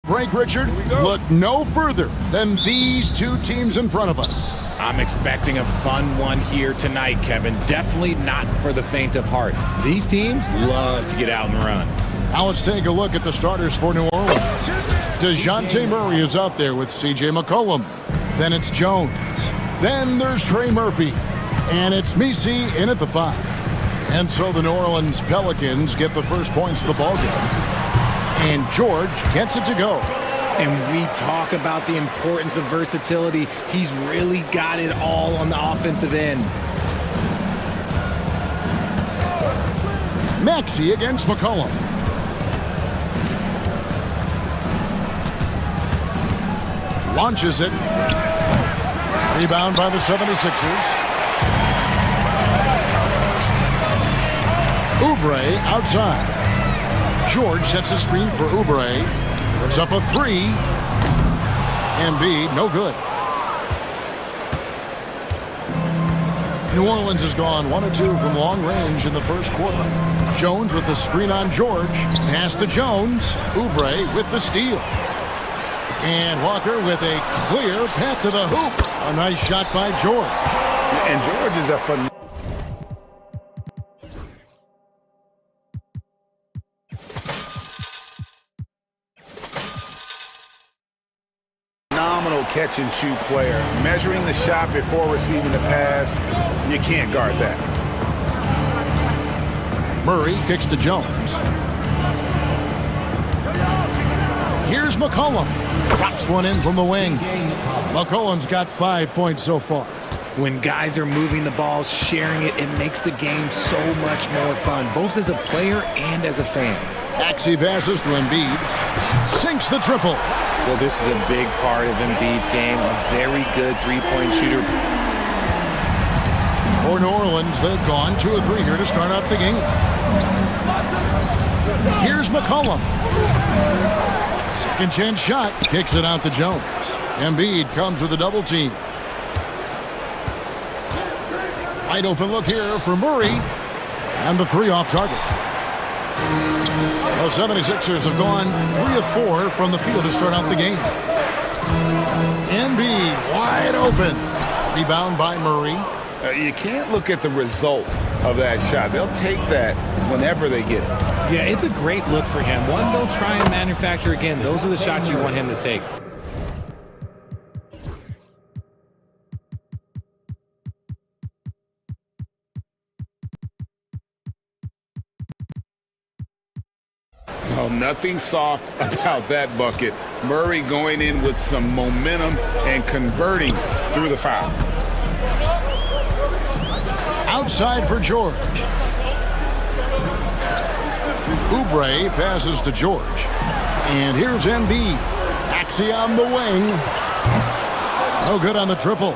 Break, Richard, look no further than these two teams in front of us. I'm expecting a fun one here tonight, Kevin. Definitely not for the faint of heart. These teams love to get out and run. Now let's take a look at the starters for New Orleans. DeJounte Murray is out there with C.J. McCollum. Then it's Jones. Then there's Trey Murphy. And it's Messi in at the 5. And so the New Orleans Pelicans get the first points of the ballgame. And George gets it to go. And we talk about the importance of versatility. He's really got it all on the offensive end. Maxey against McCollum. Launches it. Rebound by the 76ers. Oubre outside. George sets a screen for Oubre. Puts up a 3. Embiid, no good. New Orleans has gone 1 of 2 from long range in the first quarter. Jones with the screen on George. Pass to Jones. Oubre with the steal. And Walker with a clear path to the hoop. A nice shot by George. And George is a phenomenal catch and shoot player. Measuring the shot before receiving the pass, you can't guard that. Murray kicks to Jones. Here's McCollum. Drops one in from the wing. McCollum's got 5 points so far. When guys are moving the ball, sharing it, it makes the game so much more fun, both as a player and as a fan. Maxey passes to Embiid. Sinks the triple. Well, this is a big part of Embiid's game, a very good three-point shooter. For New Orleans, they've gone 2 of 3 here to start out the game. Here's McCollum. Second chance shot. Kicks it out to Jones. Embiid comes with a double team. Wide open look here for Murray. And the 3 off target. The 76ers have gone 3 of 4 from the field to start out the game. Embiid wide open. Rebound by Murray. You can't look at the result of that shot. They'll take that whenever they get it. Yeah, it's a great look for him. One they'll try and manufacture again. Those are the shots you want him to take. Oh, nothing soft about that bucket. Murray going in with some momentum and converting through the foul. Outside for George. Oubre passes to George. And here's Embiid. Maxey on the wing. No good on the triple.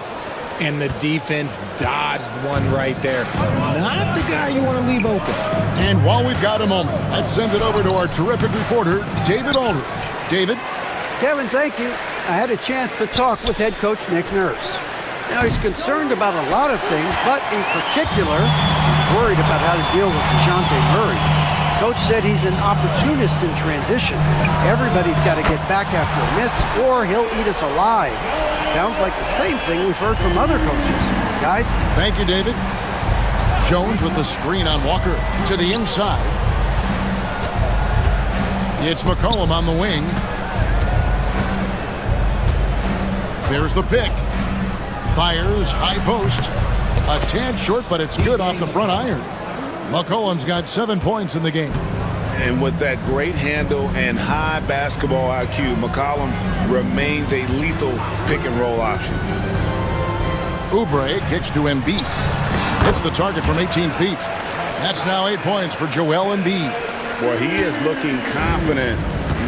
And the defense dodged one right there. Not the guy you want to leave open. And while we've got a moment, let's send it over to our terrific reporter, David Aldridge. David? Kevin, thank you. I had a chance to talk with head coach Nick Nurse. Now, he's concerned about a lot of things, but in particular, he's worried about how to deal with DeJounte Murray. Coach said he's an opportunist in transition. Everybody's got to get back after a miss, or he'll eat us alive. Sounds like the same thing we've heard from other coaches. Guys? Thank you, David. Jones with the screen on Walker to the inside. It's McCollum on the wing. There's the pick. Fires, high post. A tad short, but it's good off the front iron. McCollum's got 7 points in the game. And with that great handle and high basketball IQ, McCollum remains a lethal pick-and-roll option. Oubre kicks to Embiid. Hits the target from 18 feet. That's now 8 points for Joel Embiid. Well, he is looking confident.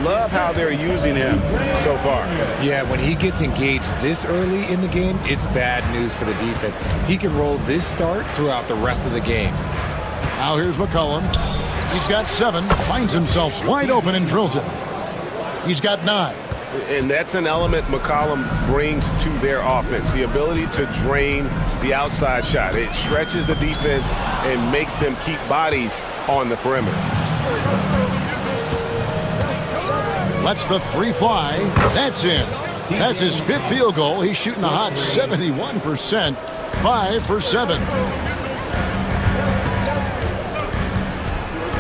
Love how they're using him so far. Yeah, when he gets engaged this early in the game, it's bad news for the defense. He can roll this start throughout the rest of the game. Now here's McCollum. He's got 7, finds himself wide open and drills it. He's got 9. And that's an element McCollum brings to their offense, the ability to drain the outside shot. It stretches the defense and makes them keep bodies on the perimeter. Lets the three fly. That's in. That's his fifth field goal. He's shooting a hot 71%. 5 for 7.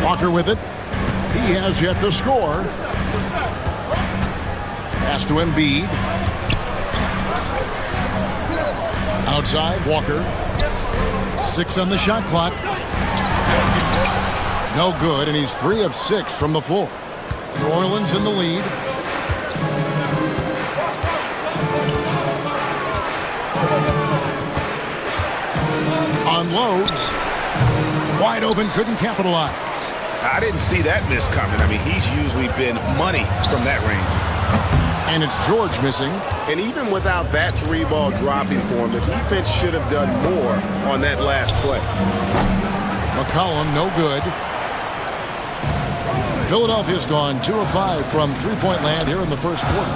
Walker with it. He has yet to score. Pass to Embiid. Outside, Walker. 6 on the shot clock. No good, and he's 3 of 6 from the floor. New Orleans in the lead. Unloads. Wide open, couldn't capitalize. I didn't see that miss coming. I mean, he's usually been money from that range. And it's George missing. And even without that 3-ball dropping for him, the defense should have done more on that last play. McCollum, no good. Philadelphia's gone 2 of 5 from three-point land here in the first quarter.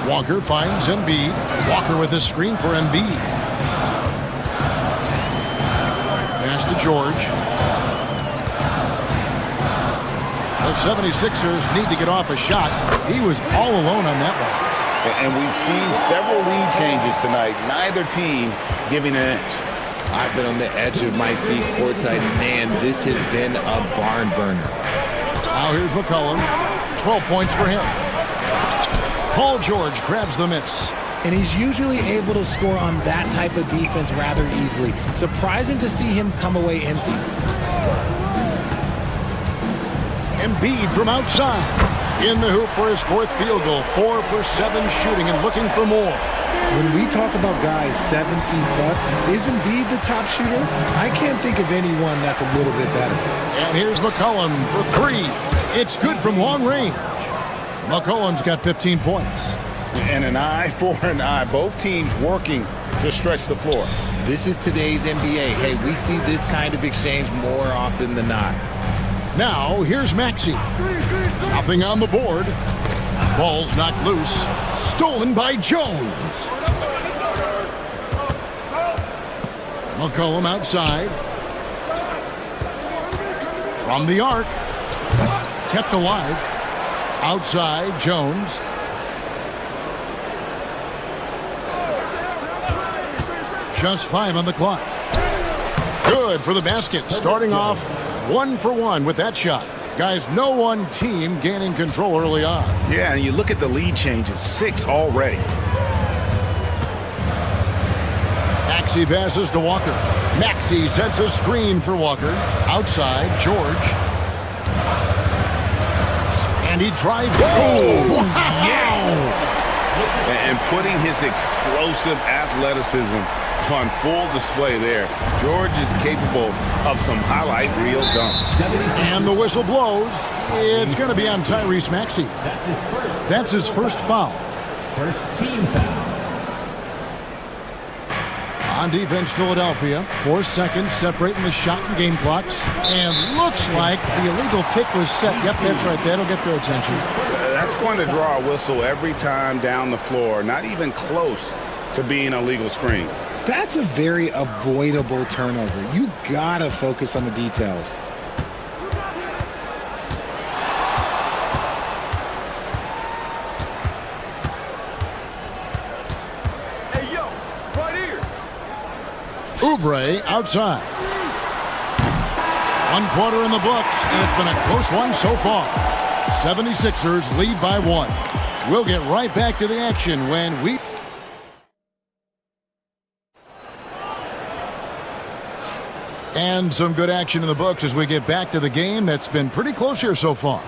Walker finds Embiid. Walker with his screen for Embiid. Pass to George. The 76ers need to get off a shot. He was all alone on that one. And we've seen several lead changes tonight. Neither team giving an inch. I've been on the edge of my seat courtside. Man, this has been a barn burner. Now here's McCollum. 12 points for him. Paul George grabs the miss. And he's usually able to score on that type of defense rather easily. Surprising to see him come away empty. Embiid from outside. In the hoop for his 4th field goal. 4 for 7 shooting and looking for more. When we talk about guys 7 feet plus, is Embiid the top shooter? I can't think of anyone that's a little bit better. And here's McCollum for 3. It's good from long range. McCollum's got 15 points. And an eye for an eye. Both teams working to stretch the floor. This is today's NBA. Hey, we see this kind of exchange more often than not. Now, here's Maxey. Nothing on the board. Ball's knocked loose. Stolen by Jones. McCollum outside. From the arc. Kept alive. Outside, Jones. Just 5 on the clock. Good for the basket. Starting off 1 for 1 with that shot. Guys, no one team gaining control early on. Yeah, and you look at the lead changes. 6 already. Maxey passes to Walker. Maxey sets a screen for Walker. Outside, George. And he drives. Oh, yes! And putting his explosive athleticism on full display there. George is capable of some highlight reel dunks. And the whistle blows. It's going to be on Tyrese Maxey. That's his first foul. First team foul. On defense, Philadelphia. 4 seconds separating the shot and game clocks. And looks like the illegal kick was set. Yep, that's right. That'll get their attention. That's going to draw a whistle every time down the floor. Not even close to being a legal screen. That's a very avoidable turnover. You gotta focus on the details. Hey, yo, right here. Oubre outside. 1 quarter in the books, and it's been a close one so far. 76ers lead by 1. We'll get right back to the action when we... And some good action in the books as we get back to the game that's been pretty close here so far.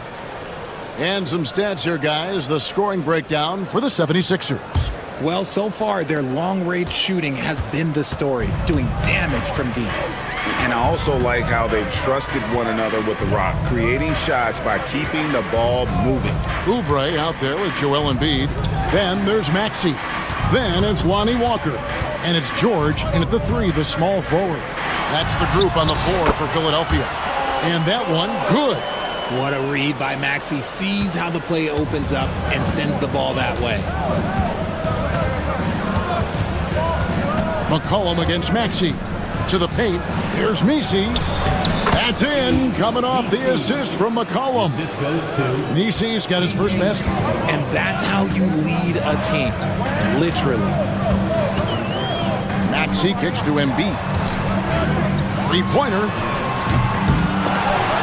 And some stats here, guys. The scoring breakdown for the 76ers. Well, so far, their long-range shooting has been the story, doing damage from deep. And I also like how they've trusted one another with the rock, creating shots by keeping the ball moving. Oubre out there with Joel Embiid. Then there's Maxey. Then it's Lonnie Walker. And it's George in at the 3, the small forward. That's the group on the floor for Philadelphia. And that one, good. What a read by Maxey. Sees how the play opens up and sends the ball that way. McCollum against Maxey. To the paint. Here's Messi. That's in, coming off the assist from McCollum. Assist goes to Nisi's got his first basket. And that's how you lead a team, literally. Maxey kicks to Embiid. Three-pointer.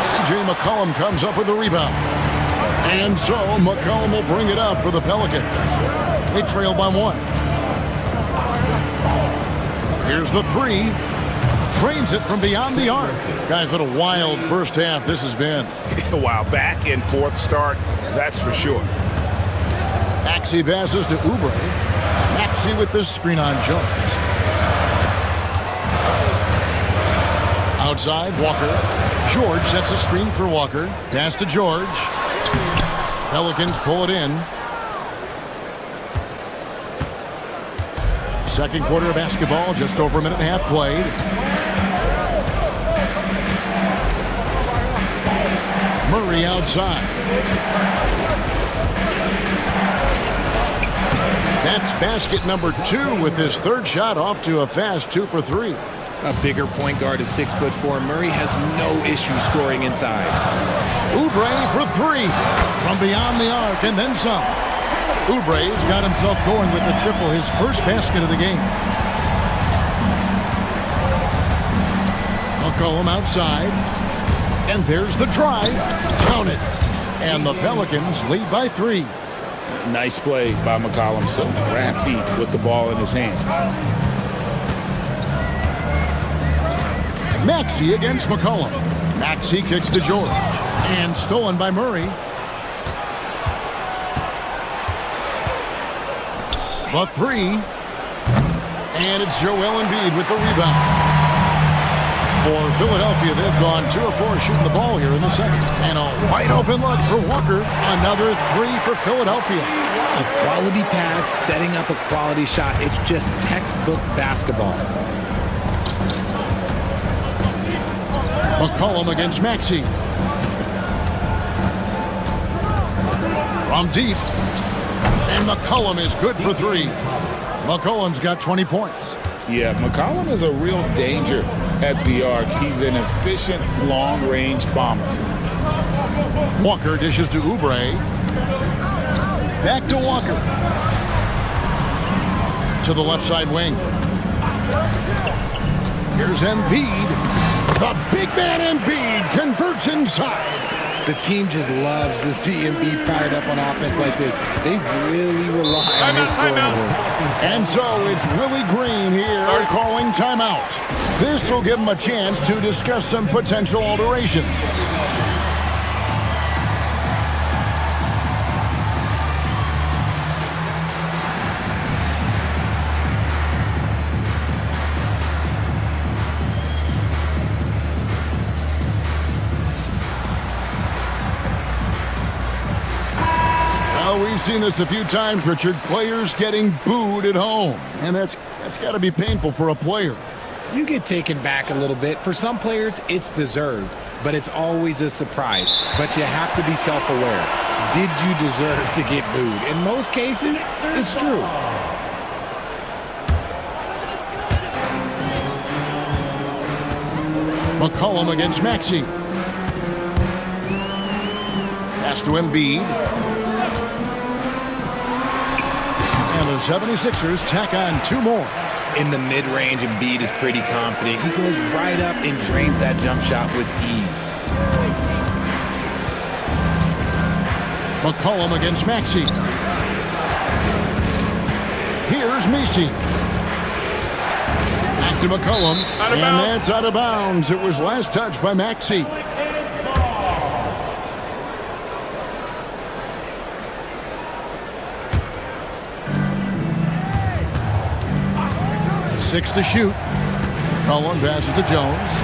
CJ McCollum comes up with the rebound. And so McCollum will bring it up for the Pelicans. They trail by 1. Here's the three. Drains it from beyond the arc. Guys, what a wild first half this has been. Wow, back and forth start, that's for sure. Maxey passes to Oubre. Maxey with the screen on Jones. Outside, Walker. George sets a screen for Walker. Pass to George. Pelicans pull it in. Second quarter of basketball, just over a minute and a half played. Murray outside. That's basket number 2 with his third shot off to a fast 2 for 3. A bigger point guard is 6'4". Murray has no issue scoring inside. Oubre for 3 from beyond the arc and then some. Oubre's got himself going with the triple, his first basket of the game. McCollum outside. And there's the drive. Count it. And the Pelicans lead by 3. Nice play by McCollum, so crafty with the ball in his hands. Maxey against McCollum. Maxey kicks to George. And stolen by Murray. The 3. And it's Joel Embiid with the rebound. For Philadelphia, they've gone 2 of 4 shooting the ball here in the second. And a wide open look for Walker. Another 3 for Philadelphia. A quality pass, setting up a quality shot. It's just textbook basketball. McCollum against Maxey. From deep. And McCollum is good for 3. McCollum's got 20 points. Yeah, McCollum is a real danger at the arc. He's an efficient long-range bomber. Walker dishes to Oubre. Back to Walker. To the left side wing. Here's Embiid. The big man Embiid converts inside. The team just loves to see Embiid fired up on offense like this. They really rely on his scoring ability. And so it's Willie Green here calling timeout. This will give him a chance to discuss some potential alterations. We've seen this a few times, Richard. Players getting booed at home. And that's got to be painful for a player. You get taken back a little bit. For some players, it's deserved, but it's always a surprise. But you have to be self-aware. Did you deserve to get booed? In most cases, it's true. McCollum against Maxey. Pass to Embiid. And the 76ers tack on 2 more. In the mid-range, Embiid is pretty confident. He goes right up and drains that jump shot with ease. McCollum against Maxey. Here's Messi. Back to McCollum. And that's out of bounds. It was last touched by Maxey. Six to shoot. Cullen passes to Jones.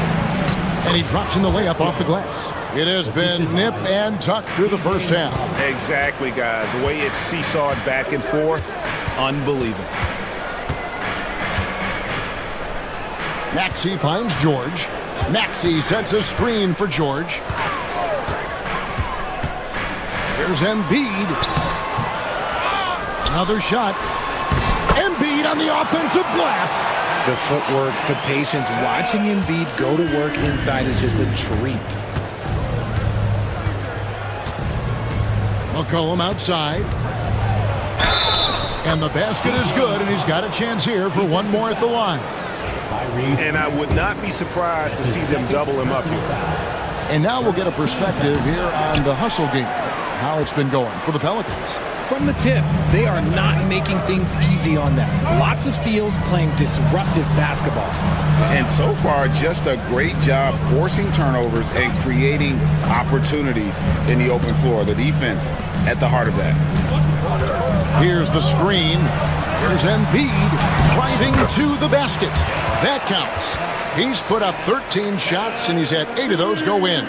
And he drops in the layup off the glass. It has been nip and tuck through the first half. Exactly, guys. The way it's seesawed back and forth, unbelievable. Maxey finds George. Maxey sets a screen for George. Here's Embiid. Another shot. Embiid on the offensive glass. The footwork, the patience, watching Embiid go to work inside is just a treat. McCollum outside. And the basket is good, and he's got a chance here for one more at the line. And I would not be surprised to see them double him up here. And now we'll get a perspective here on the hustle game, how it's been going for the Pelicans. From the tip, they are not making things easy on them. Lots of steals, playing disruptive basketball. And so far, just a great job forcing turnovers and creating opportunities in the open floor. The defense at the heart of that. Here's the screen. Here's Embiid driving to the basket. That counts. He's put up 13 shots, and he's had 8 of those go in.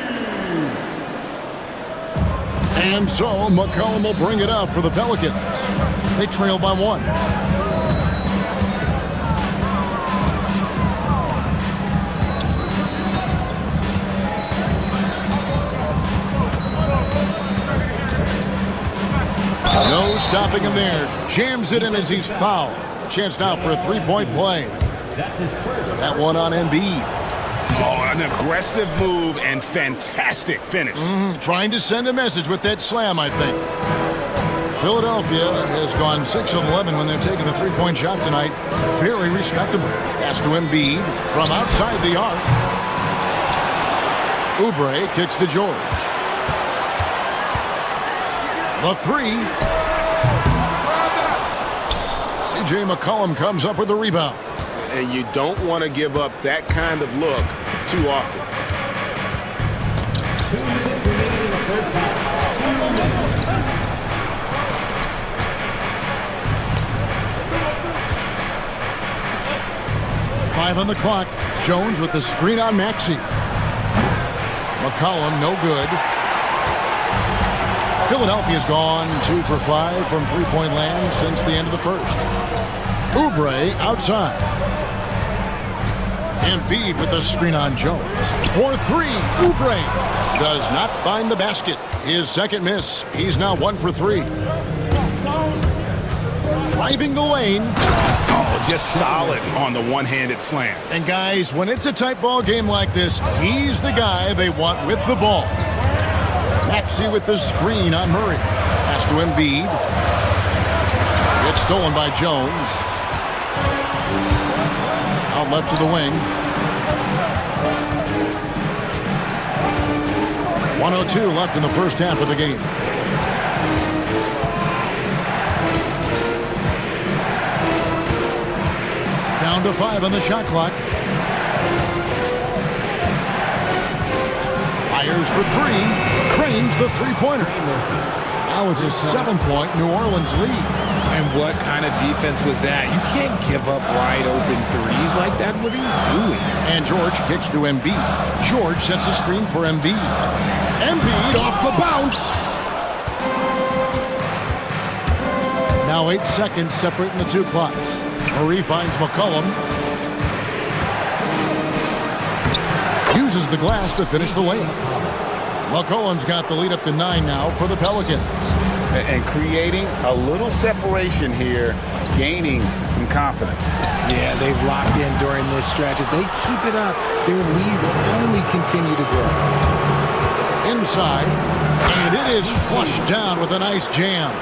And so McCollum will bring it up for the Pelicans. They trail by 1. No stopping him there. Jams it in as he's fouled. A chance now for a three-point play. That's his first. That one on Embiid. Oh, an aggressive move and fantastic finish. Trying to send a message with that slam, I think. Philadelphia has gone 6 of 11 when they're taking the three-point shot tonight. Very respectable. Pass to Embiid from outside the arc. Oubre kicks to George. The 3. C.J. McCollum comes up with the rebound. And you don't want to give up that kind of look too often. 2 minutes remaining in the first half. 5 on the clock. Jones with the screen on Maxey. McCollum, no good. Philadelphia's gone 2 for 5 from three-point land since the end of the first. Oubre outside. Embiid with the screen on Jones. For 3, Oubre does not find the basket. His second miss. He's now 1 for 3. Driving the lane. Oh, just solid on the one-handed slam. And guys, when it's a tight ball game like this, he's the guy they want with the ball. Maxey with the screen on Murray. Pass to Embiid. It's stolen by Jones. Out left to the wing. 1:02 left in the first half of the game. Down to 5 on the shot clock. Fires for 3. Cranes the three-pointer. Now it's a 7-point New Orleans lead. And what kind of defense was that? You can't give up wide open threes like that. What are you doing? And George kicks to Embiid. George sets a screen for Embiid. Embiid off the bounce. Now 8 seconds separating the 2 clocks. Murray finds McCollum. Uses the glass to finish the layup. McCollum's got the lead up to 9 now for the Pelicans. And creating a little separation here, gaining some confidence. Yeah, they've locked in during this stretch. If they keep it up, their lead will only continue to grow. Inside, and it is flushed down with a nice jam.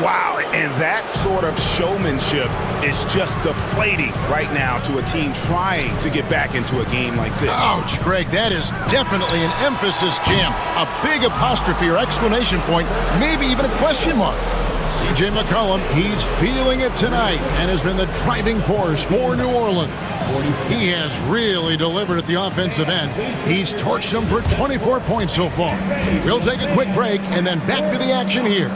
Wow, and that sort of showmanship is just deflating right now to a team trying to get back into a game like this. Ouch, Greg, that is definitely an emphasis jam. A big apostrophe or exclamation point, maybe even a question mark. C.J. McCollum, he's feeling it tonight and has been the driving force for New Orleans. He has really delivered at the offensive end. He's torched them for 24 points so far. We'll take a quick break and then back to the action here.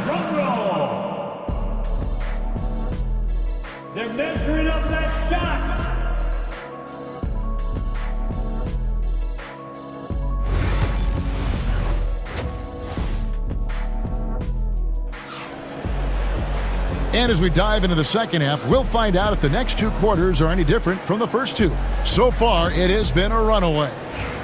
They're measuring up that shot. And as we dive into the second half, we'll find out if the next 2 quarters are any different from the first 2. So far, it has been a runaway.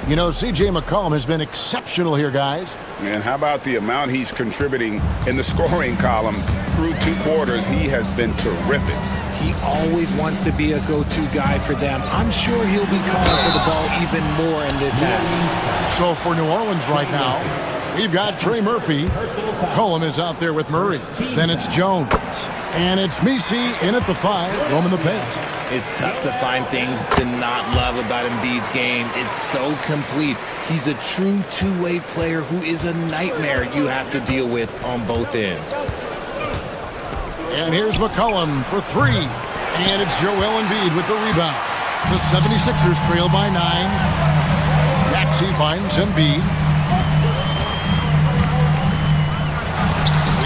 You know, C.J. McCollum has been exceptional here, guys. And how about the amount he's contributing in the scoring column through 2 quarters? He has been terrific. He always wants to be a go-to guy for them. I'm sure he'll be calling for the ball even more in this half. So for New Orleans right now, we've got Trey Murphy. Cullum is out there with Murray. Then it's Jones. And it's Messi in at the 5, roaming the paint. It's tough to find things to not love about Embiid's game. It's so complete. He's a true two-way player who is a nightmare you have to deal with on both ends. And here's McCollum for 3. And it's Joel Embiid with the rebound. The 76ers trail by 9. Maxey finds Embiid.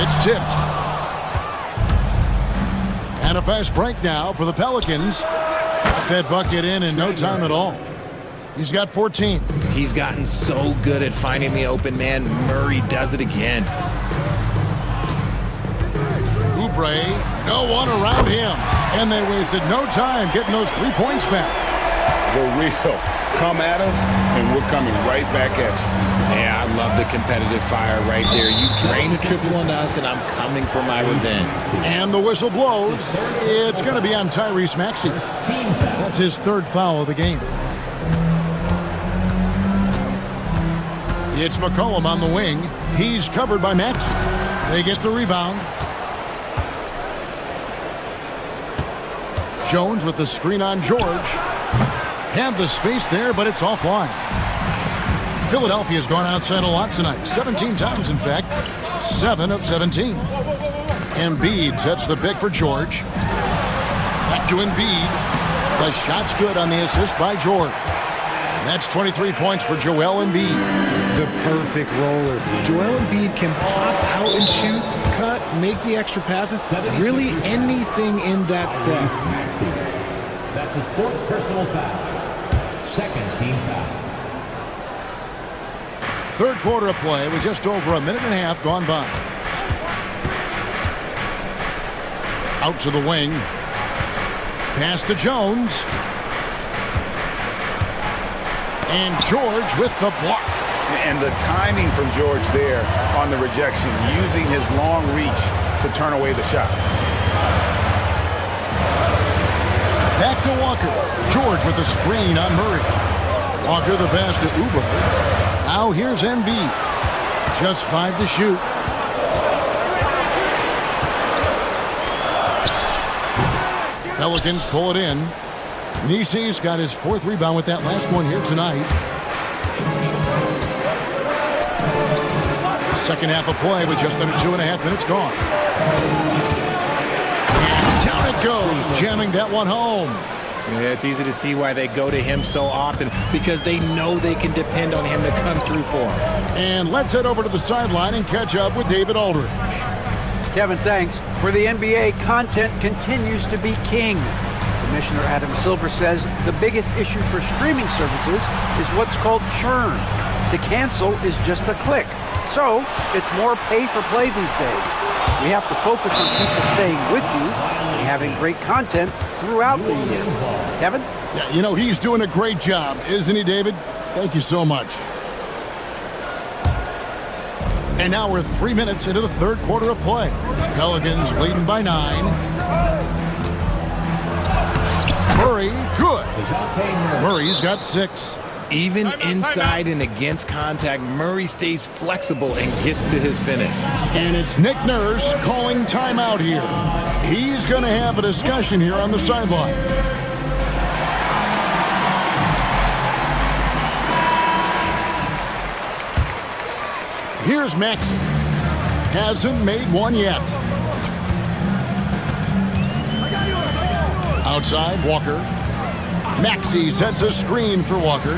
It's tipped. And a fast break now for the Pelicans. That bucket in no time at all. He's got 14. He's gotten so good at finding the open man. Murray does it again. Oubre, no one around him. And they wasted no time getting those 3 points back. The real. Come at us, and we're coming right back at you. Yeah, I love the competitive fire right there. You drain a triple on us, and I'm coming for my revenge. And the whistle blows. It's going to be on Tyrese Maxey. That's his 3rd foul of the game. It's McCollum on the wing. He's covered by Maxey. They get the rebound. Jones with the screen on George. Had the space there, but it's offline. Philadelphia's gone outside a lot tonight. 17 times, in fact. 7 of 17. Embiid sets the pick for George. Back to Embiid. The shot's good on the assist by George. That's 23 points for Joel Embiid. The perfect roller. Joel Embiid can pop out and shoot, cut, make the extra passes. Really anything in that set. That's his 4th personal foul. 2nd team foul. 3rd quarter of play with just over a minute and a half gone by. Out to the wing. Pass to Jones. And George with the block. And the timing from George there on the rejection, using his long reach to turn away the shot. Back to Walker. George with the screen on Murray. Walker the pass to Oubre. Now here's Embiid. Just 5 to shoot. Pelicans pull it in. Mesey's got his 4th rebound with that last one here tonight. 2nd half of play with just under 2.5 minutes gone. And down it goes, jamming that one home. Yeah, it's easy to see why they go to him so often, because they know they can depend on him to come through for them. And let's head over to the sideline and catch up with David Aldridge. Kevin, thanks. For the NBA, content continues to be king. Commissioner Adam Silver says the biggest issue for streaming services is what's called churn. To cancel is just a click. So it's more pay for play these days. We have to focus on people staying with you and having great content throughout the year. Kevin? Yeah, you know, he's doing a great job, isn't he, David? Thank you so much. And now we're 3 minutes into the 3rd quarter of play. Pelicans leading by 9. Murray, good. Murray's got 6. Even inside and against contact, Murray stays flexible and gets to his finish. And it's Nick Nurse calling timeout here. He's going to have a discussion here on the sideline. Here's Maxey. Hasn't made one yet. Outside, Walker. Maxey sets a screen for Walker.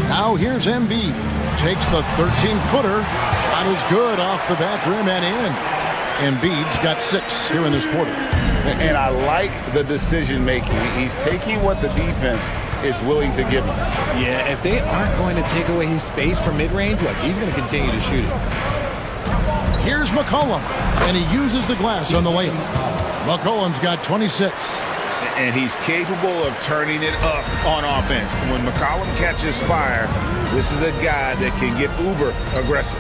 Now here's Embiid. Takes the 13-footer. Shot is good off the back rim and in. Embiid's got 6 here in this quarter. And I like the decision-making. He's taking what the defense is willing to give him. Yeah, if they aren't going to take away his space from mid-range, look, he's going to continue to shoot it. Here's McCollum, and he uses the glass on the layup. McCollum's got 26. And he's capable of turning it up on offense. When McCollum catches fire, this is a guy that can get uber aggressive.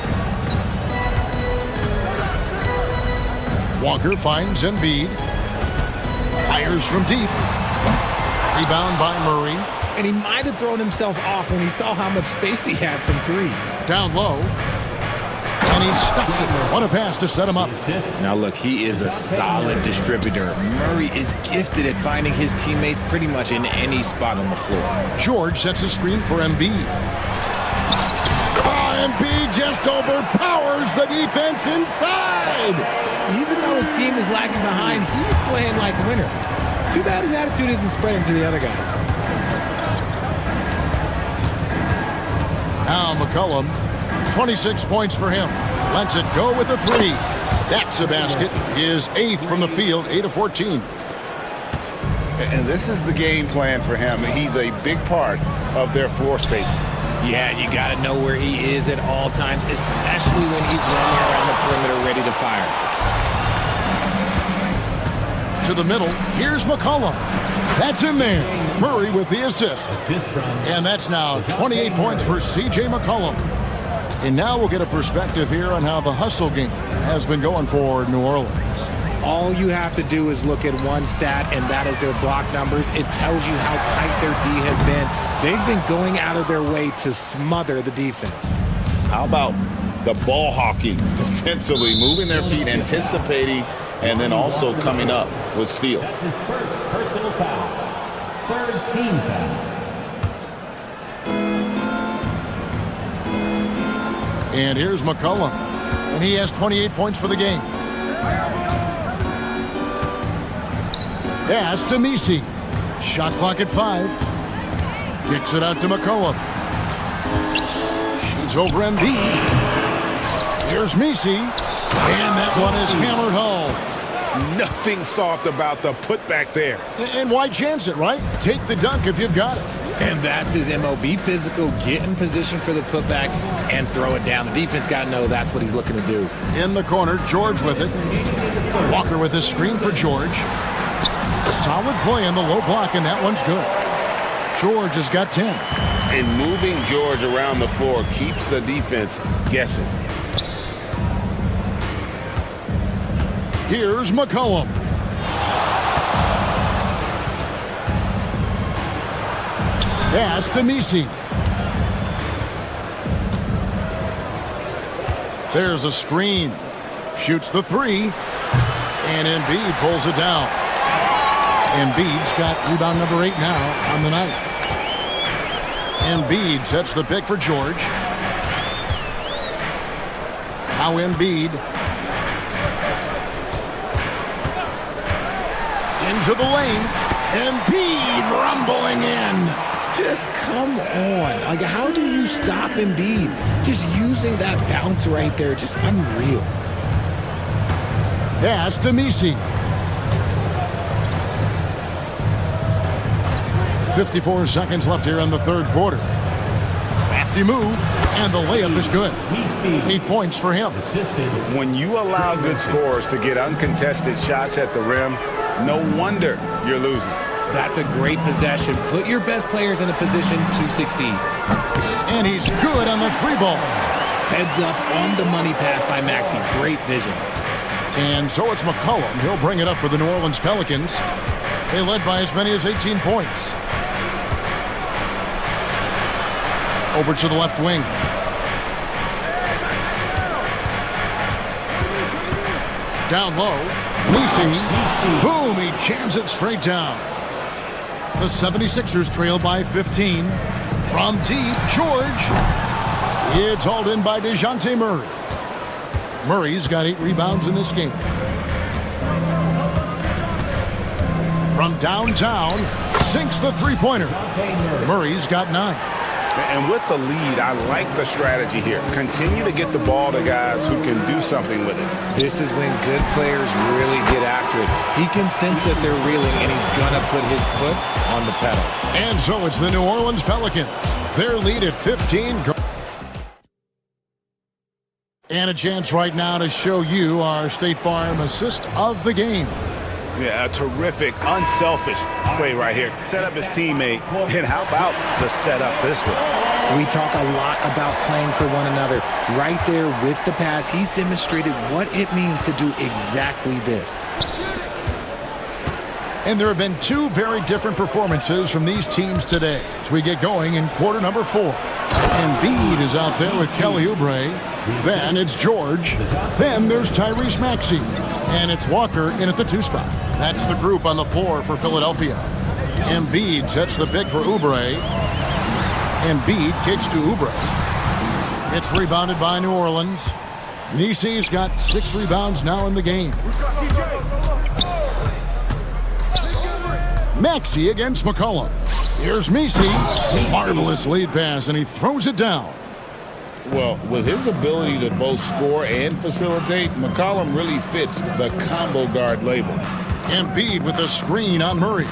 Walker finds Embiid. Fires from deep. Rebound by Murray. And he might have thrown himself off when he saw how much space he had from three. Down low. And he stuffs it. What a pass to set him up. Now look, he is a solid distributor. Murray is gifted at finding his teammates pretty much in any spot on the floor. George sets a screen for Embiid. Embiid just overpowers the defense inside. Even though his team is lagging behind, he's playing like a winner. Too bad his attitude isn't spreading to the other guys. Now McCollum, 26 points for him. Lets it go with a three. That's a basket. His 8th from the field, 8 of 14. And this is the game plan for him. He's a big part of their floor spacing. Yeah, you got to know where he is at all times, especially when he's running around the perimeter ready to fire. To the middle, here's McCollum. That's in there. Murray with the assist. And that's now 28 points for C.J. McCollum. And now we'll get a perspective here on how the hustle game has been going for New Orleans. All you have to do is look at one stat, and that is their block numbers. It tells you how tight their D has been. They've been going out of their way to smother the defense. How about the ball hockey defensively, moving their feet, anticipating, and then also coming up with steals. That's his first personal foul. Third team foul. And here's McCollum. And he has 28 points for the game. Pass to Messi. Shot clock at 5. Kicks it out to McCollum. Shoots over Embiid. Here's Messi. And that one is hammered home. Nothing soft about the putback there. And why chance it, right? Take the dunk if you've got it. And that's his MO. Be physical, get in position for the putback, and throw it down. The defense got to know that's what he's looking to do. In the corner, George with it. Walker with his screen for George. Solid play in the low block, and that one's good. George has got 10. And moving George around the floor keeps the defense guessing. Here's McCollum. Pass to Messi. There's a screen. Shoots the three. And Embiid pulls it down. Embiid's got rebound number 8 now on the night. Embiid sets the pick for George. Now Embiid. Into the lane. Embiid rumbling in. Just come on. Like, how do you stop Embiid? Just using that bounce right there, just unreal. Pass to Messi. 54 seconds left here in the third quarter. Crafty move, and the layup is good. 8 points for him. When you allow good scorers to get uncontested shots at the rim, no wonder you're losing. That's a great possession. Put your best players in a position to succeed. And he's good on the 3-ball. Heads up on the money pass by Maxey. Great vision. And so it's McCollum. He'll bring it up for the New Orleans Pelicans. They led by as many as 18 points. Over to the left wing. Down low. Messi. Boom, he jams it straight down. The 76ers trail by 15. From deep, George. It's hauled in by DeJounte Murray. Murray's got 8 rebounds in this game. From downtown, sinks the three-pointer. Murray's got 9. And with the lead, I like the strategy here. Continue to get the ball to guys who can do something with it. This is when good players really get after it. He can sense that they're reeling, and he's going to put his foot on the pedal. And so it's the New Orleans Pelicans. Their lead at 15. And a chance right now to show you our State Farm assist of the game. Yeah, a terrific, unselfish play right here. Set up his teammate, and how about the setup this way? We talk a lot about playing for one another. Right there with the pass, he's demonstrated what it means to do exactly this. And there have been two very different performances from these teams today as we get going in quarter number 4. Embiid is out there with Kelly Oubre. Then it's George. Then there's Tyrese Maxey. And it's Walker in at the 2 spot. That's the group on the floor for Philadelphia. Embiid sets the pick for Oubre. Embiid kicks to Oubre. It's rebounded by New Orleans. Nisi's got 6 rebounds now in the game. Maxey against McCollum. Here's Messi. Marvelous lead pass, and he throws it down. Well, with his ability to both score and facilitate, McCollum really fits the combo guard label. Embiid with the screen on Murray.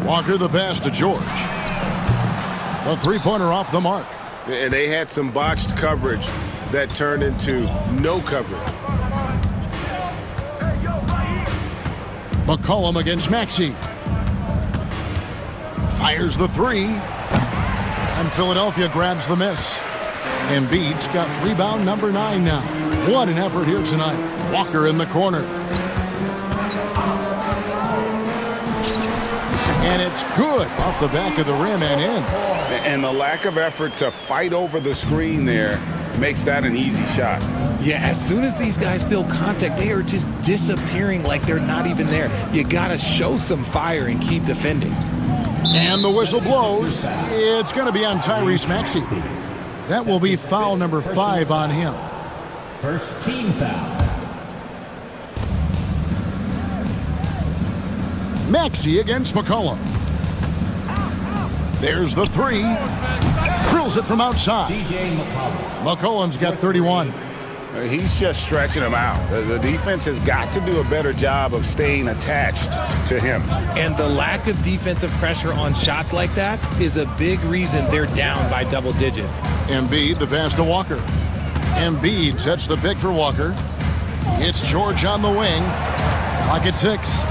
Walker the pass to George. A 3-pointer off the mark. And they had some botched coverage that turned into no coverage. McCollum against Maxey. Fires the 3. And Philadelphia grabs the miss. Embiid's got rebound number 9 now. What an effort here tonight. Walker in the corner. And it's good off the back of the rim and in. And the lack of effort to fight over the screen there makes that an easy shot. Yeah, as soon as these guys feel contact, they are just disappearing like they're not even there. You gotta show some fire and keep defending. And the whistle blows. It's going to be on Tyrese Maxey. That will be foul number 5 on him. First team foul. Maxey against McCollum. There's the 3. Drills it from outside. CJ McCollum. McCollum's got 31. He's just stretching him out. The defense has got to do a better job of staying attached to him. And the lack of defensive pressure on shots like that is a big reason they're down by double digits. Embiid, the pass to Walker. Embiid sets the pick for Walker. It's George on the wing. Clock at 6.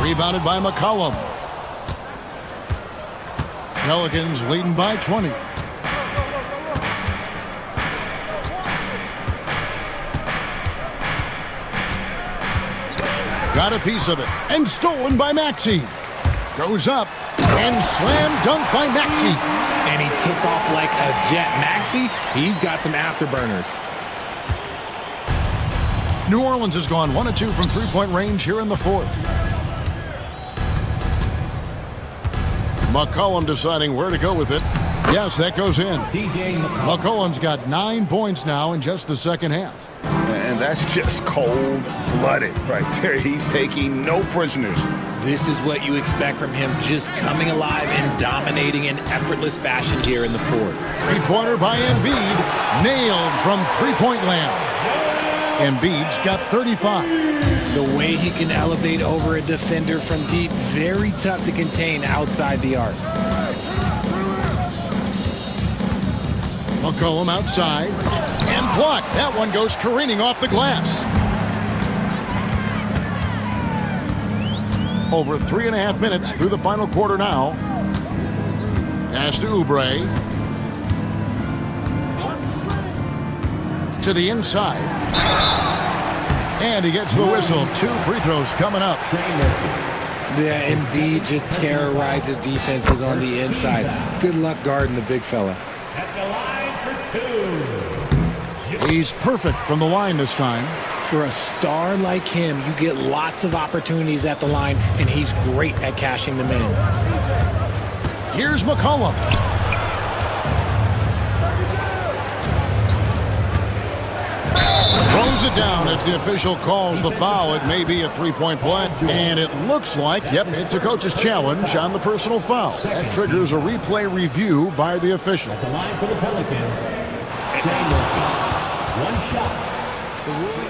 Rebounded by McCollum. Pelicans leading by 20. Got a piece of it, and stolen by Maxey. Goes up, and slam dunk by Maxey. And he took off like a jet. Maxey, he's got some afterburners. New Orleans has gone 1 of 2 from 3-point range here in the 4th. McCollum deciding where to go with it. Yes, that goes in. CJ McCollum. McCollum's got 9 points now in just the second half. And that's just cold-blooded right there. He's taking no prisoners. This is what you expect from him, just coming alive and dominating in effortless fashion here in the 4th. 3-pointer by Embiid. Nailed from 3-point land. Embiid's got 35. The way he can elevate over a defender from deep, very tough to contain outside the arc. McCollum outside. And blocked. That one goes careening off the glass. Over 3.5 minutes through the final quarter now. Pass to Oubre. To the inside. And he gets the whistle. 2 free throws coming up. Yeah, Embiid just terrorizes defenses on the inside. Good luck guarding the big fella. At the line for 2. He's perfect from the line this time. For a star like him, you get lots of opportunities at the line, and he's great at cashing them in. Here's McCollum. Throws it down as the official calls the foul. It may be a 3-point play. And it looks like, yep, it's a coach's challenge on the personal foul. That triggers a replay review by the official. At the line for the Pelicans. Shane Murphy. 1 shot.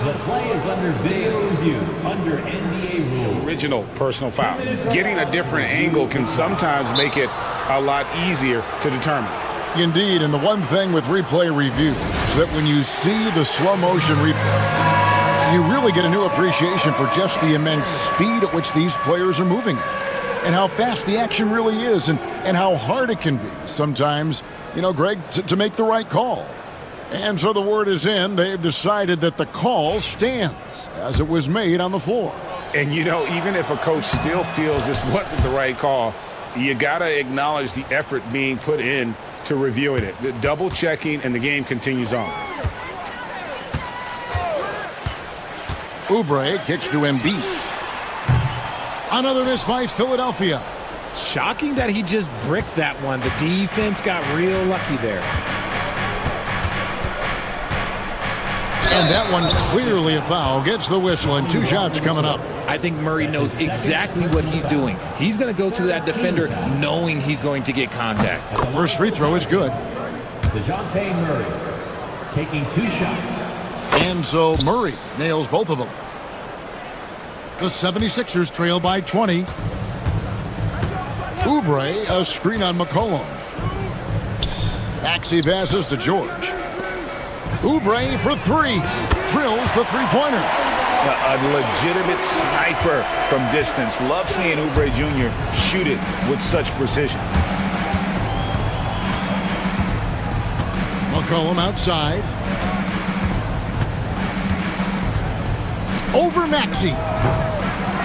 The play is under video review, under NBA rules. Original personal foul. Getting a different angle can sometimes make it a lot easier to determine. Indeed, and the one thing with replay review is that when you see the slow motion replay, You really get a new appreciation for just the immense speed at which these players are moving and how fast the action really is and how hard it can be sometimes, you know, Greg, to make the right call. And so the word is in. They've decided that the call stands as it was made on the floor. And, you know, even if a coach still feels this wasn't the right call, you got to acknowledge the effort being put in to reviewing it. The double checking, and the game continues on. Oubre kicks to Embiid. Another miss by Philadelphia. Shocking that he just bricked that one. The defense got real lucky there. And that one clearly a foul. Gets the whistle, and 2 shots coming up. I think Murray knows exactly what he's doing. He's going to go to that defender knowing he's going to get contact. First free throw is good. DeJounte Murray taking 2 shots. And so Murray nails both of them. The 76ers trail by 20. Oubre, a screen on McCollum. Maxey passes to George. Oubre for 3. Drills the three-pointer. A legitimate sniper from distance. Love seeing Oubre Jr. shoot it with such precision. McCollum outside. Over Maxey.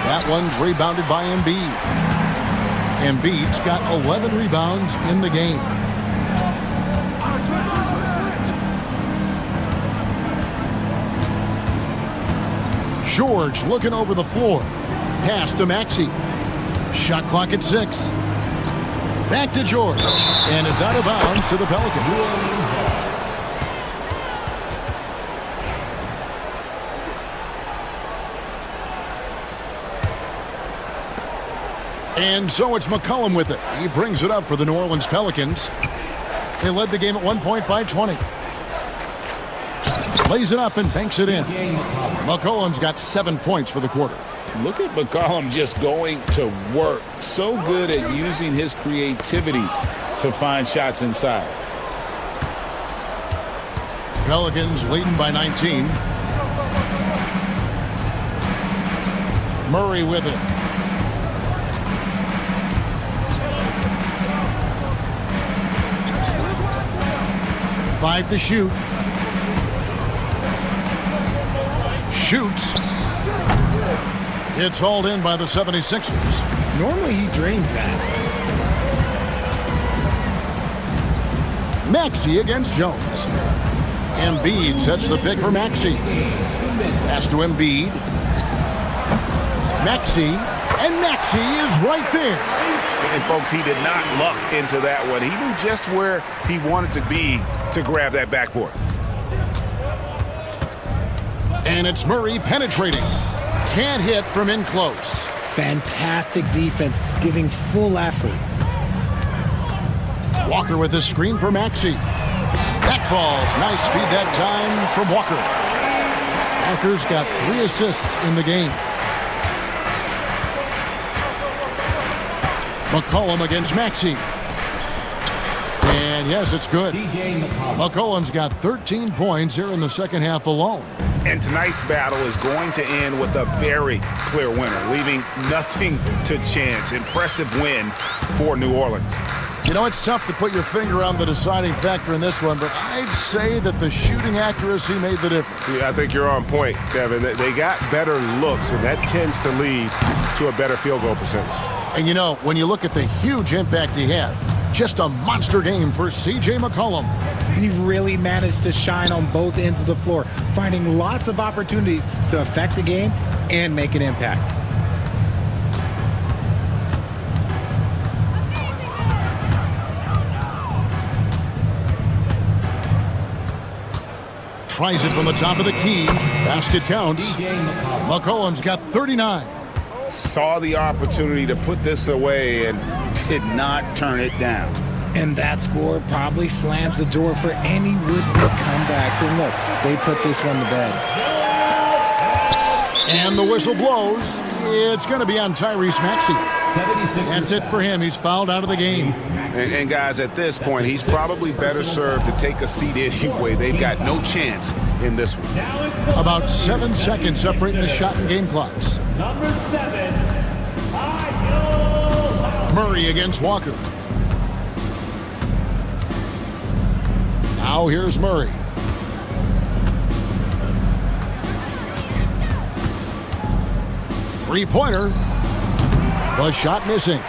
That one's rebounded by Embiid. Embiid's got 11 rebounds in the game. George looking over the floor. Pass to Maxey. Shot clock at 6. Back to George. And it's out of bounds to the Pelicans. And so it's McCollum with it. He brings it up for the New Orleans Pelicans. They led the game at 1 point by 20. Lays it up and banks it in. McCollum's got 7 points for the quarter. Look at McCollum just going to work. So good at using his creativity to find shots inside. Pelicans leading by 19. Murray with it. Five to shoot. Shoots. It's hauled in by the 76ers. Normally he drains that. Maxey against Jones. Embiid sets the pick for Maxey. Pass to Embiid. Maxey. And Maxey is right there. And folks, he did not luck into that one. He knew just where he wanted to be to grab that backboard. And it's Murray penetrating. Can't hit from in close. Fantastic defense, giving full effort. Walker with a screen for Maxey. That falls. Nice feed that time from Walker. Walker's got 3 assists in the game. McCollum against Maxey. And yes, it's good. McCollum's got 13 points here in the second half alone. And tonight's battle is going to end with a very clear winner, leaving nothing to chance. Impressive win for New Orleans. You know, it's tough to put your finger on the deciding factor in this one, but I'd say that the shooting accuracy made the difference. Yeah, I think you're on point, Kevin. They got better looks, and that tends to lead to a better field goal percentage. And you know, when you look at the huge impact he had, just a monster game for C.J. McCollum. He really managed to shine on both ends of the floor, finding lots of opportunities to affect the game and make an impact. Tries it from the top of the key. Basket counts. McCollum's got 39. Saw the opportunity to put this away and did not turn it down. And that score probably slams the door for any would-be comebacks. And look, they put this one to bed. And the whistle blows. It's going to be on Tyrese Maxey. That's it for him. He's fouled out of the game. And guys, at this point, he's probably better served to take a seat anyway. They've got no chance in this one. About 7 seconds separating the shot and game clocks. Number 7, Murray against Walker. Now here's Murray. Three-pointer. The shot missing.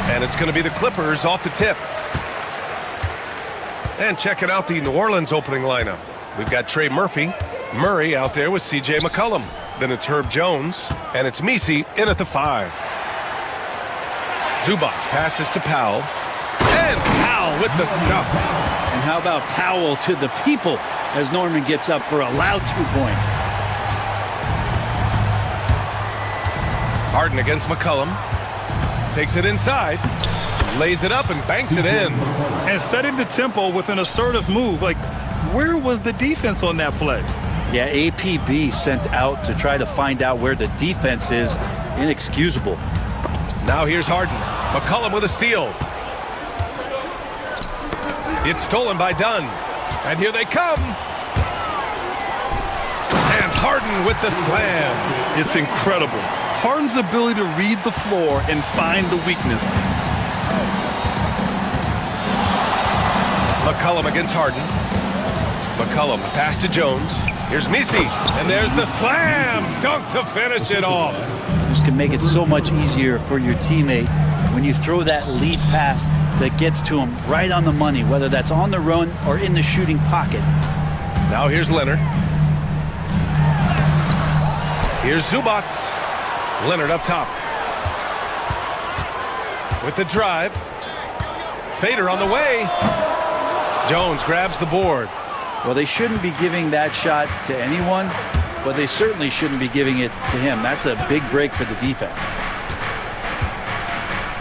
And it's going to be the Clippers off the tip. And checking out the New Orleans opening lineup. We've got Trey Murray out there with C.J. McCollum. Then it's Herb Jones, and it's Misi in at the 5. Zubac passes to Powell. And Powell with the stuff. And how about Powell to the people as Norman gets up for a loud 2 points. Harden against McCollum. Takes it inside, lays it up and banks it in. And setting the tempo with an assertive move. Like, where was the defense on that play? Yeah, APB sent out to try to find out where the defense is. Inexcusable. Now here's Harden. McCollum with a steal. It's stolen by Dunn. And here they come. And Harden with the slam. It's incredible. Harden's ability to read the floor and find the weakness. McCollum against Harden. McCollum pass to Jones. Here's Misi, and there's the slam dunk to finish it off. This can make it so much easier for your teammate when you throw that lead pass that gets to him right on the money, whether that's on the run or in the shooting pocket. Now here's Leonard. Here's Zubac. Leonard up top. With the drive. Fader on the way. Jones grabs the board. Well, they shouldn't be giving that shot to anyone, but they certainly shouldn't be giving it to him. That's a big break for the defense.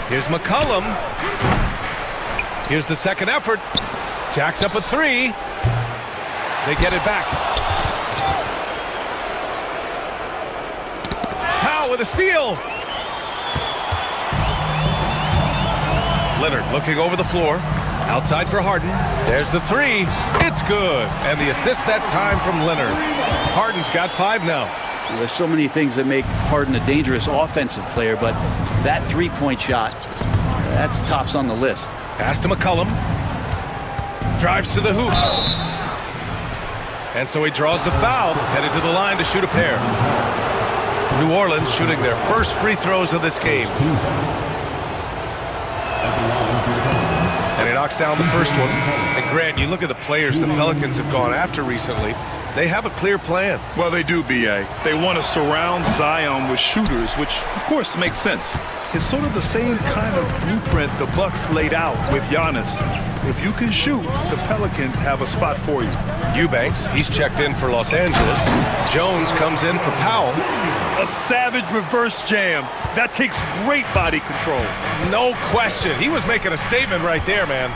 Here's McCollum. Here's the second effort. Jacks up a 3. They get it back. Powell with a steal. Leonard looking over the floor. Outside for Harden. There's the three. It's good. And the assist that time from Leonard. Harden's got 5 now. There's so many things that make Harden a dangerous offensive player, but that three-point shot, that's tops on the list. Pass to McCollum. Drives to the hoop. And so he draws the foul, headed to the line to shoot a pair. New Orleans shooting their first free throws of this game. And he knocks down the first one. And Grant, you look at the players the Pelicans have gone after recently. They have a clear plan. Well, they do, B.A. They want to surround Zion with shooters, which, of course, makes sense. It's sort of the same kind of blueprint the Bucks laid out with Giannis. If you can shoot, the Pelicans have a spot for you. Eubanks, he's checked in for Los Angeles. Jones comes in for Powell. A savage reverse jam. That takes great body control. No question. He was making a statement right there, man.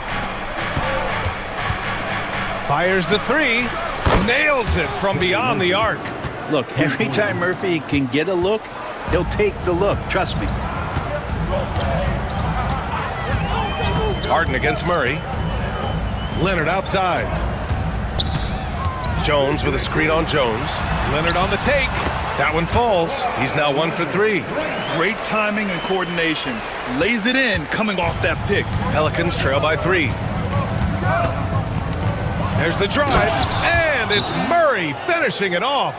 Fires the three. Nails it from beyond the arc. Look, every time Murphy can get a look, he'll take the look. Trust me. Harden against Murray. Leonard outside. Jones with a screen on Jones. Leonard on the take. That one falls. He's now 1 for 3. Great timing and coordination. Lays it in coming off that pick. Pelicans trail by 3. There's the drive. And it's Murray finishing it off.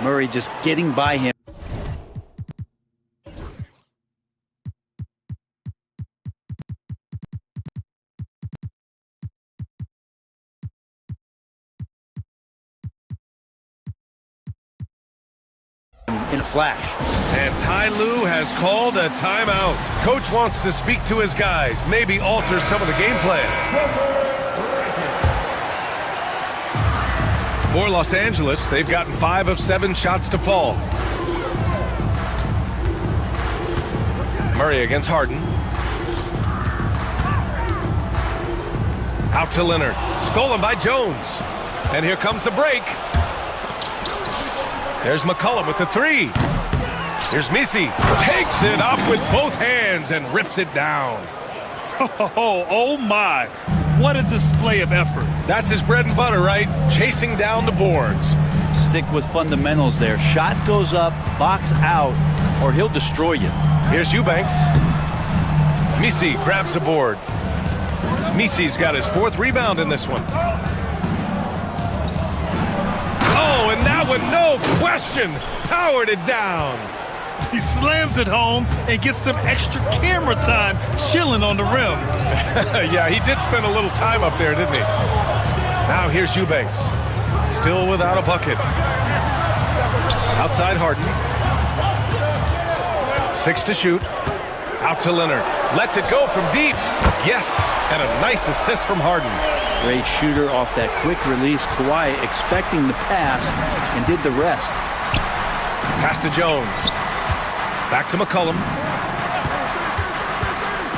Murray just getting by him. In a flash. And Ty Lue has called a timeout. Coach wants to speak to his guys, maybe alter some of the game plan. For Los Angeles, they've gotten 5 of 7 shots to fall. Murray against Harden. Out to Leonard. Stolen by Jones. And here comes the break. There's McCollum with the 3. Here's Misi. Takes it up with both hands and rips it down. Oh my. What a display of effort. That's his bread and butter, right? Chasing down the boards. Stick with fundamentals there. Shot goes up, box out, or he'll destroy you. Here's Eubanks. Misi grabs the board. Misi's got his 4th rebound in this one. Oh, and that one, no question, powered it down. He slams it home and gets some extra camera time chilling on the rim. Yeah, he did spend a little time up there, didn't he? Now here's Eubanks. Still without a bucket. Outside Harden. 6 to shoot. Out to Leonard. Lets it go from deep. Yes, and a nice assist from Harden. Great shooter off that quick release. Kawhi expecting the pass and did the rest. Pass to Jones. Back to McCollum.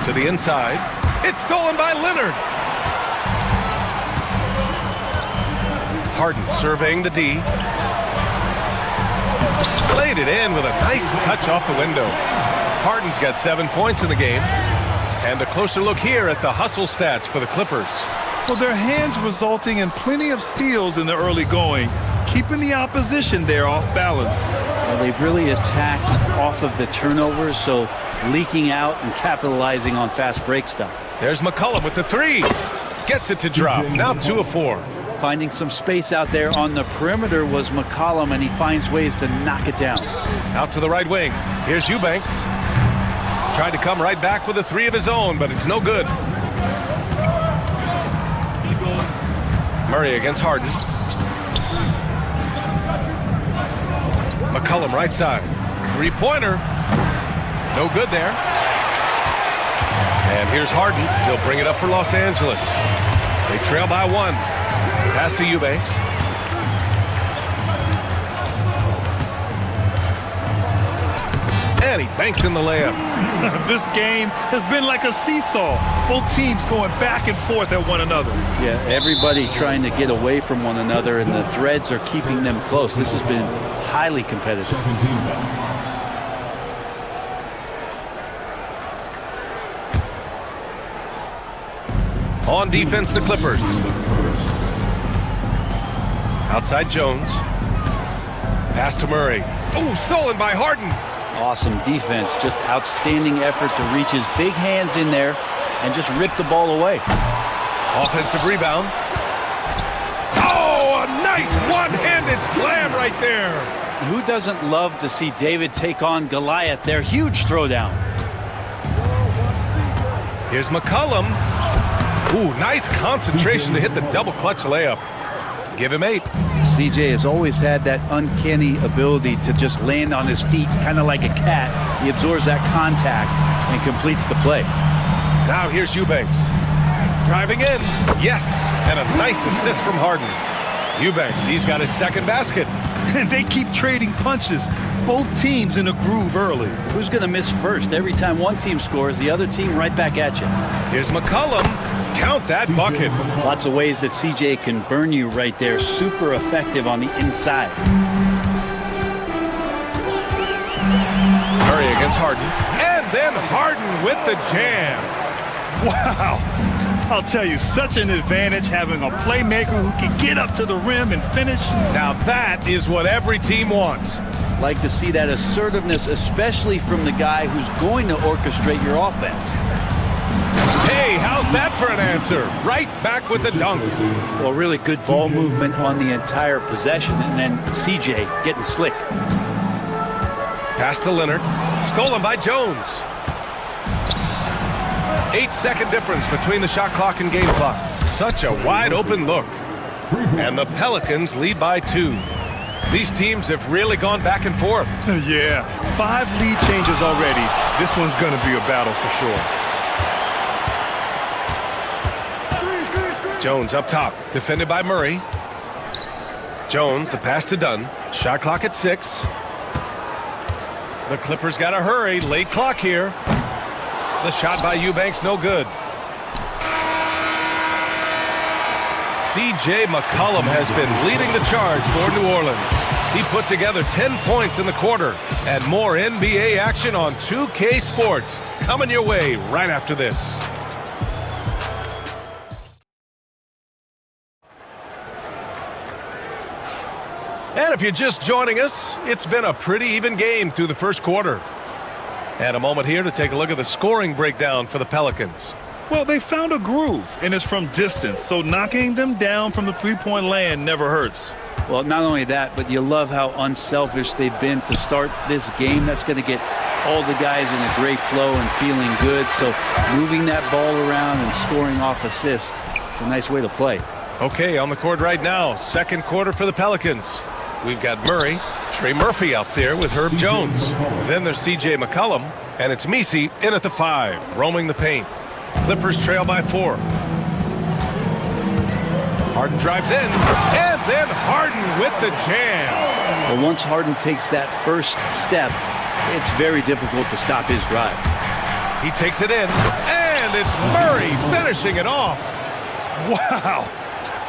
To the inside. It's stolen by Leonard. Harden surveying the D. Played it in with a nice touch off the window. Harden's got 7 points in the game. And a closer look here at the hustle stats for the Clippers. Well, their hands resulting in plenty of steals in the early going, keeping the opposition there off balance. Well, they've really attacked off of the turnovers, so leaking out and capitalizing on fast break stuff. There's McCollum with the 3. Gets it to drop. Now 2 of 4. Finding some space out there on the perimeter was McCollum, and he finds ways to knock it down. Out to the right wing. Here's Eubanks. Tried to come right back with a 3 of his own, but it's no good. Murray against Harden. McCollum right side. 3-pointer. No good there. And here's Harden. He'll bring it up for Los Angeles. They trail by 1. Pass to Eubanks. And he banks in the layup. This game has been like a seesaw. Both teams going back and forth at one another. Yeah, everybody trying to get away from one another, and the threads are keeping them close. This has been highly competitive. On defense, the Clippers. Outside Jones. Pass to Murray. Oh, stolen by Harden. Awesome defense, just outstanding effort to reach his big hands in there and just rip the ball away. Offensive rebound. Oh, a nice one-handed slam right there. Who doesn't love to see David take on Goliath? Their huge throwdown. Here's McCollum. Ooh, nice concentration to hit the double clutch layup. Give him 8. CJ has always had that uncanny ability to just land on his feet, kind of like a cat. He absorbs that contact and completes the play. Now here's Eubanks. Driving in. Yes, and a nice assist from Harden. Eubanks, he's got his second basket. And they keep trading punches. Both teams in a groove early. Who's going to miss first? Every time one team scores, the other team right back at you. Here's McCollum. Count that bucket. Lots of ways that CJ can burn you right there. Super effective on the inside. Murray against Harden. And then Harden with the jam. Wow. I'll tell you, such an advantage having a playmaker who can get up to the rim and finish. Now that is what every team wants. Like to see that assertiveness, especially from the guy who's going to orchestrate your offense. Hey, how's that for an answer? Right back with the dunk. Well, really good ball movement on the entire possession, and then CJ getting slick. Pass to Leonard. Stolen by Jones. 8-second difference between the shot clock and game clock. Such a wide open look. And the Pelicans lead by 2. These teams have really gone back and forth. Yeah, 5 lead changes already. This one's going to be a battle for sure. Jones up top, defended by Murray. Jones, the pass to Dunn. Shot clock at 6. The Clippers got to hurry. Late clock here. The shot by Eubanks, no good. C.J. McCollum has been leading the charge for New Orleans. He put together 10 points in the quarter. And more NBA action on 2K Sports coming your way right after this. And if you're just joining us, it's been a pretty even game through the first quarter. And a moment here to take a look at the scoring breakdown for the Pelicans. Well, they found a groove, and it's from distance, so knocking them down from the three-point land never hurts. Well, not only that, but you love how unselfish they've been to start this game. That's going to get all the guys in a great flow and feeling good. So moving that ball around and scoring off assists, it's a nice way to play. Okay, on the court right now, second quarter for the Pelicans. We've got Murray, Trey Murphy out there with Herb Jones. Then there's C.J. McCollum, and it's Misi in at the 5, roaming the paint. Clippers trail by 4. Harden drives in, and then Harden with the jam. Well, once Harden takes that first step, it's very difficult to stop his drive. He takes it in, and it's Murray finishing it off. Wow.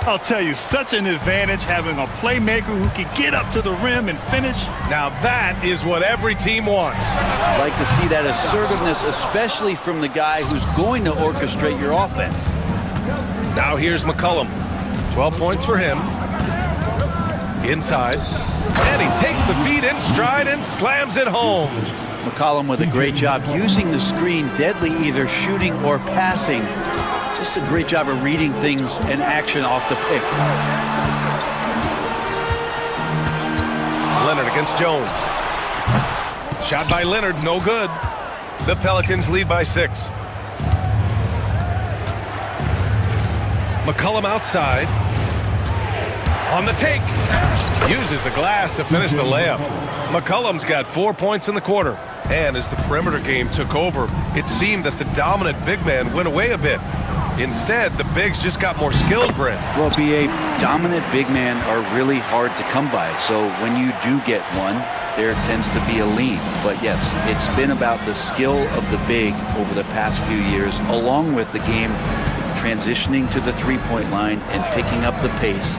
I'll tell you, such an advantage having a playmaker who can get up to the rim and finish. Now that is what every team wants. I'd like to see that assertiveness, especially from the guy who's going to orchestrate your offense. Now here's McCollum. 12 points for him. Inside. And he takes the feed in stride and slams it home. McCollum with a great job using the screen, deadly either shooting or passing. Just a great job of reading things and action off the pick. Leonard against Jones. Shot by Leonard, no good. The Pelicans lead by 6. McCollum outside. On the take. Uses the glass to finish the layup. McCollum's got 4 points in the quarter. And as the perimeter game took over, it seemed that the dominant big man went away a bit. Instead, the bigs just got more skilled, Brent. Well, B.A., dominant big men are really hard to come by. So when you do get one, there tends to be a lean. But yes, it's been about the skill of the big over the past few years, along with the game transitioning to the three-point line and picking up the pace.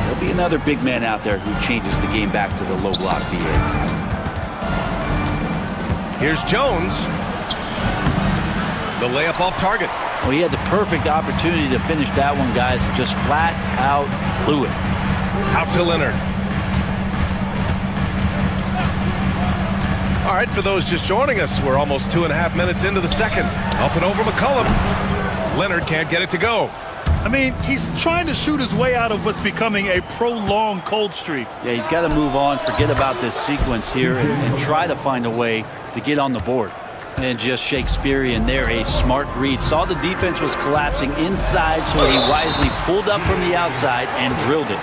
There'll be another big man out there who changes the game back to the low block BA. Here's Jones. The layup off target. Well, he had the perfect opportunity to finish that one, guys, and just flat out blew it. Out to Leonard. All right, for those just joining us, we're almost 2.5 minutes into the second. Up and over McCollum. Leonard can't get it to go. I mean, he's trying to shoot his way out of what's becoming a prolonged cold streak. Yeah, he's got to move on, forget about this sequence here, and try to find a way to get on the board. And just Shakespearean there, a smart read. Saw the defense was collapsing inside, so he wisely pulled up from the outside and drilled it.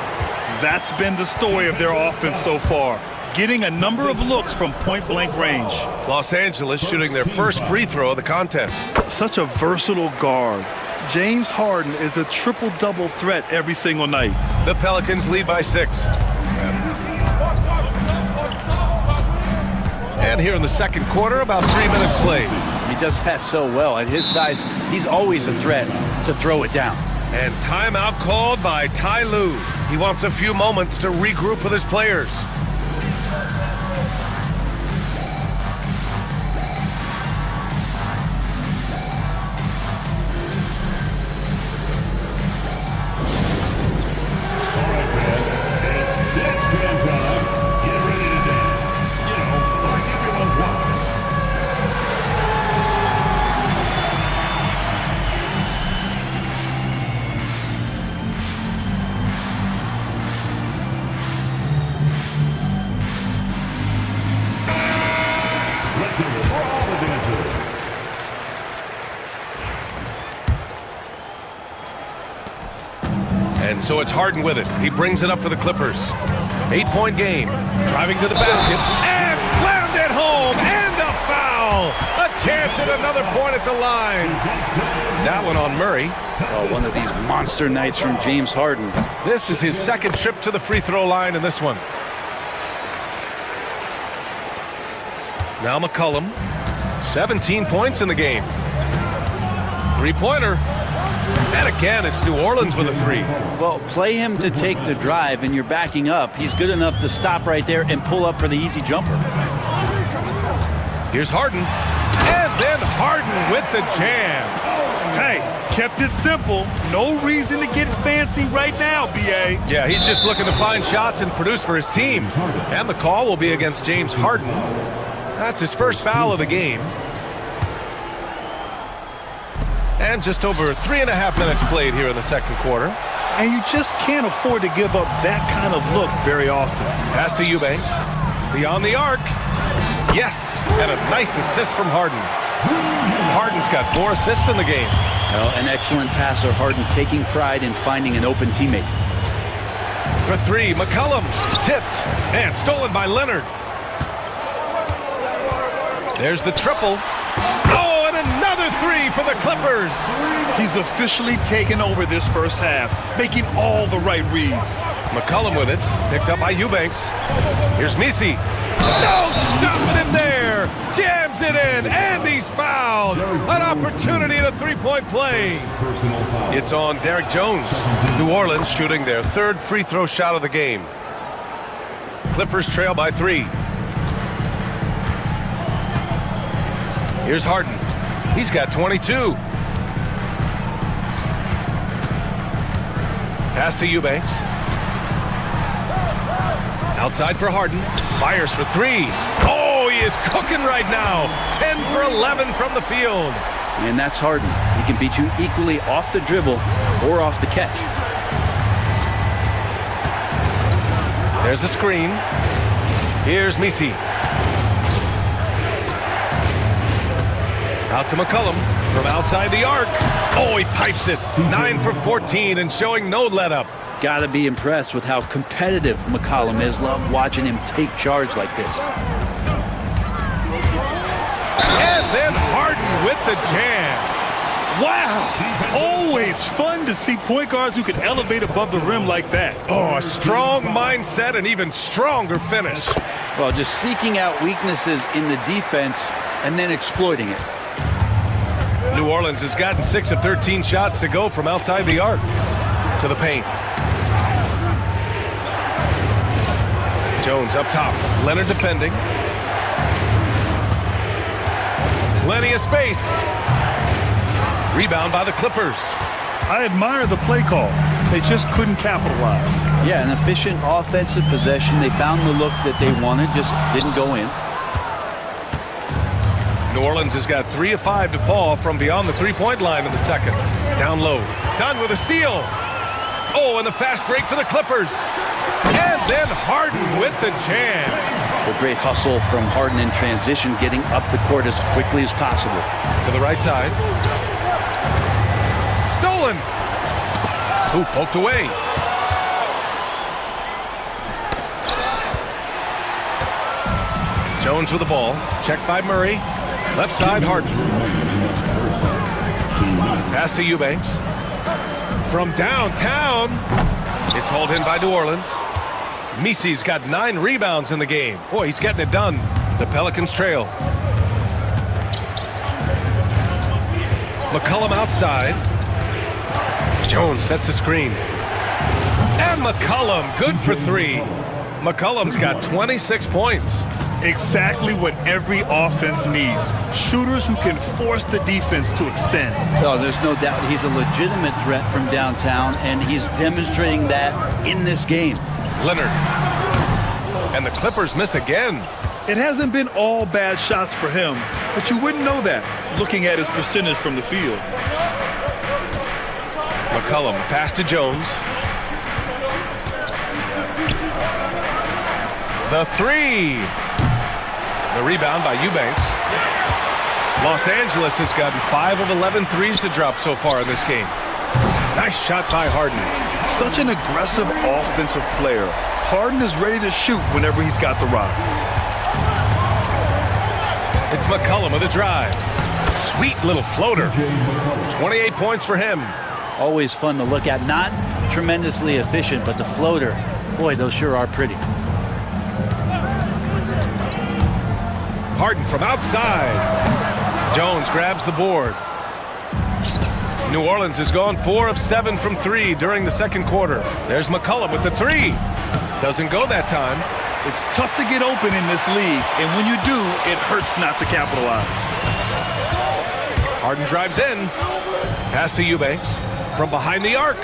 That's been the story of their offense so far, getting a number of looks from point-blank range. Los Angeles shooting their first free throw of the contest. Such a versatile guard. James Harden is a triple-double threat every single night. The Pelicans lead by 6. And here in the second quarter, about 3 minutes played. He does that so well. At his size, he's always a threat to throw it down. And timeout called by Ty Lue. He wants a few moments to regroup with his players. And so it's Harden with it. He brings it up for the Clippers. 8-point game. Driving to the basket. And slammed it home. And a foul. A chance at another point at the line. That one on Murray. Oh, one of these monster nights from James Harden. This is his second trip to the free throw line in this one. Now McCollum. 17 points in the game. Three-pointer. And again, it's New Orleans with a 3. Well, play him to take the drive, and you're backing up. He's good enough to stop right there and pull up for the easy jumper. Here's Harden. And then Harden with the jam. Hey, kept it simple. No reason to get fancy right now, BA. Yeah, he's just looking to find shots and produce for his team. And the call will be against James Harden. That's his first foul of the game. And just over 3.5 minutes played here in the second quarter. And you just can't afford to give up that kind of look very often. Pass to Eubanks. Beyond the arc. Yes, and a nice assist from Harden. Harden's got 4 assists in the game. Well, an excellent passer, Harden taking pride in finding an open teammate. For 3, McCollum. Tipped and stolen by Leonard. There's the triple. Oh, and another 3 for the Clippers. He's officially taken over this first half, making all the right reads. McCollum with it, picked up by Eubanks. Here's Misi. No, stopping him there. Jams it in, and he's fouled. An opportunity at a three-point play. It's on Derek Jones. New Orleans shooting their 3rd free throw shot of the game. Clippers trail by 3. Here's Harden. He's got 22. Pass to Eubanks. Outside for Harden. Fires for 3. Oh, he is cooking right now. 10 for 11 from the field. And that's Harden. He can beat you equally off the dribble or off the catch. There's a screen. Here's Misi. Out to McCollum from outside the arc. Oh, he pipes it. 9 for 14 and showing no let-up. Got to be impressed with how competitive McCollum is. Love watching him take charge like this. And then Harden with the jam. Wow! Always fun to see point guards who can elevate above the rim like that. Oh, a strong mindset and even stronger finish. Well, just seeking out weaknesses in the defense and then exploiting it. New Orleans has gotten 6 of 13 shots to go from outside the arc. To the paint. Jones up top. Leonard defending. Plenty of space. Rebound by the Clippers. I admire the play call. They just couldn't capitalize. Yeah, an efficient offensive possession. They found the look that they wanted, just didn't go in. New Orleans has got 3 of 5 to fall from beyond the three-point line in the second. Down low. Done with a steal. Oh, and the fast break for the Clippers. And then Harden with the jam. A great hustle from Harden in transition, getting up the court as quickly as possible. To the right side. Stolen. Ooh, poked away. Jones with the ball. Checked by Murray. Left side, Harden. Pass to Eubanks. From downtown. It's hauled in by New Orleans. Misi's got 9 rebounds in the game. Boy, he's getting it done. The Pelicans trail. McCollum outside. Jones sets a screen. And McCollum, good for 3. McCollum's got 26 points. Exactly what every offense needs. Shooters who can force the defense to extend. Oh, there's no doubt he's a legitimate threat from downtown, and he's demonstrating that in this game. Leonard. And the Clippers miss again. It hasn't been all bad shots for him, but you wouldn't know that looking at his percentage from the field. McCollum, pass to Jones. The 3. The rebound by Eubanks. Los Angeles has gotten 5 of 11 threes to drop so far in this game. Nice shot by Harden. Such an aggressive offensive player. Harden is ready to shoot whenever he's got the rock. It's McCollum with a drive. Sweet little floater. 28 points for him. Always fun to look at. Not tremendously efficient, but the floater, boy, those sure are pretty. Harden from outside. Jones grabs the board. New Orleans has gone 4 of 7 from 3 during the second quarter. There's McCollum with the 3. Doesn't go that time. It's tough to get open in this league, and when you do, it hurts not to capitalize. Harden drives in. Pass to Eubanks. From behind the arc.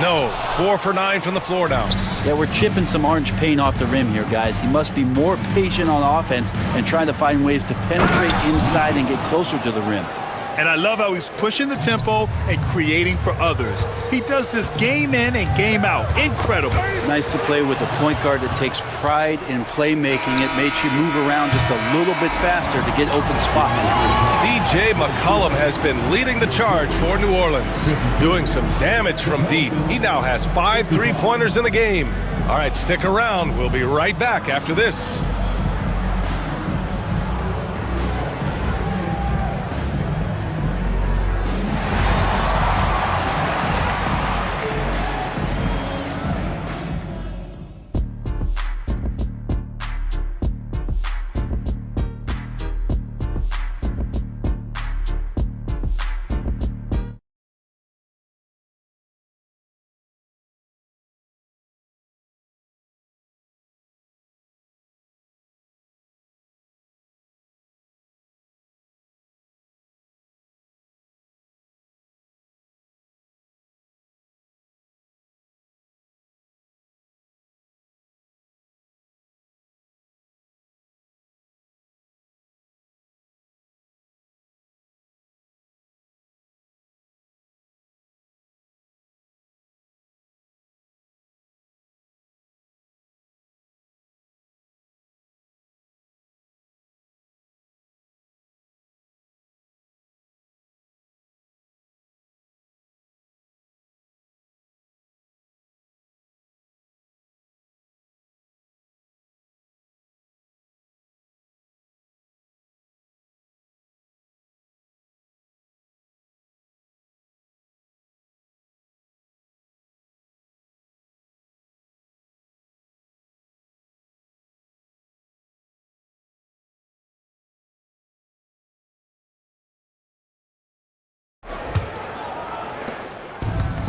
No. 4 for 9 from the floor now. Yeah, we're chipping some orange paint off the rim here, guys. He must be more patient on offense and trying to find ways to penetrate inside and get closer to the rim. And I love how he's pushing the tempo and creating for others. He does this game in and game out. Incredible. Nice to play with a point guard that takes pride in playmaking. It makes you move around just a little bit faster to get open spots. C.J. McCollum has been leading the charge for New Orleans, doing some damage from deep. He now has 5 3-pointers in the game. All right, stick around. We'll be right back after this.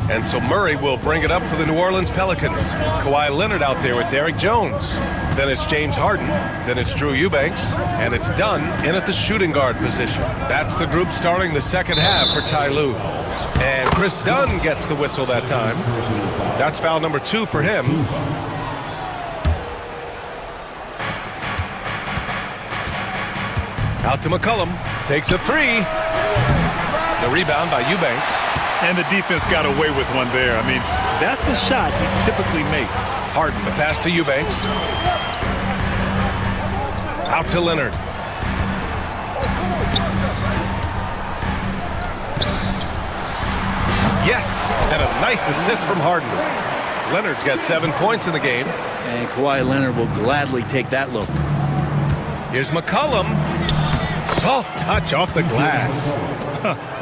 And so Murray will bring it up for the New Orleans Pelicans. Kawhi Leonard out there with Derek Jones. Then it's James Harden. Then it's Drew Eubanks. And it's Dunn in at the shooting guard position. That's the group starting the second half for Ty Lue. And Chris Dunn gets the whistle that time. That's foul number 2 for him. Out to McCollum. Takes a 3. The rebound by Eubanks. And the defense got away with one there. I mean, that's a shot he typically makes. Harden, the pass to Eubanks. Out to Leonard. Yes, and a nice assist from Harden. Leonard's got 7 points in the game. And Kawhi Leonard will gladly take that look. Here's McCollum. Soft touch off the glass.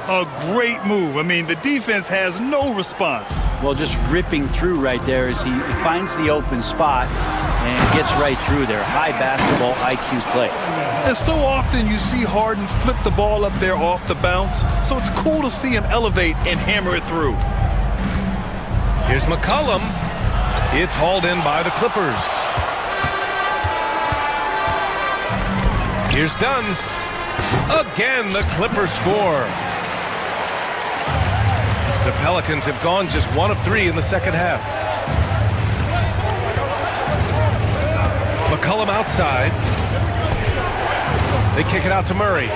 A great move. I mean, the defense has no response. Well, just ripping through right there as he finds the open spot and gets right through there. High basketball IQ play. And so often you see Harden flip the ball up there off the bounce, so it's cool to see him elevate and hammer it through. Here's McCollum. It's hauled in by the Clippers. Here's Dunn. Again, the Clippers score. The Pelicans have gone just 1 of 3 in the second half. McCollum outside. They kick it out to Murray.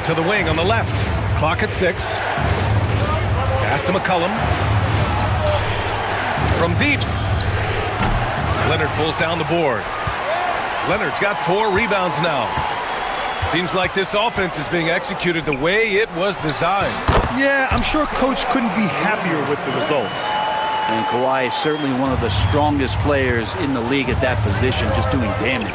To the wing on the left. Clock at 6. Pass to McCollum. From deep. Leonard pulls down the board. Leonard's got 4 rebounds now. Seems like this offense is being executed the way it was designed. Yeah, I'm sure Coach couldn't be happier with the results. And Kawhi is certainly one of the strongest players in the league at that position, just doing damage.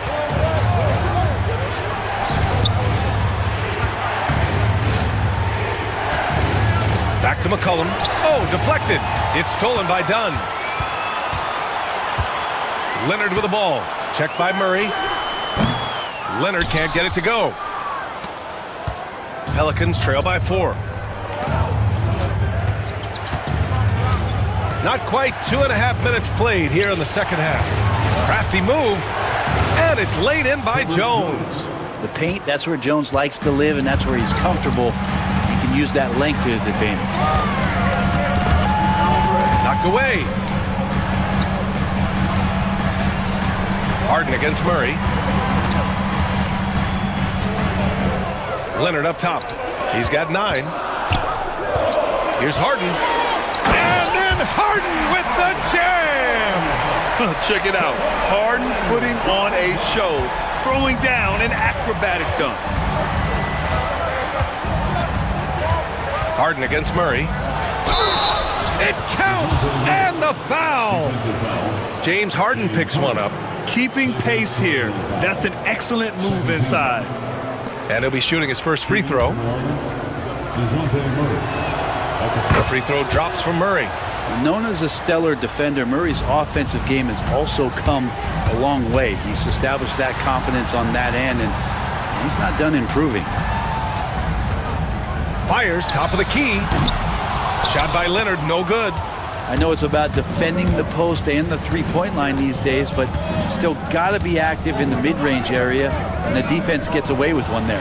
Back to McCollum. Oh, deflected. It's stolen by Dunn. Leonard with the ball. Checked by Murray. Leonard can't get it to go. Pelicans trail by 4. Not quite 2.5 minutes played here in the second half. Crafty move, and it's laid in by Jones. The paint, that's where Jones likes to live, and that's where he's comfortable. He can use that length to his advantage. Knocked away. Harden against Murray. Leonard up top. He's got 9. Here's Harden. And then Harden with the jam! Check it out. Harden putting on a show, throwing down an acrobatic dunk. Harden against Murray. It counts! And the foul! James Harden picks one up. Keeping pace here. That's an excellent move inside. And he'll be shooting his first free throw. The free throw drops from Murray. Known as a stellar defender, Murray's offensive game has also come a long way. He's established that confidence on that end, and he's not done improving. Fires, top of the key. Shot by Leonard, no good. I know it's about defending the post and the three-point line these days, but still got to be active in the mid-range area, and the defense gets away with one there.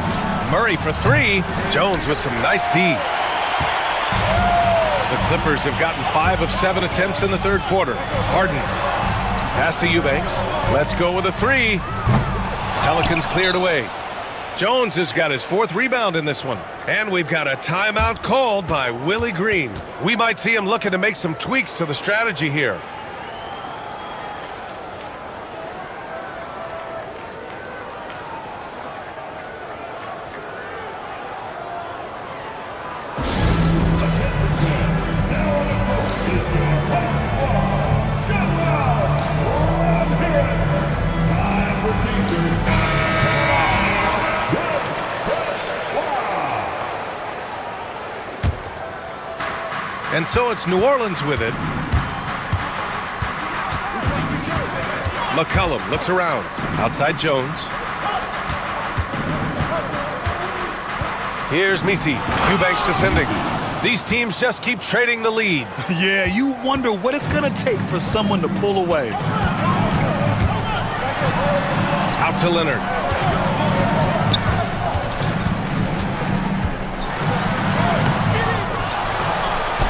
Murray for 3. Jones with some nice D. The Clippers have gotten 5 of 7 attempts in the third quarter. Harden. Pass to Eubanks. Let's go with a 3. Pelicans cleared away. Jones has got his 4th rebound in this one. And we've got a timeout called by Willie Green. We might see him looking to make some tweaks to the strategy here. And so it's New Orleans with it. McCollum looks around. Outside Jones. Here's Misi. Eubanks defending. These teams just keep trading the lead. Yeah, you wonder what it's going to take for someone to pull away. Out to Leonard.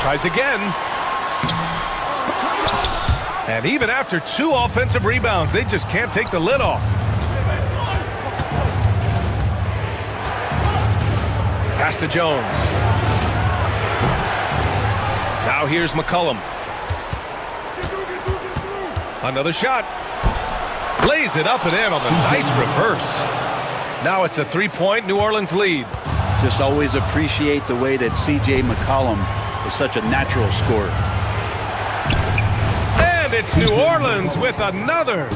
Tries again. And even after 2 offensive rebounds, they just can't take the lid off. Pass to Jones. Now here's McCollum. Another shot. Lays it up and in on the nice reverse. Now it's a 3-point New Orleans lead. Just always appreciate the way that C.J. McCollum is such a natural scorer. And it's New Orleans with another.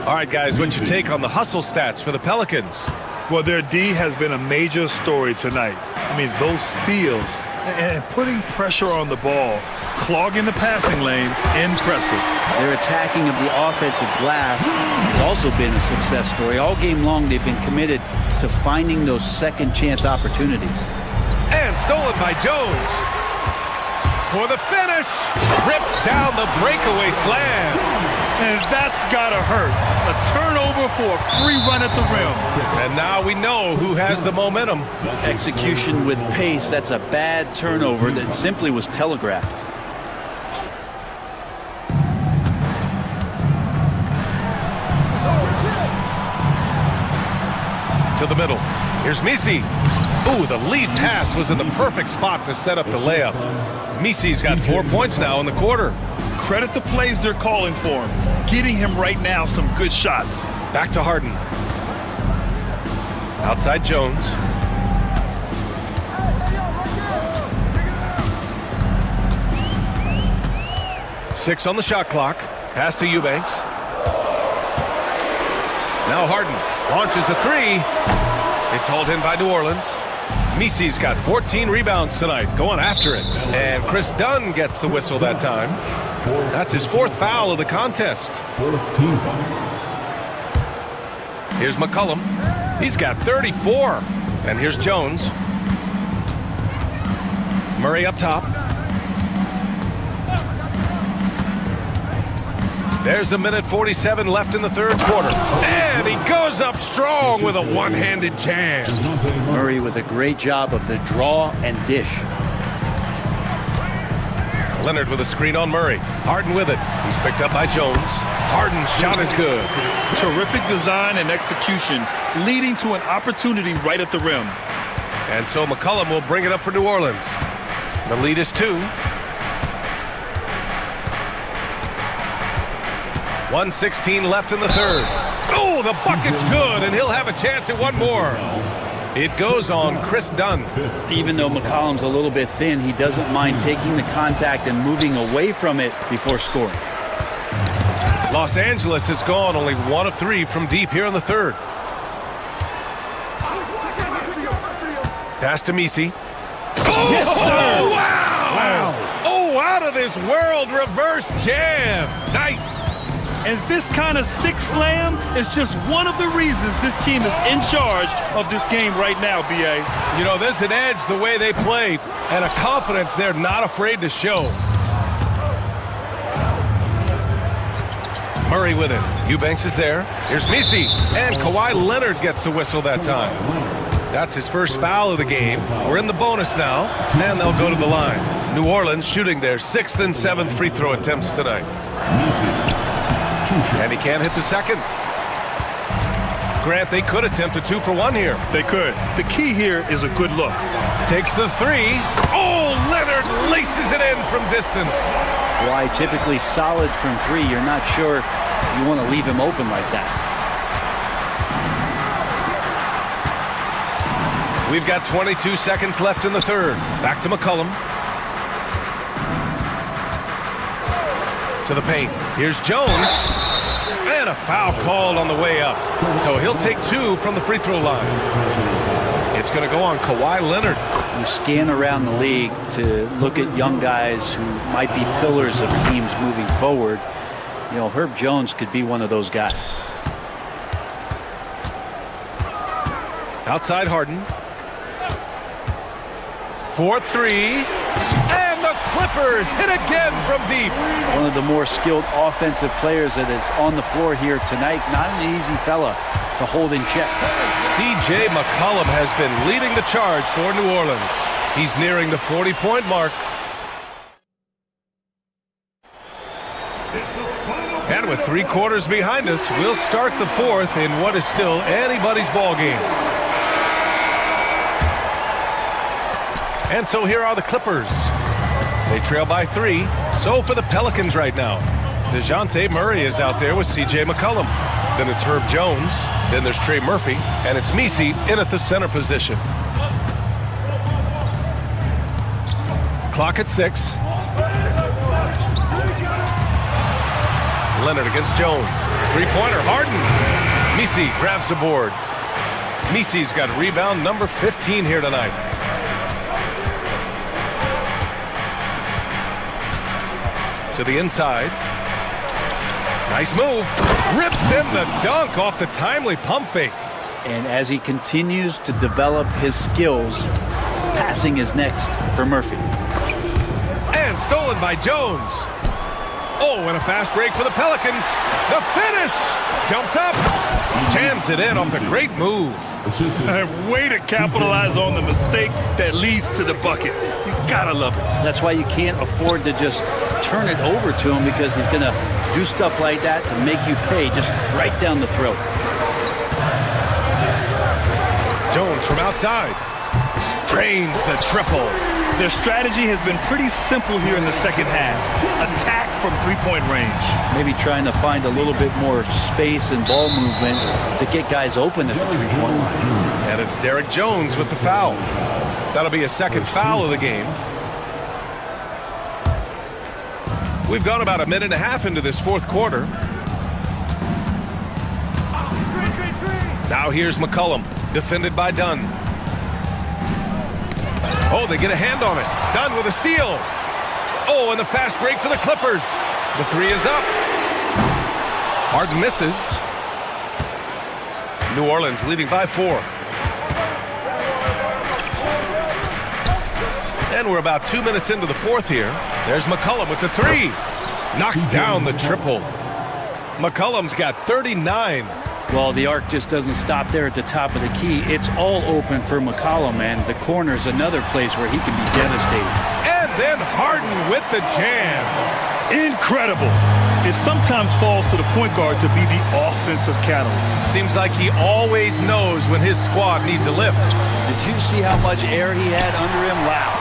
All right, guys, what's your take on the hustle stats for the Pelicans? Well, their D has been a major story tonight. I mean, those steals and putting pressure on the ball, clogging the passing lanes, impressive. Their attacking of the offensive glass has also been a success story. All game long, they've been committed to finding those second chance opportunities. And stolen by Jones. For the finish. Rips down the breakaway slam. And that's gotta hurt. A turnover for a free run at the rim. And now we know who has the momentum. Execution with pace, that's a bad turnover that simply was telegraphed. To the middle. Here's Misi. Ooh, the lead pass was in the perfect spot to set up the layup. Misi's got 4 points now in the quarter. Credit the plays they're calling for him. Getting him right now some good shots. Back to Harden. Outside Jones. Six on the shot clock. Pass to Eubanks. Now Harden launches a 3. It's hauled in by New Orleans. Misi's got 14 rebounds tonight, going after it. And Chris Dunn gets the whistle that time. That's his 4th foul of the contest. Here's McCollum. He's got 34. And here's Jones. Murray up top. There's 1:47 left in the 3rd quarter. And he goes up strong with a one-handed jam. Murray with a great job of the draw and dish. Leonard with a screen on Murray. Harden with it. He's picked up by Jones. Harden's shot is good. Terrific design and execution, leading to an opportunity right at the rim. And so McCollum will bring it up for New Orleans. The lead is 2. 1:16 left in the 3rd. Oh, the bucket's good, and he'll have a chance at one more. It goes on Chris Dunn. Even though McCollum's a little bit thin, he doesn't mind taking the contact and moving away from it before scoring. Los Angeles has gone only 1 of 3 from deep here in the 3rd. Pass to Misi. Oh, yes, sir! Oh, wow! Oh, out of this world reverse jam. Nice. And this kind of sick slam is just one of the reasons this team is in charge of this game right now, B.A. You know, there's an edge the way they play and a confidence they're not afraid to show. Murray with it. Eubanks is there. Here's Misi. And Kawhi Leonard gets the whistle that time. That's his 1st foul of the game. We're in the bonus now, and they'll go to the line. New Orleans shooting their 6th and 7th free throw attempts tonight. And he can't hit the 2nd. Grant, they could attempt a 2 for 1 here. They could. The key here is a good look. Takes the 3. Oh, Leonard laces it in from distance. Why typically solid from 3. You're not sure you want to leave him open like that. We've got 22 seconds left in the 3rd. Back to McCollum. To the paint. Here's Jones. And a foul called on the way up. So he'll take 2 from the free throw line. It's going to go on Kawhi Leonard. You scan around the league to look at young guys who might be pillars of teams moving forward. You know, Herb Jones could be one of those guys. Outside Harden. for three. And the Clippers hit again from deep. One of the more skilled offensive players that is on the floor here tonight. Not an easy fella to hold in check. C.J. McCollum has been leading the charge for New Orleans. He's nearing the 40-point mark. And with 3 quarters behind us, we'll start the fourth in what is still anybody's ball game. And so here are the Clippers. They trail by 3. So for the Pelicans right now, DeJounte Murray is out there with C.J. McCollum. Then it's Herb Jones. Then there's Trey Murphy. And it's Misi in at the center position. Clock at 6. Leonard against Jones. Three-pointer, Harden. Misi grabs the board. Misi's got rebound number 15 here tonight. To the inside. Nice move. Rips in the dunk off the timely pump fake. And as he continues to develop his skills, passing is next for Murphy. And stolen by Jones. Oh, and a fast break for the Pelicans. The finish! Jumps up. Jams it in off the great move. Way to capitalize on the mistake that leads to the bucket. You gotta love it. That's why you can't afford to just turn it over to him, because he's going to do stuff like that to make you pay just right down the throat. Jones from outside. Drains the triple. Their strategy has been pretty simple here in the second half. Attack from three-point range. Maybe trying to find a little bit more space and ball movement to get guys open at the three-point line. And it's Derek Jones with the foul. That'll be a second foul of the game. We've gone about a minute and a half into this fourth quarter. Now here's McCollum, defended by Dunn. Oh, they get a hand on it. Dunn with a steal. Oh, and the fast break for the Clippers. The three is up. Harden misses. New Orleans leading by 4. And we're about 2 minutes into the fourth here. There's McCollum with the 3. Knocks down the triple. McCollum's got 39. Well, the arc just doesn't stop there at the top of the key. It's all open for McCollum, and the corner is another place where he can be devastating. And then Harden with the jam. Incredible. It sometimes falls to the point guard to be the offensive catalyst. Seems like he always knows when his squad needs a lift. Did you see how much air he had under him? Wow.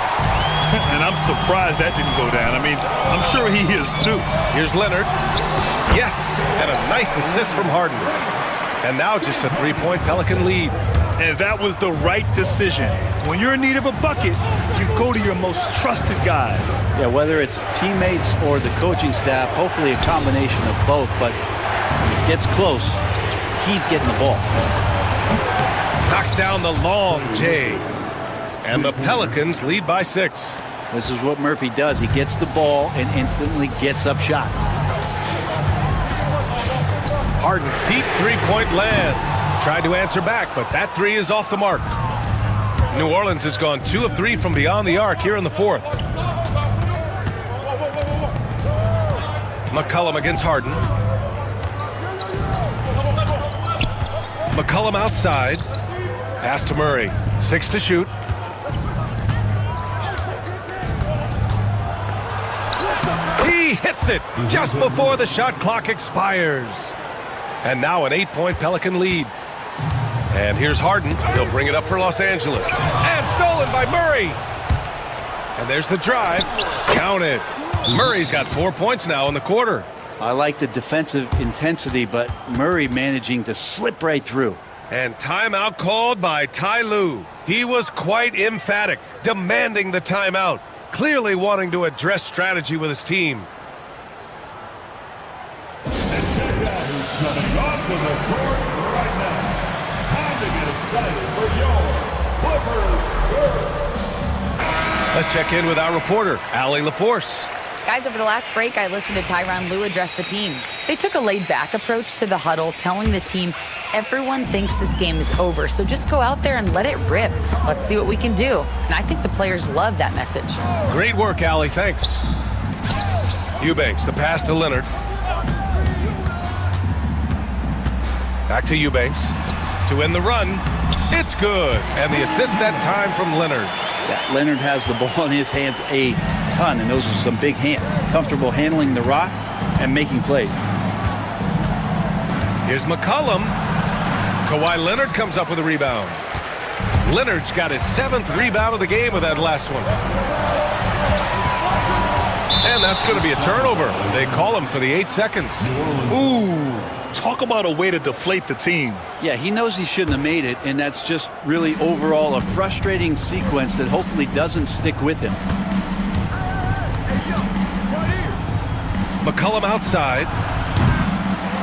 And I'm surprised that didn't go down. I mean, I'm sure he is too. Here's Leonard. Yes, and a nice assist from Harden. And now just a 3-point Pelican lead. And that was the right decision. When you're in need of a bucket, you go to your most trusted guys. Yeah, whether it's teammates or the coaching staff, hopefully a combination of both, but when it gets close, he's getting the ball. Knocks down the long J. And the Pelicans lead by 6. This is what Murphy does. He gets the ball and instantly gets up shots. Harden, deep three-point land. Tried to answer back, but that 3 is off the mark. New Orleans has gone 2 of 3 from beyond the arc here in the fourth. McCollum against Harden. McCollum outside. Pass to Murray. 6 to shoot. He hits it just before the shot clock expires. And now an 8-point Pelican lead. And here's Harden. He'll bring it up for Los Angeles. And stolen by Murray. And there's the drive. Counted. Murray's got 4 points now in the quarter. I like the defensive intensity, but Murray managing to slip right through. And timeout called by Ty Lue. He was quite emphatic, demanding the timeout, clearly wanting to address strategy with his team. Coming off of the court right now. Time to get excited for your Clippers. Let's check in with our reporter, Allie LaForce. Guys, over the last break, I listened to Tyronn Lue address the team. They took a laid-back approach to the huddle, telling the team, everyone thinks this game is over, so just go out there and let it rip. Let's see what we can do. And I think the players love that message. Great work, Allie. Thanks. Eubanks, the pass to Leonard. Back to Eubanks to win the run. It's good. And the assist that time from Leonard. Yeah, Leonard has the ball in his hands a ton, and those are some big hands. Comfortable handling the rock and making plays. Here's McCollum. Kawhi Leonard comes up with a rebound. Leonard's got his 7th rebound of the game with that last one. And that's going to be a turnover. They call him for the 8 seconds. Ooh, talk about a way to deflate the team. Yeah, he knows he shouldn't have made it, and that's just really overall a frustrating sequence that hopefully doesn't stick with him. McCollum outside.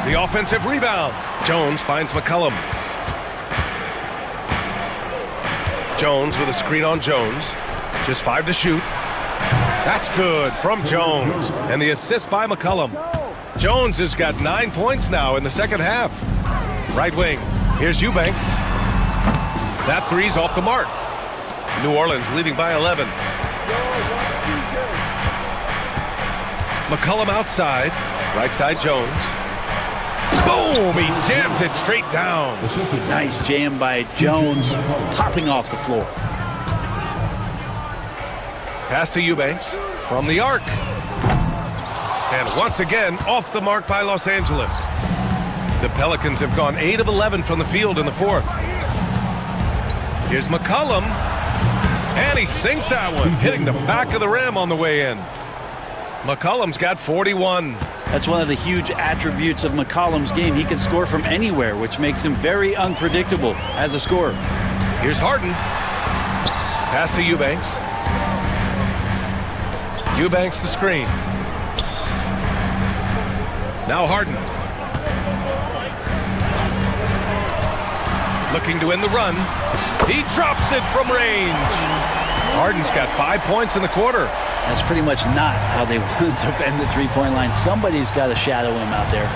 The offensive rebound. Jones finds McCollum. Jones with a screen on Jones. Just 5 to shoot. That's good from Jones. And the assist by McCollum. Jones has got 9 points now in the second half. Right wing. Here's Eubanks. That three's off the mark. New Orleans leading by 11. McCollum outside. Right side Jones. Boom! He jams it straight down. Nice jam by Jones, popping off the floor. Pass to Eubanks from the arc. And once again, off the mark by Los Angeles. The Pelicans have gone 8 of 11 from the field in the fourth. Here's McCollum. And he sinks that one, hitting the back of the rim on the way in. McCollum's got 41. That's one of the huge attributes of McCollum's game. He can score from anywhere, which makes him very unpredictable as a scorer. Here's Harden. Pass to Eubanks. Eubanks the screen. Now Harden. Looking to win the run. He drops it from range. Harden's got 5 points in the quarter. That's pretty much not how they want to defend the three-point line. Somebody's got to shadow him out there.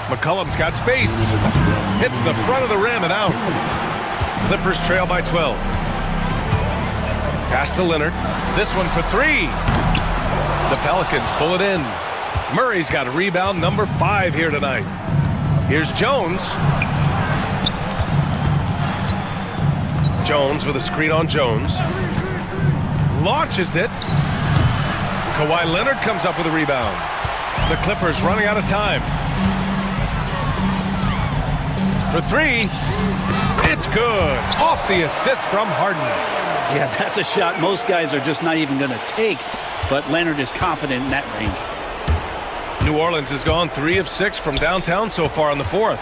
McCollum's got space. Hits the front of the rim and out. Clippers trail by 12. Pass to Leonard. This one for 3. The Pelicans pull it in. Murray's got a rebound number 5 here tonight. Here's Jones. Jones with a screen on Jones. Launches it. Kawhi Leonard comes up with a rebound. The Clippers running out of time. For 3. It's good. Off the assist from Harden. Yeah, that's a shot most guys are just not even going to take, but Leonard is confident in that range. New Orleans has gone 3 of 6 from downtown so far in the fourth.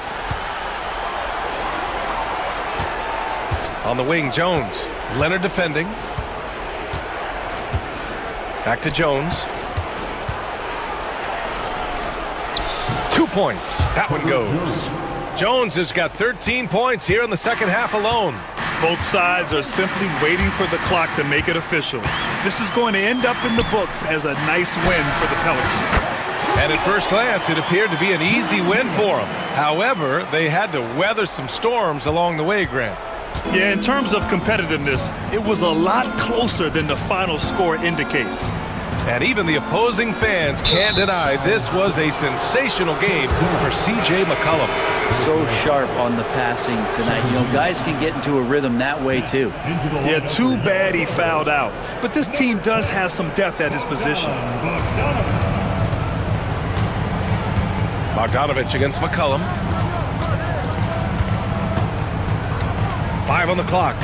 On the wing, Jones. Leonard defending. Back to Jones. 2 points. That one goes. Jones has got 13 points here in the second half alone. Both sides are simply waiting for the clock to make it official. This is going to end up in the books as a nice win for the Pelicans. And at first glance, it appeared to be an easy win for them. However, they had to weather some storms along the way, Grant. Yeah, in terms of competitiveness, it was a lot closer than the final score indicates. And even the opposing fans can't deny this was a sensational game for C.J. McCollum. So sharp on the passing tonight. You know, guys can get into a rhythm that way, too. Yeah, too bad he fouled out. But this team does have some depth at his position. Bogdanovich against McCollum. 5 on the clock.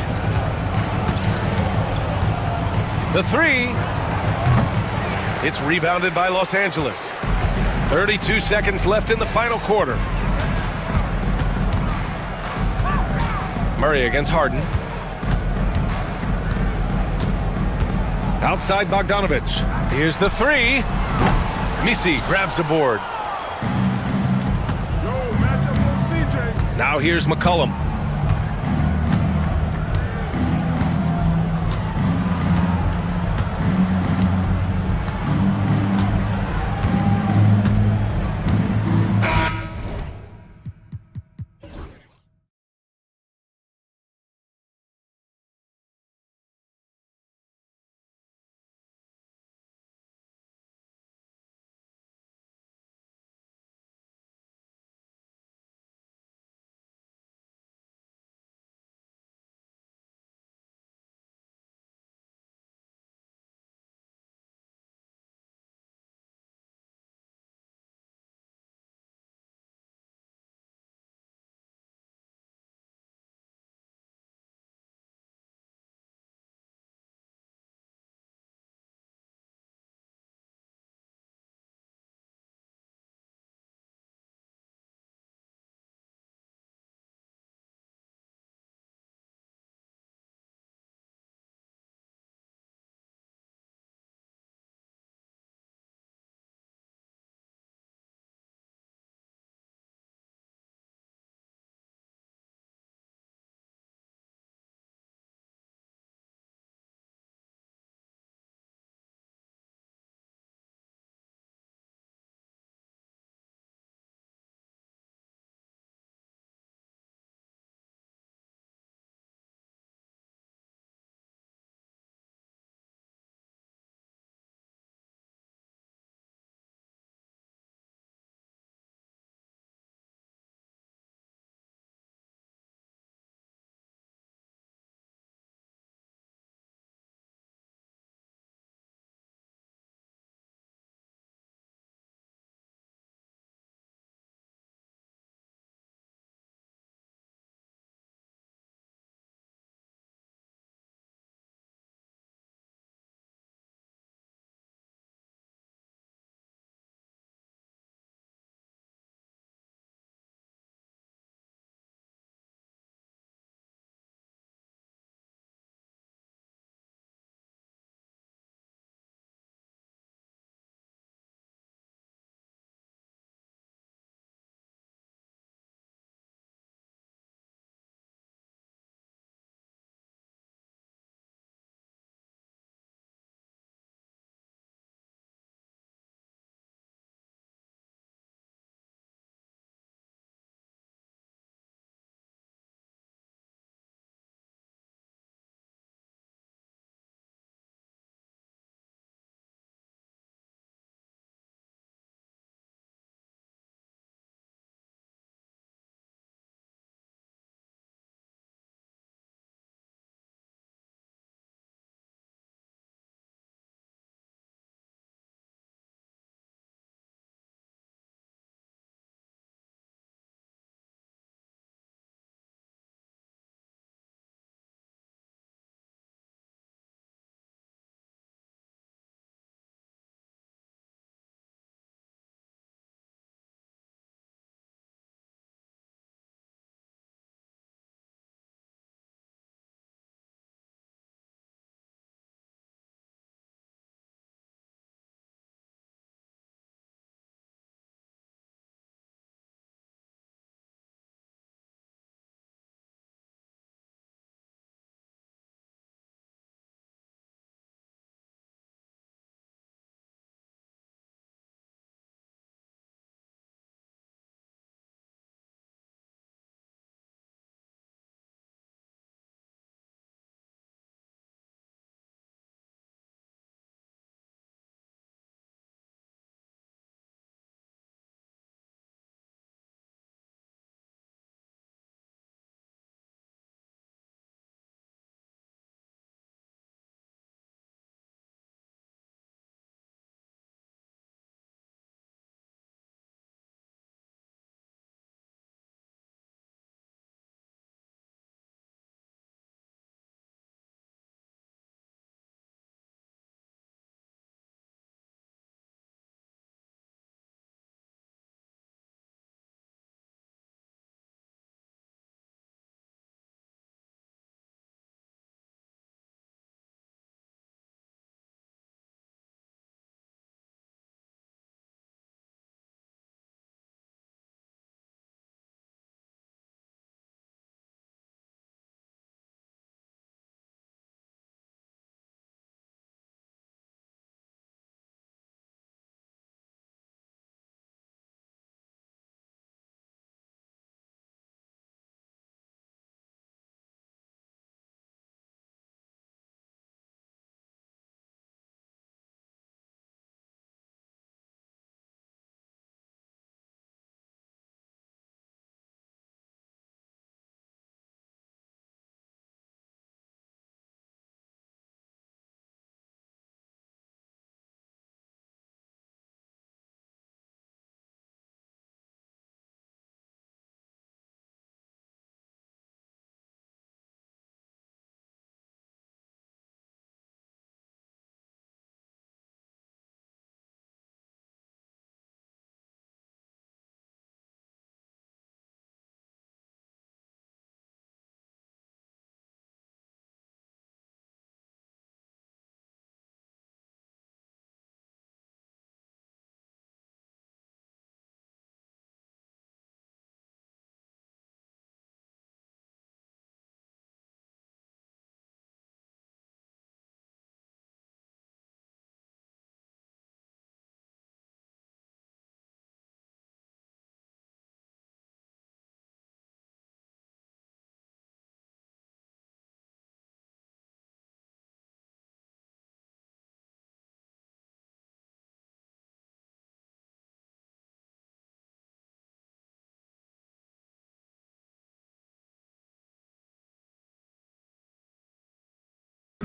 The 3. It's rebounded by Los Angeles. 32 seconds left in the final quarter. Murray against Harden. Outside Bogdanovich. Here's the 3. Misi grabs the board. Now here's McCollum.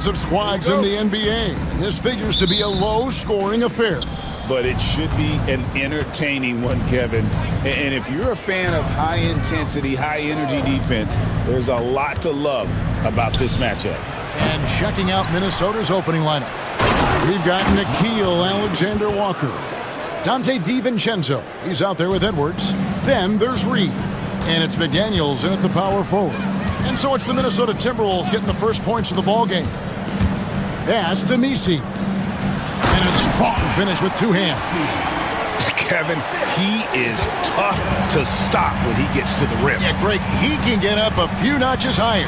of squads in the NBA. This figures to be a low-scoring affair. But it should be an entertaining one, Kevin. And if you're a fan of high-intensity, high-energy defense, there's a lot to love about this matchup. And checking out Minnesota's opening lineup, we've got Nickeil Alexander-Walker, Dante DiVincenzo. He's out there with Edwards. Then there's Reed. And it's McDaniels in at the power forward. And so it's the Minnesota Timberwolves getting the first points of the ball game. Pass to Misi. And a strong finish with two hands. Kevin, he is tough to stop when he gets to the rim. Yeah, Greg, he can get up a few notches higher.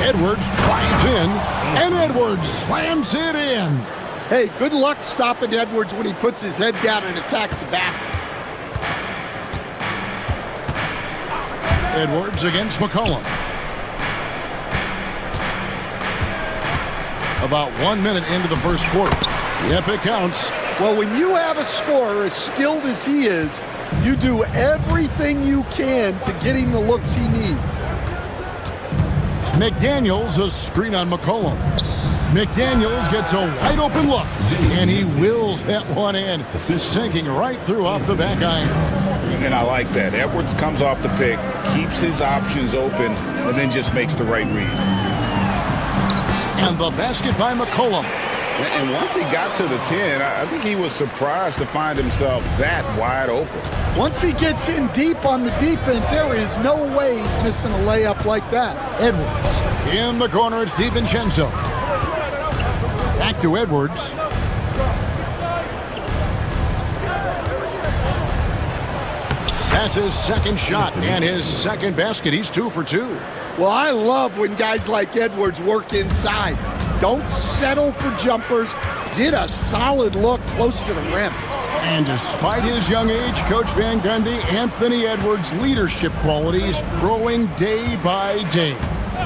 Edwards drives in, and Edwards slams it in. Hey, good luck stopping Edwards when he puts his head down and attacks the basket. Edwards against McCollum. About 1 minute into the first quarter. Yep, it counts. Well, when you have a scorer as skilled as he is, you do everything you can to get him the looks he needs. McDaniels, a screen on McCollum. McDaniels gets a wide open look, and he wills that one in, sinking right through off the back iron. And I like that. Edwards comes off the pick, keeps his options open, and then just makes the right read. And the basket by McCollum. And once he got to the 10, I think he was surprised to find himself that wide open. Once he gets in deep on the defense, there is no way he's missing a layup like that. Edwards. In the corner, it's DiVincenzo. Back to Edwards. That's his second shot and his second basket. He's 2 for 2. Well, I love when guys like Edwards work inside. Don't settle for jumpers. Get a solid look close to the rim. And despite his young age, Coach Van Gundy, Anthony Edwards' leadership qualities growing day by day.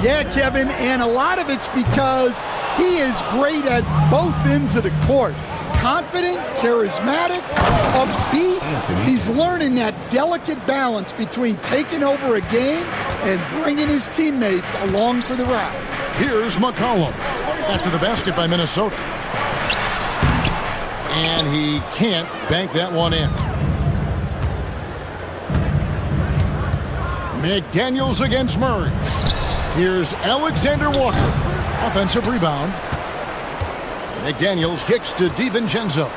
Yeah, Kevin, and a lot of it's because he is great at both ends of the court. Confident, charismatic, upbeat. He's learning that delicate balance between taking over a game and bringing his teammates along for the ride. Here's McCollum after the basket by Minnesota. And he can't bank that one in. McDaniels against Murray. Here's Alexander Walker. Offensive rebound. McDaniels kicks to DiVincenzo.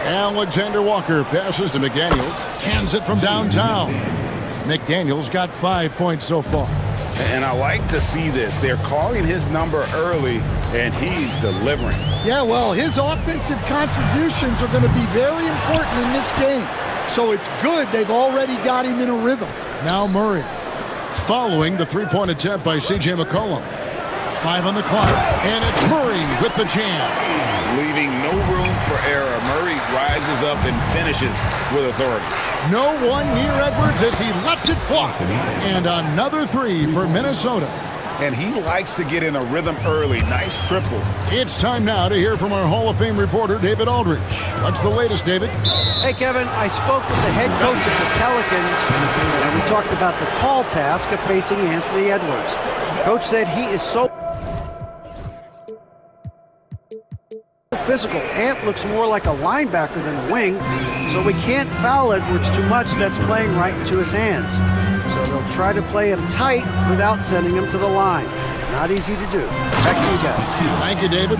Alexander Walker passes to McDaniels. Cans it from downtown. McDaniels got 5 points so far. And I like to see this. They're calling his number early, and he's delivering. Yeah, well, his offensive contributions are going to be very important in this game. So it's good they've already got him in a rhythm. Now Murray, following the three-point attempt by C.J. McCollum. 5 on the clock, and it's Murray with the jam. Leaving no room for error. Murray rises up and finishes with authority. No one near Edwards as he lets it fly. And another 3 for Minnesota. And he likes to get in a rhythm early. Nice triple. It's time now to hear from our Hall of Fame reporter, David Aldridge. What's the latest, David? Hey, Kevin, I spoke with the head coach of the Pelicans, and we talked about the tall task of facing Anthony Edwards. Coach said he is so physical. Ant looks more like a linebacker than a wing, so we can't foul Edwards too much. That's playing right into his hands. So they'll try to play him tight without sending him to the line. Not easy to do. Back to you guys. Thank you, David.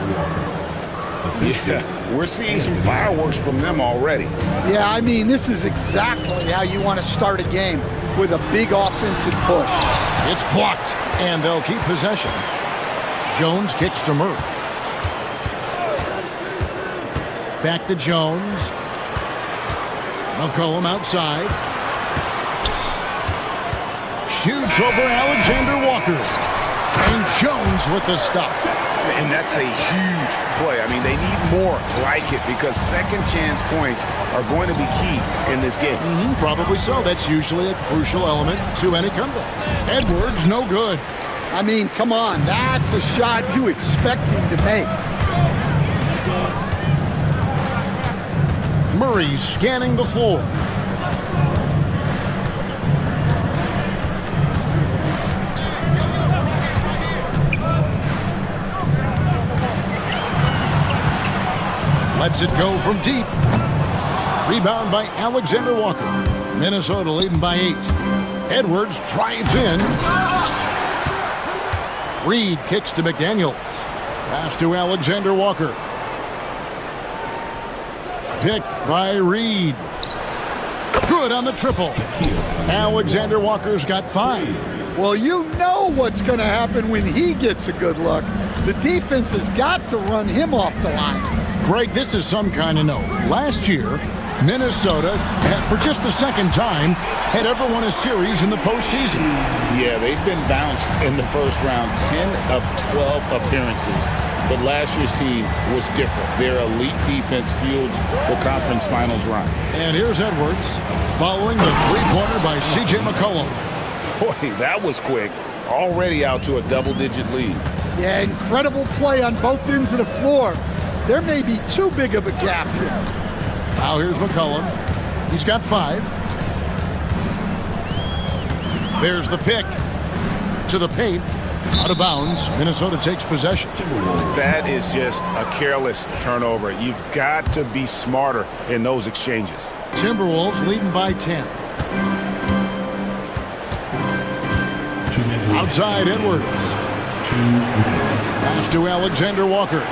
Yeah, we're seeing some fireworks from them already. Yeah, I mean, this is exactly how you want to start a game, with a big offensive push. It's blocked, and they'll keep possession. Jones kicks to Murray. Back to Jones. McCollum outside. Shoots over Alexander Walker. And Jones with the stuff. And that's a huge play. I mean, they need more like it because second chance points are going to be key in this game. Probably so. That's usually a crucial element to any comeback. Edwards, no good. I mean, come on. That's a shot you expect him to make. Murray scanning the floor. Lets it go from deep. Rebound by Alexander Walker. Minnesota leading by 8. Edwards drives in. Reed kicks to McDaniels. Pass to Alexander Walker. Pick by Reed. Good on the triple. Alexander Walker's got 5. Well, you know what's going to happen when he gets a good look. The defense has got to run him off the line. Greg, this is some kind of note. Last year, Minnesota, for just the second time, had ever won a series in the postseason. Yeah, they've been bounced in the first round 10 of 12 appearances. But last year's team was different. Their elite defense fueled the conference finals run. And here's Edwards, following the three-pointer by C.J. McCollum. Boy, that was quick. Already out to a double-digit lead. Yeah, incredible play on both ends of the floor. There may be too big of a gap here. Now here's McCollum. He's got 5. There's the pick to the paint. Out of bounds. Minnesota takes possession. That is just a careless turnover. You've got to be smarter in those exchanges. Timberwolves leading by 10. Outside Edwards. Pass to Alexander Walker.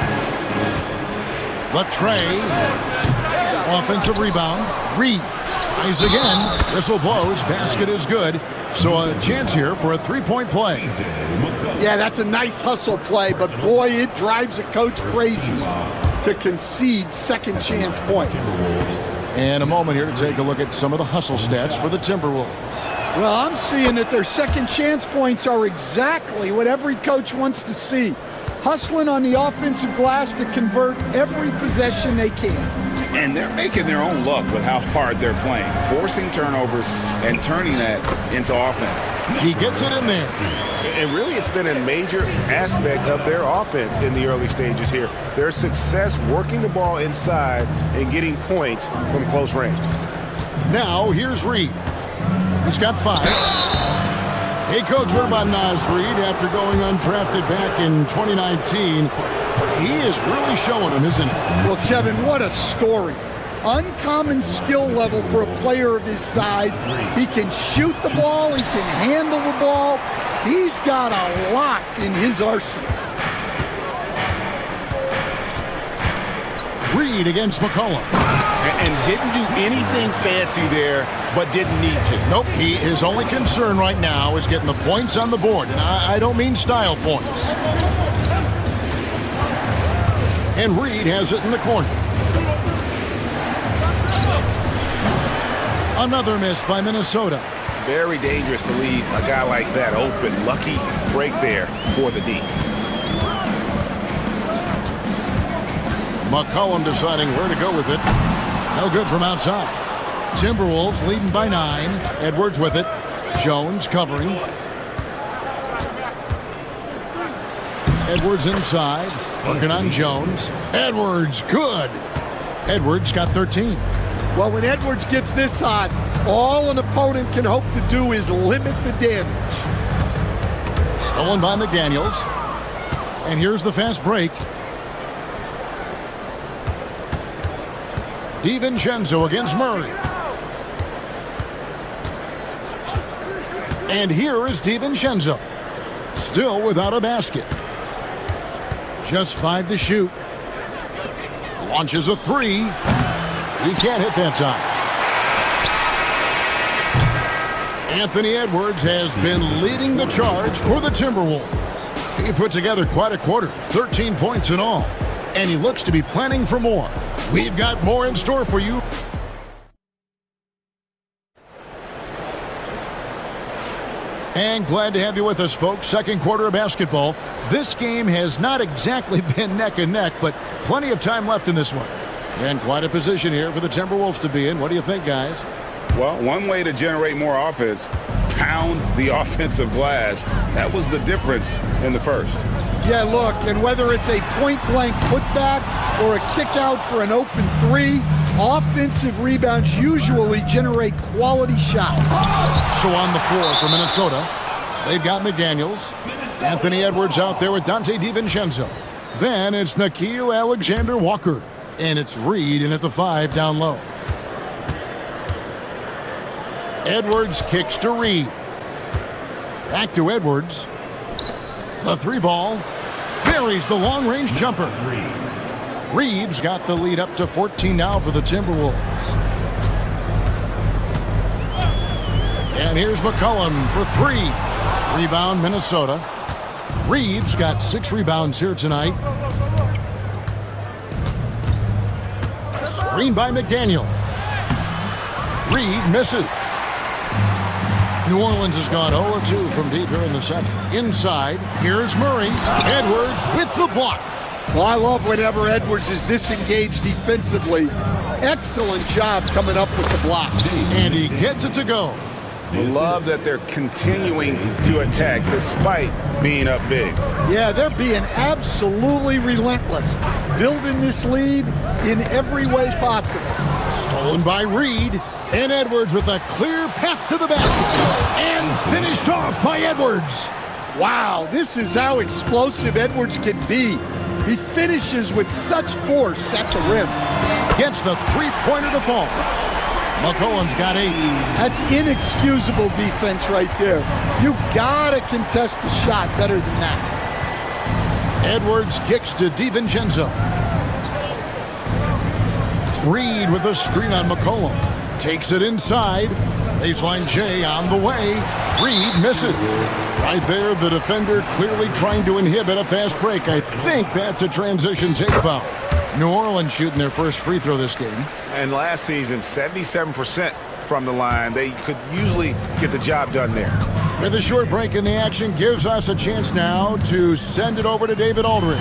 Latrey. Offensive rebound. Reed tries again. Whistle blows. Basket is good. So a chance here for a three-point play. Yeah, that's a nice hustle play, but boy, it drives a coach crazy to concede second chance points. And a moment here to take a look at some of the hustle stats for the Timberwolves. Well, I'm seeing that their second chance points are exactly what every coach wants to see. Hustling on the offensive glass to convert every possession they can. And they're making their own luck with how hard they're playing, forcing turnovers and turning that into offense. He gets it in there. And really, it's been a major aspect of their offense in the early stages here. Their success working the ball inside and getting points from close range. Now, here's Reed. He's got 5. Hey, Coach, what about Naz Reed after going undrafted back in 2019? He is really showing him, isn't he? Well, Kevin, what a story. Uncommon skill level for a player of his size. He can shoot the ball. He can handle the ball. He's got a lot in his arsenal. Reed against McCollum. And didn't do anything fancy there, but didn't need to. Nope, his only concern right now is getting the points on the board. And I don't mean style points. And Reed has it in the corner. Another miss by Minnesota. Very dangerous to leave a guy like that open. Lucky break there for the D. McCollum deciding where to go with it. No good from outside. Timberwolves leading by 9. Edwards with it. Jones covering. Edwards inside. Working on Jones. Edwards, good. Edwards got 13. Well, when Edwards gets this hot, all an opponent can hope to do is limit the damage. Stolen by McDaniels. And here's the fast break. DiVincenzo against Murray. And here is DiVincenzo. Still without a basket. Just 5 to shoot. Launches a 3. He can't hit that time. Anthony Edwards has been leading the charge for the Timberwolves. He put together quite a quarter, 13 points in all. And he looks to be planning for more. We've got more in store for you. And glad to have you with us, folks. Second quarter of basketball. This game has not exactly been neck and neck, but plenty of time left in this one. And quite a position here for the Timberwolves to be in. What do you think, guys? Well, one way to generate more offense, pound the offensive glass. That was the difference in the first. Yeah, look, and whether it's a point-blank putback or a kick out for an open 3, offensive rebounds usually generate quality shots. So on the floor for Minnesota, they've got McDaniels. Anthony Edwards out there with Dante DiVincenzo. Then it's Nickeil Alexander Walker. And it's Reed in at the 5 down low. Edwards kicks to Reed. Back to Edwards. The 3 ball. Buries the long-range jumper. Reeves got the lead up to 14 now for the Timberwolves. And here's McCollum for 3. Rebound, Minnesota. Reeves got 6 rebounds here tonight. Screen by McDaniel. Reed misses. New Orleans has gone 0-2 from deep here in the second. Inside, here's Murray. Edwards with the block. Well, I love whenever Edwards is disengaged defensively. Excellent job coming up with the block. And he gets it to go. Love that they're continuing to attack despite being up big. Yeah, they're being absolutely relentless, building this lead in every way possible. Stolen by Reed. And Edwards with a clear path to the basket. And finished off by Edwards. Wow, this is how explosive Edwards can be. He finishes with such force at the rim. Gets the three-pointer to fall. McCollum's got 8. That's inexcusable defense right there. You gotta contest the shot better than that. Edwards kicks to DiVincenzo. Reed with a screen on McCollum. Takes it inside. Baseline J on the way. Reed misses. Right there, the defender clearly trying to inhibit a fast break. I think that's a transition take foul. New Orleans shooting their first free throw this game. And last season, 77% from the line. They could usually get the job done there. With a short break in the action, gives us a chance now to send it over to David Aldridge.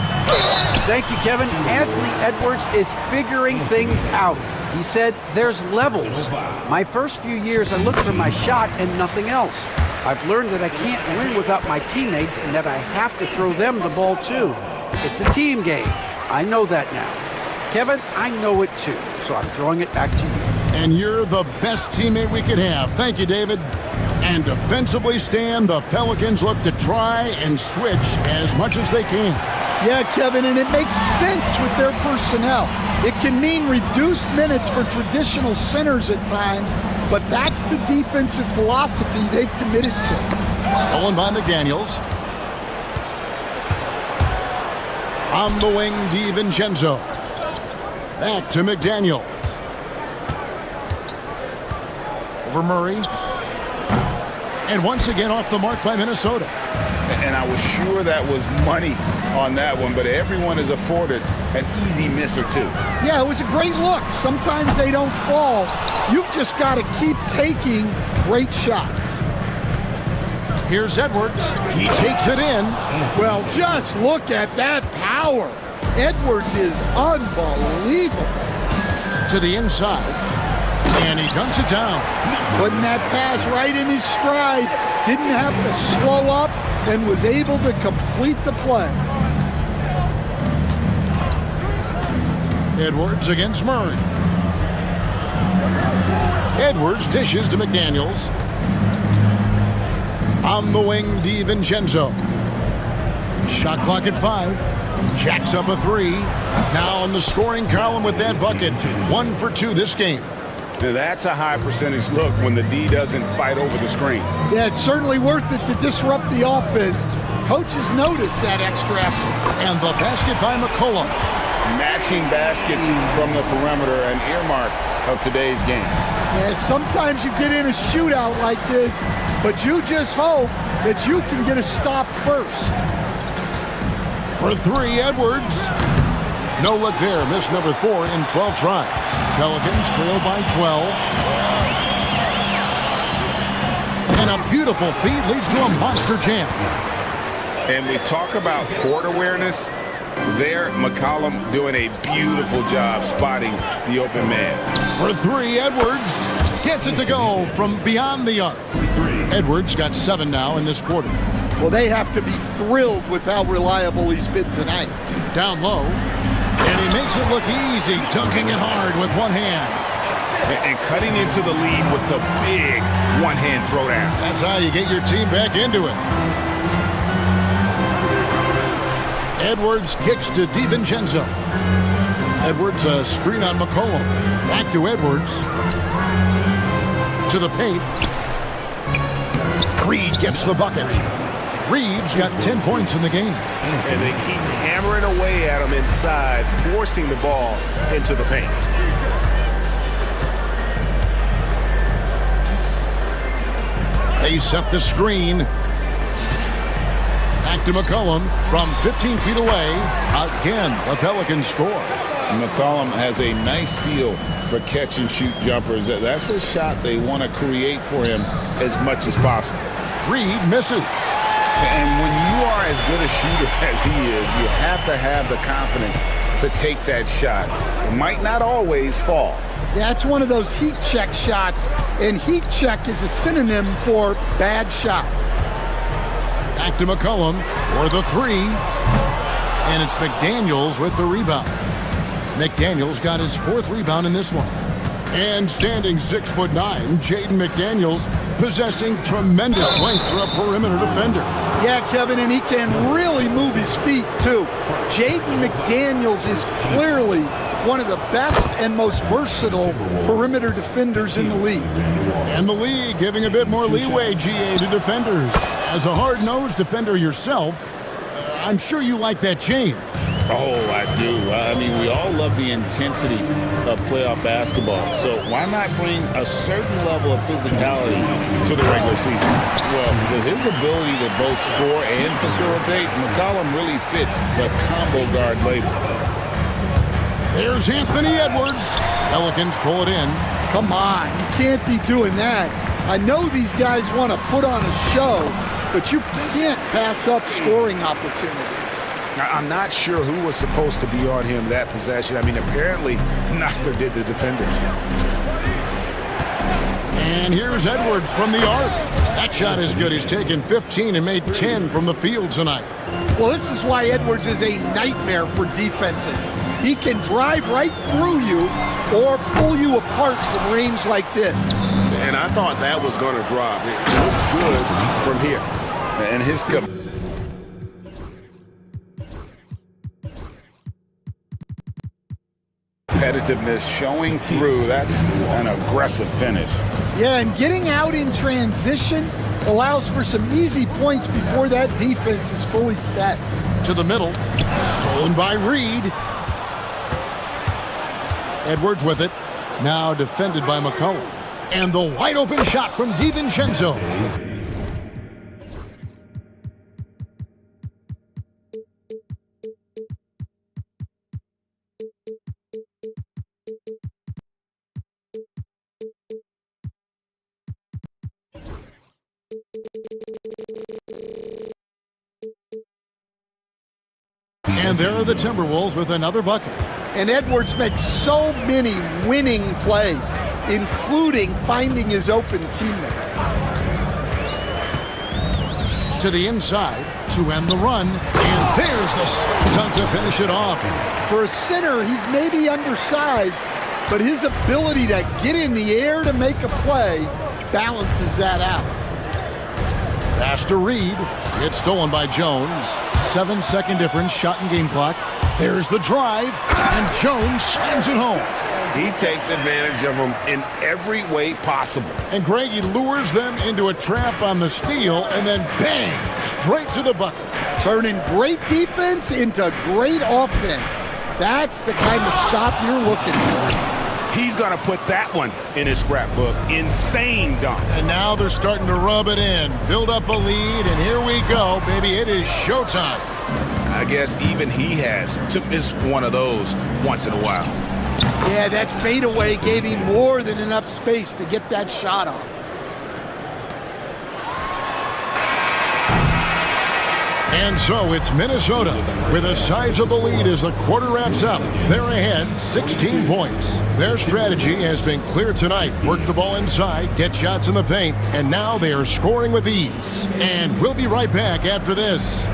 Thank you, Kevin. Anthony Edwards is figuring things out. He said, there's levels. My first few years, I looked for my shot and nothing else. I've learned that I can't win without my teammates and that I have to throw them the ball too. It's a team game. I know that now. Kevin, I know it too, so I'm throwing it back to you. And you're the best teammate we could have. Thank you, David. And defensively, Stan, the Pelicans look to try and switch as much as they can. Yeah, Kevin, and it makes sense with their personnel. It can mean reduced minutes for traditional centers at times, but that's the defensive philosophy they've committed to. Stolen by McDaniels. On the wing, DiVincenzo. Back to McDaniels. Over Murray. And once again off the mark by Minnesota. And I was sure that was money on that one, but everyone is afforded an easy miss or two. Yeah, it was a great look. Sometimes they don't fall. You've just got to keep taking great shots. Here's Edwards. He takes it in. Well, just look at that power. Edwards is unbelievable. To the inside. And he dunks it down. Putting that pass right in his stride. Didn't have to slow up and was able to complete the play. Edwards against Murray. Edwards dishes to McDaniels. On the wing, DiVincenzo. Shot clock at 5. Jacks up a 3. Now on the scoring column with that bucket. 1 for 2 this game. Now that's a high percentage look when the D doesn't fight over the screen. Yeah, it's certainly worth it to disrupt the offense. Coaches notice that extra effort. And the basket by McCollum. Matching baskets from the perimeter, an earmark of today's game. Yeah, sometimes you get in a shootout like this, but you just hope that you can get a stop first. For 3, Edwards. No look there. Missed number 4 in 12 tries. Pelicans trail by 12. And a beautiful feed leads to a monster jam. And we talk about court awareness. There, McCollum doing a beautiful job spotting the open man. For 3, Edwards gets it to go from beyond the arc. Edwards got 7 now in this quarter. Well, they have to be thrilled with how reliable he's been tonight. Down low. And he makes it look easy, dunking it hard with one hand. And cutting into the lead with the big one-hand throwdown. That's how you get your team back into it. Edwards kicks to DiVincenzo. Edwards, a screen on McCollum. Back to Edwards. To the paint. Reed gets the bucket. Reeves got 10 points in the game. And they keep hammering away at him inside, forcing the ball into the paint. They set the screen. Back to McCollum from 15 feet away. Again, the Pelicans score. McCollum has a nice feel for catch and shoot jumpers. That's a shot they want to create for him as much as possible. Reed misses. And when you are as good a shooter as he is, you have to have the confidence to take that shot. It might not always fall. That's one of those heat check shots, and heat check is a synonym for bad shot. Back to McCollum for the three. And it's McDaniels with the rebound. McDaniels got his 4th rebound in this one. And standing 6'9", Jaden McDaniels possessing tremendous length for a perimeter defender. Yeah, Kevin, and he can really move his feet, too. Jaden McDaniels is clearly one of the best and most versatile perimeter defenders in the league. And the league giving a bit more leeway, GA, to defenders. As a hard-nosed defender yourself, I'm sure you like that change. Oh, I do. I mean, we all love the intensity of playoff basketball. So why not bring a certain level of physicality to the regular season? Well, with his ability to both score and facilitate, McCollum really fits the combo guard label. There's Anthony Edwards. Pelicans pull it in. Come on, you can't be doing that. I know these guys want to put on a show, but you can't pass up scoring opportunities. Now, I'm not sure who was supposed to be on him that possession. I mean, apparently neither did the defenders. And here's Edwards from the arc. That shot is good. He's taken 15 and made 10 from the field tonight. Well, this is why Edwards is a nightmare for defenses. He can drive right through you or pull you apart from range like this. And I thought that was going to drop. It looked good from here. And his competitiveness showing through. That's an aggressive finish. Yeah, and getting out in transition allows for some easy points before that defense is fully set. To the middle. Stolen by Reed. Edwards with it. Now defended by McCollum. And the wide open shot from DiVincenzo. And there are the Timberwolves with another bucket. And Edwards makes so many winning plays, including finding his open teammates. To the inside to end the run. And there's the slam dunk to finish it off. For a center, he's maybe undersized, but his ability to get in the air to make a play balances that out. Pass to Reed. It's stolen by Jones. 7-second difference, shot and game clock. There's the drive, and Jones slams it home. He takes advantage of them in every way possible. And Greg, he lures them into a trap on the steal, and then bang, straight to the bucket. Turning great defense into great offense. That's the kind of stop you're looking for. He's going to put that one in his scrapbook. Insane dunk. And now they're starting to rub it in, build up a lead, and here we go, baby. It is showtime. I guess even he has to miss one of those once in a while. Yeah, that fadeaway gave him more than enough space to get that shot off. And so it's Minnesota with a sizable lead as the quarter wraps up. They're ahead 16 points. Their strategy has been clear tonight. Work the ball inside, get shots in the paint, and now they are scoring with ease. And we'll be right back after this.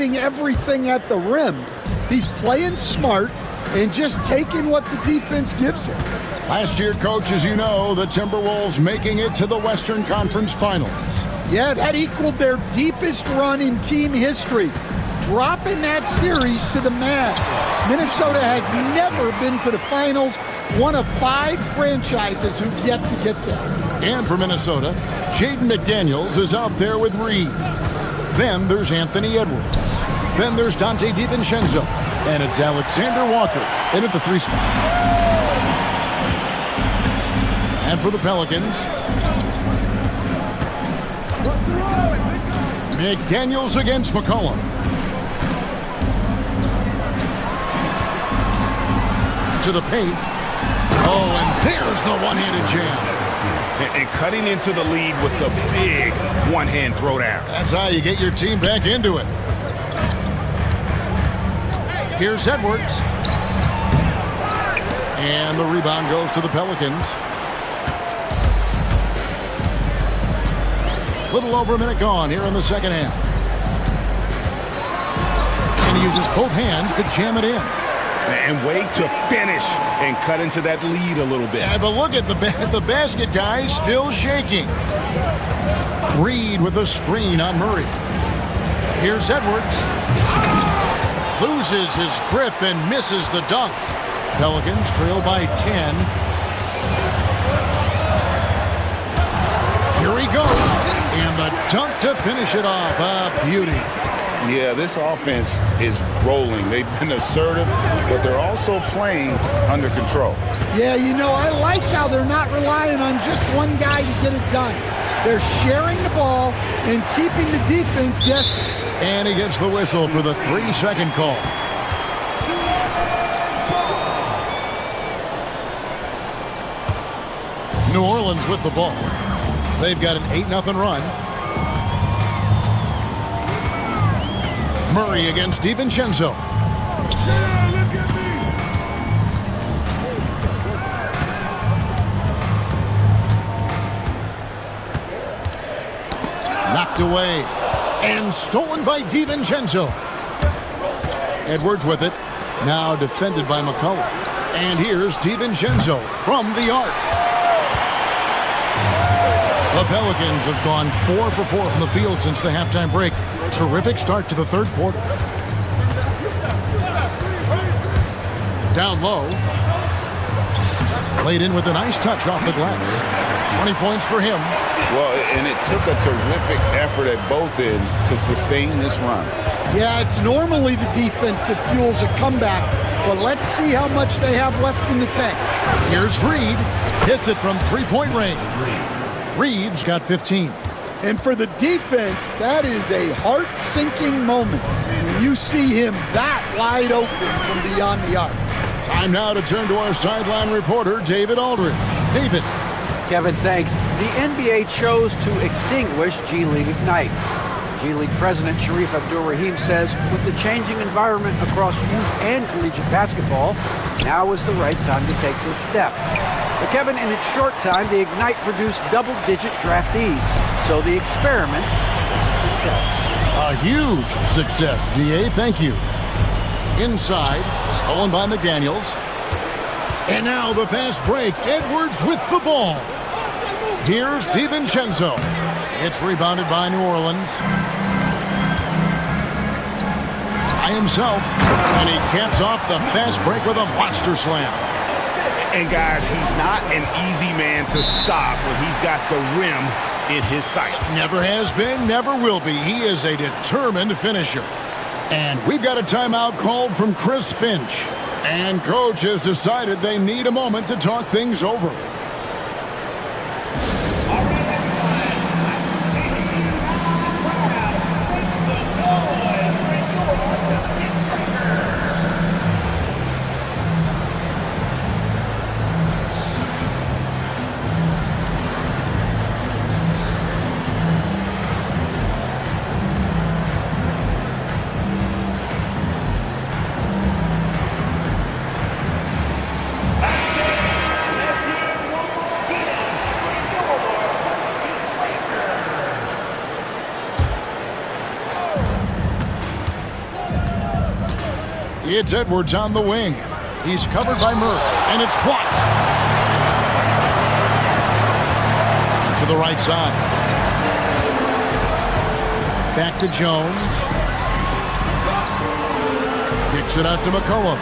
getting everything at the rim. He's playing smart and just taking what the defense gives him. Last year, Coach, as you know, the Timberwolves making it to the Western Conference Finals. Yeah, that equaled their deepest run in team history, dropping that series to the Mavs. Minnesota has never been to the finals, one of 5 franchises who've yet to get there. And for Minnesota, Jaden McDaniels is out there with Reed. Then there's Anthony Edwards. Then there's Dante DiVincenzo. And it's Alexander Walker in at the 3 spot. And for the Pelicans, McDaniels against McCollum. To the paint. Oh, and there's the one-handed jam. And cutting into the lead with the big one-hand throwdown. That's how you get your team back into it. Here's Edwards. And the rebound goes to the Pelicans. Little over a minute gone here in the second half. And he uses both hands to jam it in. And wait to finish and cut into that lead a little bit. Yeah, but look at the basket guy still shaking. Reed with a screen on Murray. Here's Edwards. Loses his grip and misses the dunk. Pelicans trail by 10. Here he goes. And the dunk to finish it off. A beauty. Yeah, this offense is rolling. They've been assertive, but they're also playing under control. Yeah, you know, I like how they're not relying on just one guy to get it done. They're sharing the ball and keeping the defense guessing. And he gets the whistle for the 3-second call. New Orleans with the ball. They've got an 8-0 run. Murray against DiVincenzo. Knocked away and stolen by DiVincenzo. Edwards with it. Now defended by McCullough. And here's DiVincenzo from the arc. The Pelicans have gone 4 for 4 from the field since the halftime break. Terrific start to the third quarter. Down low. Laid in with a nice touch off the glass. 20 points for him. Well, and it took a terrific effort at both ends to sustain this run. Yeah, it's normally the defense that fuels a comeback, but let's see how much they have left in the tank. Here's Reed. Hits it from 3-point range. Reed's got 15. And for the defense, that is a heart-sinking moment when you see him that wide open from beyond the arc. Time now to turn to our sideline reporter, David Aldridge. David. Kevin, thanks. The NBA chose to extinguish G League Ignite. G League President Sharif Abdur-Rahim says with the changing environment across youth and collegiate basketball, now is the right time to take this step. But Kevin, in its short time, the Ignite produced double-digit draftees. So the experiment was a success. A huge success, DA. Thank you. Inside, stolen by McDaniels. And now the fast break. Edwards with the ball. Here's DiVincenzo. It's rebounded by New Orleans. By himself. And he caps off the fast break with a monster slam. And guys, he's not an easy man to stop when he's got the rim in his sights. Never has been, never will be. He is a determined finisher. And we've got a timeout called from Chris Finch. And coach has decided they need a moment to talk things over. It's Edwards on the wing. He's covered by Murray, and it's blocked. To the right side. Back to Jones. Kicks it out to McCollum.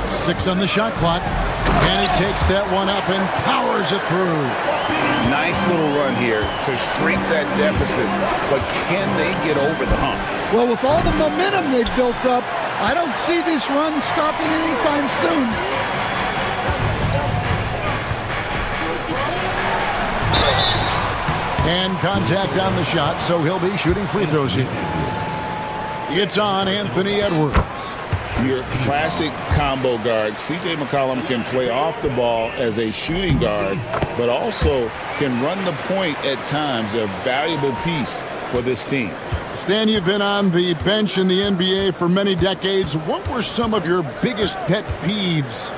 6 on the shot clock. And he takes that one up and powers it through. Nice little run here to shrink that deficit, but can they get over the hump? Well, with all the momentum they've built up, I don't see this run stopping anytime soon. And contact on the shot, so he'll be shooting free throws here. It's on Anthony Edwards. Your classic combo guard. C.J. McCollum can play off the ball as a shooting guard, but also can run the point at times, a valuable piece for this team. Stan, you've been on the bench in the NBA for many decades. What were some of your biggest pet peeves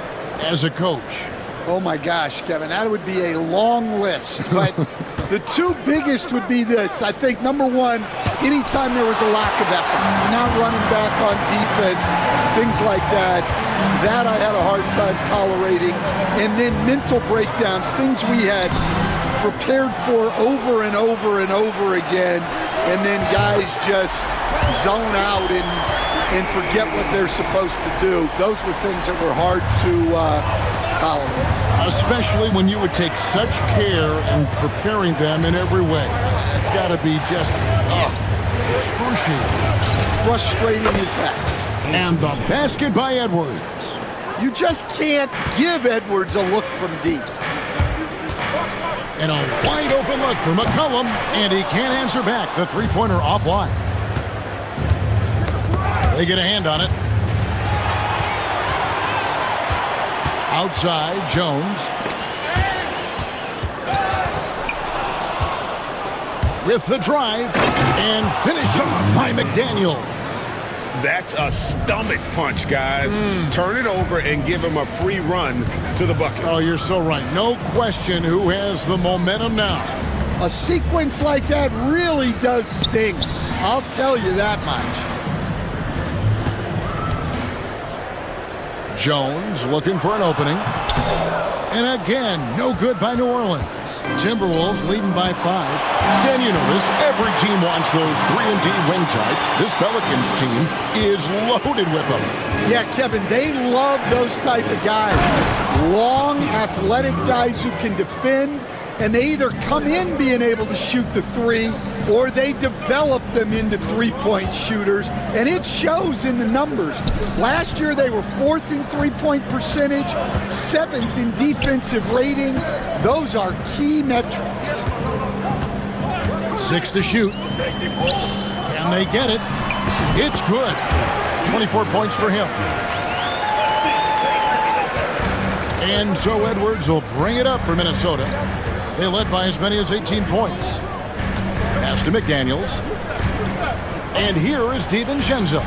as a coach? Oh my gosh, Kevin, that would be a long list, but the two biggest would be this. I think number one, anytime there was a lack of effort, not running back on defense, things like that, that I had a hard time tolerating. And then mental breakdowns, things we had prepared for over and over and over again, and then guys just zone out and forget what they're supposed to do. Those were things that were hard to tolerate. Especially when you would take such care in preparing them in every way. It's got to be just excruciating. Frustrating as heck. And the basket by Edwards. You just can't give Edwards a look from deep. And a wide open look for McCollum, and he can't answer back. The three-pointer offline. They get a hand on it. Outside, Jones. With the drive, and finished off by McDaniel. That's a stomach punch, guys. Turn it over and give him a free run to the bucket. Oh, you're so right. No question who has the momentum now. A sequence like that really does sting. I'll tell you that much. Jones looking for an opening. And again, no good by New Orleans. Timberwolves leading by 5. Stan, you know this. Every team wants those 3-and-D wing types. This Pelicans team is loaded with them. Yeah, Kevin, they love those type of guys. Long, athletic guys who can defend, and they either come in being able to shoot the three, or they develop them into three-point shooters, and it shows in the numbers. Last year, they were 4th in three-point percentage, 7th in defensive rating. Those are key metrics. 6 to shoot. Can they get it? It's good. 24 points for him. And so Edwards will bring it up for Minnesota. They led by as many as 18 points. Pass to McDaniels. And here is DiVincenzo.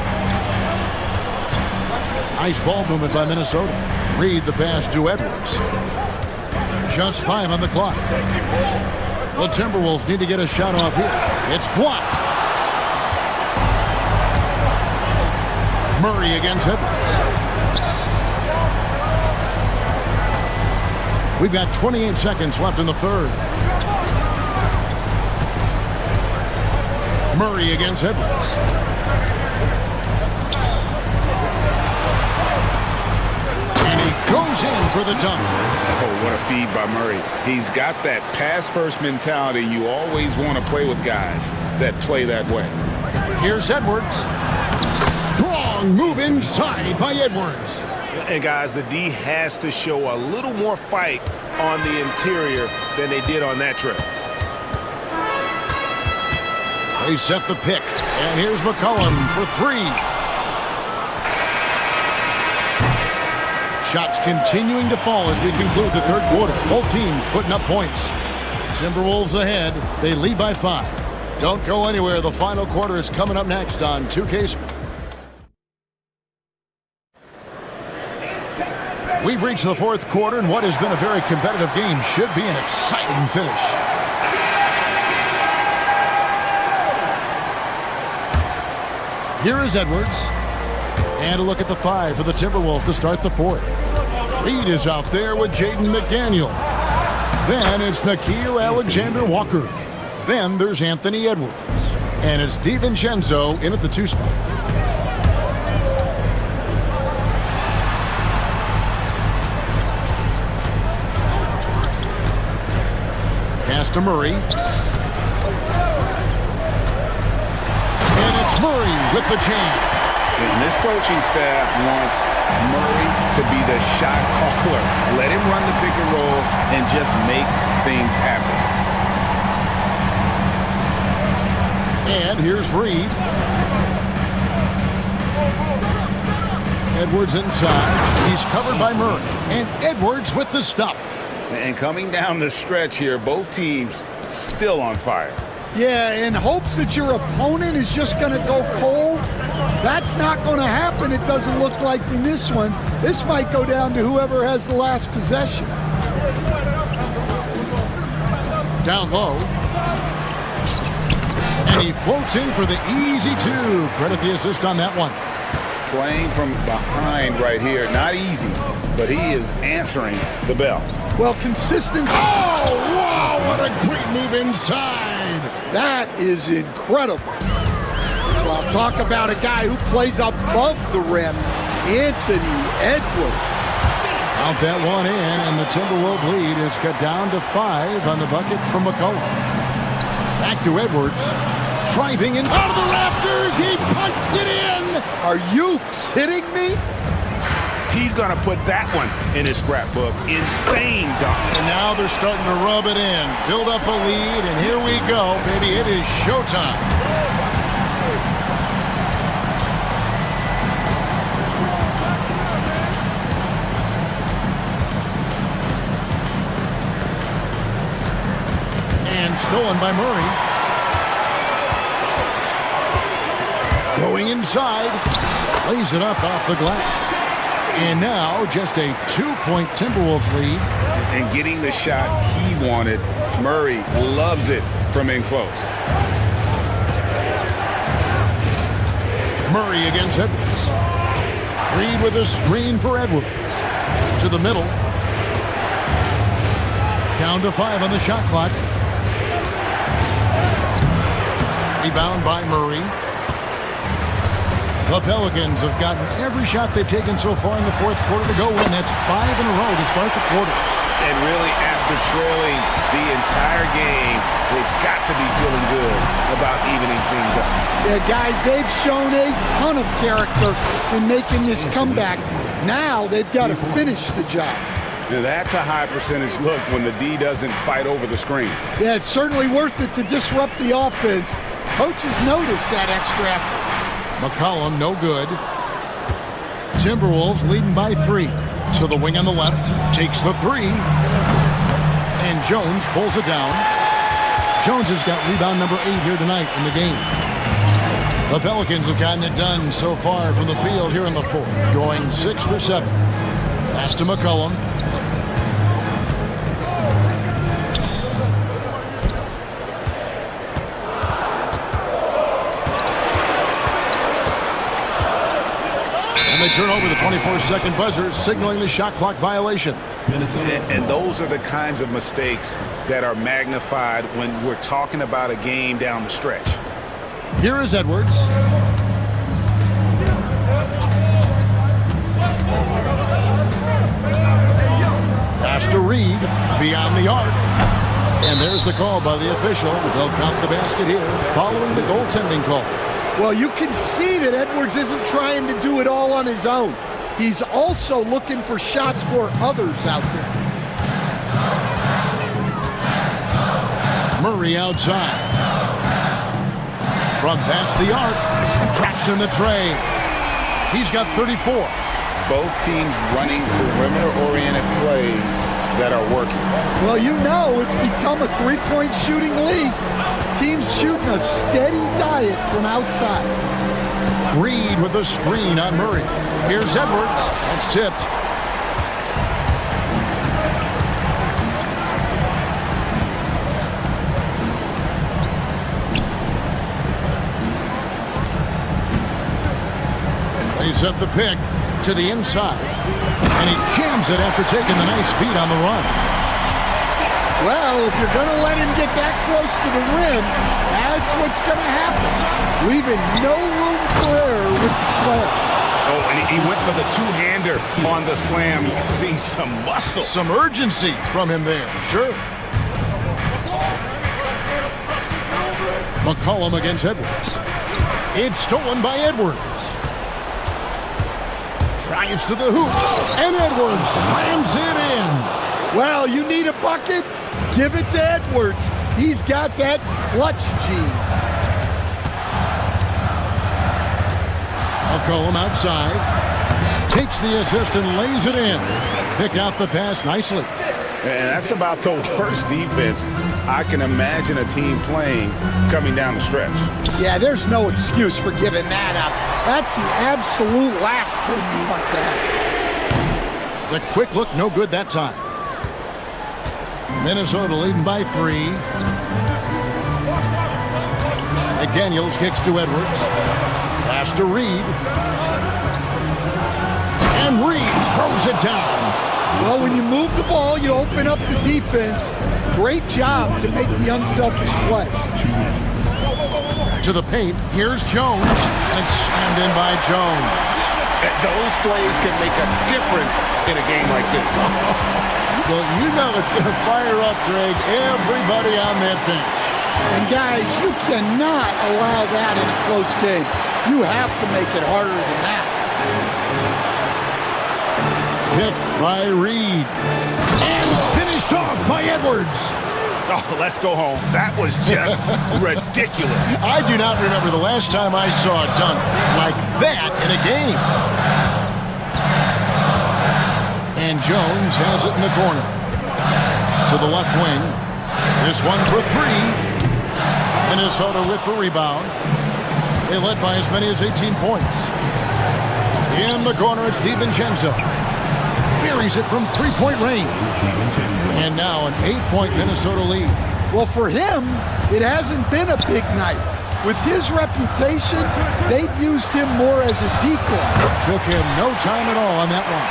Nice ball movement by Minnesota. Reed the pass to Edwards. Just 5 on the clock. The Timberwolves need to get a shot off here. It's blocked. Murray against Edwards. We've got 28 seconds left in the third. Murray against Edwards. And he goes in for the dunk. Oh, what a feed by Murray. He's got that pass-first mentality. You always want to play with guys that play that way. Here's Edwards. Strong move inside by Edwards. And guys, the D has to show a little more fight on the interior than they did on that trip. They set the pick. And here's McCollum for 3. Shots continuing to fall as we conclude the third quarter. Both teams putting up points. Timberwolves ahead. They lead by 5. Don't go anywhere. The final quarter is coming up next on 2K. We've reached the fourth quarter, and what has been a very competitive game should be an exciting finish. Here is Edwards. And a look at the 5 for the Timberwolves to start the 4th. Reed is out there with Jaden McDaniel. Then it's Nikhil Alexander-Walker. Then there's Anthony Edwards. And it's DiVincenzo in at the 2 spot. Pass to Murray. And it's Murray with the jam. And this coaching staff wants Murray to be the shot caller. Let him run the pick and roll and just make things happen. And here's Reed. Edwards inside. He's covered by Murray. And Edwards with the stuff. And coming down the stretch here, both teams still on fire. Yeah, in hopes that your opponent is just going to go cold. That's not going to happen, it doesn't look like in this one. This might go down to whoever has the last possession. Down low. And he floats in for the easy 2. Credit the assist on that one. Playing from behind right here. Not easy, but he is answering the bell. Well, consistent. Oh, wow, what a great move inside. That is incredible. Well, talk about a guy who plays above the rim, Anthony Edwards. Count that one in, and the Timberwolves lead is cut down to 5 on the bucket from McCollum. Back to Edwards. Driving in out of the rafters. He punched it in. Are you kidding me? He's going to put that one in his scrapbook. Insane dunk. And now they're starting to rub it in. Build up a lead, and here we go, baby. It is showtime. And stolen by Murray. Going inside. Lays it up off the glass. And now just a 2-point Timberwolves lead. And getting the shot he wanted. Murray loves it from in close. Murray against Edwards. Reed with a screen for Edwards. To the middle. Down to 5 on the shot clock. Rebound by Murray. The Pelicans have gotten every shot they've taken so far in the 4th quarter to go win. That's 5 in a row to start the quarter. And really, after trailing the entire game, they've got to be feeling good about evening things up. Yeah, guys, they've shown a ton of character in making this comeback. Now they've got to finish the job. Now that's a high percentage look when the D doesn't fight over the screen. Yeah, it's certainly worth it to disrupt the offense. Coaches notice that extra effort. McCollum, no good. Timberwolves leading by 3. So the wing on the left takes the 3. And Jones pulls it down. Jones has got rebound number 8 here tonight in the game. The Pelicans have gotten it done so far from the field here in the 4th, going 6 for 7. Pass to McCollum. And they turn over the 24-second buzzer, signaling the shot clock violation. And those are the kinds of mistakes that are magnified when we're talking about a game down the stretch. Here is Edwards. Pass to Reed, beyond the arc. And there's the call by the official. They'll count the basket here, following the goaltending call. Well, you can see that Edwards isn't trying to do it all on his own. He's also looking for shots for others out there. Murray outside. From past the arc, traps in the tray. He's got 34. Both teams running perimeter-oriented plays that are working. Well, you know it's become a three-point shooting league. Teams shooting a steady diet from outside. Reed with a screen on Murray. Here's Edwards. That's tipped. at the pick to the inside. And he jams it after taking the nice feed on the run. Well, if you're going to let him get that close to the rim, that's what's going to happen. Leaving no room for error with the slam. Oh, and he went for the two-hander on the slam. Seeing some muscle. Some urgency from him there, sure. McCollum against Edwards. It's stolen by Edwards. Drives to the hoop, and Edwards slams it in. Well, you need a bucket? Give it to Edwards. He's got that clutch gene. McCollum outside. Takes the assist and lays it in. Pick out the pass nicely. And that's about the worst defense I can imagine a team playing coming down the stretch. Yeah, there's no excuse for giving that up. That's the absolute last thing you want to have. The quick look, no good that time. Minnesota leading by 3. McDaniels kicks to Edwards. Pass to Reed. And Reed throws it down. Well, when you move the ball, you open up the defense. Great job to make the unselfish play. To the paint, here's Jones. And slammed in by Jones. Those plays can make a difference in a game like this. Well, you know it's going to fire up, Greg, everybody on that bench. And guys, you cannot allow that in a close game. You have to make it harder than that. Hit by Reed. And finished off by Edwards. Oh, let's go home. That was just ridiculous. I do not remember the last time I saw a dunk like that in a game. And Jones has it in the corner. To the left wing. This one for 3. Minnesota with the rebound. They led by as many as 18 points. In the corner, it's DiVincenzo. Buries it from 3-point range. And now an 8-point Minnesota lead. Well, for him, it hasn't been a big night. With his reputation, they've used him more as a decoy. Took him no time at all on that one.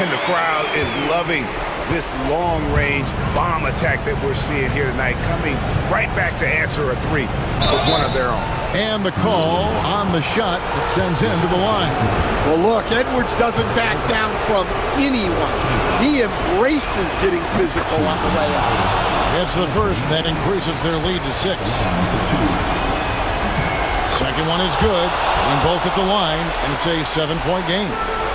And the crowd is loving this long-range bomb attack that we're seeing here tonight, coming right back to answer a 3 with one of their own. And the call on the shot that sends him to the line. Well, look, Edwards doesn't back down from anyone. He embraces getting physical on the way out. It's the first that increases their lead to 6. Second one is good, and both at the line, and it's a 7-point game.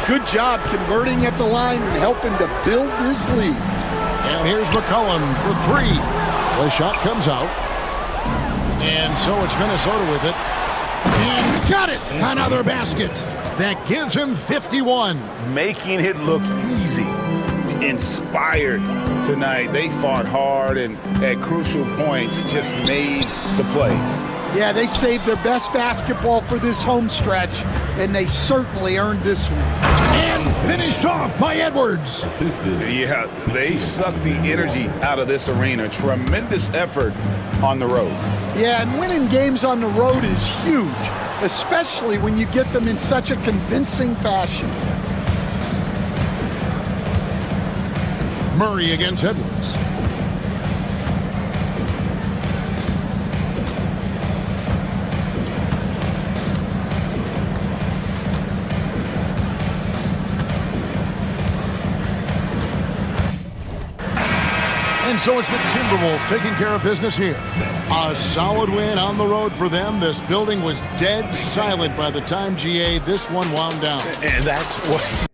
Good job converting at the line and helping to build this lead. And here's McCollum for 3. The shot comes out. And so it's Minnesota with it. And got it! Another basket. That gives him 51. Making it look easy. Inspired tonight. They fought hard and at crucial points just made the plays. Yeah, they saved their best basketball for this home stretch, and they certainly earned this one. And finished off by Edwards. Yeah, they sucked the energy out of this arena. Tremendous effort on the road. Yeah, and winning games on the road is huge, especially when you get them in such a convincing fashion. Murray against Edwards. And so it's the Timberwolves taking care of business here. A solid win on the road for them. This building was dead silent by the time, GA, this one wound down. And that's what...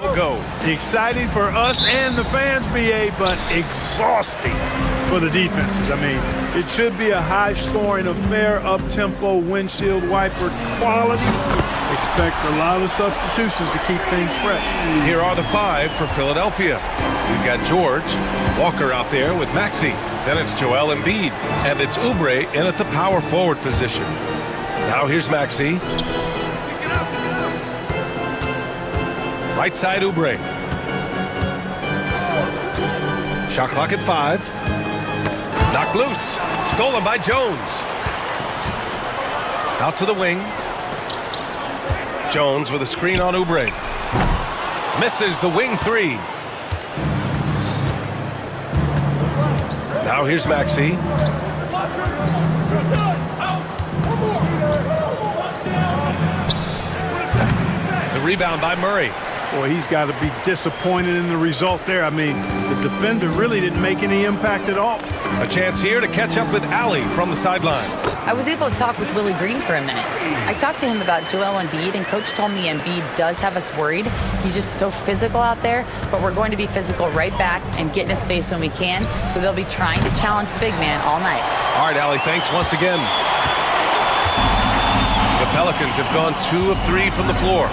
to go. Exciting for us and the fans, BA, but exhausting for the defenses. I mean, it should be a high-scoring affair, up-tempo, windshield wiper quality. Expect a lot of substitutions to keep things fresh. Here are the 5 for Philadelphia. We've got George, Walker out there with Maxey. Then it's Joel Embiid, and it's Oubre in at the power forward position. Now here's Maxey. Right side Oubre. Shot clock at 5. Knocked loose. Stolen by Jones. Out to the wing. Jones with a screen on Oubre. Misses the wing 3. Now here's Maxey. The rebound by Murray. Boy, he's got to be disappointed in the result there. I mean, the defender really didn't make any impact at all. A chance here to catch up with Allie from the sideline. I was able to talk with Willie Green for a minute. I talked to him about Joel Embiid, and Coach told me Embiid does have us worried. He's just so physical out there, but we're going to be physical right back and get in his face when we can, so they'll be trying to challenge the big man all night. All right, Allie, thanks once again. The Pelicans have gone 2 of 3 from the floor.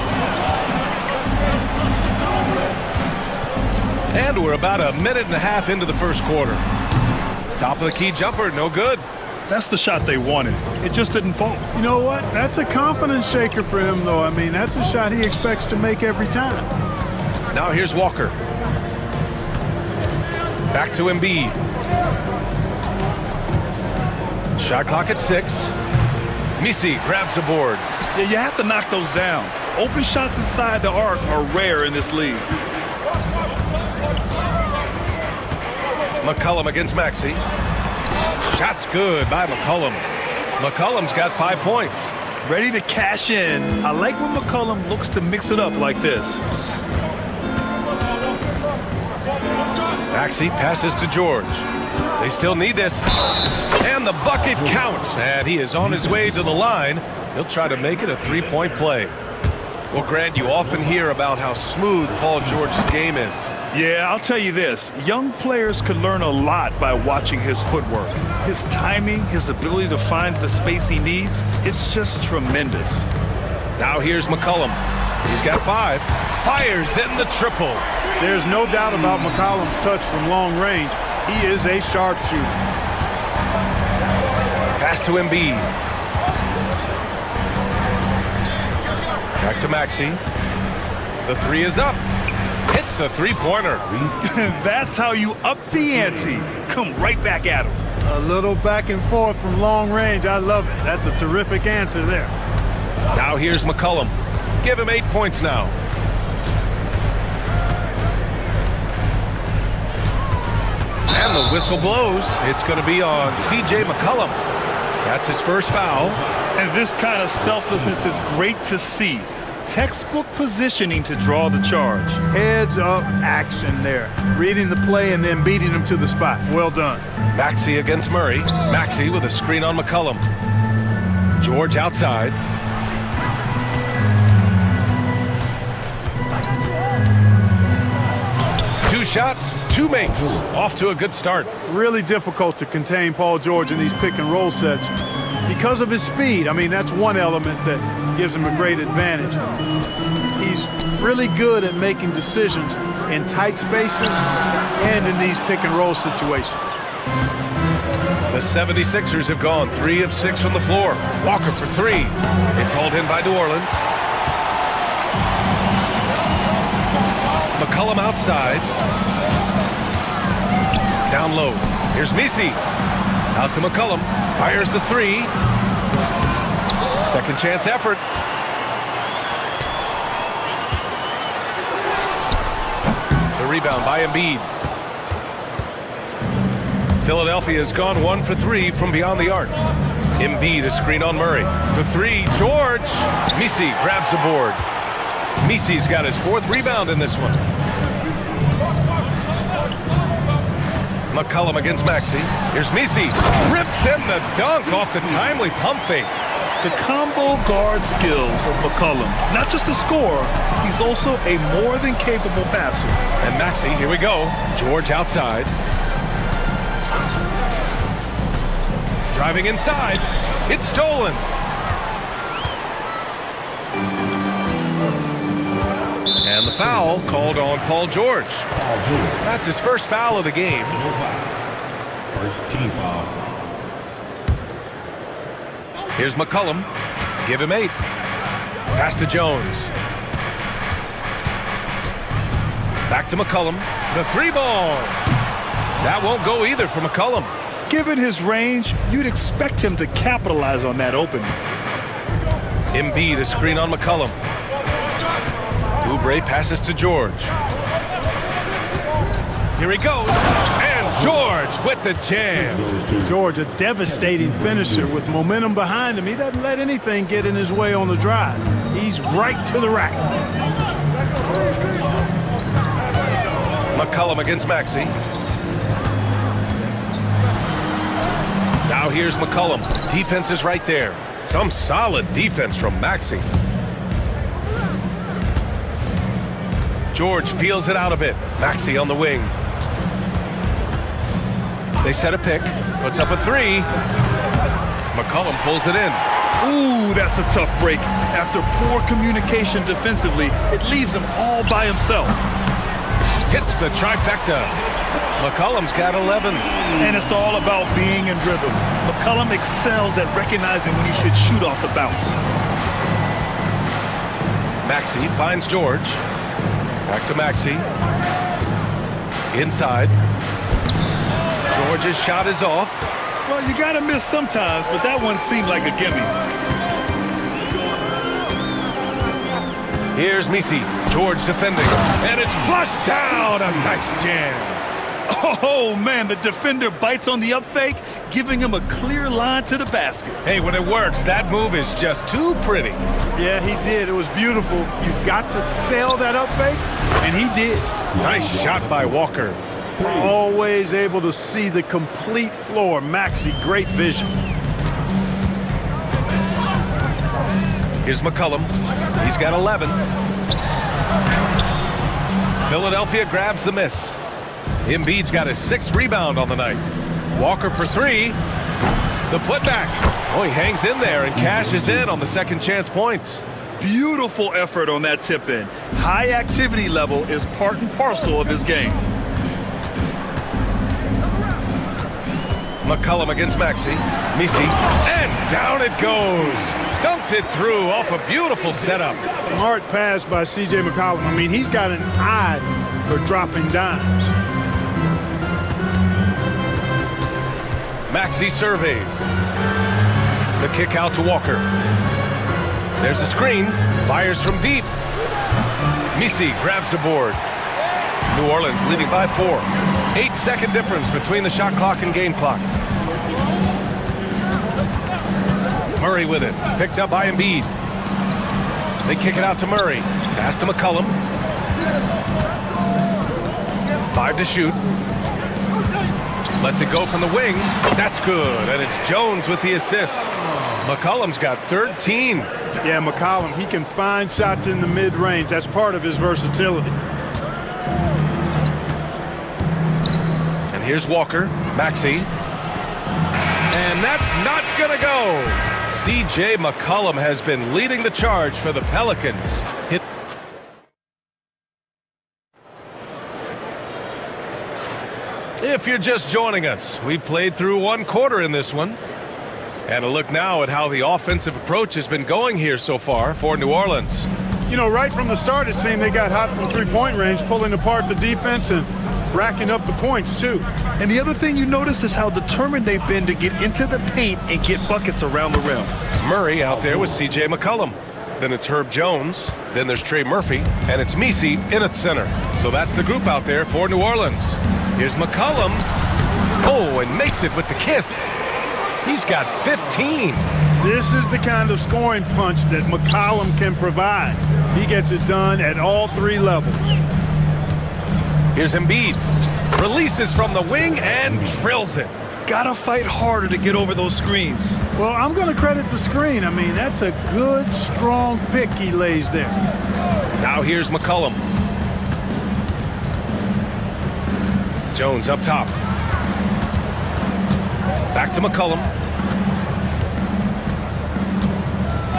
And we're about a minute and a half into the first quarter. Top of the key jumper, no good. That's the shot they wanted. It just didn't fall. You know what? That's a confidence shaker for him, though. I mean, that's a shot he expects to make every time. Now here's Walker. Back to Embiid. Shot clock at 6. Misi grabs the board. Yeah, you have to knock those down. Open shots inside the arc are rare in this league. McCollum against Maxey. Shot's good by McCollum. McCollum's got 5 points. Ready to cash in. I like when McCollum looks to mix it up like this. Maxey passes to George. They still need this. And the bucket counts. And he is on his way to the line. He'll try to make it a 3-point play. Well, Grant, you often hear about how smooth Paul George's game is. Yeah, I'll tell you this. Young players could learn a lot by watching his footwork. His timing, his ability to find the space he needs, it's just tremendous. Now here's McCollum. He's got 5. Fires in the triple. There's no doubt about McCollum's touch from long range. He is a sharpshooter. Pass to Embiid. Back to Maxey. The 3 is up. Hits a 3-pointer. That's how you up the ante. Come right back at him. A little back and forth from long range. I love it. That's a terrific answer there. Now here's McCollum. Give him 8 points now. And the whistle blows. It's going to be on C.J. McCollum. That's his first foul. And this kind of selflessness is great to see. Textbook positioning to draw the charge. Heads up action there. Reading the play and then beating him to the spot. Well done. Maxey against Murray. Maxey with a screen on McCollum. George outside. Two shots, 2 makes. Off to a good start. Really difficult to contain Paul George in these pick and roll sets because of his speed. I mean, that's one element that gives him a great advantage. He's really good at making decisions in tight spaces and in these pick and roll situations. The 76ers have gone 3 of 6 from the floor. Walker for 3. It's hauled in by New Orleans. McCollum outside. Down low. Here's Misi. Out to McCollum. Fires the 3. Second chance effort. The rebound by Embiid. Philadelphia has gone 1 for 3 from beyond the arc. Embiid a screen on Murray. For 3, George. Misi grabs the board. Misi's got his 4th rebound in this one. McCollum against Maxey. Here's Misi. Rips in the dunk off the timely pump fake. The combo guard skills of McCollum. Not just a scorer, he's also a more than capable passer. And Maxey, here we go. George outside. Driving inside. It's stolen. And the foul called on Paul George. That's his first foul of the game. First team foul. Here's McCollum. Give him 8. Pass to Jones. Back to McCollum. The 3-ball. That won't go either for McCollum. Given his range, you'd expect him to capitalize on that opening. Embiid, a screen on McCollum. Oubre passes to George. Here he goes. And George with the jam. George, a devastating finisher with momentum behind him. He doesn't let anything get in his way on the drive. He's right to the rack. McCollum against Maxey. Now here's McCollum. Defense is right there. Some solid defense from Maxey. George feels it out a bit. Maxey on the wing. They set a pick. Puts up a 3. McCollum pulls it in. Ooh, that's a tough break. After poor communication defensively, it leaves him all by himself. Hits the trifecta. McCollum's got 11. And it's all about being in rhythm. McCollum excels at recognizing when he should shoot off the bounce. Maxey finds George. Back to Maxey. Inside. George's shot is off. Well, you gotta miss sometimes, but that one seemed like a gimme. Here's Messi. George defending. And it's flushed down. A nice jam. Oh, man, the defender bites on the up fake, giving him a clear line to the basket. Hey, when it works, that move is just too pretty. Yeah, he did. It was beautiful. You've got to sell that up fake, and he did. Nice shot by Walker. Always able to see the complete floor. Maxey, great vision. Here's McCollum. He's got 11. Philadelphia grabs the miss. Embiid's got his 6th rebound on the night. Walker for 3. The putback. Oh, he hangs in there and cashes in on the second chance points. Beautiful effort on that tip in. High activity level is part and parcel of his game. McCollum against Maxey. Messi. And down it goes. Dunked it through off a beautiful setup. Smart pass by C.J. McCollum. I mean, he's got an eye for dropping dimes. Maxey surveys. The kick out to Walker. There's a screen. Fires from deep. Messi grabs the board. New Orleans leading by 4. 8-second difference between the shot clock and game clock. Murray with it. Picked up by Embiid. They kick it out to Murray. Pass to McCollum. 5 to shoot. Lets it go from the wing. That's good. And it's Jones with the assist. McCollum's got 13. Yeah, McCollum, he can find shots in the mid-range. That's part of his versatility. And here's Walker. Maxey. And that's not going to go. C.J. McCollum has been leading the charge for the Pelicans. Hit. If you're just joining us, we played through 1 quarter in this one. And a look now at how the offensive approach has been going here so far for New Orleans. You know, right from the start, it seemed they got hot from three-point range, pulling apart the defense and racking up the points, too. And the other thing you notice is how determined they've been to get into the paint and get buckets around the rim. Murray out there with C.J. McCollum. Then it's Herb Jones. Then there's Trey Murphy. And it's Messi in at center. So that's the group out there for New Orleans. Here's McCollum. Oh, and makes it with the kiss. He's got 15. This is the kind of scoring punch that McCollum can provide. He gets it done at all 3 levels. Here's Embiid. Releases from the wing and drills it. gotta fight harder to get over those screens. Well, I'm going to credit the screen. I mean, that's a good, strong pick he lays there. Now here's McCollum. Jones up top. Back to McCollum.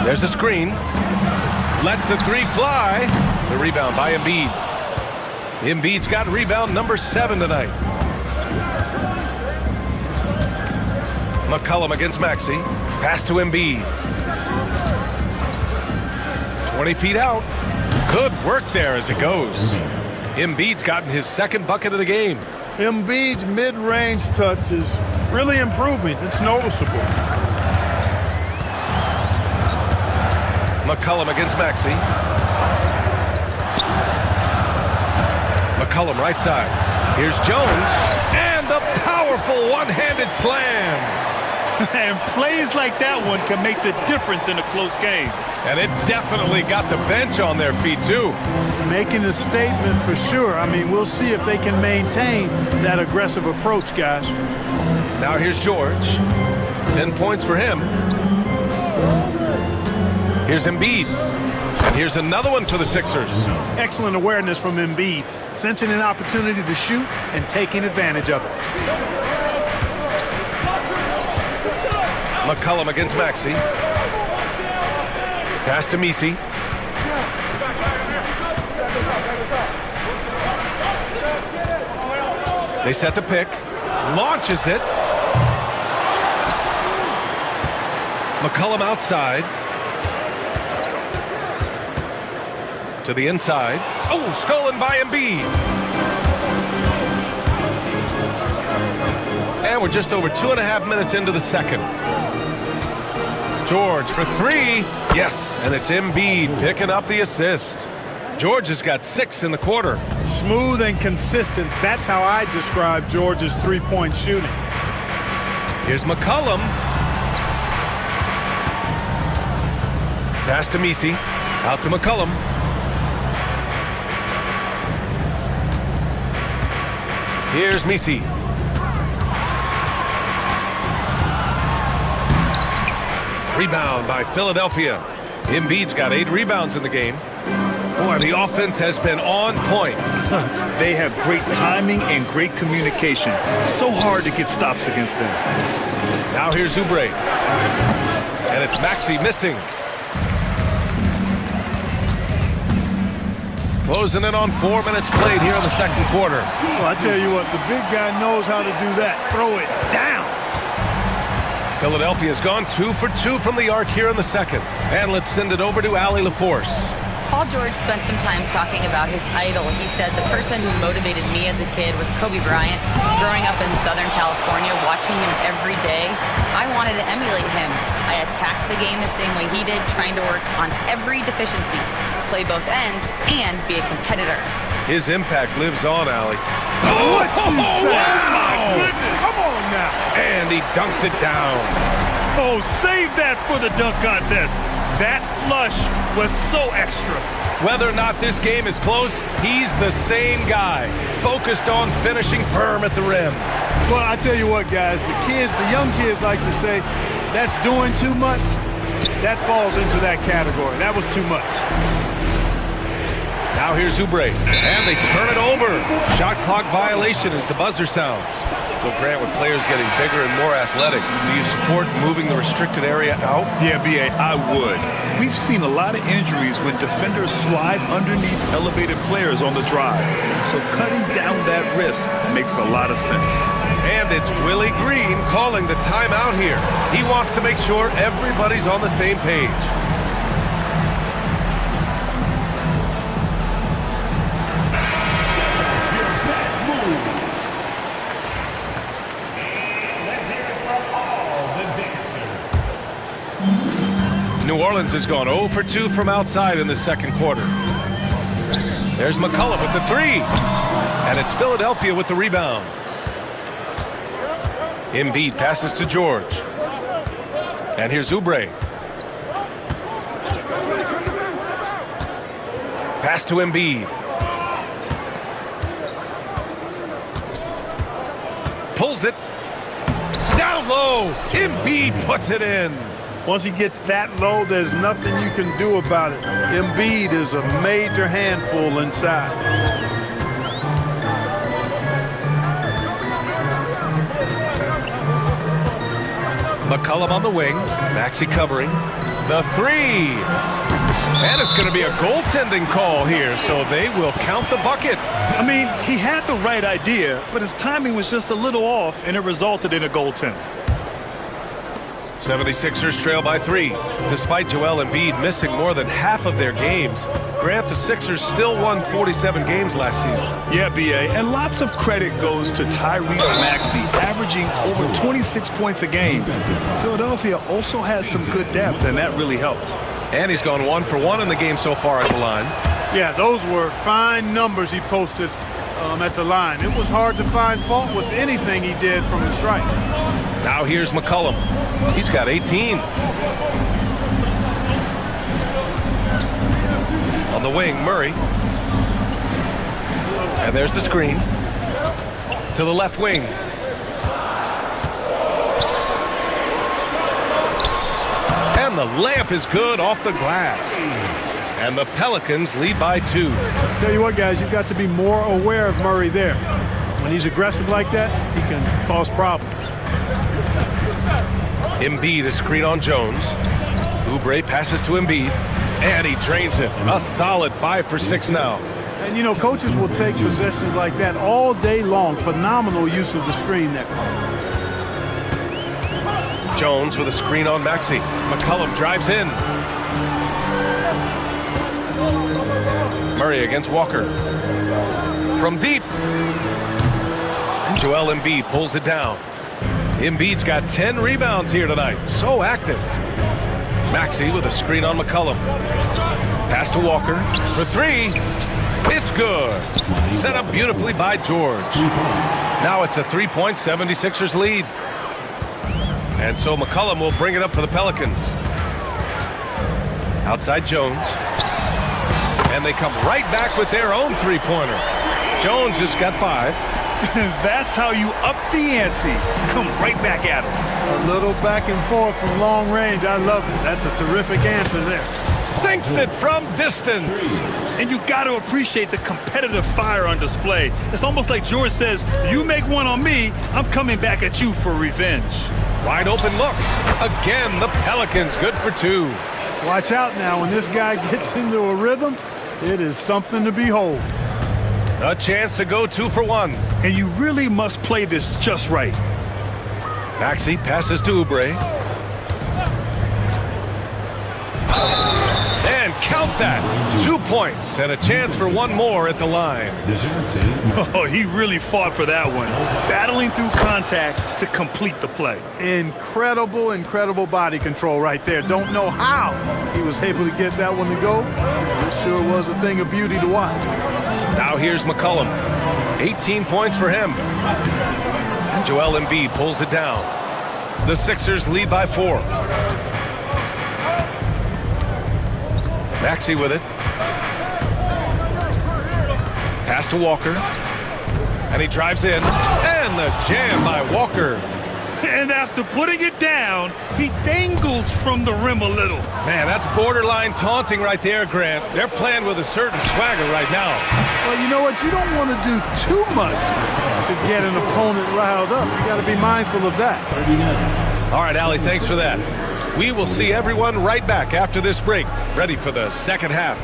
There's a screen. Lets the three fly. The rebound by Embiid. Embiid's got rebound number 7 tonight. McCollum against Maxey. Pass to Embiid. 20 feet out. Good work there as it goes. Embiid's gotten his second bucket of the game. Embiid's mid-range touch is really improving. It's noticeable. McCollum against Maxey. McCollum right side. Here's Jones. And the powerful one-handed slam. And plays like that one can make the difference in a close game. And it definitely got the bench on their feet, too. Making a statement for sure. I mean, we'll see if they can maintain that aggressive approach, guys. Now here's George. 10 points for him. Here's Embiid. And here's another one for the Sixers. Excellent awareness from Embiid, sensing an opportunity to shoot and taking advantage of it. McCollum against Maxey. Pass to Messi. They set the pick. Launches it. McCollum outside. To the inside. Oh, stolen by Embiid. And we're just over 2.5 minutes into the second. George for 3. Yes, and it's Embiid picking up the assist. George has got 6 in the quarter. Smooth and consistent. That's how I describe George's three-point shooting. Here's McCollum. Pass to Messi. Out to McCollum. Here's Messi. Rebound by Philadelphia. Embiid's got 8 rebounds in the game. Boy, the offense has been on point. They have great timing and great communication. So hard to get stops against them. Now here's Oubre. And it's Maxey missing. Closing in on 4 minutes played here in the second quarter. Well, I tell you what, the big guy knows how to do that. Throw it down. Philadelphia's gone 2 for 2 from the arc here in the second. And let's send it over to Allie LaForce. Paul George spent some time talking about his idol. He said, the person who motivated me as a kid was Kobe Bryant. Growing up in Southern California, watching him every day, I wanted to emulate him. I attacked the game the same way he did, trying to work on every deficiency, play both ends, and be a competitor. His impact lives on, Allie. What you say? My goodness. Come on now. And he dunks it down. Oh, save that for the dunk contest. That flush was so extra. Whether or not this game is close, he's the same guy, focused on finishing firm at the rim. Well, I tell you what, guys, the young kids like to say, that's doing too much. That falls into that category. That was too much. Now here's Oubre, and they turn it over. Shot clock violation as the buzzer sounds. Well, Grant, with players getting bigger and more athletic, do you support moving the restricted area out? Yeah, B.A., I would. We've seen a lot of injuries when defenders slide underneath elevated players on the drive. So cutting down that risk makes a lot of sense. And it's Willie Green calling the timeout here. He wants to make sure everybody's on the same page. New Orleans has gone 0 for 2 from outside in the second quarter. There's McCollum with the 3. And it's Philadelphia with the rebound. Embiid passes to George. And here's Oubre. Pass to Embiid. Pulls it. Down low. Embiid puts it in. Once he gets that low, there's nothing you can do about it. Embiid is a major handful inside. McCollum on the wing. Maxey covering. The three. And it's going to be a goaltending call here, so they will count the bucket. I mean, he had the right idea, but his timing was just a little off, and it resulted in a goaltend. 76ers trail by 3. Despite Joel Embiid missing more than half of their games, Grant, the Sixers still won 47 games last season. Yeah, B.A., and lots of credit goes to Tyrese Maxey, averaging over 26 points a game. Philadelphia also had some good depth, and that really helped. And he's gone 1 for 1 in the game so far at the line. Yeah, those were fine numbers he posted at the line. It was hard to find fault with anything he did from the stripe. Now here's McCollum. He's got 18. On the wing, Murray. And there's the screen. To the left wing. And the layup is good off the glass. And the Pelicans lead by 2. Tell you what, guys, you've got to be more aware of Murray there. When he's aggressive like that, he can cause problems. Embiid is screen on Jones. Oubre passes to Embiid. And he drains it. A solid 5 for 6 now. And, you know, coaches will take possessions like that all day long. Phenomenal use of the screen there. Jones with a screen on Maxey. McCollum drives in. Murray against Walker. From deep. And Joel Embiid pulls it down. Embiid's got 10 rebounds here tonight. So active. Maxey with a screen on McCollum. Pass to Walker for 3. It's good. Set up beautifully by George. Now it's a 3-point 76ers lead. And so McCollum will bring it up for the Pelicans. Outside Jones. And they come right back with their own three-pointer. Jones has got 5. That's how you up the ante. Come right back at him. A little back and forth from long range. I love it. That's a terrific answer there. Sinks it from distance. And you got to appreciate the competitive fire on display. It's almost like George says, you make one on me, I'm coming back at you for revenge. Wide open look. Again, the Pelicans good for 2. Watch out now. When this guy gets into a rhythm, it is something to behold. A chance to go 2 for 1. And you really must play this just right. Maxey passes to Oubre. And count that. 2 points and a chance for 1 more at the line. Oh, he really fought for that one. Battling through contact to complete the play. Incredible, incredible body control right there. Don't know how he was able to get that one to go. It sure was a thing of beauty to watch. Now here's McCollum. 18 points for him. And Joel Embiid pulls it down. The Sixers lead by 4. Maxey with it. Pass to Walker. And he drives in. And the jam by Walker. And after putting it down, he dangles from the rim a little. Man, that's borderline taunting right there, Grant. They're playing with a certain swagger right now. Well, you know what? You don't want to do too much to get an opponent riled up. You got to be mindful of that. All right, Allie, thanks for that. We will see everyone right back after this break, ready for the second half.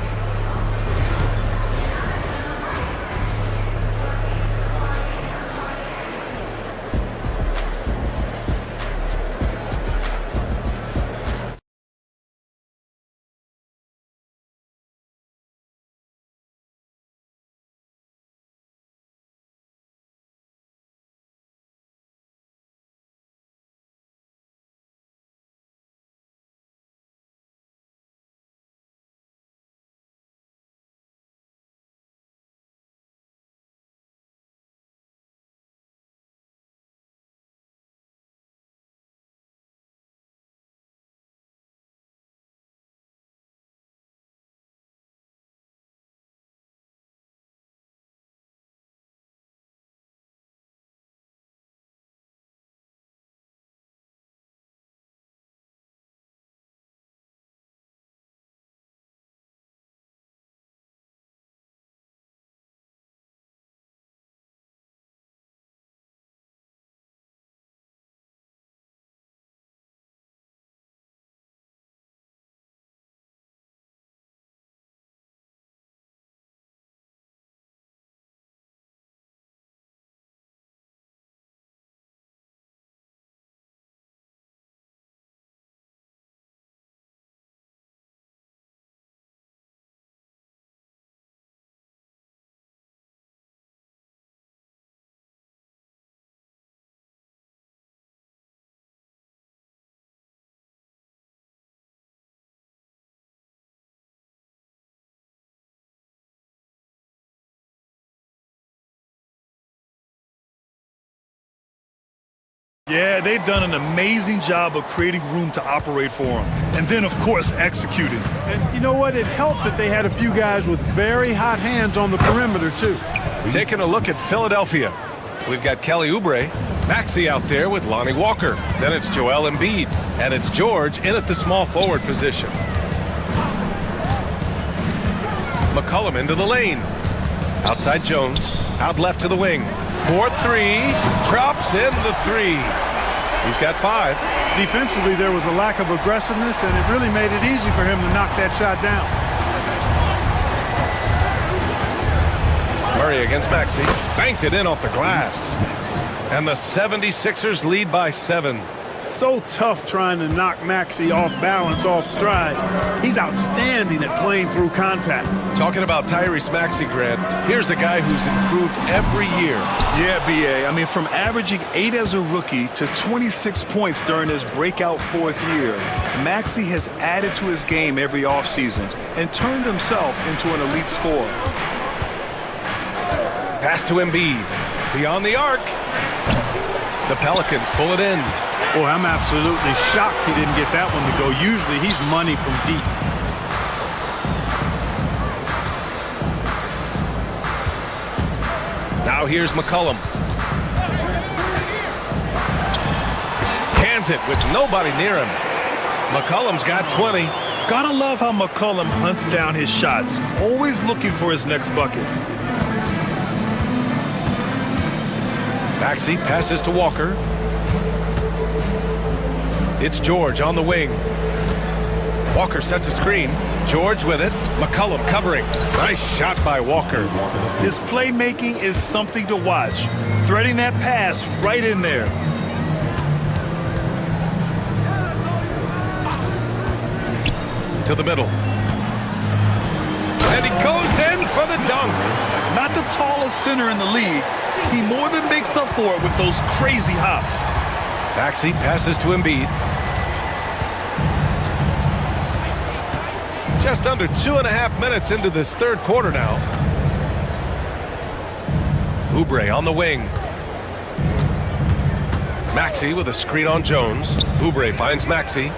Yeah, they've done an amazing job of creating room to operate for him. And then, of course, executing. And you know what? It helped that they had a few guys with very hot hands on the perimeter, too. Taking a look at Philadelphia. We've got Kelly Oubre, Maxey out there with Lonnie Walker. Then it's Joel Embiid, and it's George in at the small forward position. McCollum into the lane. Outside Jones, out left to the wing. 4-3, drops in the three. He's got 5. Defensively, there was a lack of aggressiveness, and it really made it easy for him to knock that shot down. Murray against Maxey, banked it in off the glass. And the 76ers lead by 7. So tough trying to knock Maxey off balance, off stride. He's outstanding at playing through contact. Talking about Tyrese Maxey, Grant, here's a guy who's improved every year. Yeah, B.A. I mean, from averaging 8 as a rookie to 26 points during his breakout 4th year, Maxey has added to his game every offseason and turned himself into an elite scorer. Pass to Embiid. Beyond the arc. The Pelicans pull it in. Boy, I'm absolutely shocked he didn't get that one to go. Usually he's money from deep. Now here's McCollum. Cans it with nobody near him. McCollum's got 20. Gotta love how McCollum hunts down his shots, always looking for his next bucket. Maxey passes to Walker. It's George on the wing. Walker sets a screen. George with it. McCollum covering. Nice shot by Walker. His playmaking is something to watch. Threading that pass right in there. To the middle. And he goes in for the dunk. Not the tallest center in the league. He more than makes up for it with those crazy hops. Maxey passes to Embiid. Just under 2.5 minutes into this third quarter now. Oubre on the wing. Maxey with a screen on Jones. Oubre finds Maxey.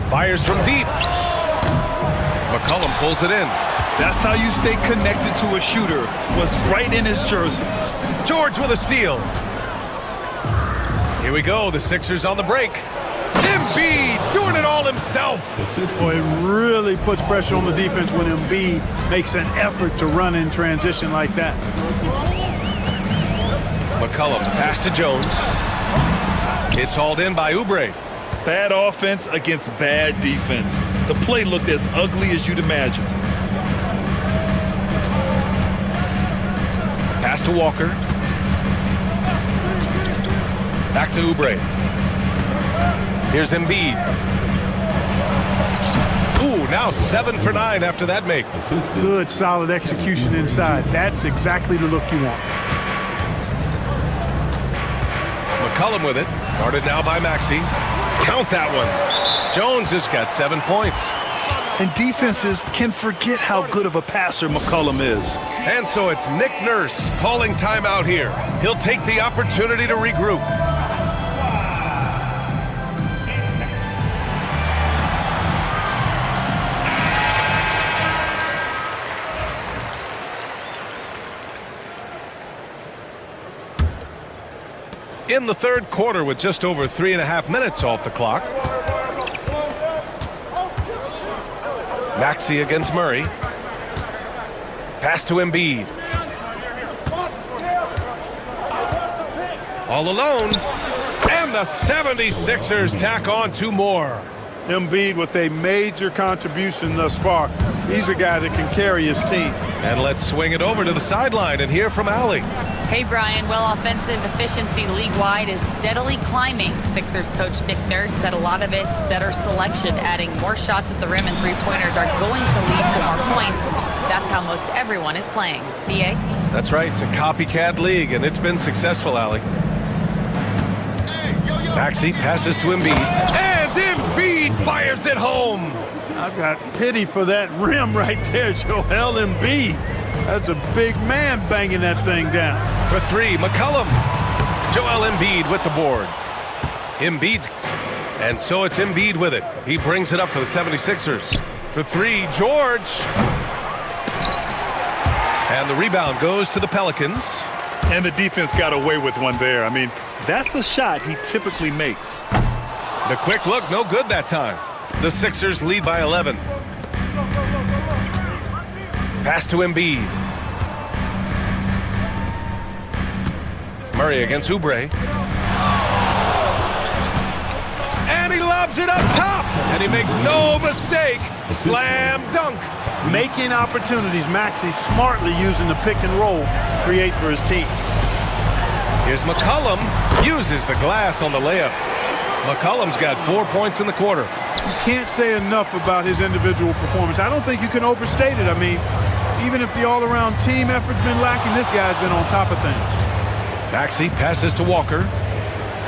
Fires from deep. McCollum pulls it in. That's how you stay connected to a shooter. Was right in his jersey. George with a steal. Here we go. The Sixers on the break. Embiid doing it all himself. Boy, it really puts pressure on the defense when Embiid makes an effort to run in transition like that. McCollum pass to Jones. It's hauled in by Oubre. Bad offense against bad defense. The play looked as ugly as you'd imagine. Pass to Walker. Back to Oubre. Here's Embiid. Ooh, now 7 for 9 after that make. Good, solid execution inside. That's exactly the look you want. McCollum with it. Guarded now by Maxey. Count that one. Jones has got 7 points. And defenses can forget how good of a passer McCollum is. And so it's Nick Nurse calling timeout here. He'll take the opportunity to regroup. In the third quarter with just over 3.5 minutes off the clock. Maxey against Murray. Pass to Embiid. All alone. And the 76ers tack on 2 more. Embiid with a major contribution thus far. He's a guy that can carry his team. And let's swing it over to the sideline and hear from Allie. Hey, Brian. Well, offensive efficiency league-wide is steadily climbing. Sixers coach Nick Nurse said a lot of it's better selection, adding more shots at the rim and three-pointers are going to lead to more points. That's how most everyone is playing. B.A.? That's right. It's a copycat league, and it's been successful, Allie. Maxey passes to Embiid. And Embiid fires it home. I've got pity for that rim right there, Joel Embiid. That's a big man banging that thing down. For 3, McCollum. Joel Embiid with the board. Embiid's, and so it's Embiid with it. He brings it up for the 76ers. For three, George. And the rebound goes to the Pelicans. And the defense got away with one there. I mean, that's a shot he typically makes. The quick look, no good that time. The Sixers lead by 11. Pass to Embiid. Murray against Oubre. And he lobs it up top. And he makes no mistake. Slam dunk. Making opportunities. Maxey smartly using the pick and roll to create for his team. Here's McCollum. Uses the glass on the layup. McCollum's got 4 points in the quarter. You can't say enough about his individual performance. I don't think you can overstate it. I mean, even if the all-around team effort's been lacking, this guy's been on top of things. Maxey passes to Walker.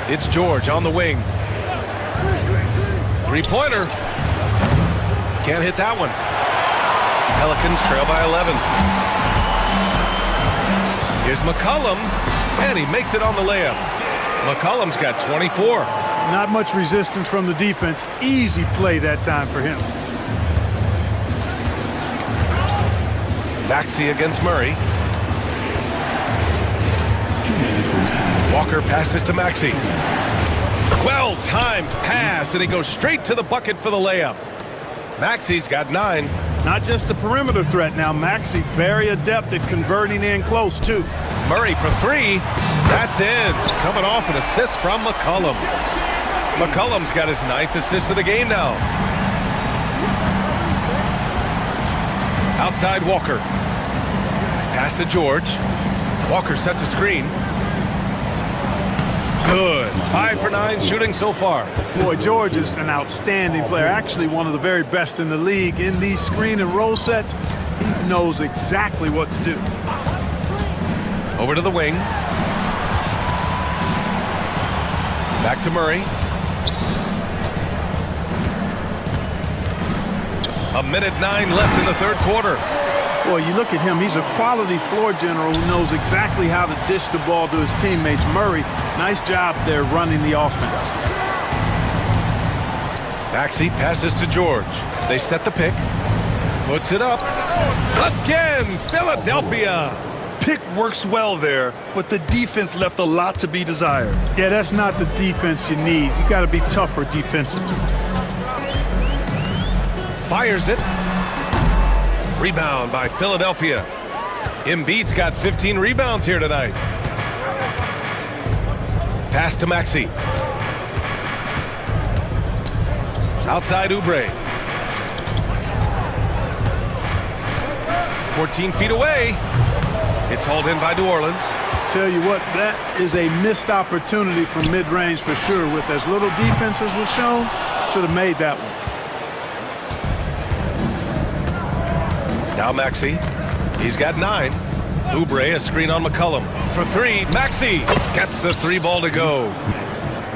It's George on the wing. Three-pointer. Can't hit that one. Pelicans trail by 11. Here's McCollum, and he makes it on the layup. McCollum's got 24. Not much resistance from the defense. Easy play that time for him. Maxey against Murray. Walker passes to Maxey. Well-timed pass, and he goes straight to the bucket for the layup. Maxey's got 9. Not just a perimeter threat now. Maxey very adept at converting in close, too. Murray for 3. That's in. Coming off an assist from McCollum. McCollum's got his 9th assist of the game now. Outside Walker. Pass to George. Walker sets a screen. Good. 5 for 9 shooting so far. Boy, George is an outstanding player. Actually one of the very best in the league. In these screen and roll sets, he knows exactly what to do. Over to the wing. Back to Murray. A minute 9 left in the third quarter. Boy, you look at him, he's a quality floor general who knows exactly how to dish the ball to his teammates. Murray, nice job there running the offense. Maxey passes to George. They set the pick. Puts it up. Again, Philadelphia. Pick works well there, but the defense left a lot to be desired. Yeah, that's not the defense you need. You got to be tougher defensively. Fires it. Rebound by Philadelphia. Embiid's got 15 rebounds here tonight. Pass to Maxey. Outside Oubre. 14 feet away. It's hauled in by New Orleans. Tell you what, that is a missed opportunity from mid-range for sure. With as little defense as was shown, should have made that one. Now Maxey. He's got 9. Oubre, a screen on McCollum. For 3, Maxey gets the 3 ball to go.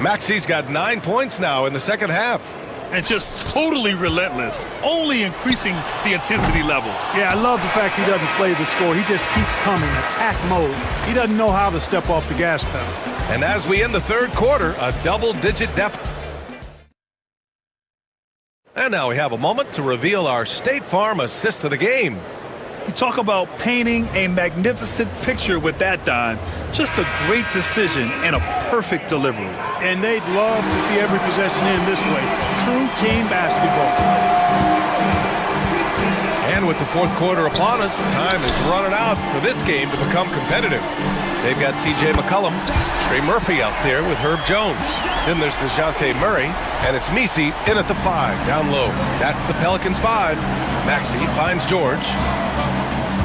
Maxey's got 9 points now in the second half. And just totally relentless, only increasing the intensity level. Yeah, I love the fact he doesn't play the score. He just keeps coming, attack mode. He doesn't know how to step off the gas pedal. And as we end the third quarter, a double-digit deficit. And now we have a moment to reveal our State Farm assist of the game. You talk about painting a magnificent picture with that dime. Just a great decision and a perfect delivery. And they'd love to see every possession in this way. True team basketball. And with the fourth quarter upon us, time is running out for this game to become competitive. They've got C.J. McCollum, Trey Murphy out there with Herb Jones. Then there's DeJounte Murray, and it's Messi in at the 5, down low. That's the Pelicans 5. Maxey finds George.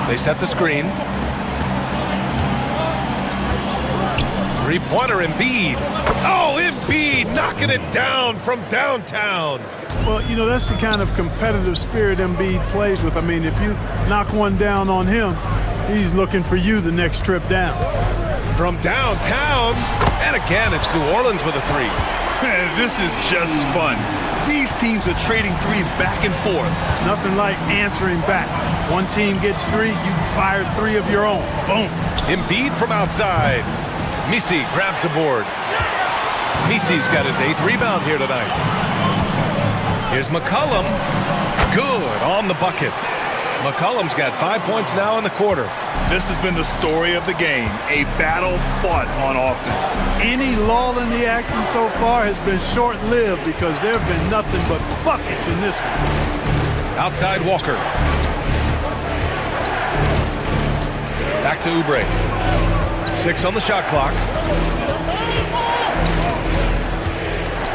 They set the screen. Three-pointer Embiid. Oh, Embiid knocking it down from downtown. Well, you know, that's the kind of competitive spirit Embiid plays with. I mean, if you knock one down on him, he's looking for you the next trip down. From downtown, and again, it's New Orleans with a 3. This is just fun. These teams are trading threes back and forth. Nothing like answering back. One team gets 3, you fire 3 of your own. Boom. Embiid from outside. Messi grabs the board. Misi's got his 8th rebound here tonight. Here's McCollum. Good on the bucket. McCollum's got 5 points now in the quarter. This has been the story of the game, a battle fought on offense. Any lull in the action so far has been short-lived because there have been nothing but buckets in this one. Outside Walker. Back to Oubre. 6 on the shot clock.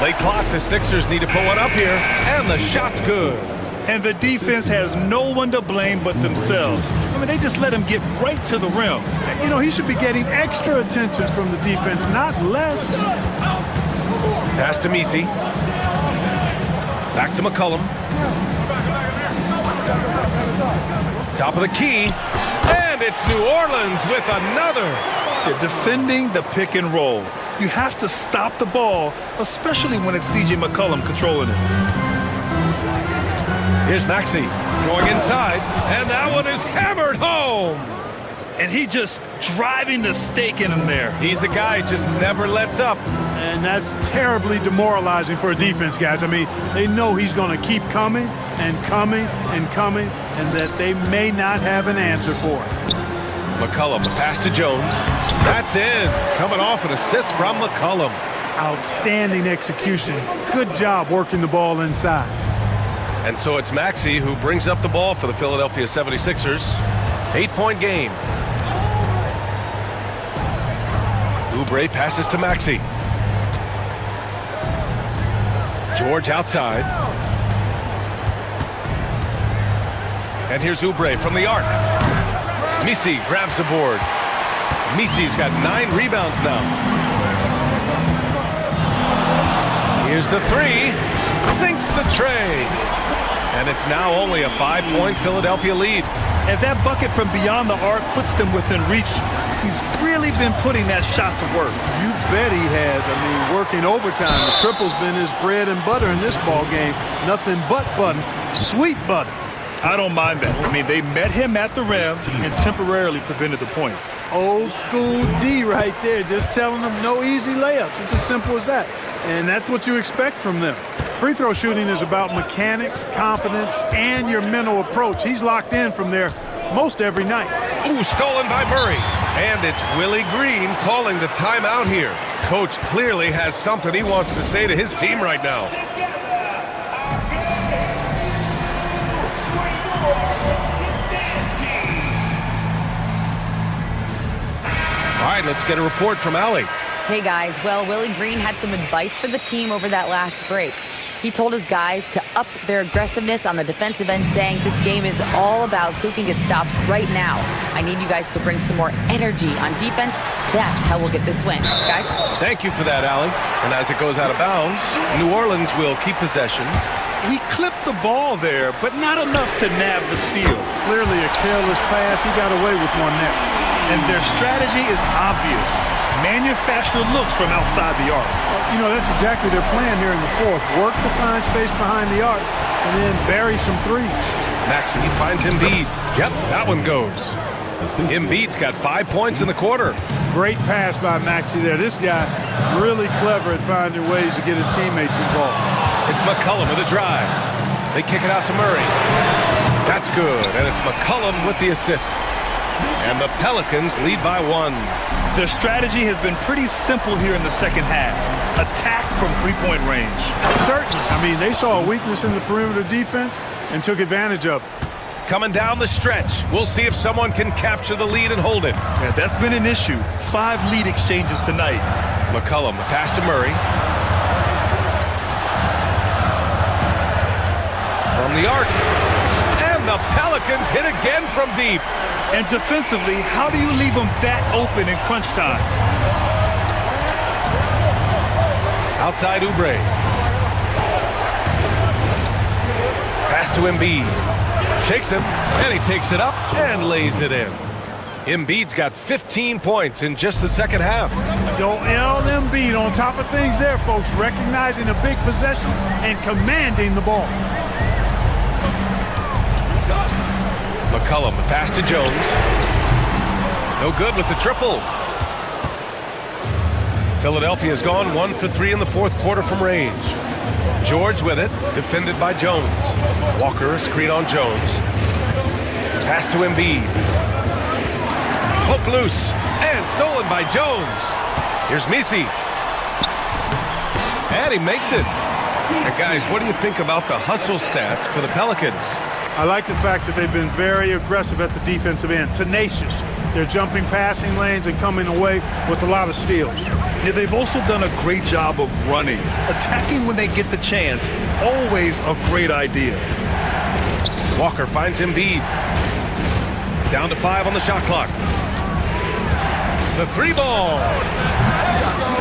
Late clock, the Sixers need to pull one up here, and the shot's good. And the defense has no one to blame but themselves. I mean, they just let him get right to the rim. You know, he should be getting extra attention from the defense, not less. Pass to Misi. Back to McCollum. Top of the key. And it's New Orleans with another. They're defending the pick and roll. You have to stop the ball, especially when it's C.J. McCollum controlling it. Here's Maxey going inside, and that one is hammered home. And he just driving the stake in him there. He's a guy who just never lets up. And that's terribly demoralizing for a defense, guys. I mean, they know he's going to keep coming and coming and coming, and that they may not have an answer for it. McCollum, the pass to Jones. That's in. Coming off an assist from McCollum. Outstanding execution. Good job working the ball inside. And so it's Maxey who brings up the ball for the Philadelphia 76ers. 8-point game. Oubre passes to Maxey. George outside. And here's Oubre from the arc. Misi grabs the board. Misi's got 9 rebounds now. Here's the 3. Sinks the tray. And it's now only a 5-point Philadelphia lead. And that bucket from beyond the arc puts them within reach. He's really been putting that shot to work. You bet he has. I mean, working overtime. The triple's been his bread and butter in this ball game. Nothing but butter. Sweet butter. I don't mind that. I mean, they met him at the rim and temporarily prevented the points. Old school D right there. Just telling them no easy layups. It's as simple as that. And that's what you expect from them. Free throw shooting is about mechanics, confidence, and your mental approach. He's locked in from there most every night. Ooh, stolen by Murray. And it's Willie Green calling the timeout here. Coach clearly has something he wants to say to his team right now. All right, let's get a report from Allie. Hey guys, well, Willie Green had some advice for the team over that last break. He told his guys to up their aggressiveness on the defensive end, saying this game is all about who can get stops right now. I need you guys to bring some more energy on defense. That's how we'll get this win. Guys? Thank you for that, Allie. And as it goes out of bounds, New Orleans will keep possession. He clipped the ball there, but not enough to nab the steal. Clearly a careless pass. He got away with one there. And their strategy is obvious. Manufacture looks from outside the arc. You know, that's exactly their plan here in the fourth. Work to find space behind the arc and then bury some threes. Maxey finds Embiid. Yep, that one goes. Embiid's got 5 points in the quarter. Great pass by Maxey there. This guy really clever at finding ways to get his teammates involved. It's McCollum with a drive. They kick it out to Murray. That's good, and it's McCollum with the assist. And the Pelicans lead by 1. Their strategy has been pretty simple here in the second half. Attack from three-point range. Certainly. I mean, they saw a weakness in the perimeter defense and took advantage of it. Coming down the stretch. We'll see if someone can capture the lead and hold it. Yeah, that's been an issue. 5 lead exchanges tonight. McCollum, the pass to Murray. From the arc. And the Pelicans hit again from deep. And defensively, how do you leave them that open in crunch time? Outside Oubre. Pass to Embiid. Shakes him, and he takes it up and lays it in. Embiid's got 15 points in just the second half. Joel Embiid on top of things there, folks. Recognizing a big possession and commanding the ball. McCollum, the pass to Jones. No good with the triple. Philadelphia's gone 1 for 3 in the fourth quarter from range. George with it, defended by Jones. Walker, screen on Jones. Pass to Embiid. Hook loose, and stolen by Jones. Here's Misi. And he makes it. And guys, what do you think about the hustle stats for the Pelicans? I like the fact that they've been very aggressive at the defensive end, tenacious. They're jumping passing lanes and coming away with a lot of steals. Yeah, they've also done a great job of running. Attacking when they get the chance, always a great idea. Walker finds Embiid. Down to 5 on the shot clock. The 3 ball.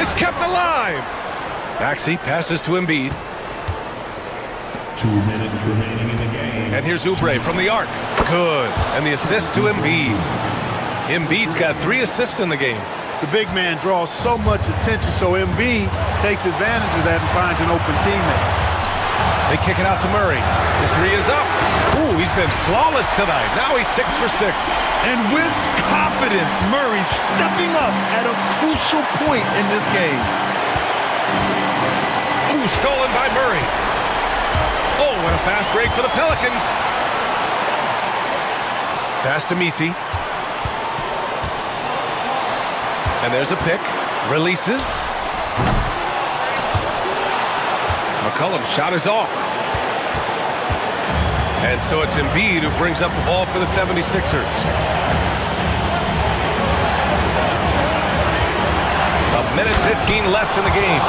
It's kept alive. Maxey passes to Embiid. 2 minutes remaining in the game. And here's Oubre from the arc. Good. And the assist to Embiid. Embiid's got 3 assists in the game. The big man draws so much attention, so Embiid takes advantage of that and finds an open teammate. They kick it out to Murray. The 3 is up. Ooh, he's been flawless tonight. Now he's 6 for 6. And with confidence, Murray stepping up at a crucial point in this game. Ooh, stolen by Murray. Oh, and a fast break for the Pelicans. Pass to Misi. And there's a pick. Releases. McCollum's shot is off. And so it's Embiid who brings up the ball for the 76ers. A minute 15 left in the game.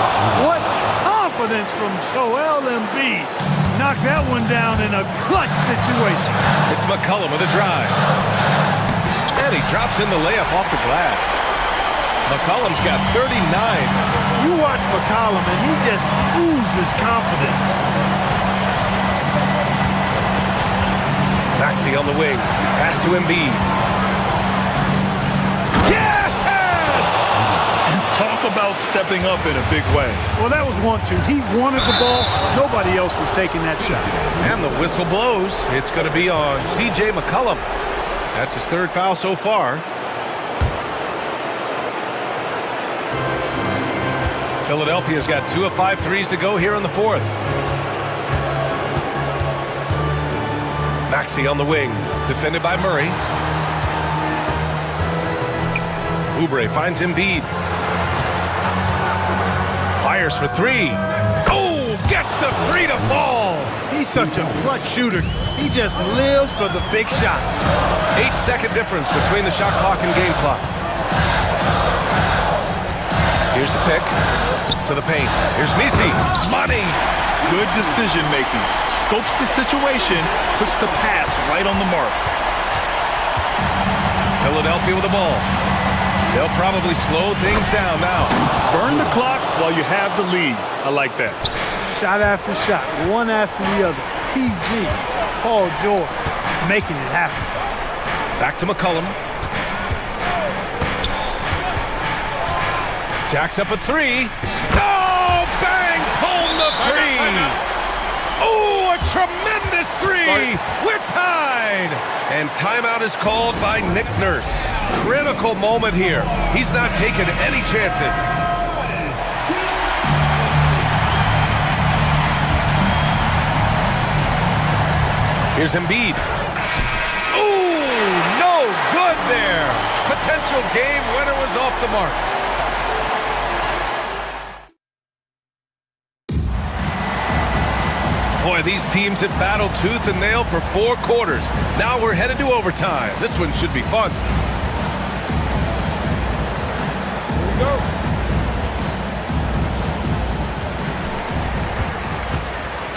What confidence from Joel Embiid. Knock that one down in a clutch situation. It's McCollum with a drive. And he drops in the layup off the glass. McCollum's got 39. You watch McCollum and he just oozes confidence. Maxey on the wing. Pass to Embiid. Yes! And talk about stepping up in a big way. Well, that was 1-2. He wanted the ball. Nobody else was taking that shot. And the whistle blows. It's going to be on C.J. McCollum. That's his 3rd foul so far. Philadelphia's got 2 of 5 threes to go here in the 4th. Maxey on the wing, defended by Murray. Oubre finds Embiid. Fires for 3. Oh, gets the 3 to fall. He's such a clutch shooter. He just lives for the big shot. 8-second difference between the shot clock and game clock. Here's the pick. To the paint. Here's Misi. Money. Good decision making. Scopes the situation, puts the pass right on the mark. Philadelphia with the ball. They'll probably slow things down now. Burn the clock while you have the lead. I like that. Shot after shot, one after the other. PG, Paul George, making it happen. Back to McCollum. Jacks up a 3. Oh, bangs home the 3. Oh, a tremendous 3. We're tied. And timeout is called by Nick Nurse. Critical moment here. He's not taking any chances. Here's Embiid. Ooh, no good there. Potential game winner was off the mark. Boy, these teams have battled tooth and nail for 4 quarters. Now we're headed to overtime. This one should be fun. Here we go.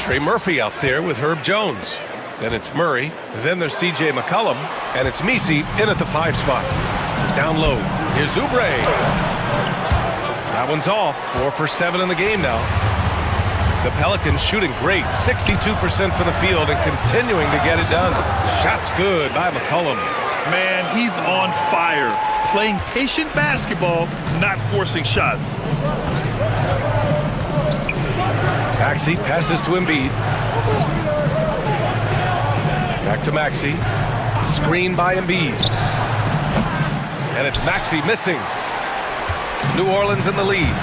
Trey Murphy out there with Herb Jones. Then it's Murray. Then there's C.J. McCollum. And it's Misi in at the 5 spot. Down low. Here's Oubre. That one's off. 4 for 7 in the game now. The Pelicans shooting great, 62% from the field and continuing to get it done. Shots good by McCollum. Man, he's on fire. Playing patient basketball, not forcing shots. Maxey passes to Embiid. Back to Maxey. Screen by Embiid. And it's Maxey missing. New Orleans in the lead.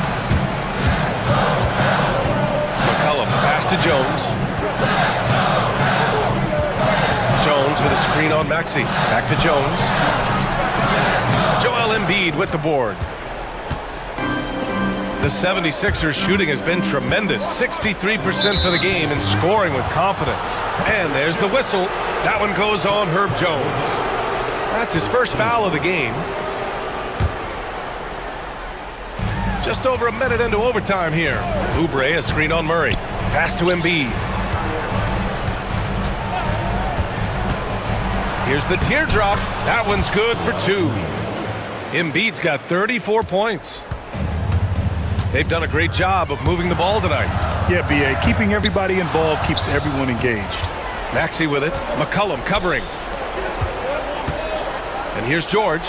McCollum, pass to Jones. Jones with a screen on Maxey. Back to Jones. Joel Embiid with the board. The 76ers shooting has been tremendous. 63% for the game and scoring with confidence. And there's the whistle. That one goes on Herb Jones. That's his first foul of the game. Just over a minute into overtime here. Oubre, a screen on Murray. Pass to Embiid. Here's the teardrop. That one's good for 2. Embiid's got 34 points. They've done a great job of moving the ball tonight. Yeah, B.A., keeping everybody involved keeps everyone engaged. Maxey with it. McCollum covering. And here's George.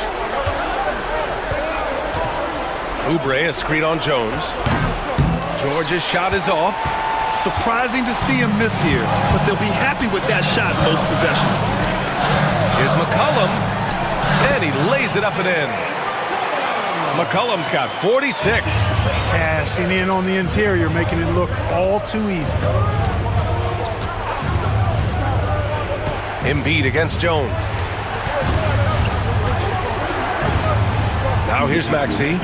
Oubre, a screen on Jones. George's shot is off. Surprising to see him miss here, but they'll be happy with that shot most possessions. Here's McCollum, and he lays it up and in. McCollum's got 46. Cashing in on the interior, making it look all too easy. Embiid against Jones. Now here's Maxey.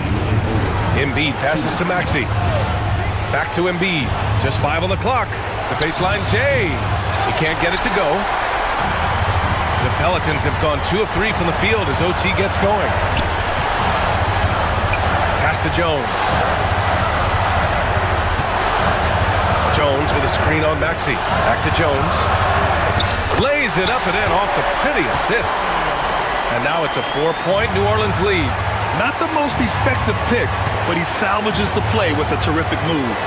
Embiid passes to Maxey. Back to Embiid. Just 5 on the clock. The baseline J. He can't get it to go. The Pelicans have gone 2 of 3 from the field as OT gets going. Pass to Jones. Jones with a screen on Maxey. Back to Jones. Lays it up and in off the pretty assist. And now it's a 4-point New Orleans lead. Not the most effective pick, but he salvages the play with a terrific move.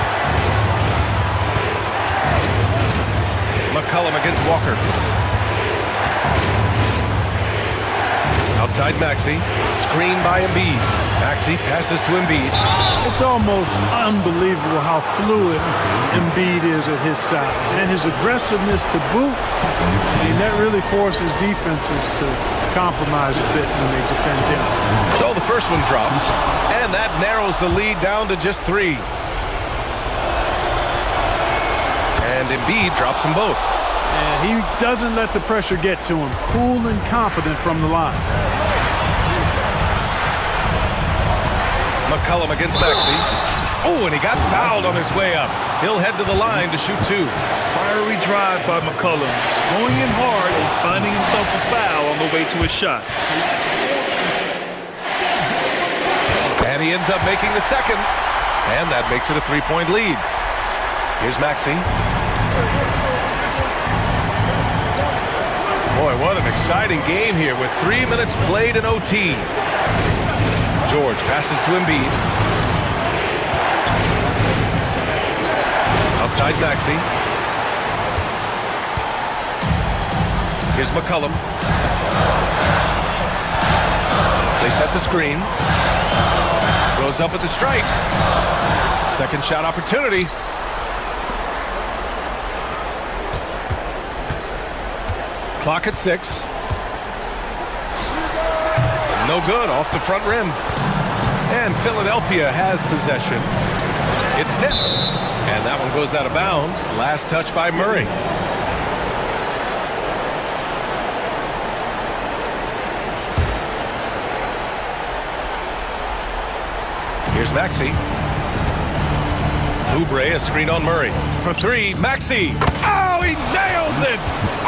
McCollum against Walker. Outside Maxey. Screen by Embiid. Maxey passes to Embiid. It's almost unbelievable how fluid Embiid is at his side. And his aggressiveness to boot, I mean, that really forces defenses to compromise a bit when they defend him. So the first one drops, and that narrows the lead down to just 3. And Embiid drops them both. And he doesn't let the pressure get to him. Cool and confident from the line. McCollum against Maxey. Oh, and he got fouled on his way up. He'll head to the line to shoot 2. Fiery drive by McCollum, going in hard and finding himself a foul on the way to his shot. And he ends up making the second. And that makes it a 3-point lead. Here's Maxey. Boy, what an exciting game here with 3 minutes played in OT. George passes to Embiid. Outside Maxey. Here's McCollum. They set the screen. Goes up at the strike. Second shot opportunity. Clock at 6. No good, off the front rim. And Philadelphia has possession. It's tipped. And that one goes out of bounds. Last touch by Murray. Here's Maxey. Oubre, a screen on Murray. For 3, Maxey. Oh, he nails it!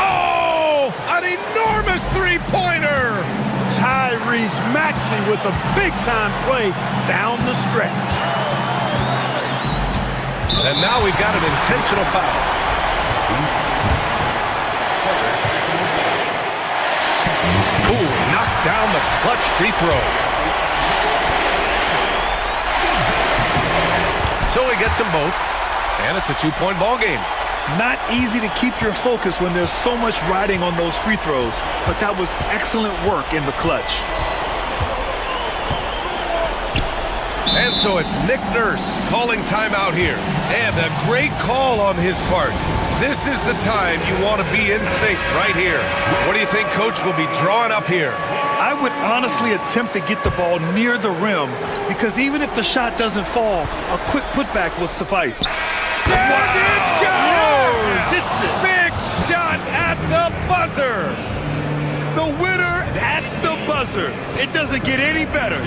Oh, an enormous three-pointer! Tyrese Maxey with a big-time play down the stretch. And now we've got an intentional foul. Ooh, knocks down the clutch free throw. So he gets them both, and it's a 2-point ball game. Not easy to keep your focus when there's so much riding on those free throws, but that was excellent work in the clutch. And so it's Nick Nurse calling timeout here. And a great call on his part. This is the time you want to be in sync right here. What do you think Coach will be drawing up here? I would honestly attempt to get the ball near the rim because even if the shot doesn't fall, a quick putback will suffice. There it goes! Hits it. Big shot at the buzzer. The winner at the buzzer. It doesn't get any better.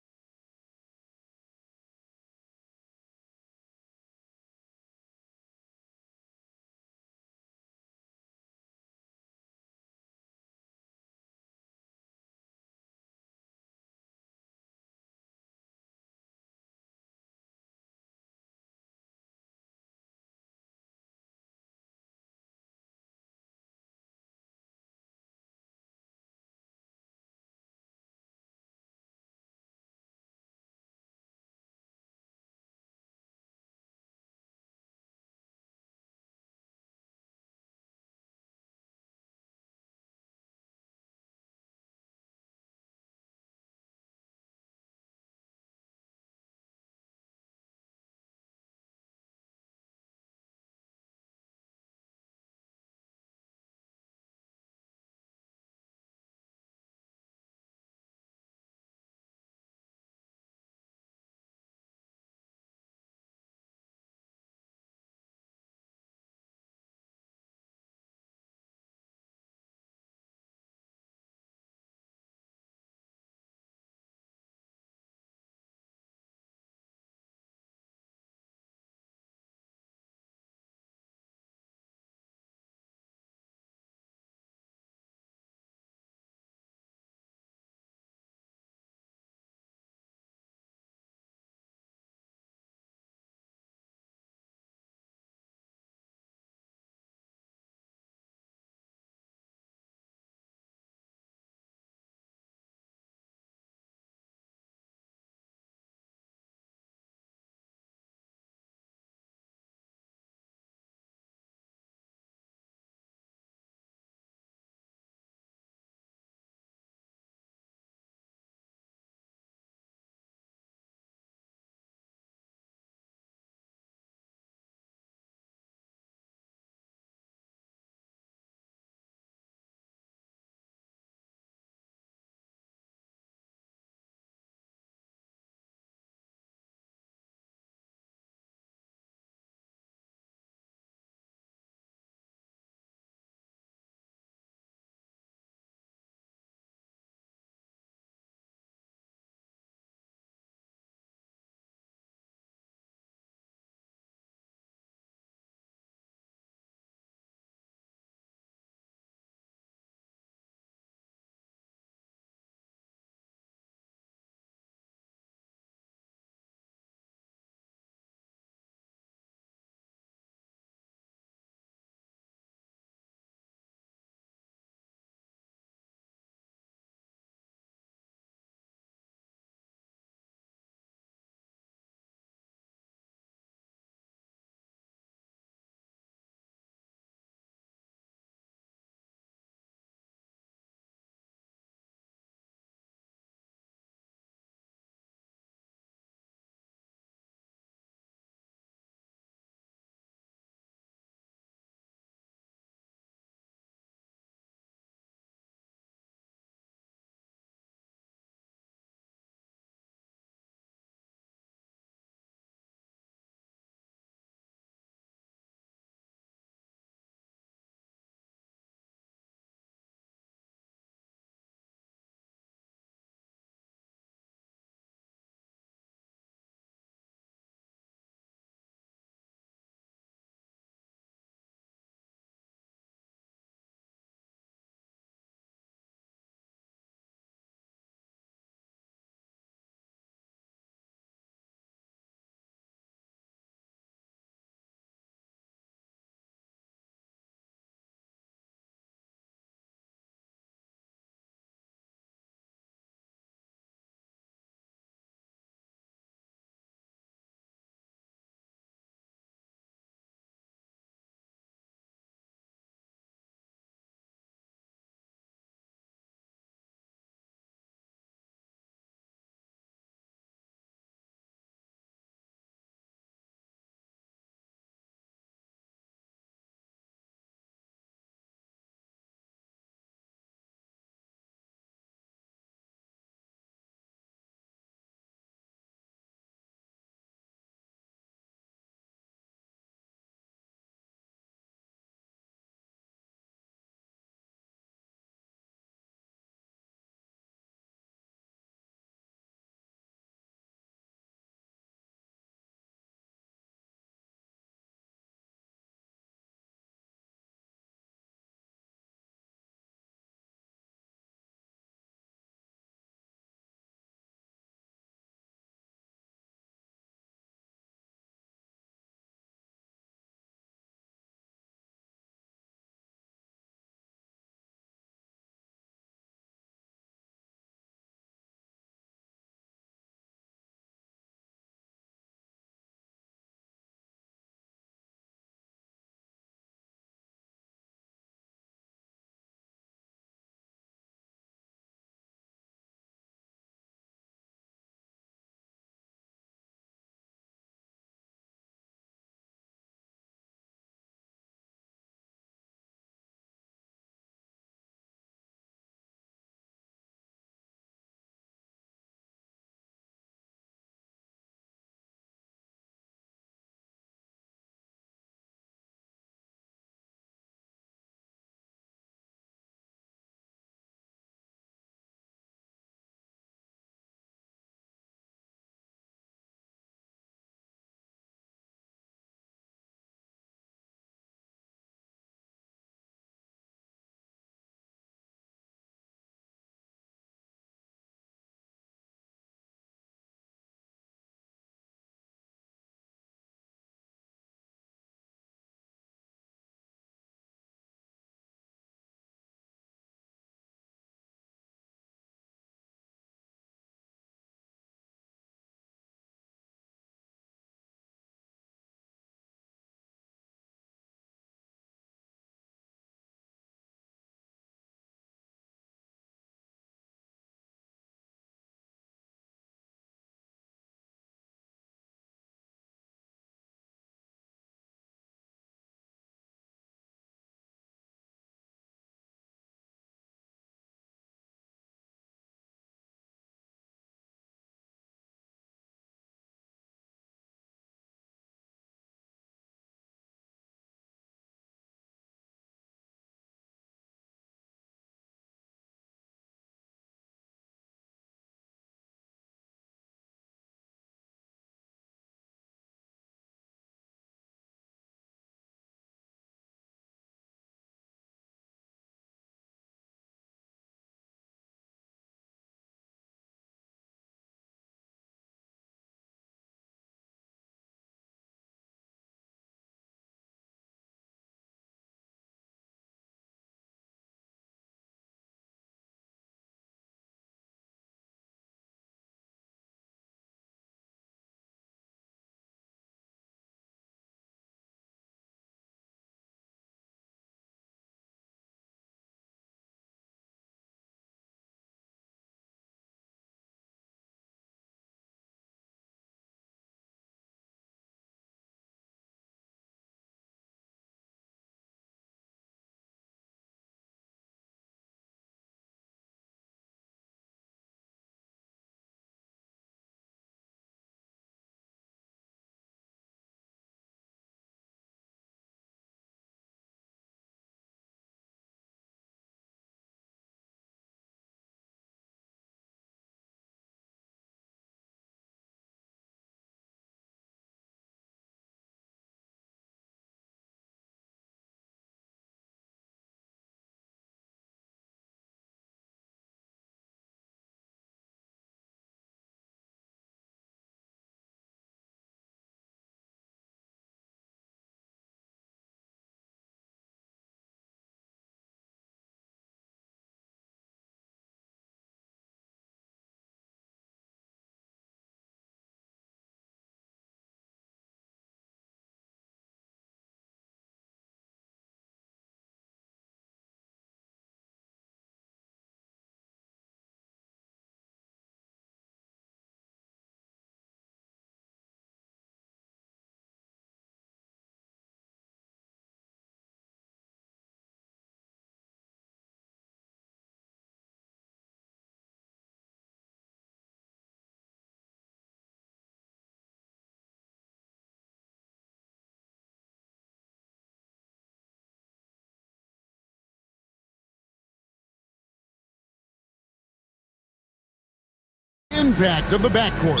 impact of the backcourt.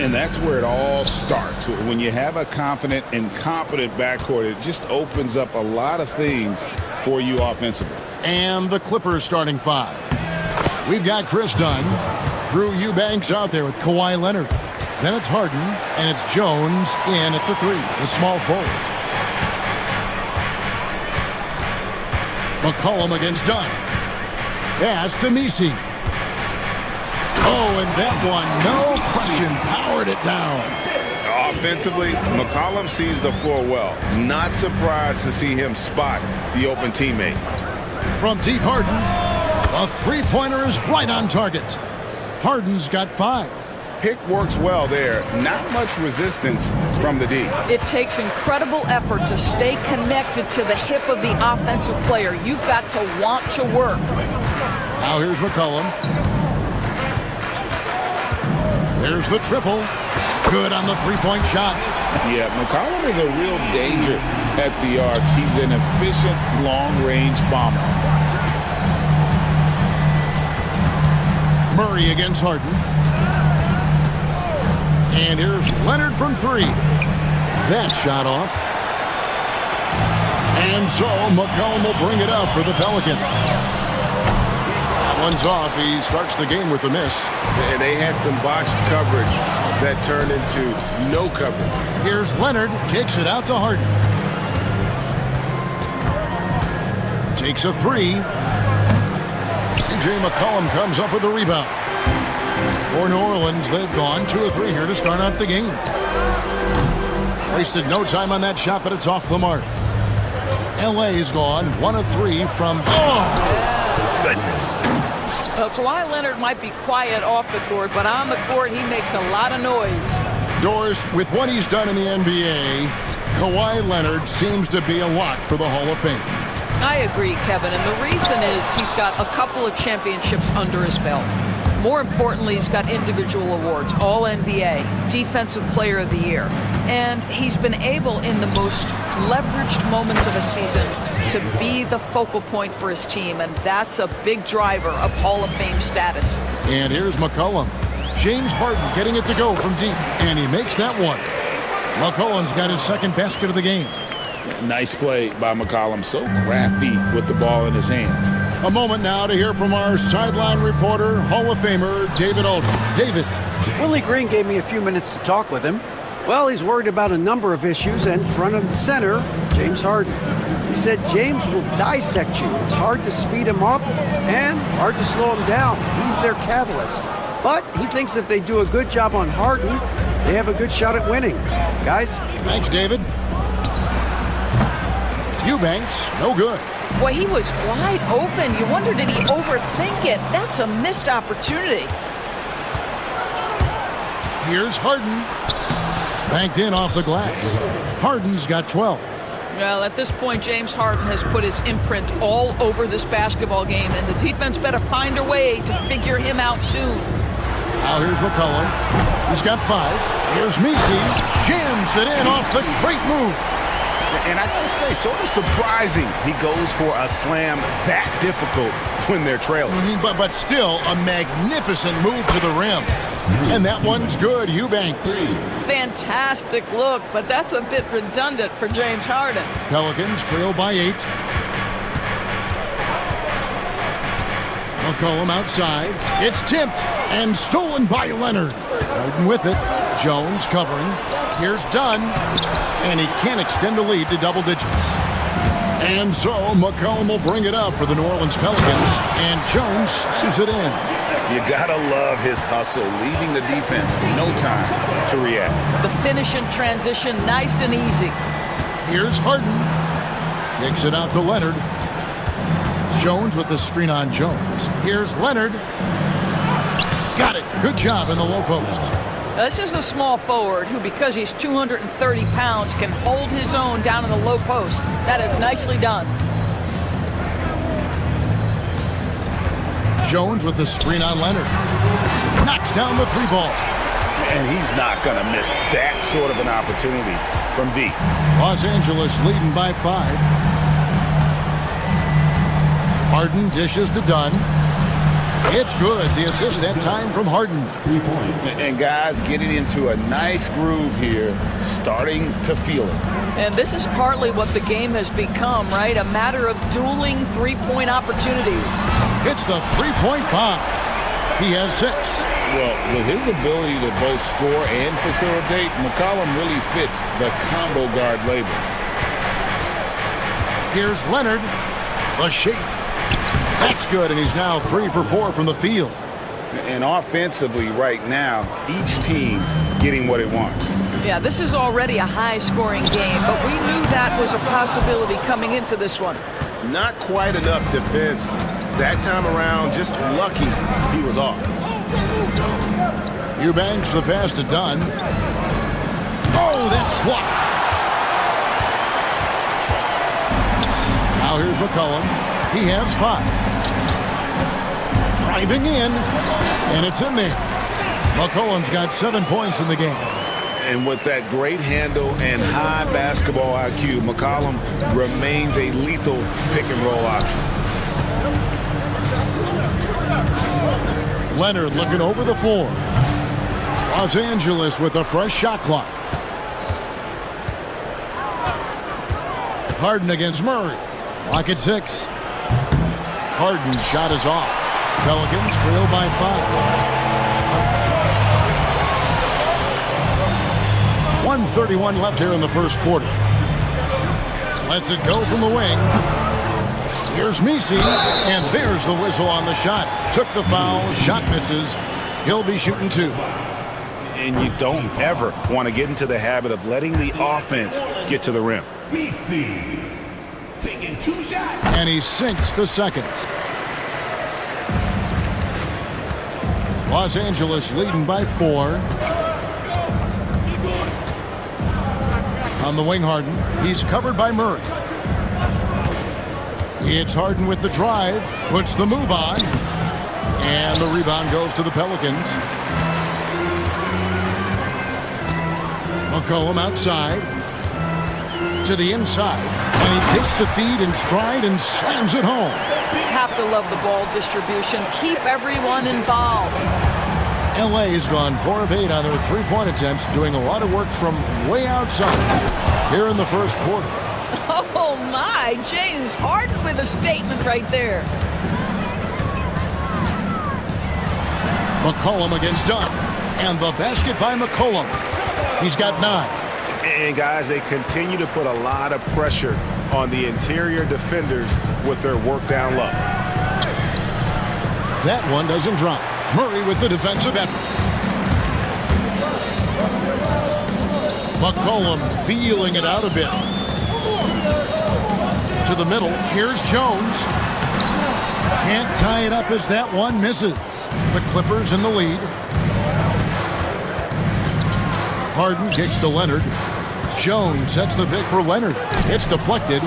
And that's where it all starts. When you have a confident and competent backcourt, it just opens up a lot of things for you offensively. And the Clippers starting five. We've got Chris Dunn, Drew Eubanks out there with Kawhi Leonard. Then it's Harden, and it's Jones in at the three, the small forward. McCollum against Dunn. Pass to Messi. Oh, and that one, no question, powered it down. Offensively, McCollum sees the floor well. Not surprised to see him spot the open teammate. From deep Harden, a three-pointer is right on target. Harden's got 5. Pick works well there. Not much resistance from the D. It takes incredible effort to stay connected to the hip of the offensive player. You've got to want to work. Now here's McCollum. There's the triple. Good on the three-point shot. Yeah, McCollum is a real danger at the arc. He's an efficient long-range bomber. Murray against Harden. And here's Leonard from 3. That shot off. And so McCollum will bring it up for the Pelicans. That one's off. He starts the game with a miss. And they had some botched coverage that turned into no coverage. Here's Leonard, kicks it out to Harden. Takes a 3. CJ McCollum comes up with the rebound. For New Orleans, they've gone 2 of 3 here to start out the game. Wasted no time on that shot, but it's off the mark. LA's gone 1 of 3 from... Oh! Goodness. Well, Kawhi Leonard might be quiet off the court, but on the court, he makes a lot of noise. Doris, with what he's done in the NBA, Kawhi Leonard seems to be a lock for the Hall of Fame. I agree, Kevin, and the reason is he's got a couple of championships under his belt. More importantly, he's got individual awards, All-NBA, Defensive Player of the Year. And he's been able, in the most leveraged moments of a season, to be the focal point for his team, and that's a big driver of Hall of Fame status. And here's McCollum. James Harden getting it to go from deep, and he makes that one. McCollum's got his second basket of the game. Nice play by McCollum. So crafty with the ball in his hands. A moment now to hear from our sideline reporter, Hall of Famer David Aldridge. David. Willie Green gave me a few minutes to talk with him. Well, he's worried about a number of issues, and front and center, James Harden. He said James will dissect you. It's hard to speed him up and hard to slow him down. He's their catalyst. But he thinks if they do a good job on Harden, they have a good shot at winning. Guys? Thanks, David. Eubanks, no good. Boy, he was wide open. You wonder, did he overthink it? That's a missed opportunity. Here's Harden. Banked in off the glass. Harden's got 12. Well, at this point, James Harden has put his imprint all over this basketball game, and the defense better find a way to figure him out soon. Now here's McCollum. He's got 5. Here's Messi. Jams it in off the great move. And I gotta say, sort of surprising he goes for a slam that difficult when they're trailing. But still a magnificent move to the rim. And that one's good, Eubanks. Fantastic look, but that's a bit redundant for James Harden. Pelicans trail by 8. McCollum outside. It's tipped and stolen by Leonard. Harden with it. Jones covering. Here's Dunn. And he can't extend the lead to double digits. And so McCollum will bring it up for the New Orleans Pelicans. And Jones slams it in. You gotta love his hustle, leaving the defense no time to react. The finish and transition, nice and easy. Here's Harden. Kicks it out to Leonard. Jones with the screen on Jones. Here's Leonard. Got it. Good job in the low post. This is a small forward who, because he's 230 pounds, can hold his own down in the low post. That is nicely done. Jones with the screen on Leonard. Knocks down the 3 ball. And he's not going to miss that sort of an opportunity from deep. Los Angeles leading by 5. Harden dishes to Dunn. It's good. The assist that time from Harden. 3 points. And guys getting into a nice groove here, starting to feel it. And this is partly what the game has become, right? A matter of dueling three-point opportunities. It's the three-point bomb. He has 6. Well, with his ability to both score and facilitate, McCollum really fits the combo guard label. Here's Leonard. The shake. That's good, and he's now 3 for 4 from the field. And offensively right now, each team getting what it wants. Yeah, this is already a high-scoring game, but we knew that was a possibility coming into this one. Not quite enough defense that time around. Just lucky he was off. Eubanks the pass to Dunn. Oh, that's blocked. Now here's McCollum. He has 5. Driving in, and it's in there. McCollum's got 7 points in the game. And with that great handle and high basketball IQ, McCollum remains a lethal pick-and-roll option. Leonard looking over the floor. Los Angeles with a fresh shot clock. Harden against Murray. Lock at 6. Harden's shot is off. Pelicans trail by 5. 1:31 left here in the first quarter. Lets it go from the wing. Here's Misi, and there's the whistle on the shot. Took the foul, shot misses. He'll be shooting 2. And you don't ever want to get into the habit of letting the offense get to the rim. BC taking 2 shots. And he sinks the second. Los Angeles leading by 4. On the wing, Harden. He's covered by Murray. It's Harden with the drive. Puts the move on. And the rebound goes to the Pelicans. McCollum outside. To the inside. And he takes the feed in stride and slams it home. Have to love the ball distribution. Keep everyone involved. LA has gone 4 of 8 on their 3-point attempts, doing a lot of work from way outside here in the first quarter. Oh my, James Harden with a statement right there. McCollum against Dunn, and the basket by McCollum. He's got 9. And guys, they continue to put a lot of pressure on the interior defenders with their work down low. That one doesn't drop. Murray with the defensive effort. McCollum feeling it out a bit. To the middle. Here's Jones. Can't tie it up as that one misses. The Clippers in the lead. Harden kicks to Leonard. Jones sets the pick for Leonard. It's deflected.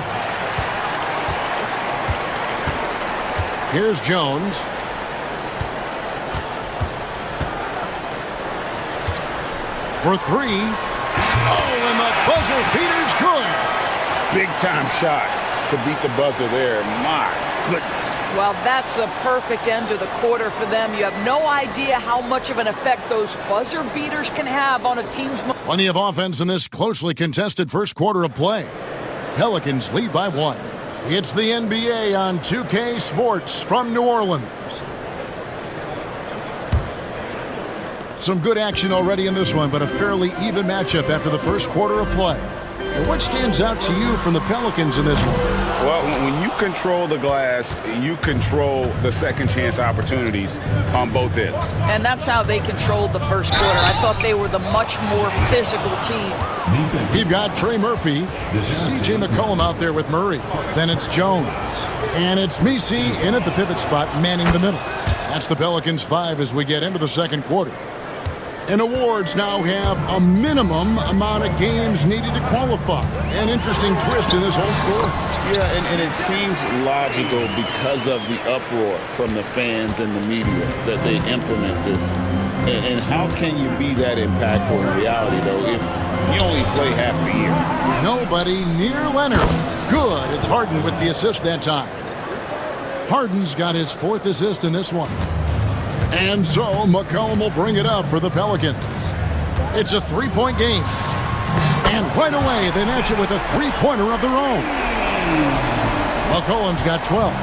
Here's Jones. For 3. Oh, and the buzzer beater's good. Big time shot to beat the buzzer there. My goodness. Well, that's the perfect end of the quarter for them. You have no idea how much of an effect those buzzer beaters can have on a team's... Plenty of offense in this closely contested first quarter of play. Pelicans lead by 1. It's the NBA on 2K Sports from New Orleans. Some good action already in this one, but a fairly even matchup after the first quarter of play. And what stands out to you from the Pelicans in this one? Well, when you control the glass, you control the second chance opportunities on both ends. And that's how they controlled the first quarter. I thought they were the much more physical team. We've got Trey Murphy, C.J. McCollum out there with Murray. Then it's Jones. And it's Misi in at the pivot spot, manning the middle. That's the Pelicans 5 as we get into the second quarter. And awards now have a minimum amount of games needed to qualify. An interesting twist in this whole story. Yeah, and it seems logical because of the uproar from the fans and the media that they implement this. And how can you be that impactful in reality, though, if you only play half the year? Nobody near Leonard. Good. It's Harden with the assist that time. Harden's got his 4th assist in this one. And so McCollum will bring it up for the Pelicans. It's a three-point game. And right away, they match it with a three-pointer of their own. McCollum's got 12.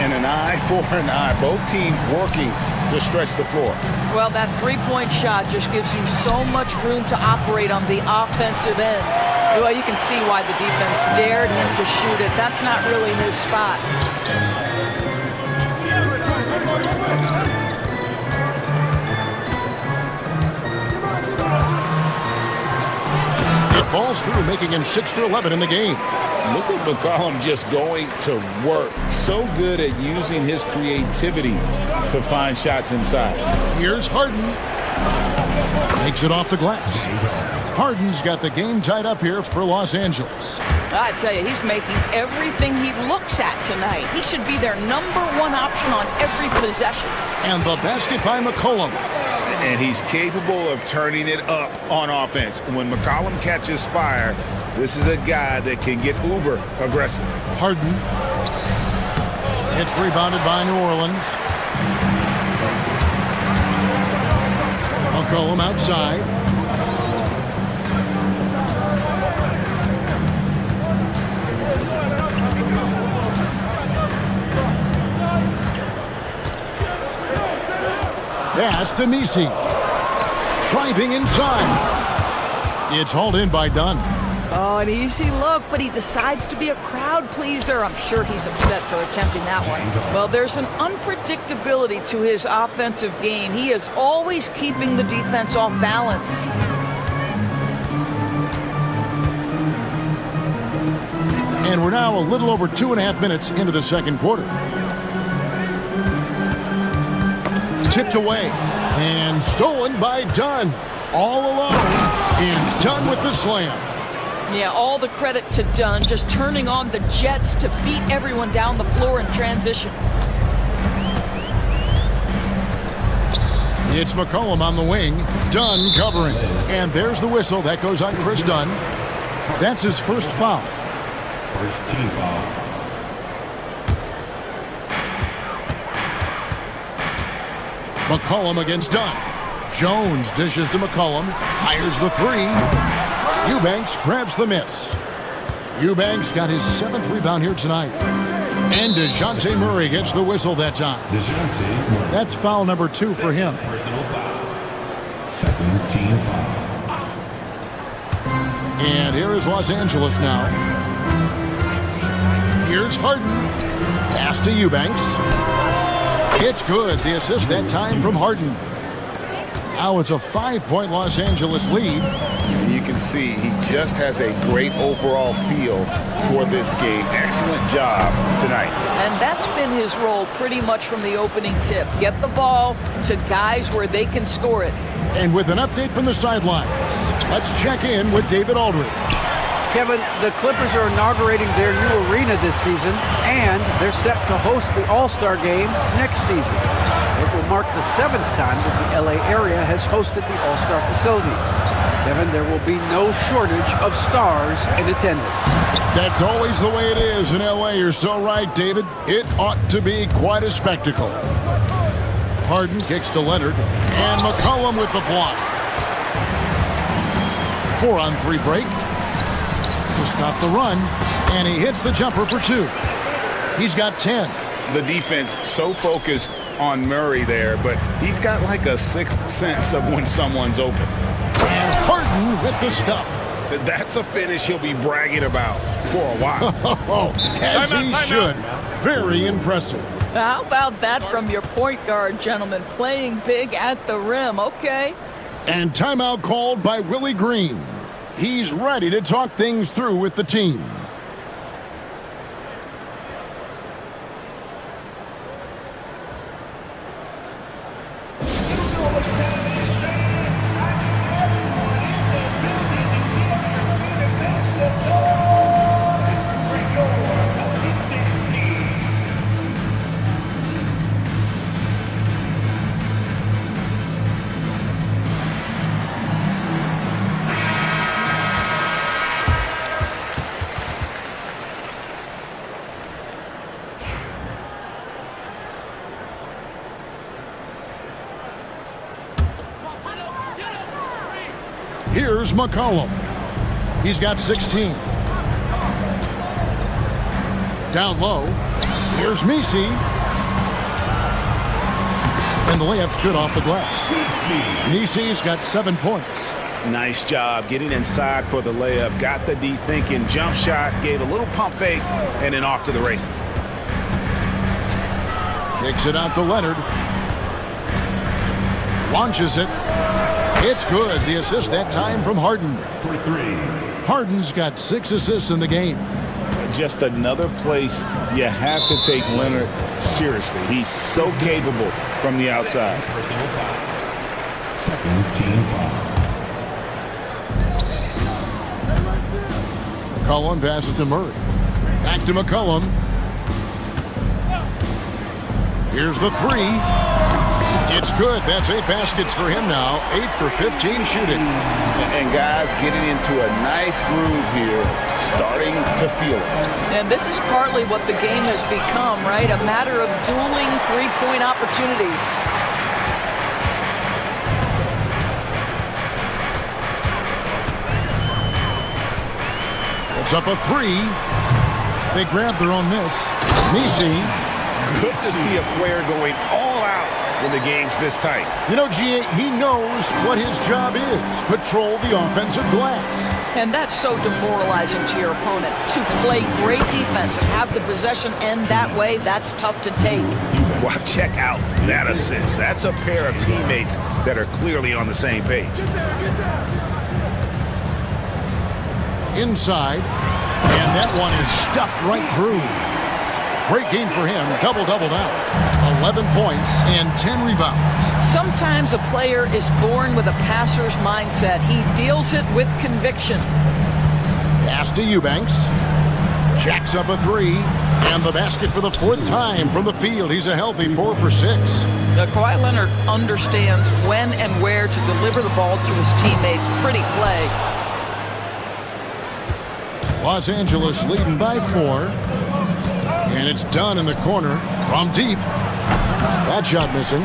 And an eye for an eye. Both teams working to stretch the floor. Well, that three-point shot just gives you so much room to operate on the offensive end. Well, you can see why the defense dared him to shoot it. That's not really his spot. It falls through, making him 6 for 11 in the game. Look at McCollum just going to work. So good at using his creativity to find shots inside. Here's Harden. Takes it off the glass. Harden's got the game tied up here for Los Angeles. I tell you, he's making everything he looks at tonight. He should be their #1 option on every possession. And the basket by McCollum. And he's capable of turning it up on offense. When McCollum catches fire, this is a guy that can get uber aggressive. Harden. It's rebounded by New Orleans. McCollum outside. Pass to Misi. Driving inside. It's hauled in by Dunn. Oh, an easy look, but he decides to be a crowd pleaser. I'm sure he's upset for attempting that one. Well, there's an unpredictability to his offensive game. He is always keeping the defense off balance. And we're now a little over 2.5 minutes into the second quarter. Tipped away and stolen by Dunn. All alone, and Dunn with the slam. Yeah, all the credit to Dunn, just turning on the jets to beat everyone down the floor in transition. It's McCollum on the wing, Dunn covering. And there's the whistle. That goes on Chris Dunn. That's his first foul. First team foul. McCollum against Dunn. Jones dishes to McCollum, fires the three. Eubanks grabs the miss. Eubanks got his 7th rebound here tonight. And DeJounte Murray gets the whistle that time. That's foul number 2 for him. Personal foul. Second team foul. And here is Los Angeles now. Here's Harden. Pass to Eubanks. It's good. The assist that time from Harden. Now it's a 5-point Los Angeles lead. You can see he just has a great overall feel for this game. Excellent job tonight. And that's been his role pretty much from the opening tip. Get the ball to guys where they can score it. And with an update from the sidelines, let's check in with David Aldridge. Kevin, the Clippers are inaugurating their new arena this season, and they're set to host the All-Star Game next season. It will mark the 7th time that the LA area has hosted the All-Star facilities. Kevin, there will be no shortage of stars in attendance. That's always the way it is in LA. You're so right, David. It ought to be quite a spectacle. Harden kicks to Leonard, and McCollum with the block. 4-on-3 break to stop the run, and he hits the jumper for 2. He's got 10. The defense so focused on Murray there, but he's got like a 6th sense of when someone's open. And Harden with the stuff. That's a finish he'll be bragging about for a while. As he should. Very impressive. How about that from your point guard, gentlemen? Playing big at the rim, okay? And timeout called by Willie Green. He's ready to talk things through with the team. Here's McCollum. He's got 16. Down low. Here's Misi. And the layup's good off the glass. Misi's got 7 points. Nice job getting inside for the layup. Got the D thinking. Jump shot. Gave a little pump fake. And then off to the races. Kicks it out to Leonard. Launches it. It's good. The assist that time from Harden. For 3. Harden's got 6 assists in the game. Just another place you have to take Leonard seriously. He's so capable from the outside. Second team foul. McCollum passes to Murray. Back to McCollum. Here's the 3. It's good. That's 8 baskets for him now. 8 for 15 shooting. And guys getting into a nice groove here, starting to feel it. And this is partly what the game has become, right? A matter of dueling three-point opportunities. It's up a 3. They grab their own miss. Misi. Good to see a player going all out when the game's this tight. You know, G.A., he knows what his job is. Patrol the offensive glass. And that's so demoralizing to your opponent. To play great defense and have the possession end that way, that's tough to take. Well, check out that assist. That's a pair of teammates that are clearly on the same page. Inside. And that one is stuffed right through. Great game for him. Double-double now. 11 points and 10 rebounds. Sometimes a player is born with a passer's mindset. He deals it with conviction. Pass to Eubanks. Jacks up a 3. And the basket for the 4th time from the field. He's a healthy 4 for 6. Kawhi Leonard understands when and where to deliver the ball to his teammates. Pretty play. Los Angeles leading by 4. And it's done in the corner from deep. That shot missing.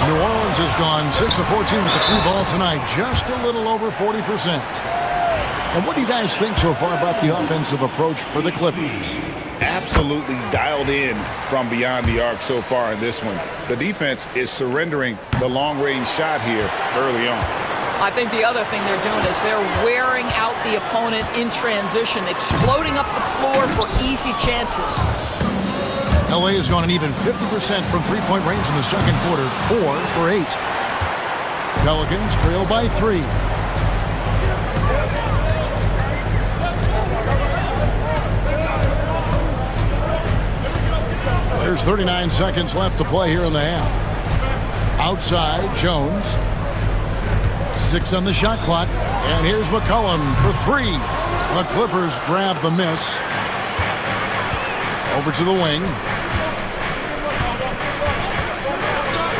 New Orleans has gone 6 of 14 with the free ball tonight. Just a little over 40%. And what do you guys think so far about the offensive approach for the Clippers? Absolutely dialed in from beyond the arc so far in this one. The defense is surrendering the long-range shot here early on. I think the other thing they're doing is they're wearing out the opponent in transition, exploding up the floor for easy chances. LA has gone an even 50% from three-point range in the second quarter, 4 for 8. Pelicans trail by 3. There's 39 seconds left to play here in the half. Outside, Jones. 6 on the shot clock. And here's McCollum for 3. The Clippers grab the miss. Over to the wing.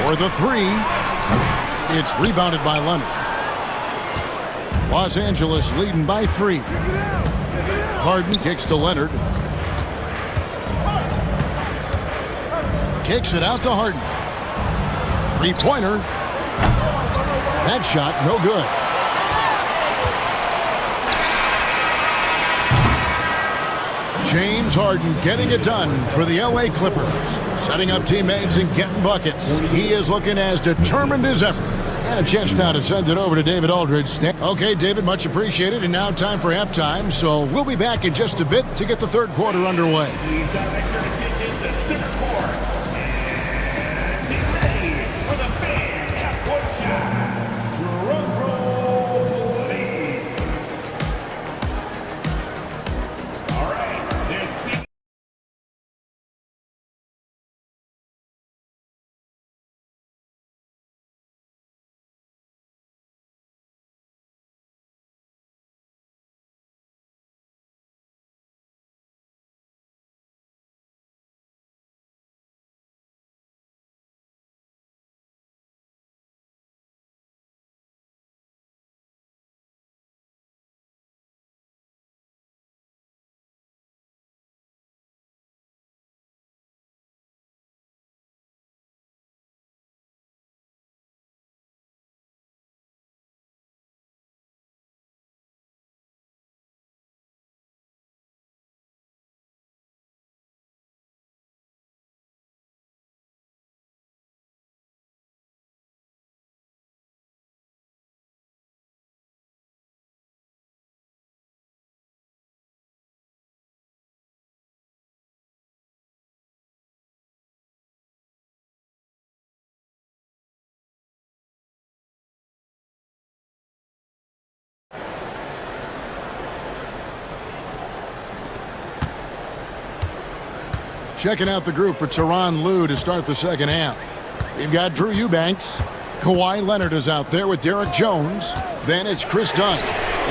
For the 3. It's rebounded by Leonard. Los Angeles leading by 3. Harden kicks to Leonard. Kicks it out to Harden. 3-pointer. That shot, no good. James Harden getting it done for the LA Clippers. Setting up teammates and getting buckets. He is looking as determined as ever. And a chance now to send it over to David Aldridge. Okay, David, much appreciated. And now time for halftime. So we'll be back in just a bit to get the third quarter underway. Checking out the group for Tyronn Lue to start the second half. We've got Drew Eubanks. Kawhi Leonard is out there with Derek Jones. Then it's Chris Dunn.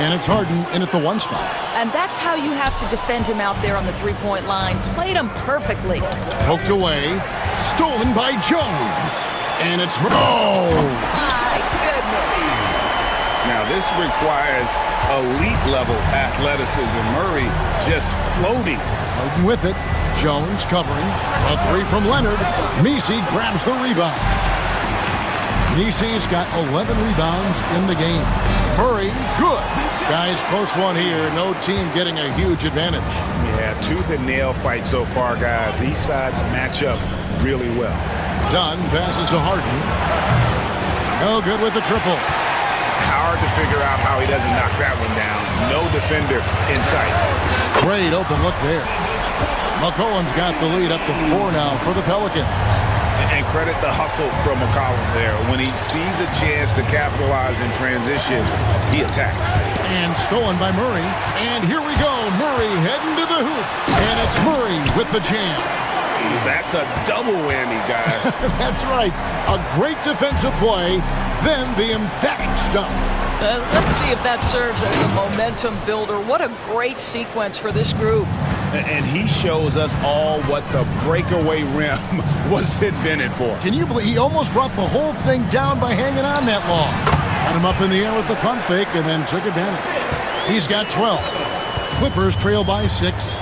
And it's Harden in at the 1 spot. And that's how you have to defend him out there on the three-point line. Played him perfectly. Poked away. Stolen by Jones. And it's... Oh! My goodness. Now, this requires elite-level athleticism. Murray just floating. Harden with it. Jones covering. A 3 from Leonard. Messi grabs the rebound. Messi's got 11 rebounds in the game. Murray, good. Guys, close one here. No team getting a huge advantage. Yeah, tooth and nail fight so far, guys. These sides match up really well. Dunn passes to Harden. No good with the triple. Hard to figure out how he doesn't knock that one down. No defender in sight. Great open look there. McCollum's got the lead up to 4 now for the Pelicans. And credit the hustle from McCollum there. When he sees a chance to capitalize in transition, he attacks. And stolen by Murray. And here we go. Murray heading to the hoop. And it's Murray with the jam. That's a double whammy, guys. That's right. A great defensive play, then the emphatic stuff. Let's see if that serves as a momentum builder. What a great sequence for this group. And he shows us all what the breakaway rim was invented for. Can you believe he almost brought the whole thing down by hanging on that long? Got him up in the air with the pump fake and then took advantage. He's got 12. Clippers trail by 6.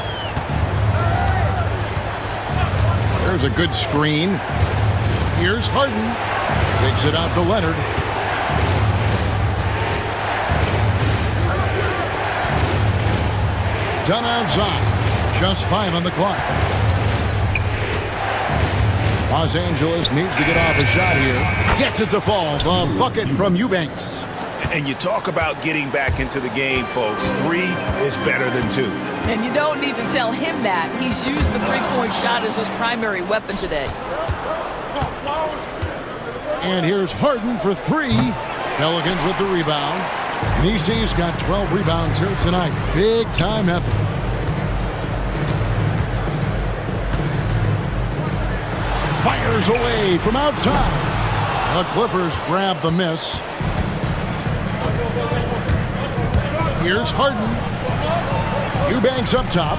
There's a good screen. Here's Harden. Takes it out to Leonard. Done outside. Just 5 on the clock. Los Angeles needs to get off a shot here. Gets it to fall. The bucket from Eubanks. And you talk about getting back into the game, folks. 3 is better than 2. And you don't need to tell him that. He's used the three-point shot as his primary weapon today. And here's Harden for 3. Pelicans with the rebound. Messi's got 12 rebounds here tonight. Big time effort. Fires away from outside. The Clippers grab the miss. Here's Harden. Eubanks up top.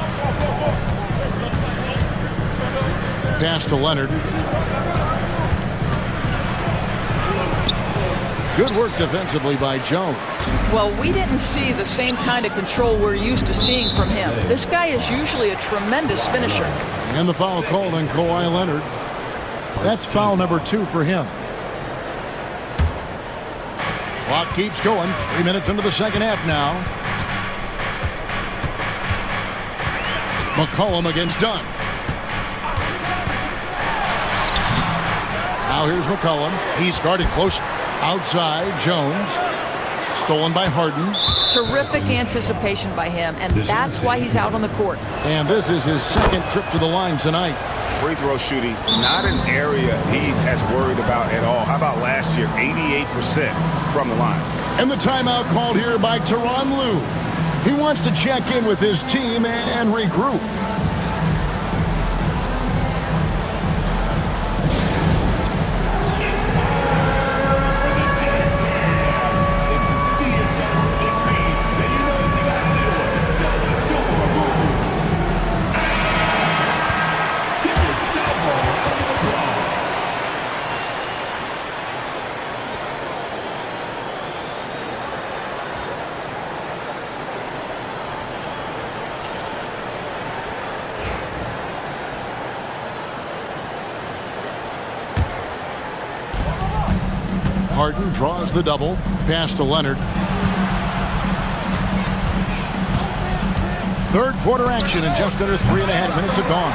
Pass to Leonard. Good work defensively by Jones. Well, we didn't see the same kind of control we're used to seeing from him. This guy is usually a tremendous finisher. And the foul called on Kawhi Leonard. That's foul number 2 for him. Clock keeps going. 3 minutes into the second half now. McCollum against Dunn. Now here's McCollum. He's guarded close outside. Jones. Stolen by Harden. Terrific anticipation by him, and that's why he's out on the court. And this is his second trip to the line tonight. Free throw shooting, not an area he has worried about at all. How about last year, 88% from the line. And the timeout called here by Tyronn Lue. He wants to check in with his team and regroup. Harden draws the double. Pass to Leonard. Third quarter action and just under 3.5 minutes have gone.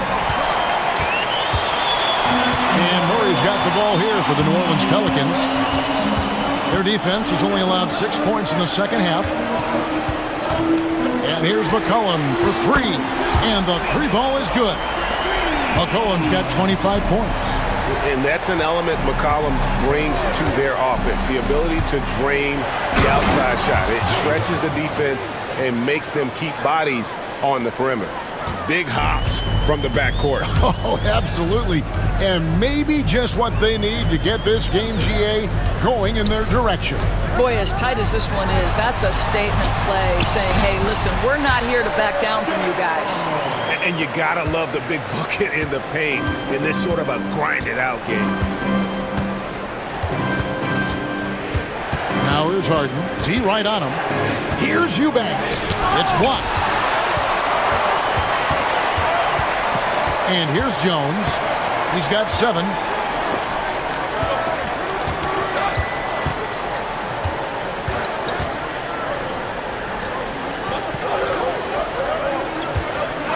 And Murray's got the ball here for the New Orleans Pelicans. Their defense has only allowed 6 points in the second half. And here's McCollum for 3. And the 3 ball is good. McCollum's got 25 points. And that's an element McCollum brings to their offense, the ability to drain the outside shot. It stretches the defense and makes them keep bodies on the perimeter. big hops from the backcourt. Oh, absolutely. And maybe just what they need to get this game, GA, going in their direction. Boy, as tight as this one is, that's a statement play saying, hey, listen, we're not here to back down from you guys. And you gotta love the big bucket in the paint in this sort of a grind-it-out game. Now here's Harden. D right on him. Here's Eubanks. It's blocked. And here's Jones. He's got 7.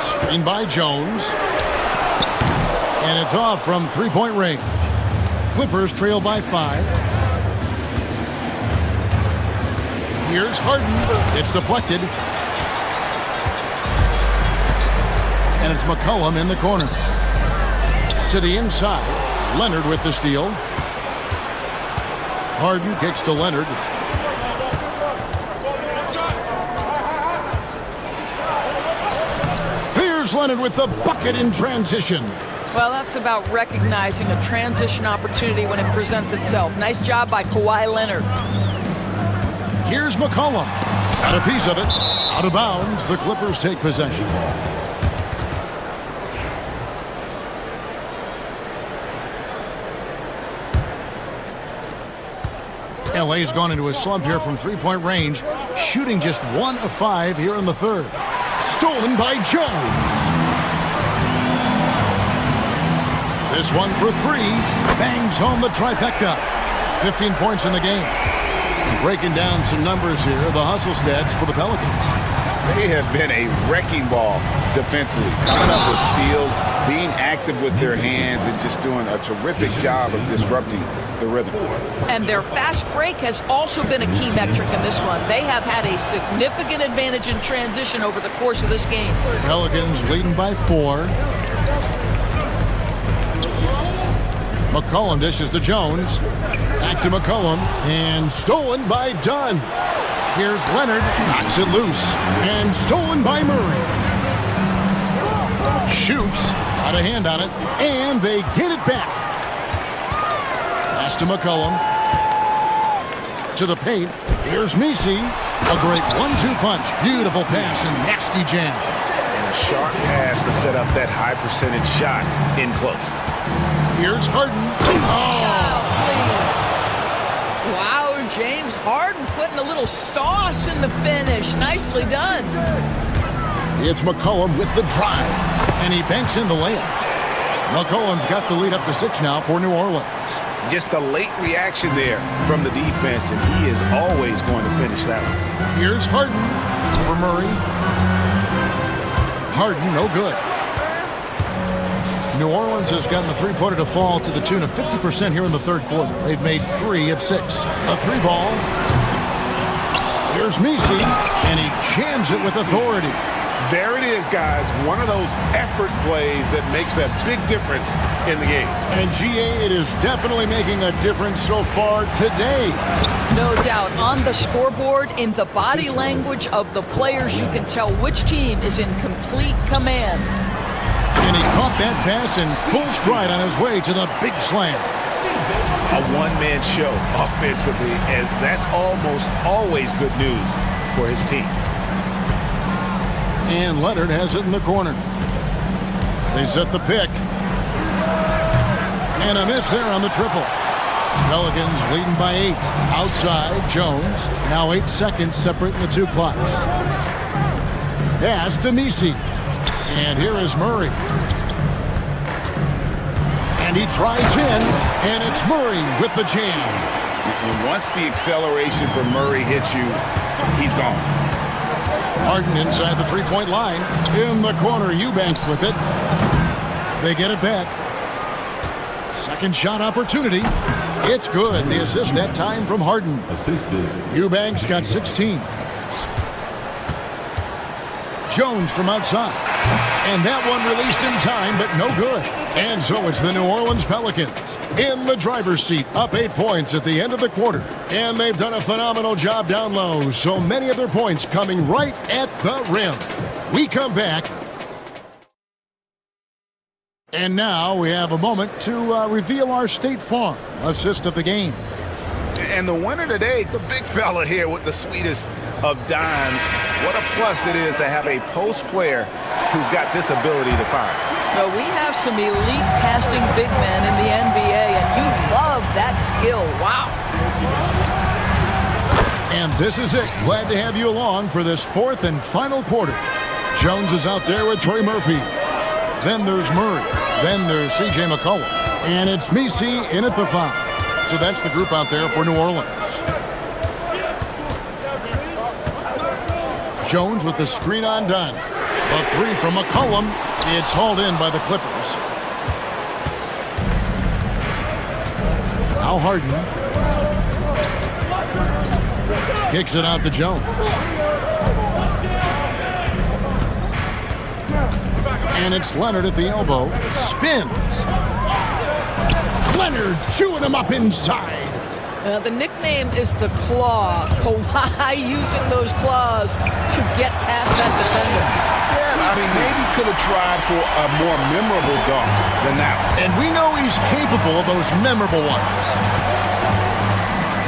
Screen by Jones. And it's off from three-point range. Clippers trail by 5. Here's Harden. It's deflected. And it's McCollum in the corner. To the inside. Leonard with the steal. Harden kicks to Leonard. Here's Leonard with the bucket in transition. Well, that's about recognizing a transition opportunity when it presents itself. Nice job by Kawhi Leonard. Here's McCollum. Got a piece of it. Out of bounds. The Clippers take possession. LA's gone into a slump here from three-point range, shooting just 1 of 5 here in the third. Stolen by Jones. This one for 3. Bangs home the trifecta. 15 points in the game. Breaking down some numbers here, the hustle stats for the Pelicans. They have been a wrecking ball defensively, coming up with steals, being active with their hands, and just doing a terrific job of disrupting the rhythm. And their fast break has also been a key metric in this one. They have had a significant advantage in transition over the course of this game. Pelicans leading by 4. McCollum dishes to Jones. Back to McCollum. And stolen by Dunn. Here's Leonard. Knocks it loose. And stolen by Murray. Shoots. Got a hand on it. And they get it back. Pass to McCollum. To the paint. Here's Misi. A great 1-2 punch. Beautiful pass and nasty jam. And a sharp pass to set up that high percentage shot in close. Here's Harden. Oh, please. Wow, James Harden putting a little sauce in the finish. Nicely done. It's McCollum with the drive. And he banks in the layup. McCollum's got the lead up to 6 now for New Orleans. Just a late reaction there from the defense, and he is always going to finish that one. Here's Harden for Murray. Harden, no good. New Orleans has gotten the three-pointer to fall to the tune of 50% here in the third quarter. They've made 3 of 6. A 3-ball. Here's Misi, and he jams it with authority. There it is, guys. One of those effort plays that makes a big difference in the game. And GA, it is definitely making a difference so far today. No doubt. On the scoreboard, in the body language of the players, you can tell which team is in complete command. And he caught that pass in full stride on his way to the big slam. A one-man show offensively, and that's almost always good news for his team. And Leonard has it in the corner. They set the pick. And a miss there on the triple. Pelicans leading by 8. Outside, Jones. Now 8 seconds separating the 2 clocks. Pass to Misi. And here is Murray. And he drives in, and it's Murray with the jam. And once the acceleration from Murray hits you, he's gone. Harden inside the three-point line. In the corner, Eubanks with it. They get it back. Second shot opportunity. It's good. The assist that time from Harden. Eubanks got 16. Jones from outside. And that one released in time, but no good. And so it's the New Orleans Pelicans in the driver's seat, up 8 points at the end of the quarter. And they've done a phenomenal job down low, so many of their points coming right at the rim. We come back. And now we have a moment to reveal our State Farm assist of the game. And the winner today, the big fella here with the sweetest of dimes. What a plus it is to have a post player who's got this ability to fire. Well, we have some elite passing big men in the NBA, and you love that skill. Wow. And this is it. Glad to have you along for this fourth and final quarter. Jones is out there with Trey Murphy. Then there's Murray. Then there's C.J. McCollum. And it's Misi in at the foul. So that's the group out there for New Orleans. Jones with the screen on done. A three from McCollum. It's hauled in by the Clippers. Now Harden. Kicks it out to Jones. And it's Leonard at the elbow. Spins. Leonard chewing him up inside. The nickname is the Claw. Kawhi using those claws to get past that defender. Yeah, I mean, maybe could have tried for a more memorable dunk than that one. And we know he's capable of those memorable ones.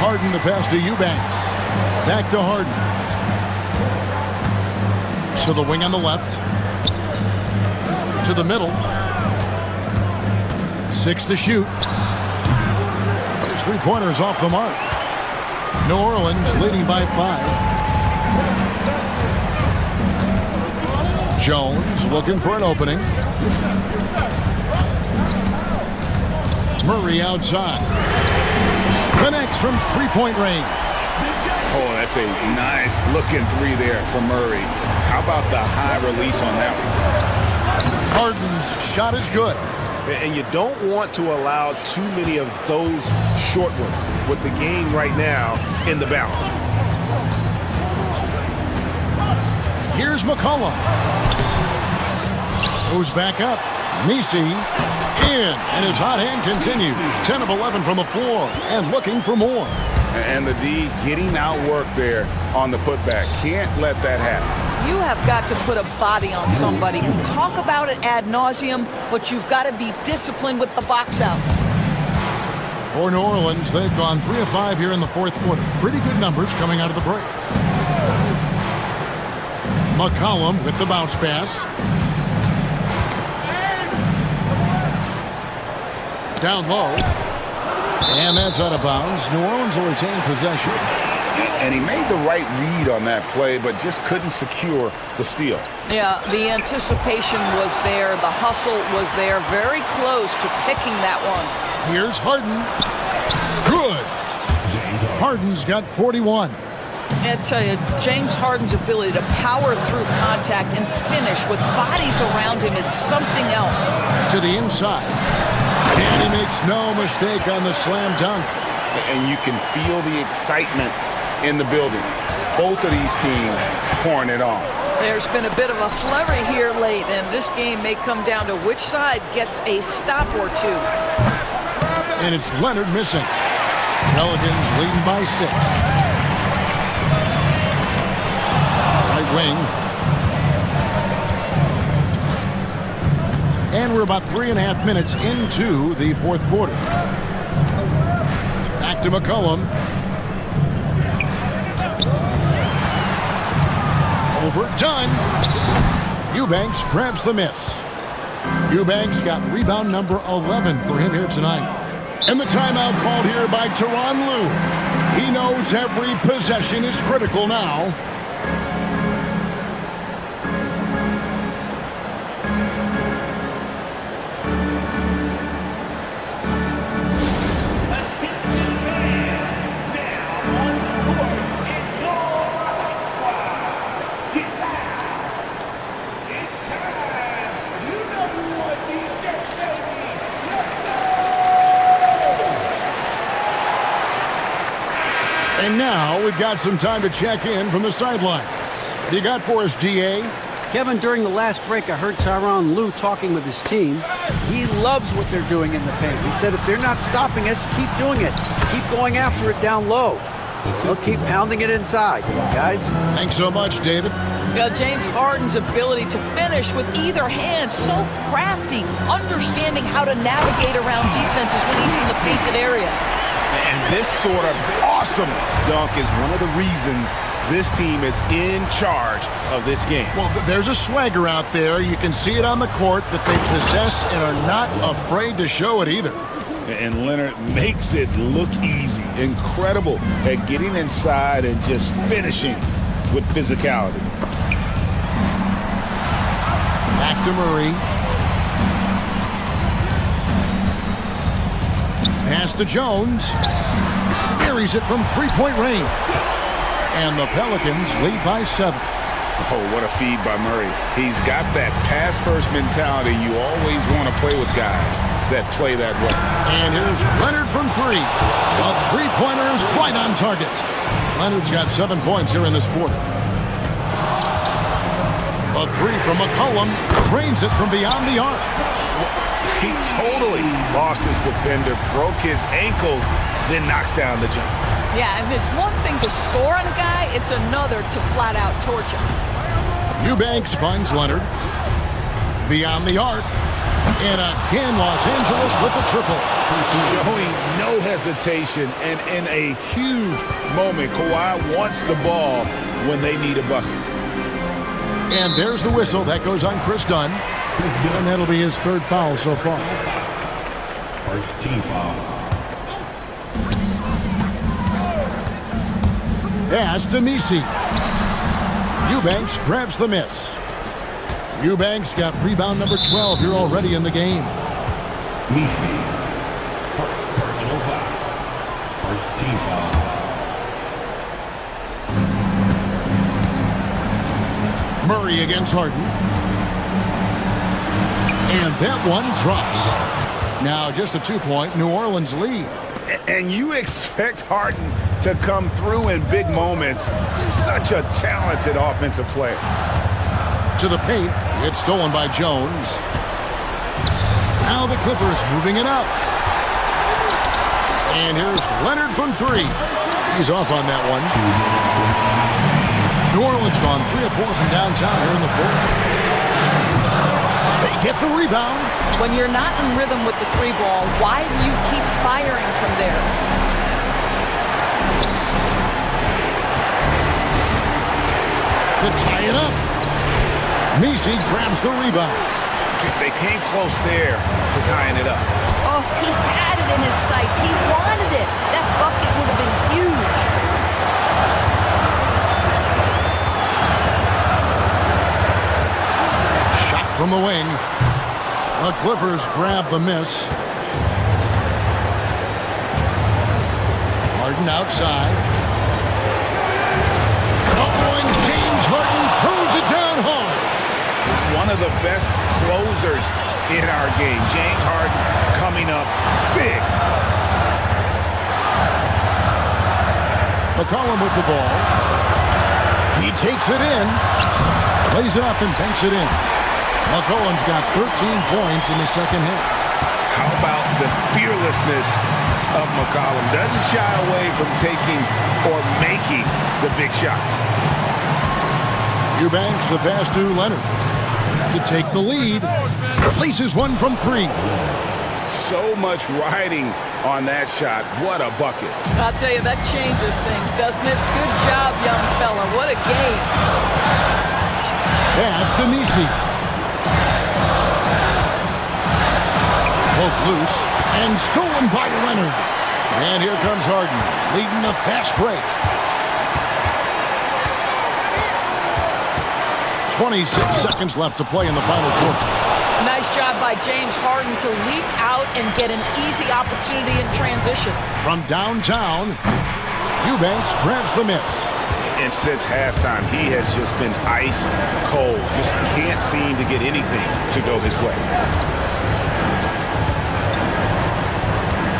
Harden the pass to Eubanks. Back to Harden. So the wing on the left. To the middle. 6 to shoot. His three-pointers off the mark. New Orleans leading by 5. Jones looking for an opening. Murray outside. Connects from three-point range. Oh, that's a nice looking three there from Murray. How about the high release on that one? Harden's shot is good. And you don't want to allow too many of those short ones with the game right now in the balance. Here's McCollum. Goes back up. Misi in. And his hot hand continues. 10 of 11 from the floor and looking for more. And the D getting out work there on the putback. Can't let that happen. You have got to put a body on somebody. We talk about it ad nauseum, but you've got to be disciplined with the box outs. For New Orleans, they've gone 3 of 5 here in the fourth quarter. Pretty good numbers coming out of the break. McCollum with the bounce pass. Down low. And that's out of bounds. New Orleans will retain possession. And he made the right read on that play, but just couldn't secure the steal. Yeah, the anticipation was there. The hustle was there. Very close to picking that one. Here's Harden. Good. Harden's got 41. I tell you, James Harden's ability to power through contact and finish with bodies around him is something else. To the inside. And he makes no mistake on the slam dunk. And you can feel the excitement in the building. Both of these teams pouring it on. There's been a bit of a flurry here late, and this game may come down to which side gets a stop or two. And it's Leonard missing. Pelicans leading by 6. Right wing. And we're about 3.5 minutes into the fourth quarter. Back to McCollum. Overdone. Eubanks grabs the miss. Eubanks got rebound number 11 for him here tonight. And the timeout called here by Tyronn Lue. He knows every possession is critical now. And now we've got some time to check in from the sidelines. You got for us, DA? Kevin, during the last break, I heard Tyronn Lue talking with his team. He loves what they're doing in the paint. He said, if they're not stopping us, keep doing it. Keep going after it down low. They'll keep pounding it inside, guys. Thanks so much, David. Yeah, James Harden's ability to finish with either hand, so crafty, understanding how to navigate around defenses when he's in the painted area. And this sort of awesome dunk is one of the reasons this team is in charge of this game. Well, there's a swagger out there. You can see it on the court that they possess and are not afraid to show it either. And Leonard makes it look easy. Incredible at getting inside and just finishing with physicality. Back to Murray. Pass to Jones. Buries it from three-point range. And the Pelicans lead by 7. Oh, what a feed by Murray. He's got that pass-first mentality. You always want to play with guys that play that way. And here's Leonard from 3. The three-pointer is right on target. Leonard's got 7 points here in this quarter. A 3 from McCollum drains it from beyond the arc. He totally lost his defender, broke his ankles, then knocks down the jump. Yeah, and it's one thing to score on a guy, it's another to flat out torch him. Eubanks finds Leonard beyond the arc. And again, Los Angeles with the triple. Showing no hesitation, and in a huge moment, Kawhi wants the ball when they need a bucket. And there's the whistle. That goes on Chris Dunn. And that'll be his 3rd foul so far. First team foul. Pass to Misi. Eubanks grabs the miss. Eubanks got rebound number 12 here already in the game. Misi. Personal foul. First team foul. Murray against Harden. And that one drops. Now just a 2-point New Orleans lead. And you expect Harden to come through in big moments. Such a talented offensive player. To the paint. It's stolen by Jones. Now the Clippers moving it up. And here's Leonard from 3. He's off on that one. New Orleans gone 3 of 4 from downtown here in the 4th. They get the rebound. When you're not in rhythm with the 3-ball, why do you keep firing from there? To tie it up. Misi grabs the rebound. They came close there to tying it up. Oh, he had it in his sights. He wanted it. That bucket would have been huge. Shot from the wing. The Clippers grab the miss. Harden outside. Oh, and James Harden throws it down hard. One of the best closers in our game. James Harden coming up big. McCollum with the ball. He takes it in. Plays it up and banks it in. McCollum's got 13 points in the second half. How about the fearlessness of McCollum? Doesn't shy away from taking or making the big shots. Eubanks the pass to Leonard to take the lead. Places one from 3. So much riding on that shot. What a bucket. I'll tell you, that changes things, doesn't it? Good job, young fella. What a game. Pass to Misi. Poked loose and stolen by Leonard. And here comes Harden, leading the fast break. 26 seconds left to play in the final quarter. Nice job by James Harden to leap out and get an easy opportunity in transition. From downtown, Eubanks grabs the miss. And since halftime, he has just been ice cold. Just can't seem to get anything to go his way.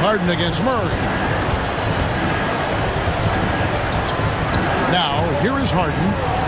Harden against Murray. Now, here is Harden.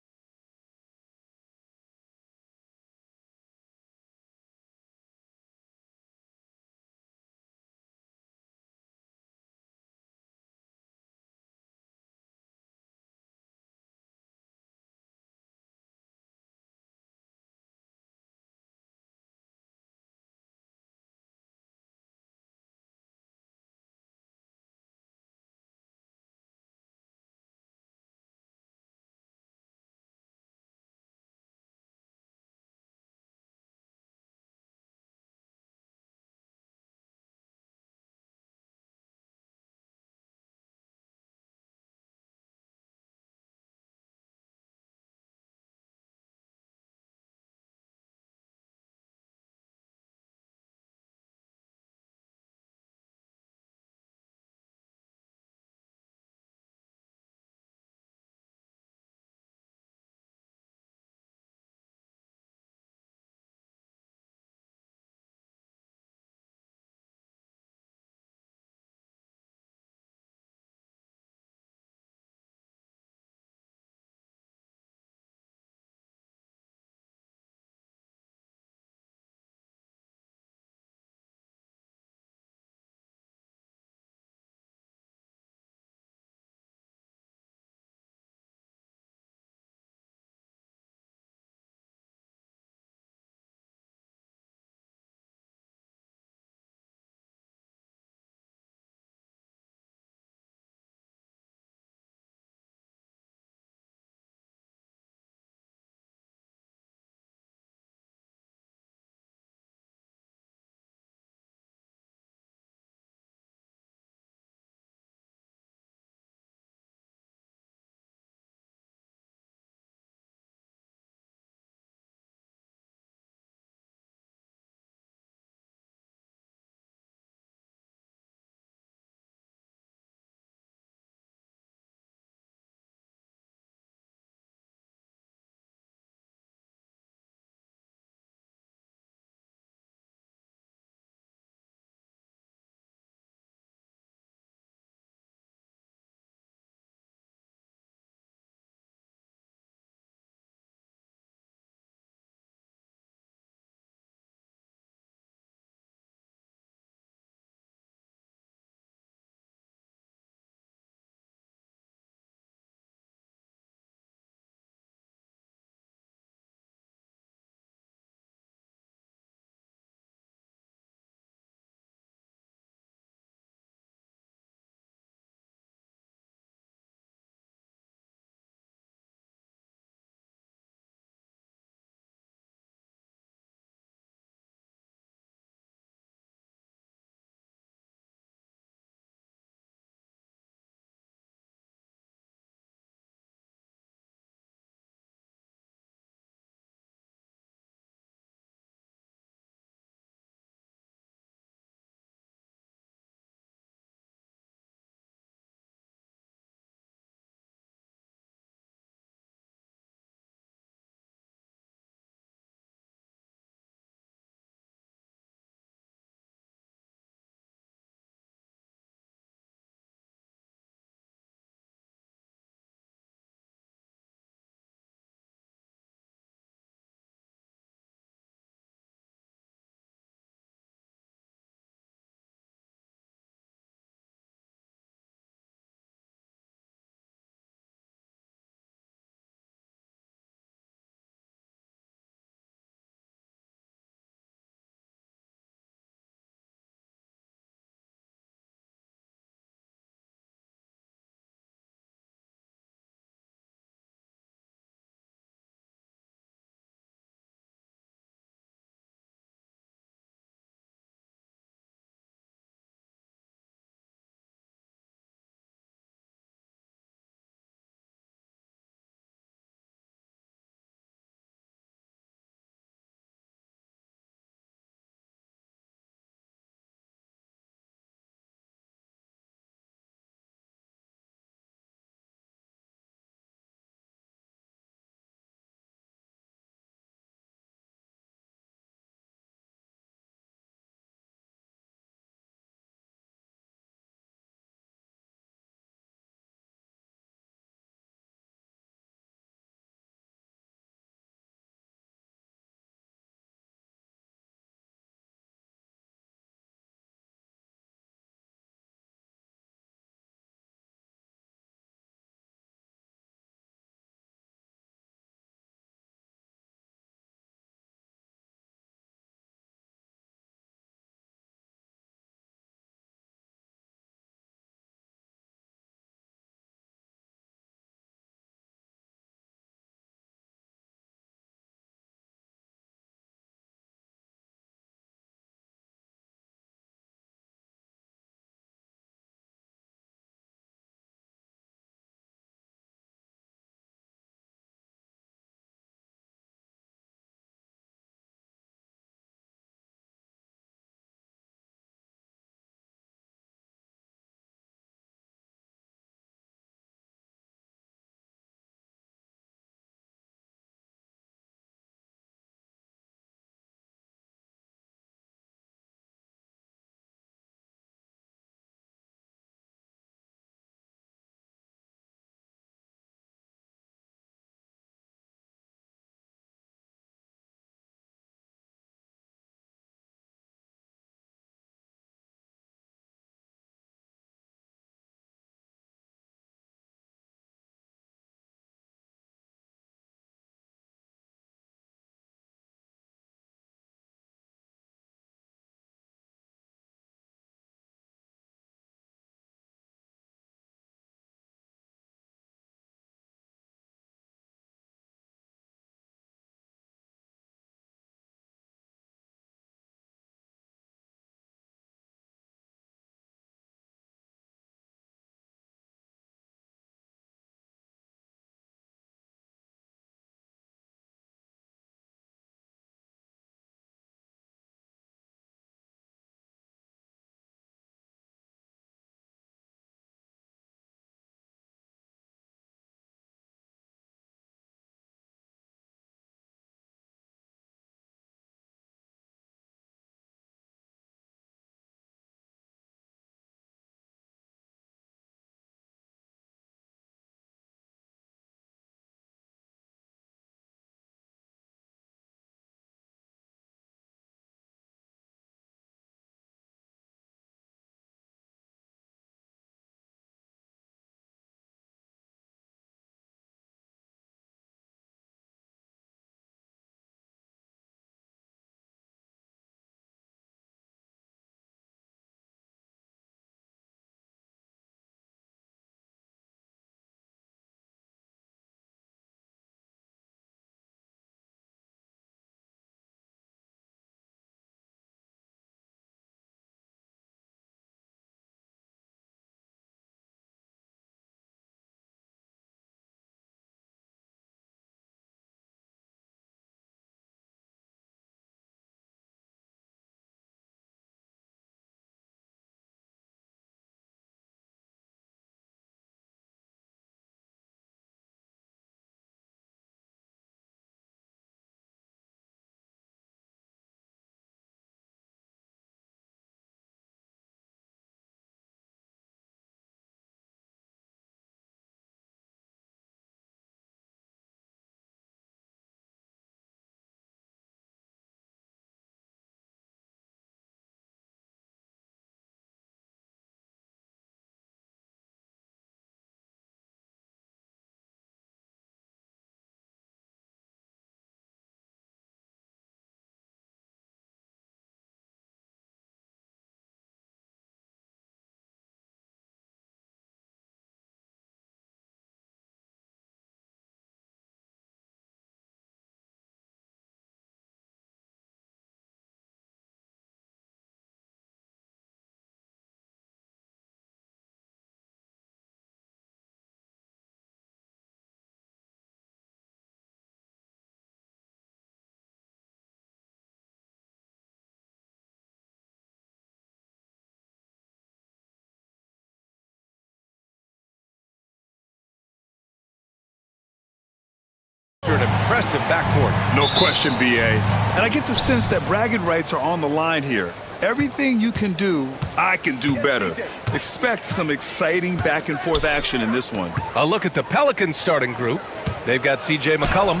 You're an impressive backcourt. No question, BA. And I get the sense that bragging rights are on the line here. Everything you can do, I can do better. Expect some exciting back-and-forth action in this one. A look at the Pelicans starting group. They've got C.J. McCollum,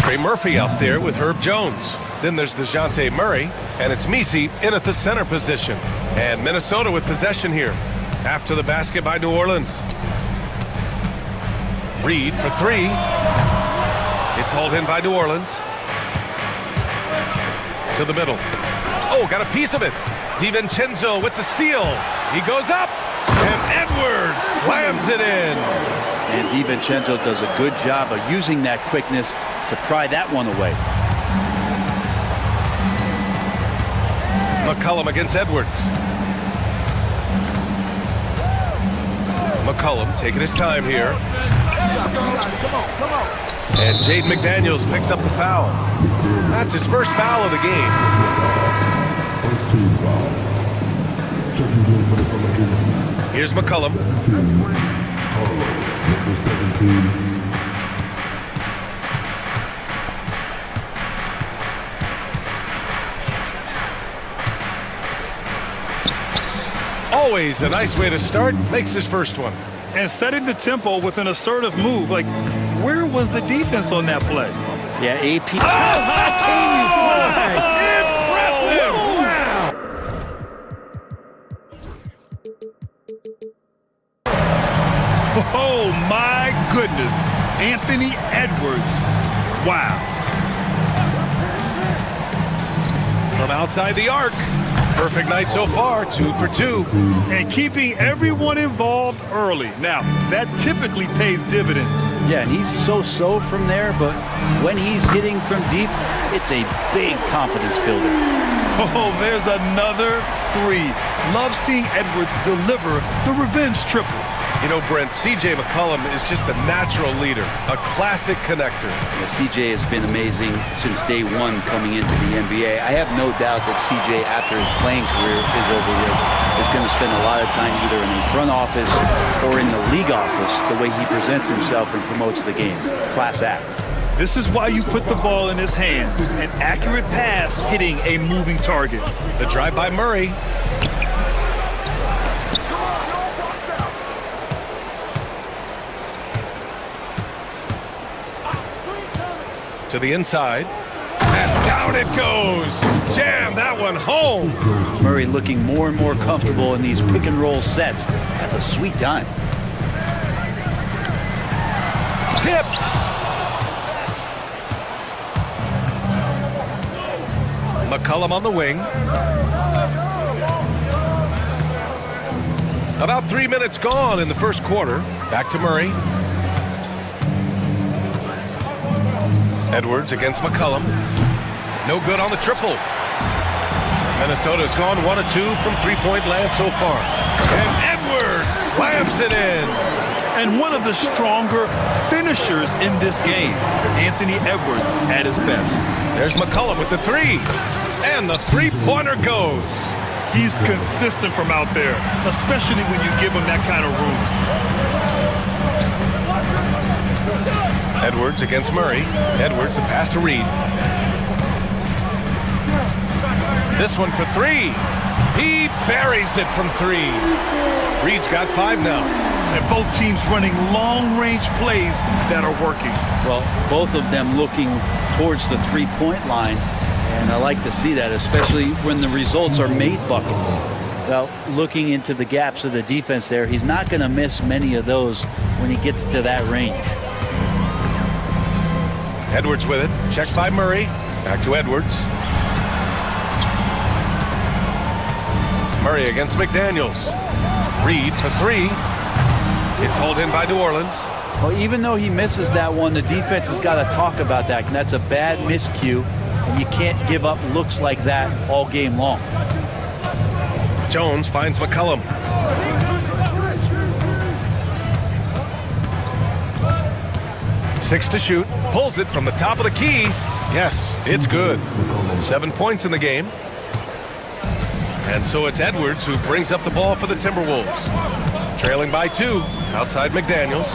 Trey Murphy out there with Herb Jones. Then there's DeJounte Murray, and it's Misi in at the center position. And Minnesota with possession here. After the basket by New Orleans. Reed for three. It's hauled in by New Orleans. To the middle. Oh, got a piece of it. DiVincenzo with the steal. He goes up, and Edwards slams it in. And DiVincenzo does a good job of using that quickness to pry that one away. McCollum against Edwards. McCollum taking his time here. And Jaden McDaniels picks up the foul. That's his first foul of the game. Here's McCollum. Always a nice way to start. Makes his first one. And setting the tempo with an assertive move. Like, where was the defense on that play? Yeah, AP. Oh, how can you Wow. Oh, my goodness. Anthony Edwards. Wow. From outside the arc. Perfect night so far, 2 for 2. And keeping everyone involved early. Now, that typically pays dividends. Yeah, and he's so-so from there, but when he's hitting from deep, it's a big confidence builder. Oh, there's another three. Love seeing Edwards deliver the revenge triple. You know, Brent, C.J. McCollum is just a natural leader, a classic connector. Yeah, C.J. has been amazing since day one coming into the NBA. I have no doubt that C.J., after his playing career is over with, is going to spend a lot of time either in the front office or in the league office, the way he presents himself and promotes the game. Class act. This is why you put the ball in his hands. An accurate pass hitting a moving target. The drive by Murray. To the inside, and down it goes. Jam that one home. Murray looking more and more comfortable in these pick and roll sets. That's a sweet dime. Tipped. McCollum on the wing. About 3 minutes gone in the first quarter. Back to Murray. Edwards against McCollum. No good on the triple. Minnesota's gone 1 of 2 from three-point land so far. And Edwards slams it in. And one of the stronger finishers in this game, Anthony Edwards at his best. There's McCollum with the three. And the three-pointer goes. He's consistent from out there, especially when you give him that kind of room. Edwards against Murray. Edwards, the pass to Reed. This one for three. He buries it from three. Reed's got 5 now. And both teams running long-range plays that are working. Well, both of them looking towards the three-point line. And I like to see that, especially when the results are made buckets. Well, looking into the gaps of the defense there, he's not going to miss many of those when he gets to that range. Edwards with it. Checked by Murray. Back to Edwards. Murray against McDaniels. Reed for three. It's hauled in by New Orleans. Well, even though he misses that one, the defense has got to talk about that. And that's a bad miscue. And you can't give up looks like that all game long. Jones finds McCollum. Six to shoot. Pulls it from the top of the key. Yes, it's good. 7 points in the game. And so it's Edwards who brings up the ball for the Timberwolves. Trailing by 2. Outside McDaniels.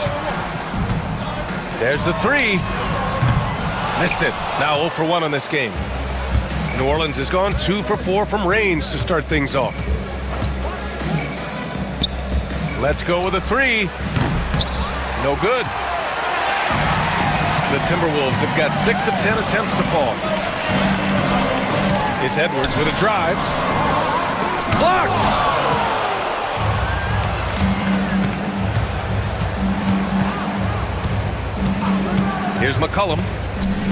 There's the three. Missed it. Now 0 for 1 in this game. New Orleans has gone 2 for 4 from range to start things off. Let's go with a 3. No good. The Timberwolves have got 6 of 10 attempts to fall. It's Edwards with a drive. Blocked! Here's McCollum.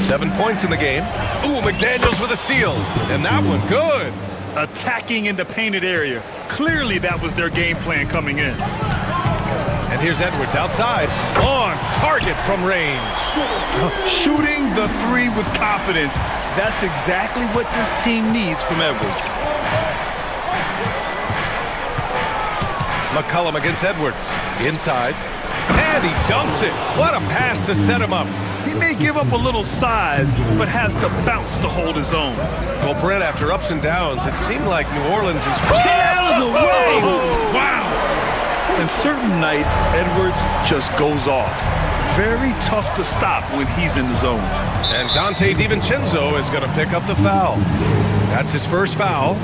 7 points in the game. Ooh, McDaniels with a steal. And that one good. Attacking in the painted area. Clearly that was their game plan coming in. And here's Edwards outside. On target from range. Shooting the 3 with confidence. That's exactly what this team needs from Edwards. McCollum against Edwards. Inside. And he dunks it. What a pass to set him up. He may give up a little size, but has the bounce to hold his own. Well, Brett, after ups and downs, it seemed like New Orleans is... Get out of the way! Wow! And certain nights, Edwards just goes off. Very tough to stop when he's in the zone. And Dante DiVincenzo is going to pick up the foul. That's his first foul.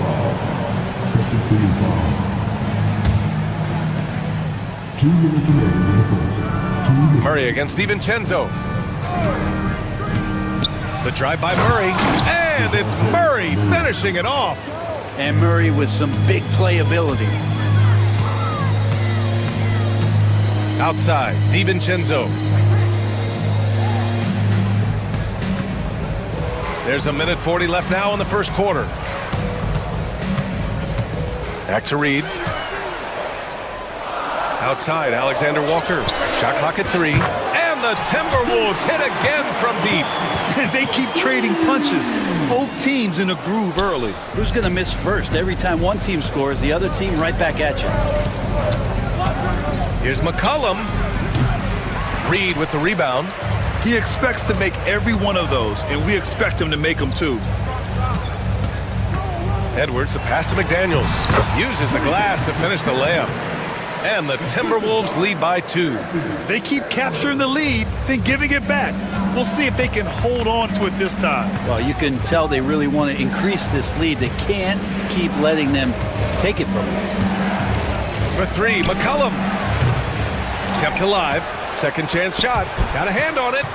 Murray against DiVincenzo. The drive by Murray, and it's Murray finishing it off. And Murray with some big playability. Outside, DiVincenzo. There's a minute 40 left now in the first quarter. Back to Reed. Outside, Alexander Walker. Shot clock at 3. And the Timberwolves hit again from deep. They keep trading punches. Both teams in a groove early. Who's going to miss first? Every time one team scores, the other team right back at you. Here's McCollum. Reed with the rebound. He expects to make every one of those, and we expect him to make them too. Edwards, the pass to McDaniels. Uses the glass to finish the layup. And the Timberwolves lead by 2. They keep capturing the lead, then giving it back. We'll see if they can hold on to it this time. Well, you can tell they really want to increase this lead. They can't keep letting them take it from them. For 3, McCollum. Kept alive. Second chance shot. Got a hand on it.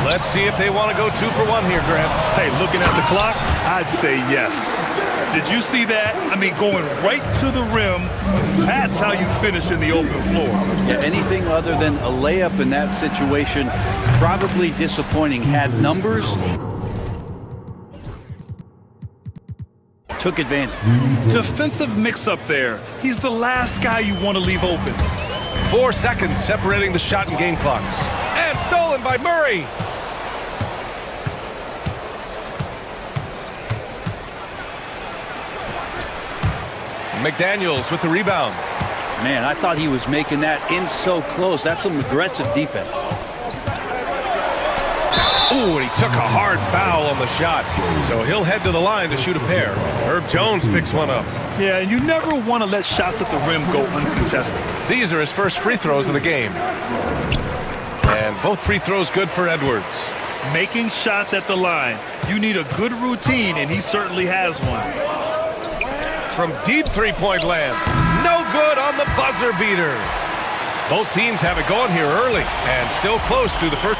Let's see if they want to go 2 for 1 here, Grant. Hey, looking at the clock, I'd say yes. Did you see that? I mean, going right to the rim. That's how you finish in the open floor. Yeah, anything other than a layup in that situation, probably disappointing. Had numbers, took advantage. Defensive mix-up there. He's the last guy you want to leave open. 4 seconds separating the shot and game clocks. And stolen by Murray. McDaniels with the rebound. Man, I thought he was making that in so close. That's some aggressive defense. Ooh, and he took a hard foul on the shot. So he'll head to the line to shoot a pair. Herb Jones picks one up. Yeah, and you never want to let shots at the rim go uncontested. These are his first free throws of the game. And both free throws good for Edwards. Making shots at the line. You need a good routine, and he certainly has one. From deep three-point land. No good on the buzzer beater. Both teams have it going here early and still close through the first.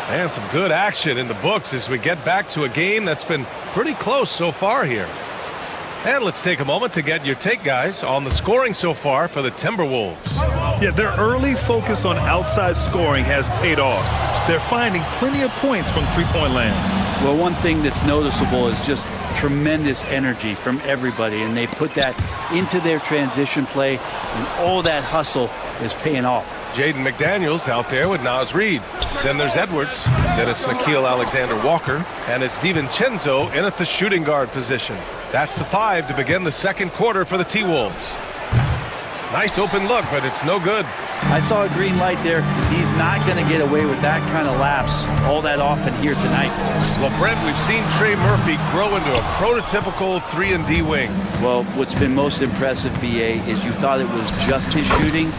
And some good action in the books as we get back to a game that's been pretty close so far here. And let's take a moment to get your take, guys, on the scoring so far for the Timberwolves. Yeah, their early focus on outside scoring has paid off. They're finding plenty of points from three-point land. Well, one thing that's noticeable is just tremendous energy from everybody, and they put that into their transition play, and all that hustle is paying off. Jaden McDaniels out there with Naz Reid. Then there's Edwards. Then it's Nickeil Alexander-Walker. And it's DiVincenzo in at the shooting guard position. That's the 5 to begin the second quarter for the T-Wolves. Nice open look, but it's no good. I saw a green light there. He's not going to get away with that kind of lapse all that often here tonight. Well, Brent, we've seen Trey Murphy grow into a prototypical 3-and-D wing. Well, what's been most impressive, BA, is you thought it was just his shooting.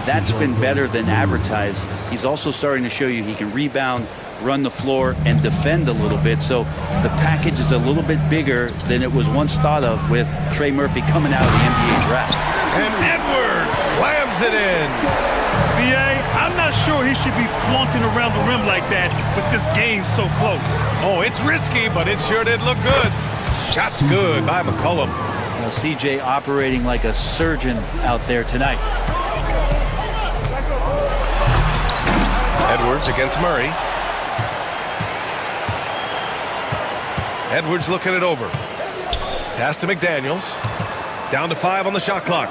That's been better than advertised. He's also starting to show you he can rebound, run the floor, and defend a little bit. So the package is a little bit bigger than it was once thought of with Trey Murphy coming out of the NBA draft. And Edwards slams it in. BA, I'm not sure he should be flaunting around the rim like that, but this game's so close. Oh, it's risky, but it sure did look good. Shot's good by McCollum. Well, CJ operating like a surgeon out there tonight. Edwards against Murray. Edwards looking it over. Pass to McDaniels. Down to 5 on the shot clock.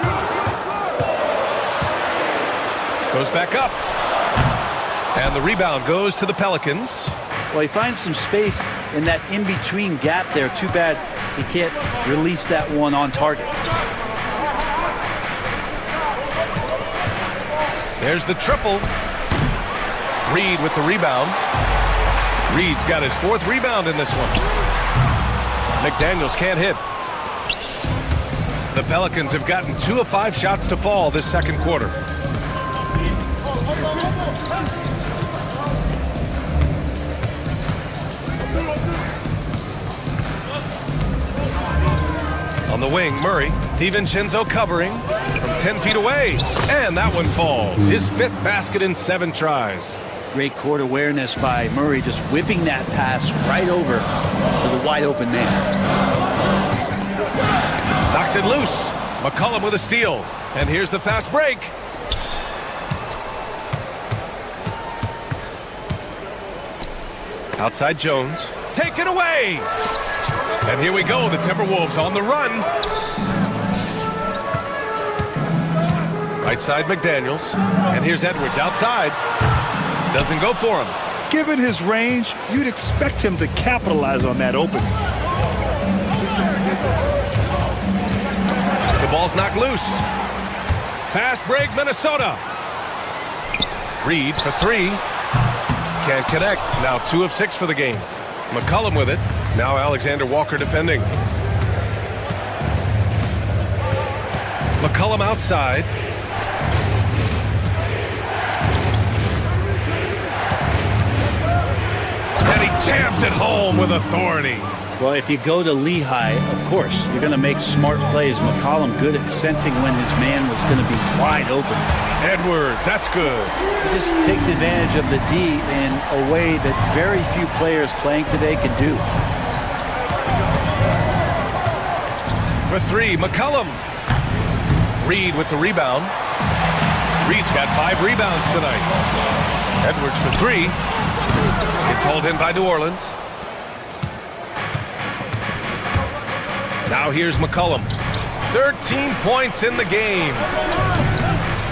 Goes back up. And the rebound goes to the Pelicans. Well, he finds some space in that in-between gap there. Too bad he can't release that one on target. There's the triple. Reed with the rebound. Reed's got his 4th rebound in this one. McDaniels can't hit. The Pelicans have gotten 2 of 5 shots to fall this second quarter. On the wing, Murray. DiVincenzo covering from 10 feet away. And that one falls. His 5th basket in 7 tries. Great court awareness by Murray, just whipping that pass right over to the wide open man. Knocks it loose. McCollum with a steal. And here's the fast break. Outside Jones. Taken away. And here we go. The Timberwolves on the run. Right side McDaniels. And here's Edwards outside. Doesn't go for him. Given his range, you'd expect him to capitalize on that opening. The ball's knocked loose. Fast break, Minnesota. Reed for 3. Can't connect. Now 2 of 6 for the game. McCollum with it. Now Alexander Walker defending. McCollum outside. And he jams it home with authority. Well, if you go to Lehigh, of course, you're going to make smart plays. McCollum good at sensing when his man was going to be wide open. Edwards, that's good. He just takes advantage of the D in a way that very few players playing today can do. For 3, McCollum. Reed with the rebound. Reed's got 5 rebounds tonight. Edwards for 3. It's hauled in by New Orleans. Now here's McCollum. 13 points in the game.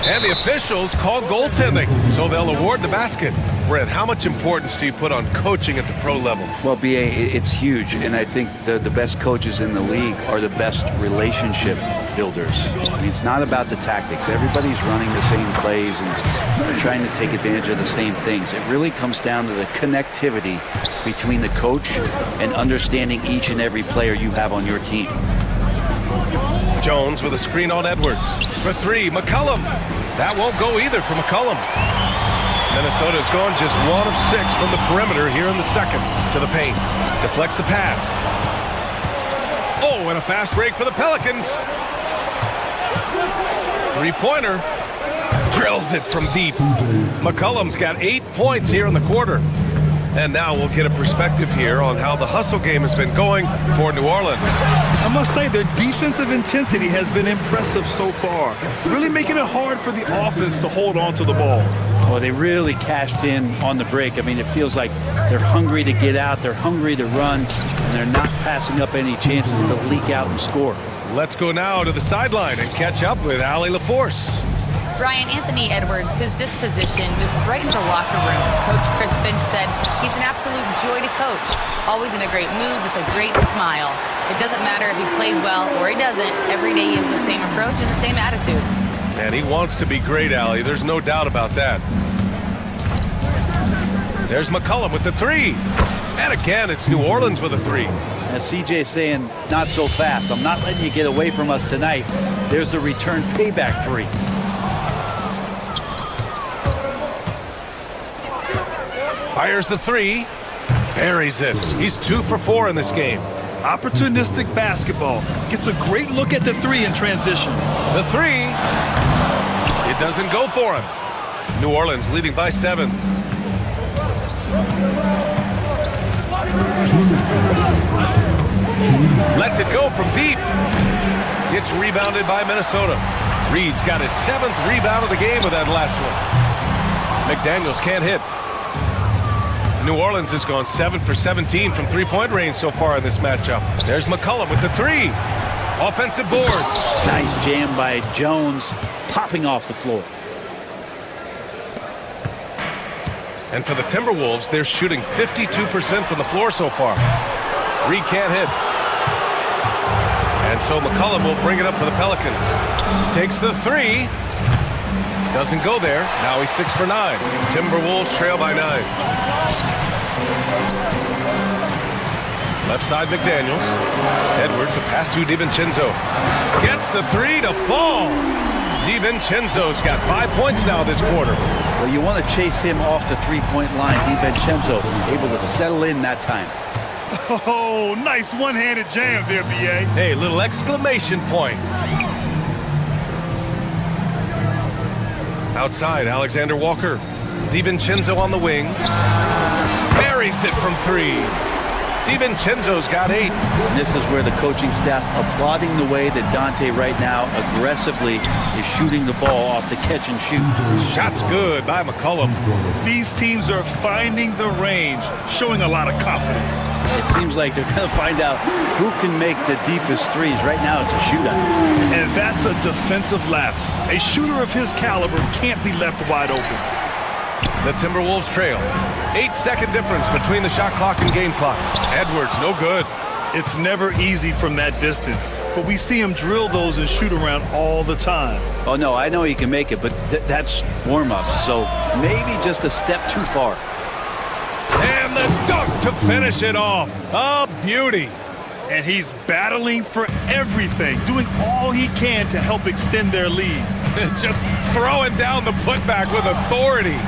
And the officials call goaltending, so they'll award the basket. Brent, how much importance do you put on coaching at the pro level? Well, BA, it's huge, and I think the best coaches in the league are the best relationship builders. I mean, it's not about the tactics. Everybody's running the same plays and trying to take advantage of the same things. It really comes down to the connectivity between the coach and understanding each and every player you have on your team. Jones with a screen on Edwards. For 3, McCollum. That won't go either for McCollum. Minnesota's gone just 1 of 6 from the perimeter here in the second. To the paint. Deflects the pass. Oh, and a fast break for the Pelicans. 3-pointer. Drills it from deep. McCollum's got 8 points here in the quarter. And now we'll get a perspective here on how the hustle game has been going for New Orleans. I must say their defensive intensity has been impressive so far, really making it hard for the offense to hold on to the ball. Well, they really cashed in on the break. I mean, it feels like they're hungry to get out, they're hungry to run, and they're not passing up any chances to leak out and score. Let's go now to the sideline and catch up with Allie LaForce. Brian, Anthony Edwards, his disposition just brightens a locker room. Coach Chris Finch said he's an absolute joy to coach. Always in a great mood with a great smile. It doesn't matter if he plays well or he doesn't. Every day he has the same approach and the same attitude. And he wants to be great, Allie. There's no doubt about that. There's McCollum with the three. And again, it's New Orleans with a three. As CJ's saying, not so fast. I'm not letting you get away from us tonight. There's the return payback three. Fires the three. Buries it. He's 2 for 4 in this game. Opportunistic basketball. Gets a great look at the three in transition. The three. It doesn't go for him. New Orleans leading by 7. Lets it go from deep. It's rebounded by Minnesota. Reed's got his 7th rebound of the game with that last one. McDaniels can't hit. New Orleans has gone 7 for 17 from three-point range so far in this matchup. There's McCollum with the three. Offensive board. Nice jam by Jones, popping off the floor. And for the Timberwolves, they're shooting 52% from the floor so far. Reed can't hit. And so McCollum will bring it up for the Pelicans. Takes the three. Doesn't go there. Now he's 6 for 9. Timberwolves trail by 9. Left side, McDaniels. Edwards, the pass to DiVincenzo. Gets the three to fall. DiVincenzo's got 5 points now this quarter. Well, you want to chase him off the three-point line. DiVincenzo able to settle in that time. Oh, nice one-handed jam there, B.A. Hey, little exclamation point. Outside, Alexander Walker. DiVincenzo on the wing. Buries it from 3. DiVincenzo's got 8. And this is where the coaching staff applauding the way that Dante right now aggressively is shooting the ball off the catch and shoot. Shot's good by McCollum. These teams are finding the range, showing a lot of confidence. It seems like they're going to find out who can make the deepest threes. Right now, it's a shootout. And that's a defensive lapse. A shooter of his caliber can't be left wide open. The Timberwolves trail. 8-second difference between the shot clock and game clock. Edwards, no good. It's never easy from that distance, but we see him drill those and shoot around all the time. Oh, no, I know he can make it, but that's warm-up, so maybe just a step too far. And the dunk to finish it off. A beauty. And he's battling for everything, doing all he can to help extend their lead. Just throwing down the putback with authority.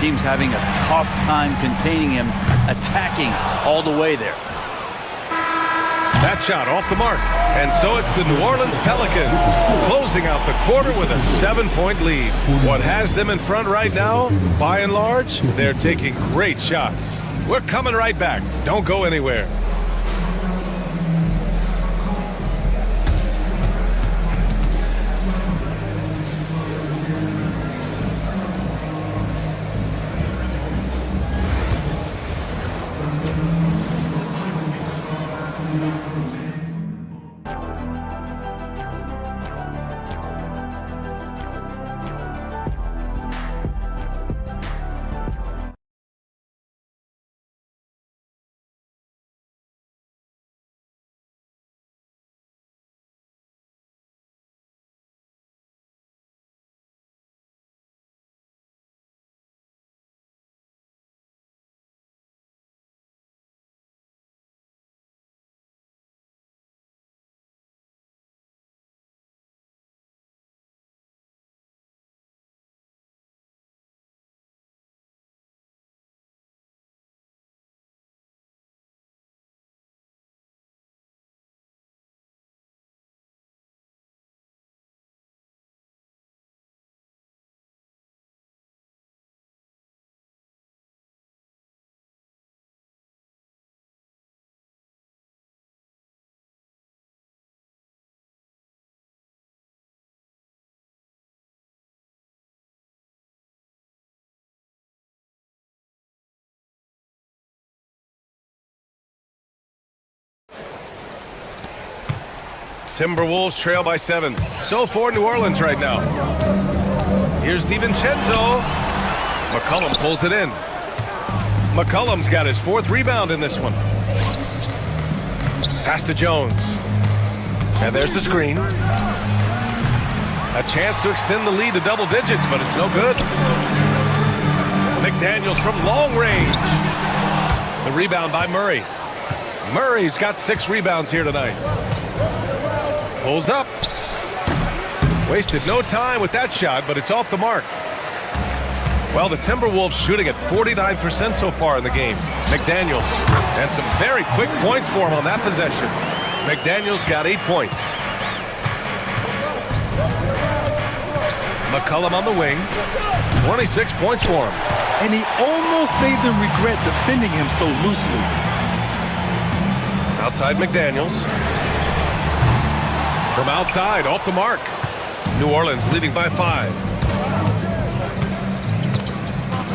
Team's having a tough time containing him, attacking all the way there. That shot off the mark. And so it's the New Orleans Pelicans closing out the quarter with a 7-point lead. What has them in front right now, by and large, they're taking great shots. We're coming right back. Don't go anywhere. Timberwolves trail by 7. So for New Orleans right now. Here's DiVincenzo. McCollum pulls it in. McCollum's got his 4th rebound in this one. Pass to Jones. And there's the screen. A chance to extend the lead to double digits, but it's no good. McDaniels from long range. The rebound by Murray. Murray's got 6 rebounds here tonight. Pulls up. Wasted no time with that shot, but it's off the mark. Well, the Timberwolves shooting at 49% so far in the game. McDaniels. And some very quick points for him on that possession. McDaniels got 8 points. McCollum on the wing. 26 points for him. And he almost made them regret defending him so loosely. Outside McDaniels. From outside, off the mark. New Orleans leading by 5.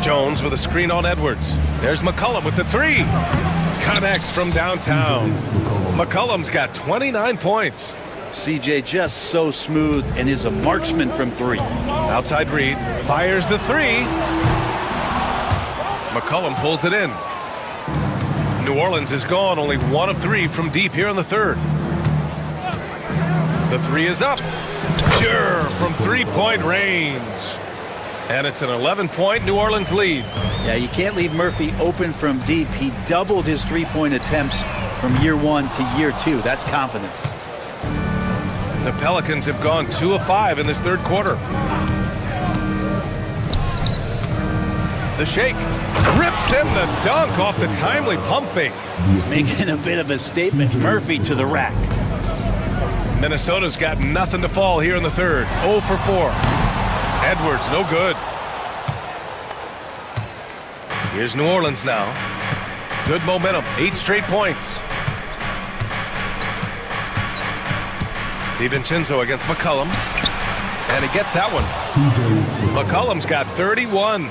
Jones with a screen on Edwards. There's McCollum with the 3. Connects from downtown. McCollum's got 29 points. CJ just so smooth and is a marksman from 3. Outside Reed fires the 3. McCollum pulls it in. New Orleans is gone, only 1 of 3 from deep here in the third. The 3 is up. Sure, from 3-point range. And it's an 11-point New Orleans lead. Yeah, you can't leave Murphy open from deep. He doubled his 3-point attempts from year 1 to year 2. That's confidence. The Pelicans have gone 2 of 5 in this third quarter. The shake. Rips him the dunk off the timely pump fake. Making a bit of a statement. Murphy to the rack. Minnesota's got nothing to fall here in the third. 0 for 4. Edwards, no good. Here's New Orleans now. Good momentum. 8 straight points. DiVincenzo against McCollum. And he gets that one. McCollum's got 31.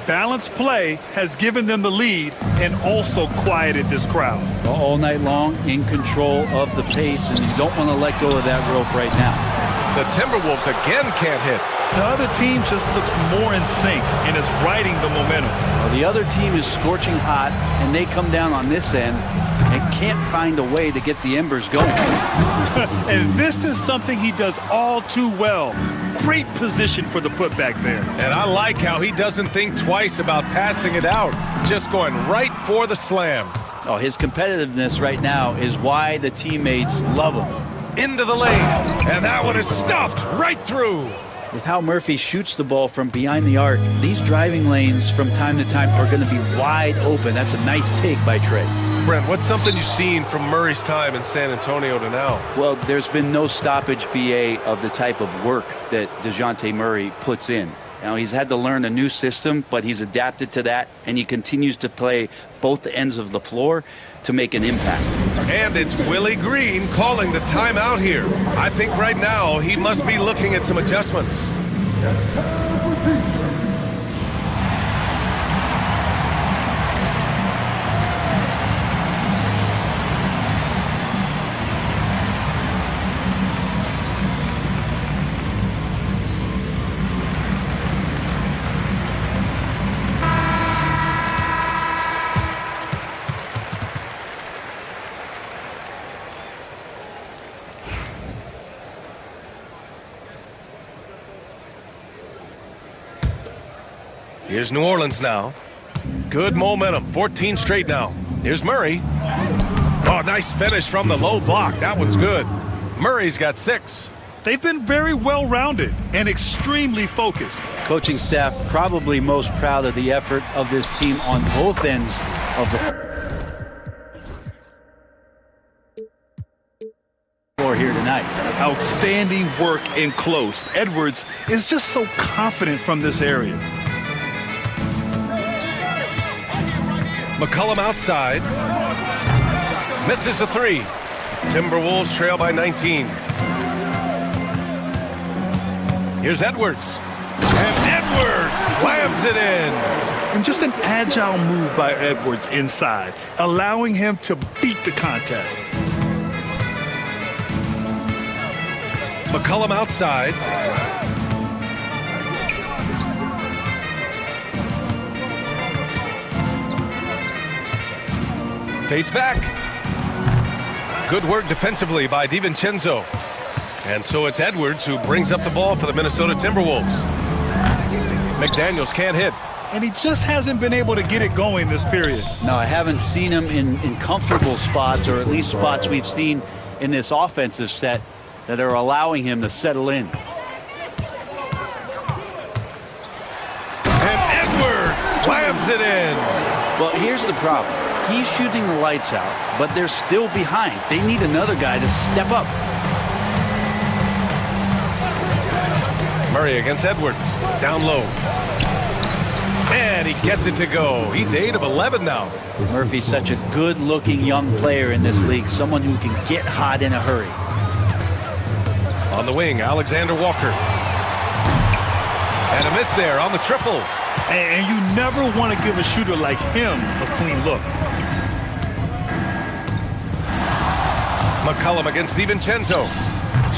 Balanced play has given them the lead and also quieted this crowd. All night long, in control of the pace, and you don't want to let go of that rope right now. The Timberwolves again can't hit. The other team just looks more in sync and is riding the momentum. Well, the other team is scorching hot, and they come down on this end and can't find a way to get the embers going. And this is something he does all too well. Great position for the putback there. And I like how he doesn't think twice about passing it out, just going right for the slam. Oh, his competitiveness right now is why the teammates love him. Into the lane, and that one is stuffed right through. With how Murphy shoots the ball from behind the arc, these driving lanes from time to time are going to be wide open. That's a nice take by Trey. Brent, what's something you've seen from Murray's time in San Antonio to now? Well, there's been no stoppage, BA, of the type of work that DeJounte Murray puts in. Now, he's had to learn a new system, but he's adapted to that, and he continues to play both ends of the floor to make an impact. And it's Willie Green calling the timeout here. I think right now he must be looking at some adjustments. Here's New Orleans now. Good momentum. 14 straight now. Here's Murray. Oh, nice finish from the low block. That one's good. Murray's got 6. They've been very well-rounded and extremely focused. Coaching staff probably most proud of the effort of this team on both ends of the floor here tonight. Outstanding work enclosed. Edwards is just so confident from this area. McCollum outside. Misses the 3. Timberwolves trail by 19. Here's Edwards. And Edwards slams it in. And just an agile move by Edwards inside, allowing him to beat the contact. McCollum outside. Fades back. Good work defensively by DiVincenzo. And so it's Edwards who brings up the ball for the Minnesota Timberwolves. McDaniels can't hit. And he just hasn't been able to get it going this period. No, I haven't seen him in comfortable spots, or at least spots we've seen in this offensive set that are allowing him to settle in. And Edwards slams it in. Well, here's the problem. He's shooting the lights out, but they're still behind. They need another guy to step up. Murray against Edwards. Down low. And he gets it to go. He's 8 of 11 now. Murphy's such a good-looking young player in this league, someone who can get hot in a hurry. On the wing, Alexander Walker. And a miss there on the triple. And you never want to give a shooter like him a clean look. McCollum against DiVincenzo.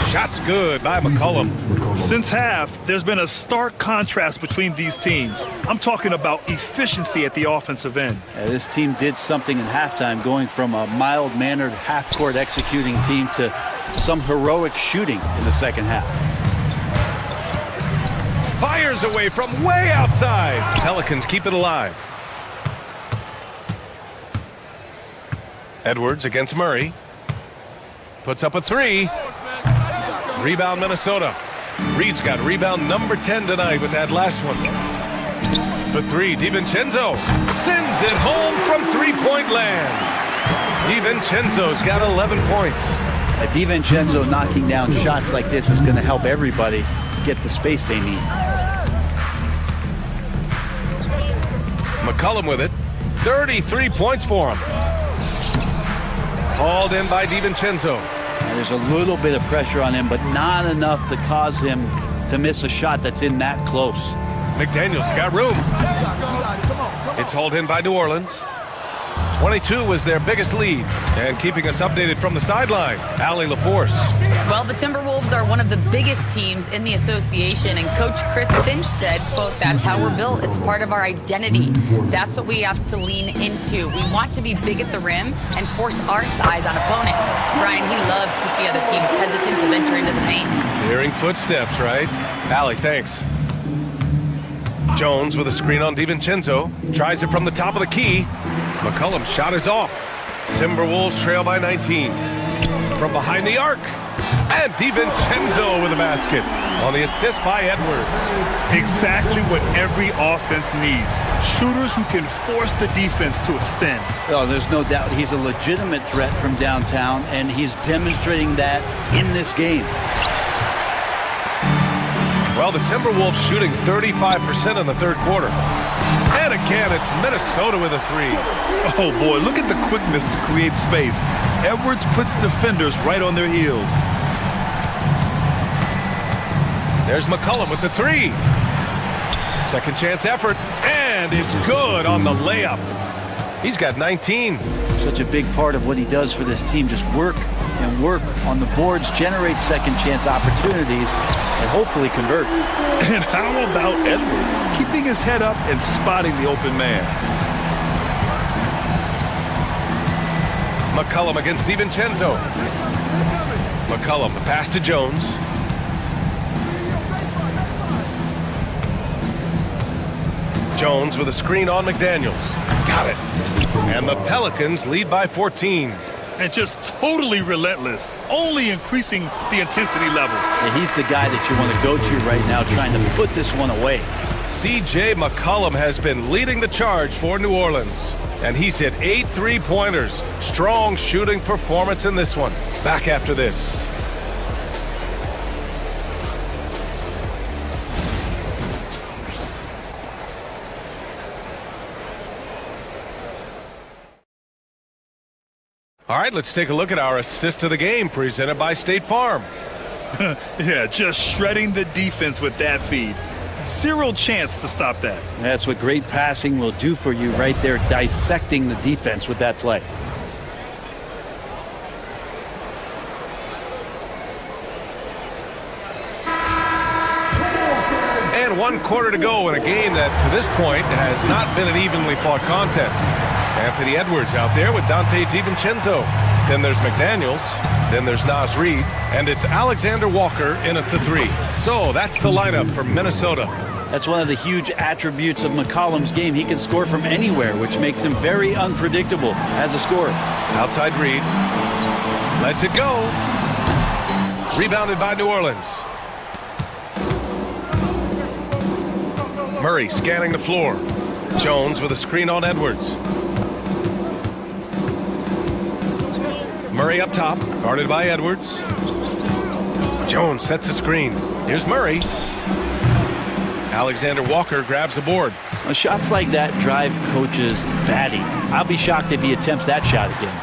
Shot's good by McCollum. Since half, there's been a stark contrast between these teams. I'm talking about efficiency at the offensive end. This team did something in halftime, going from a mild-mannered half-court executing team to some heroic shooting in the second half. Fires away from way outside. Pelicans keep it alive. Edwards against Murray. Puts up a three. Rebound Minnesota. Reed's got rebound number 10 tonight with that last one. For three, DiVincenzo sends it home from three-point land. DiVincenzo's got 11 points. DiVincenzo knocking down shots like this is going to help everybody get the space they need. McCollum with it. 33 points for him. Hauled in by DiVincenzo. There's a little bit of pressure on him, but not enough to cause him to miss a shot that's in that close. McDaniels got room. It's hauled in by New Orleans. 22 was their biggest lead. And keeping us updated from the sideline, Allie LaForce. Well, the Timberwolves are one of the biggest teams in the association, and Coach Chris Finch said, quote, "That's how we're built. It's part of our identity. That's what we have to lean into. We want to be big at the rim and force our size on opponents." Brian, he loves to see other teams hesitant to venture into the paint. Hearing footsteps, right? Allie, thanks. Jones with a screen on DiVincenzo. Tries it from the top of the key. McCollum's shot is off. Timberwolves trail by 19. From behind the arc. And DiVincenzo with a basket on the assist by Edwards. Exactly what every offense needs. Shooters who can force the defense to extend. Oh, there's no doubt he's a legitimate threat from downtown, and he's demonstrating that in this game. Well, the Timberwolves shooting 35% in the third quarter. And again, it's Minnesota with a three. Oh, boy, look at the quickness to create space. Edwards puts defenders right on their heels. There's McCollum with the three. Second chance effort, and it's good on the layup. He's got 19. Such a big part of what he does for this team, just work and work on the boards, generate second chance opportunities, and hopefully convert. And how about Edwards keeping his head up and spotting the open man? McCollum against DiVincenzo. McCollum, the pass to Jones. Jones with a screen on McDaniels. Got it. And the Pelicans lead by 14. And just totally relentless, only increasing the intensity level. Yeah, he's the guy that you want to go to right now, trying to put this one away. C.J. McCollum has been leading the charge for New Orleans. And he's hit 8 3-pointers. Strong shooting performance in this one. Back after this. All right, let's take a look at our assist of the game presented by State Farm. Yeah, just shredding the defense with that feed. Zero chance to stop that. That's what great passing will do for you right there, dissecting the defense with that play. And And 1 quarter to go in a game that, to this point, has not been an evenly fought contest. Anthony Edwards out there with Dante DiVincenzo. Then there's McDaniels. Then there's Naz Reid. And it's Alexander Walker in at the 3. So that's the lineup for Minnesota. That's one of the huge attributes of McCollum's game. He can score from anywhere, which makes him very unpredictable as a scorer. Outside Reid. Lets it go. Rebounded by New Orleans. Murray scanning the floor. Jones with a screen on Edwards. Murray up top, guarded by Edwards. Jones sets a screen. Here's Murray. Alexander Walker grabs the board. Well, shots like that drive coaches batty. I'll be shocked if he attempts that shot again.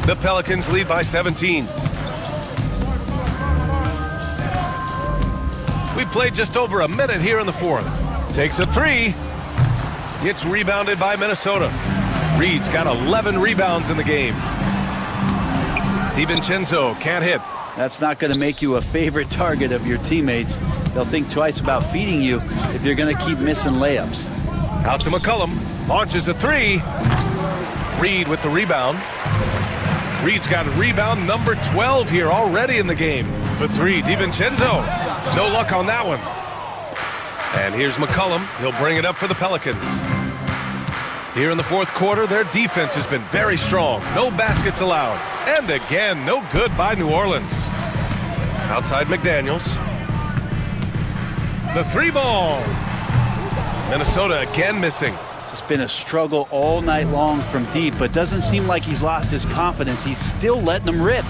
The Pelicans lead by 17. We played just over a minute here in the 4th. Takes a 3. It's rebounded by Minnesota. Reed's got 11 rebounds in the game. DiVincenzo can't hit. That's not going to make you a favorite target of your teammates. They'll think twice about feeding you if you're going to keep missing layups. Out to McCollum. Launches a 3. Reed with the rebound. Reed's got rebound number 12 here already in the game. For 3, DiVincenzo. No luck on that one. And here's McCollum. He'll bring it up for the Pelicans. Here in the 4th quarter, their defense has been very strong. No baskets allowed. And again, no good by New Orleans. Outside McDaniels. The 3 ball. Minnesota again missing. It's been a struggle all night long from deep, but doesn't seem like he's lost his confidence. He's still letting them rip.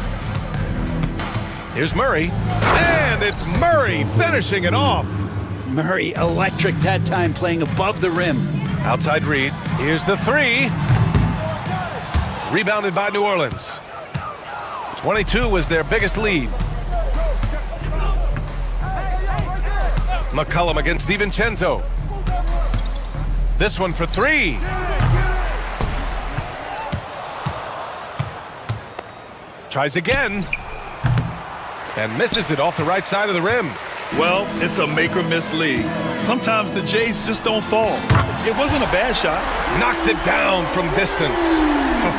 Here's Murray. And it's Murray finishing it off. Murray electric that time, playing above the rim. Outside Reed. Here's the 3. Rebounded by New Orleans. 22 was their biggest lead. McCollum against DiVincenzo. This one for 3. Tries again. And misses it off the right side of the rim. Well, it's a make or miss league. Sometimes the Jays just don't fall. It wasn't a bad shot. Knocks it down from distance.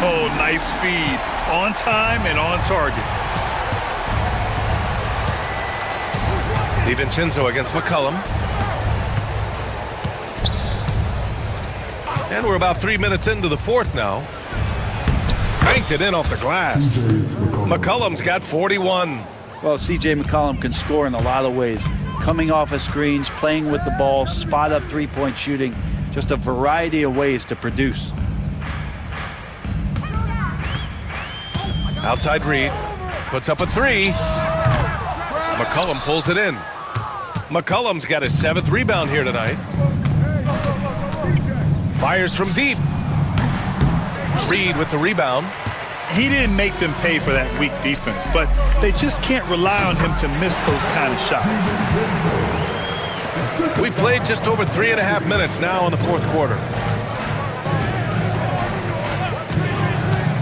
Oh, nice feed. On time and on target. DiVincenzo against McCollum. And we're about 3 minutes into the 4th now. Banked it in off the glass. McCollum's got 41. Well, C.J. McCollum can score in a lot of ways. Coming off of screens, playing with the ball, spot-up three-point shooting. Just a variety of ways to produce. Outside Reed. Puts up a 3. McCollum pulls it in. McCollum's got his 7th rebound here tonight. Fires from deep. Reed with the rebound. He didn't make them pay for that weak defense, but they just can't rely on him to miss those kind of shots. We played just over 3.5 minutes now in the 4th quarter.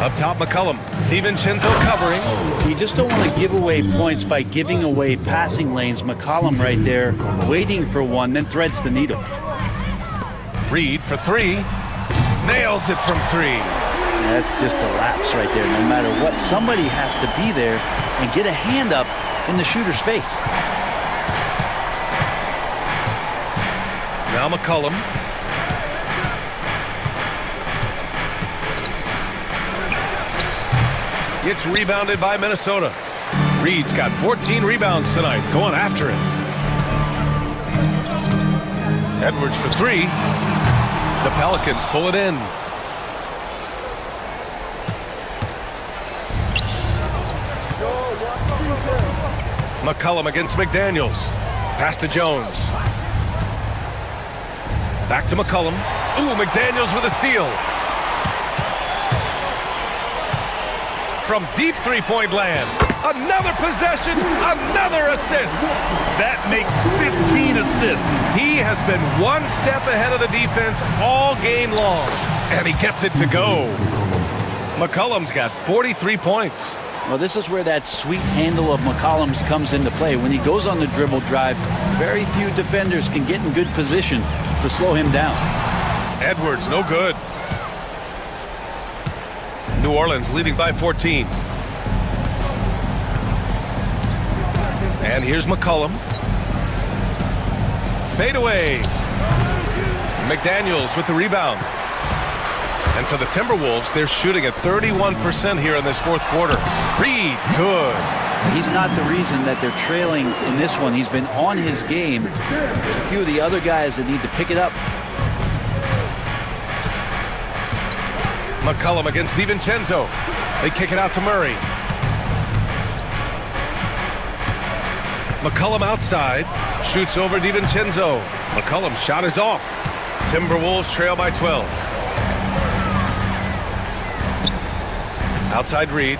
Up top, McCollum. DiVincenzo covering. You just don't want to give away points by giving away passing lanes. McCollum right there, waiting for one, then threads the needle. Reed for 3. Nails it from 3. That's just a lapse right there. No matter what, somebody has to be there and get a hand up in the shooter's face. Now McCollum. It's rebounded by Minnesota. Reed's got 14 rebounds tonight, going after it. Edwards for 3. The Pelicans pull it in. McCollum against McDaniels. Pass to Jones. Back to McCollum. Ooh, McDaniels with a steal. From deep three-point land. Another possession, another assist. That makes 15 assists. He has been one step ahead of the defense all game long. And he gets it to go. McCollum's got 43 points. Well, this is where that sweet handle of McCollum's comes into play. When he goes on the dribble drive, very few defenders can get in good position to slow him down. Edwards, no good. New Orleans leading by 14. And here's McCollum. Fade away. McDaniels with the rebound. And for the Timberwolves, they're shooting at 31% here in this fourth quarter. Reed, good. He's not the reason that they're trailing in this one. He's been on his game. There's a few of the other guys that need to pick it up. McCollum against DiVincenzo. They kick it out to Murray. McCollum outside. Shoots over DiVincenzo. McCollum's shot is off. Timberwolves trail by 12. Outside Reed.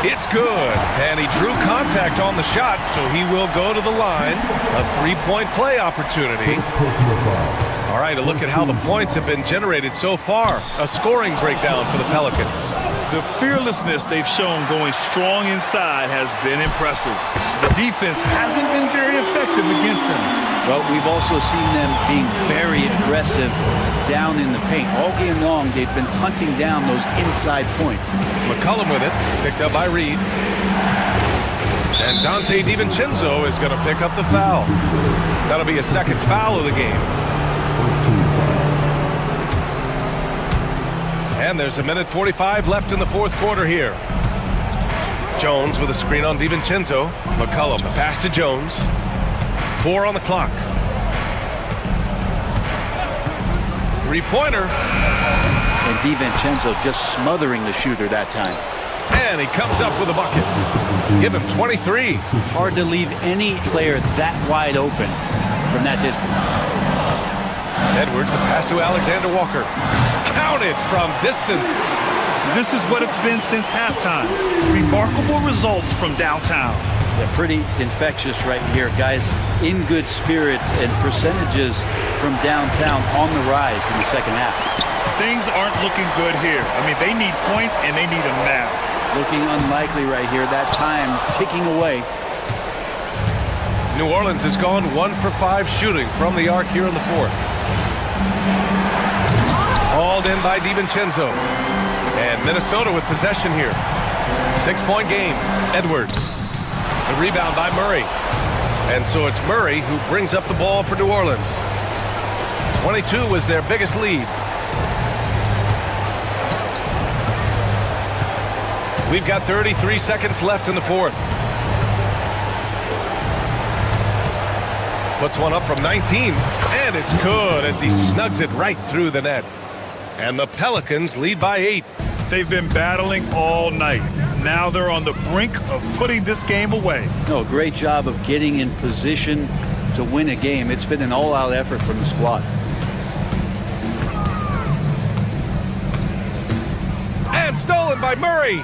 It's good. And he drew contact on the shot, so he will go to the line. A three-point play opportunity. All right, a look at how the points have been generated so far. A scoring breakdown for the Pelicans. The fearlessness they've shown going strong inside has been impressive. The defense hasn't been very effective against them. Well, we've also seen them being very aggressive down in the paint. All game long, they've been hunting down those inside points. McCollum with it, picked up by Reed. And Dante DiVincenzo is going to pick up the foul. That'll be a second foul of the game. And there's a minute 45 left in the fourth quarter here. Jones with a screen on DiVincenzo. McCollum, the pass to Jones. 4 on the clock. Three-pointer. And DiVincenzo just smothering the shooter that time. And he comes up with a bucket. Give him 23. Hard to leave any player that wide open from that distance. Edwards, the pass to Alexander Walker. Counted from distance. This is what it's been since halftime. Remarkable results from downtown. They're pretty infectious right here. Guys in good spirits and percentages from downtown on the rise in the second half. Things aren't looking good here. I mean, they need points and they need them now. Looking unlikely right here. That time ticking away. New Orleans has gone 1 for 5 shooting from the arc here in the fourth. Hauled in by DiVincenzo. And Minnesota with possession here. 6-point game. Edwards. The rebound by Murray. And so it's Murray who brings up the ball for New Orleans. 22 was their biggest lead. We've got 33 seconds left in the fourth. Puts one up from 19, and it's good as he snugs it right through the net. And the Pelicans lead by 8. They've been battling all night. Now they're on the brink of putting this game away. No, great job of getting in position to win a game. It's been an all-out effort from the squad. And stolen by Murray.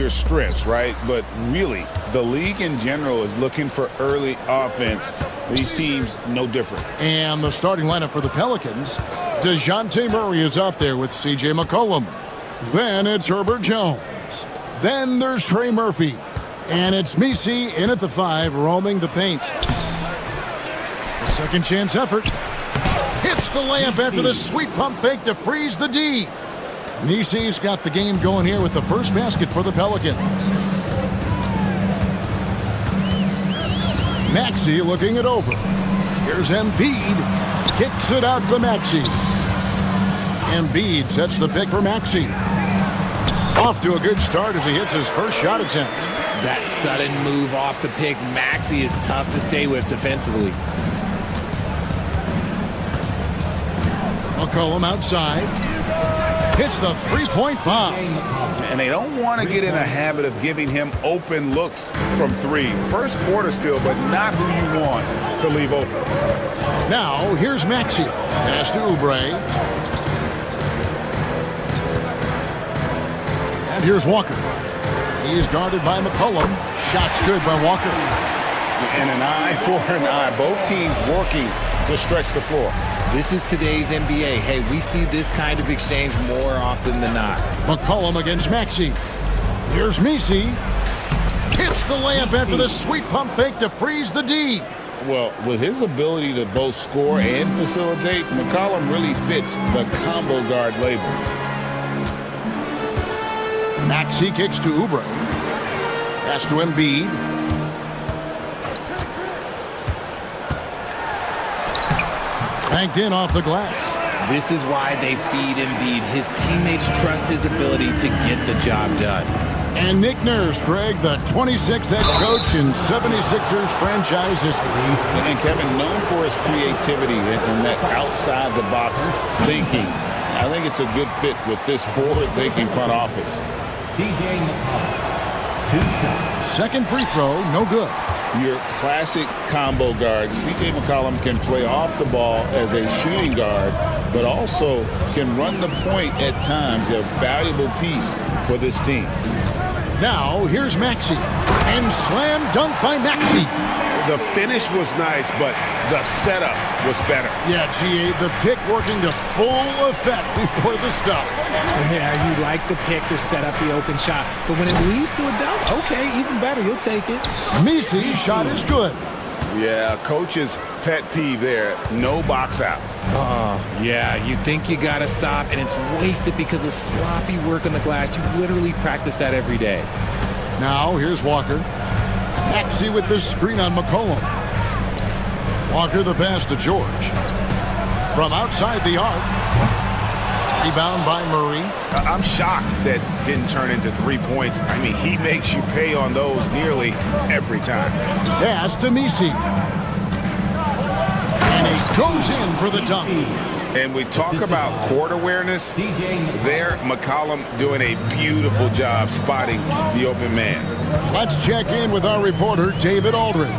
your strengths, right? But really, the league in general is looking for early offense. These teams, no different. And the starting lineup for the Pelicans, DeJounte Murray is out there with C.J. McCollum. Then it's Herbert Jones. Then there's Trey Murphy. And it's Misi in at the 5, roaming the paint. A second chance effort. Hits the layup after the sweet pump fake to freeze the D. Misi's got the game going here with the first basket for the Pelicans. Maxey looking it over. Here's Embiid. Kicks it out to Maxey. Embiid sets the pick for Maxey. Off to a good start as he hits his first shot attempt. That sudden move off the pick, Maxey, is tough to stay with defensively. McCollum outside. Hits the three-point bomb. And they don't want to get in a habit of giving him open looks from 3. First quarter still, but not who you want to leave open. Now, here's Maxey. Pass to Oubre. And here's Walker. He's guarded by McCollum. Shot's good by Walker. And an eye for an eye. Both teams working to stretch the floor. This is today's NBA. Hey, we see this kind of exchange more often than not. McCollum against Maxey. Here's Misi. Hits the layup after the sweet pump fake to freeze the D. Well, with his ability to both score and facilitate, McCollum really fits the combo guard label. Maxey kicks to Oubre. Pass to Embiid. Banked in off the glass. This is why they feed Embiid. His teammates trust his ability to get the job done. And Nick Nurse, Greg, the 26th head coach in 76ers franchise history. And Kevin, known for his creativity and that outside-the-box thinking. I think it's a good fit with this forward-thinking front office. C.J. McCollum, 2 shots. Second free throw, no good. Your classic combo guard. C.J. McCollum can play off the ball as a shooting guard, but also can run the point at times, a valuable piece for this team. Now, here's Maxey. And slam dunk by Maxey. The finish was nice, but the setup was better. Yeah, GA, the pick working to full effect before the stuff. Yeah, you like the pick to set up the open shot. But when it leads to a dunk, okay, even better, you'll take it. Misi's shot is good. Yeah, coach's pet peeve there. No box out. Yeah, you think you got to stop, and it's wasted because of sloppy work on the glass. You literally practice that every day. Now, here's Walker. Maxey with the screen on McCollum. Walker the pass to George. From outside the arc. Rebound by Murray. I'm shocked that didn't turn into 3 points. I mean, he makes you pay on those nearly every time. Pass to Misi. And he goes in for the dunk. And we talk about court awareness. There, McCollum doing a beautiful job spotting the open man. Let's check in with our reporter, David Aldridge.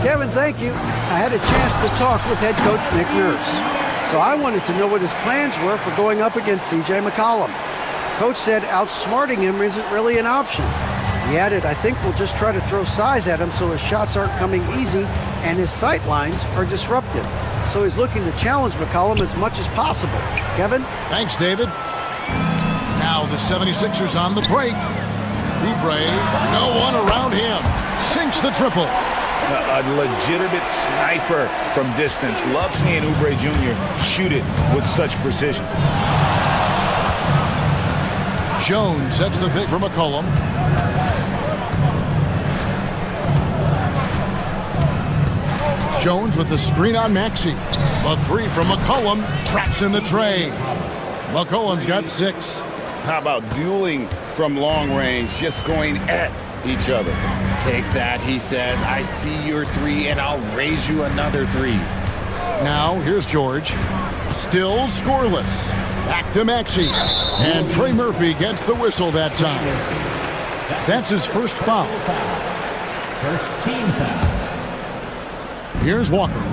Kevin, thank you. I had a chance to talk with head coach Nick Nurse. So I wanted to know what his plans were for going up against C.J. McCollum. Coach said outsmarting him isn't really an option. He added, I think we'll just try to throw size at him so his shots aren't coming easy and his sight lines are disrupted. So he's looking to challenge McCollum as much as possible. Kevin? Thanks, David. Now the 76ers on the break. Oubre, no one around him. Sinks the triple. A legitimate sniper from distance. Love seeing Oubre Jr. shoot it with such precision. Jones sets the pick for McCollum. Jones with the screen on Maxey. A three from McCollum. Traps in the tray. McCollum's got 6. How about dueling from long range, just going at each other? Take that, he says. I see your 3, and I'll raise you another 3. Now, here's George. Still scoreless. Back to Maxey. And Trey Murphy gets the whistle that time. That's his first foul. First team foul. Here's Walker.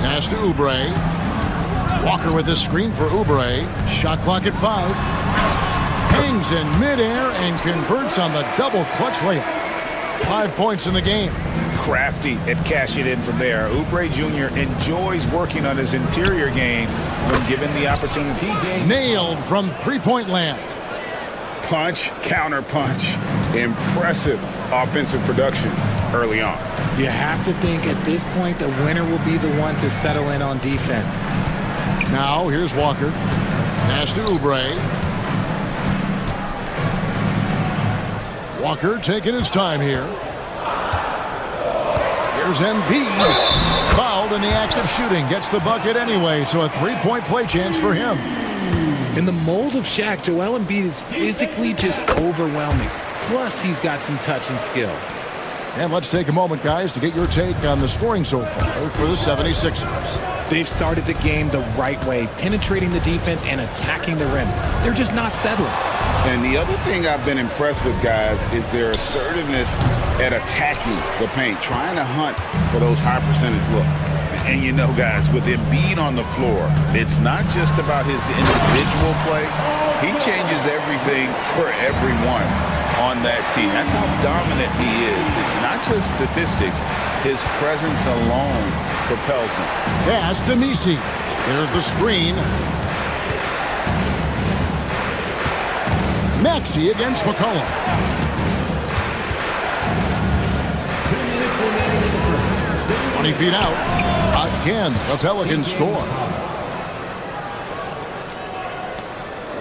Pass to Oubre. Walker with this screen for Oubre. Shot clock at 5. Hangs in midair and converts on the double clutch layup. 5 points in the game. Crafty at cashing in from there. Oubre Jr. enjoys working on his interior game when given the opportunity. Nailed from three-point land. Punch, counter punch. Impressive offensive production early on. You have to think at this point the winner will be the one to settle in on defense. Now here's Walker. Pass to Oubre. Walker taking his time here. Here's Embiid. Fouled in the act of shooting. Gets the bucket anyway, so a three-point play chance for him. In the mold of Shaq, Joel Embiid is physically just overwhelming. Plus, he's got some touch and skill. And let's take a moment, guys, to get your take on the scoring so far for the 76ers. They've started the game the right way, penetrating the defense and attacking the rim. They're just not settling. And the other thing I've been impressed with, guys, is their assertiveness at attacking the paint, trying to hunt for those high percentage looks. And you know, guys, with Embiid on the floor, it's not just about his individual play. He changes everything for everyone on that team. That's how dominant he is. It's not just statistics. His presence alone propels him. Pass to Messi. There's the screen. Maxey against McCollum. remaining. 20 feet out. Again, the Pelicans score.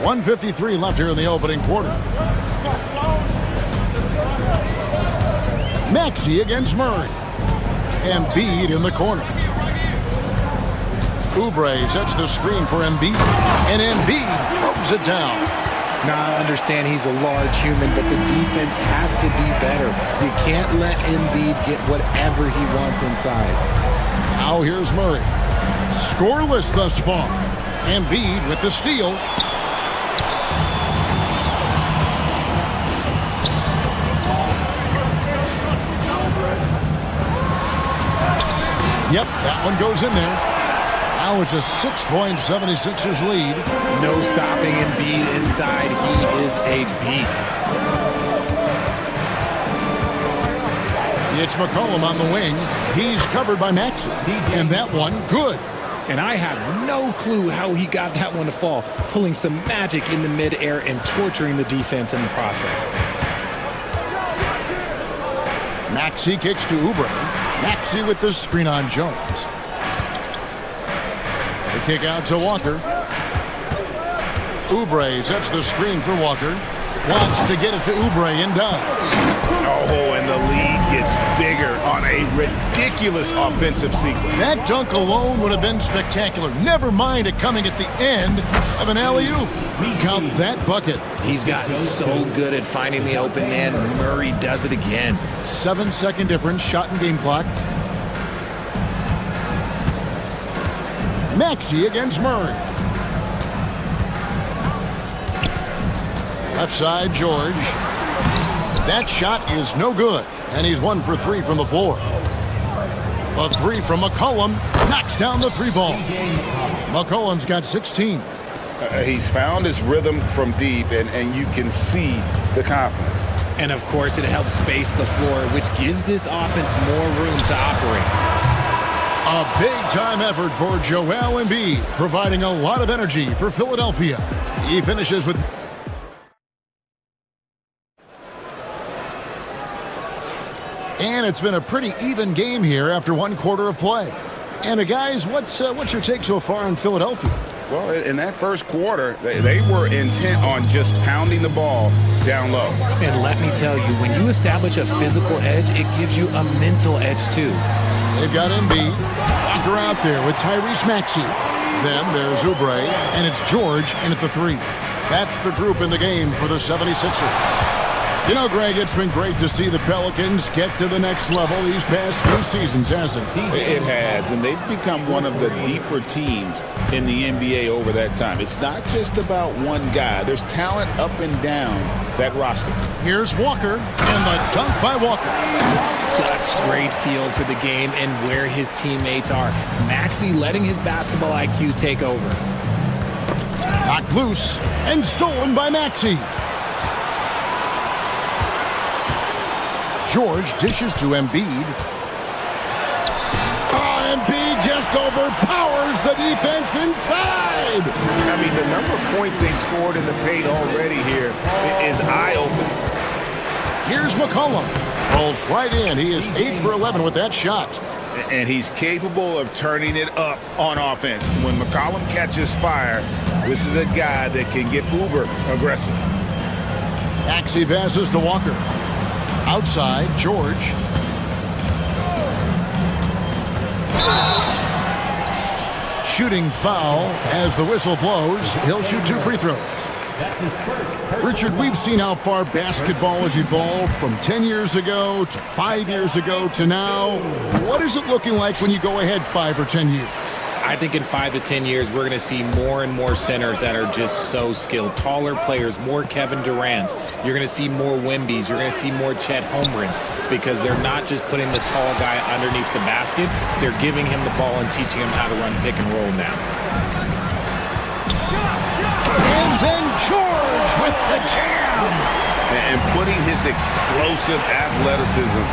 1:53 left here in the opening quarter. Maxey against Murray. Embiid in the corner. Oubre sets the screen for Embiid. And Embiid throws it down. Now, I understand he's a large human, but the defense has to be better. You can't let Embiid get whatever he wants inside. Now here's Murray. Scoreless thus far. Embiid with the steal. Yep, that one goes in there. Now it's a 6-point 76ers lead. No stopping Embiid inside. He is a beast. It's McCollum on the wing. He's covered by Maxey. And that one, good. And I have no clue how he got that one to fall, pulling some magic in the midair and torturing the defense in the process. Maxey kicks to Oubre. Maxey with the screen on Jones. The kick out to Walker. Oubre sets the screen for Walker. Wants to get it to Oubre and does. Oh, and the lead gets bigger on a ridiculous offensive sequence. That dunk alone would have been spectacular. Never mind it coming at the end of an alley-oop. Count that bucket. He's gotten so good at finding the open man. Murray does it again. 7-second difference, shot and game clock. Maxey against Murray. Left side, George. That shot is no good, and he's 1 for 3 from the floor. A 3 from McCollum knocks down the 3-ball. McCollum's got 16. He's found his rhythm from deep, and you can see the confidence. And, of course, it helps space the floor, which gives this offense more room to operate. A big-time effort for Joel Embiid, providing a lot of energy for Philadelphia. He finishes with... And it's been a pretty even game here after 1 quarter of play. And guys, what's your take so far on Philadelphia? Well, in that first quarter, they were intent on just pounding the ball down low. And let me tell you, when you establish a physical edge, it gives you a mental edge too. They've got Embiid. Walker out there with Tyrese Maxey. Then there's Oubre, and it's George in at the 3. That's the group in the game for the 76ers. You know, Greg, it's been great to see the Pelicans get to the next level these past few seasons, hasn't it? It has, and they've become one of the deeper teams in the NBA over that time. It's not just about one guy. There's talent up and down that roster. Here's Walker, and the dunk by Walker. Such great feel for the game and where his teammates are. Maxey letting his basketball IQ take over. Knocked loose and stolen by Maxey. George dishes to Embiid. Oh, Embiid just overpowers the defense inside. I mean, the number of points they've scored in the paint already here is eye-opening. Here's McCollum. Rolls right in. He is 8 for 11 with that shot. And he's capable of turning it up on offense. When McCollum catches fire, this is a guy that can get uber aggressive. Maxey passes to Walker. Outside, George. Shooting foul as the whistle blows. He'll shoot 2 free throws. Richard, we've seen how far basketball has evolved from 10 years ago to 5 years ago to now. What is it looking like when you go ahead 5 or 10 years? I think in 5 to 10 years, we're going to see more and more centers that are just so skilled. Taller players, more Kevin Durant's. You're going to see more Wembys. You're going to see more Chet Holmgrens because they're not just putting the tall guy underneath the basket. They're giving him the ball and teaching him how to run pick and roll now. And then George with the jam. And putting his explosive athleticism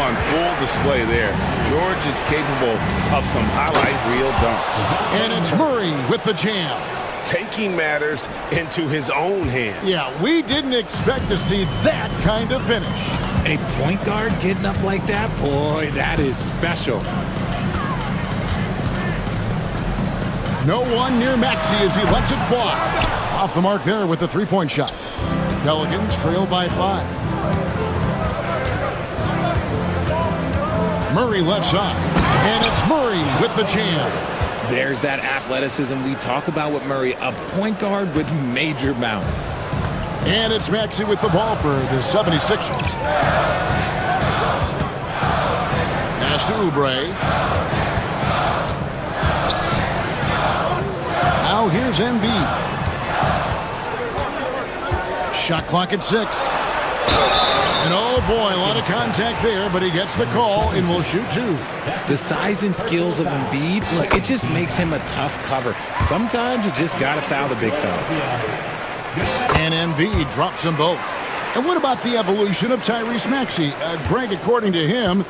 on full display there. George is capable of some highlight reel dunks. And it's Murray with the jam. Taking matters into his own hands. Yeah, we didn't expect to see that kind of finish. A point guard getting up like that, boy, that is special. No one near Maxey as he lets it fly. Off the mark there with the three-point shot. Pelicans trail by 5. Murray left side. And it's Murray with the jam. There's that athleticism we talk about with Murray, a point guard with major bounce. And it's Maxey with the ball for the 76ers. Pass to Oubre. Now here's Embiid. Shot clock at 6. And oh boy, a lot of contact there, but he gets the call and will shoot 2. The size and skills of Embiid, look, it just makes him a tough cover. Sometimes you just got to foul the big fella. And Embiid drops them both. And what about the evolution of Tyrese Maxey? Greg, according to him,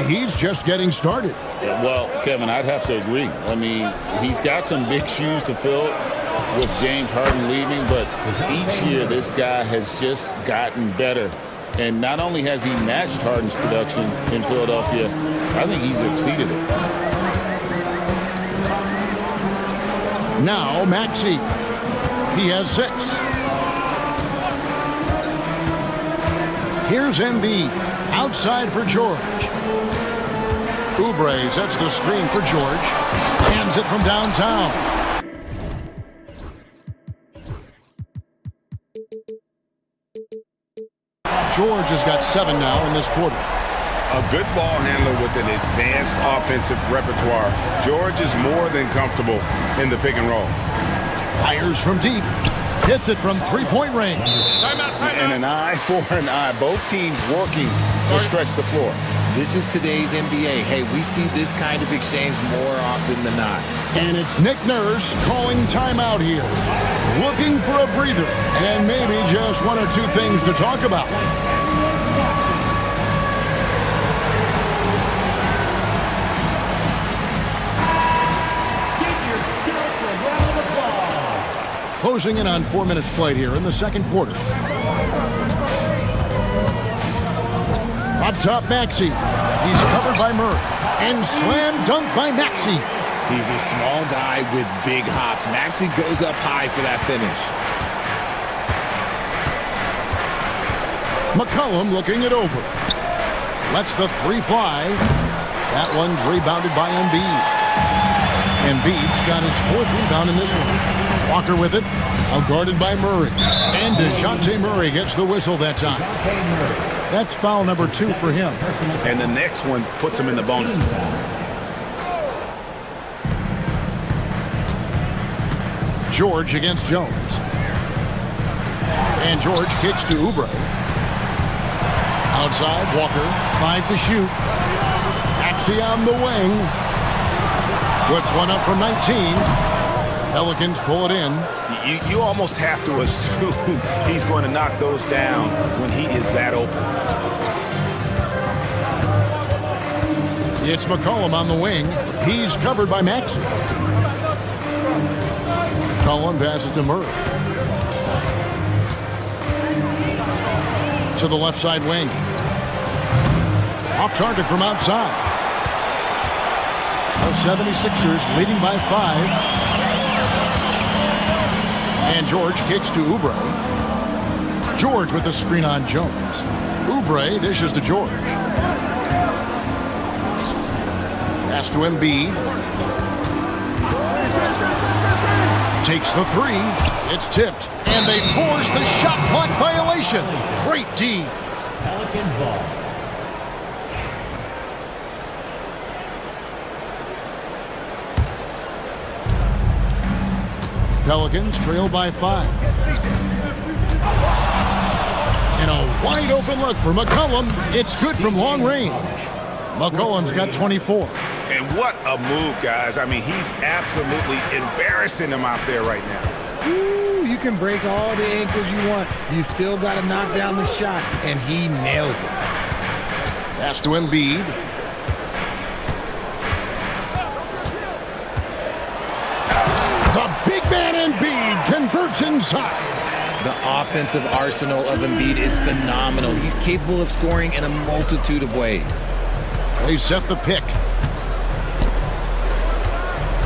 he's just getting started. Well, Kevin, I'd have to agree. I mean, he's got some big shoes to fill with James Harden leaving, but each year this guy has just gotten better. And not only has he matched Harden's production in Philadelphia, I think he's exceeded it. Now Maxey. He has 6. Here's Embiid. Outside for George. Oubre sets the screen for George. Hands it from downtown. George has got 7 now in this quarter. A good ball handler with an advanced offensive repertoire. George is more than comfortable in the pick and roll. Fires from deep. Hits it from three-point range. And an eye for an eye. Both teams working to stretch the floor. This is today's NBA. Hey, we see this kind of exchange more often than not. And it's Nick Nurse calling timeout here. Looking for a breather and maybe just 1 or 2 things to talk about. Closing in on 4 minutes played here in the second quarter. Up top, Maxey. He's covered by Murray. And slam dunk by Maxey. He's a small guy with big hops. Maxey goes up high for that finish. McCollum looking it over. Lets the 3 fly. That one's rebounded by Embiid. Embiid's got his 4th rebound in this one. Walker with it. Guarded by Murray. And DeJounte Murray gets the whistle that time. That's foul number 2 for him. And the next one puts him in the bonus. George against Jones. And George kicks to Oubre. Outside, Walker, 5 to shoot. Maxey on the wing. Puts one up from 19. Pelicans pull it in. You almost have to assume he's going to knock those down when he is that open. It's McCollum on the wing. He's covered by Maxey. McCollum passes to Murray. To the left side wing. Off target from outside. The 76ers leading by 5. And George kicks to Oubre. George with the screen on Jones. Oubre dishes to George. Pass to Embiid. Takes the 3. It's tipped. And they force the shot clock violation. Great D. Pelicans ball. Pelicans trail by 5. And a wide open look for McCollum. It's good from long range. McCollum's got 24. And what a move, guys. I mean, he's absolutely embarrassing him out there right now. Ooh, you can break all the ankles you want. You still got to knock down the shot, and he nails it. Pass to Embiid. The big man Embiid converts inside. The offensive arsenal of Embiid is phenomenal. He's capable of scoring in a multitude of ways. They set the pick. 2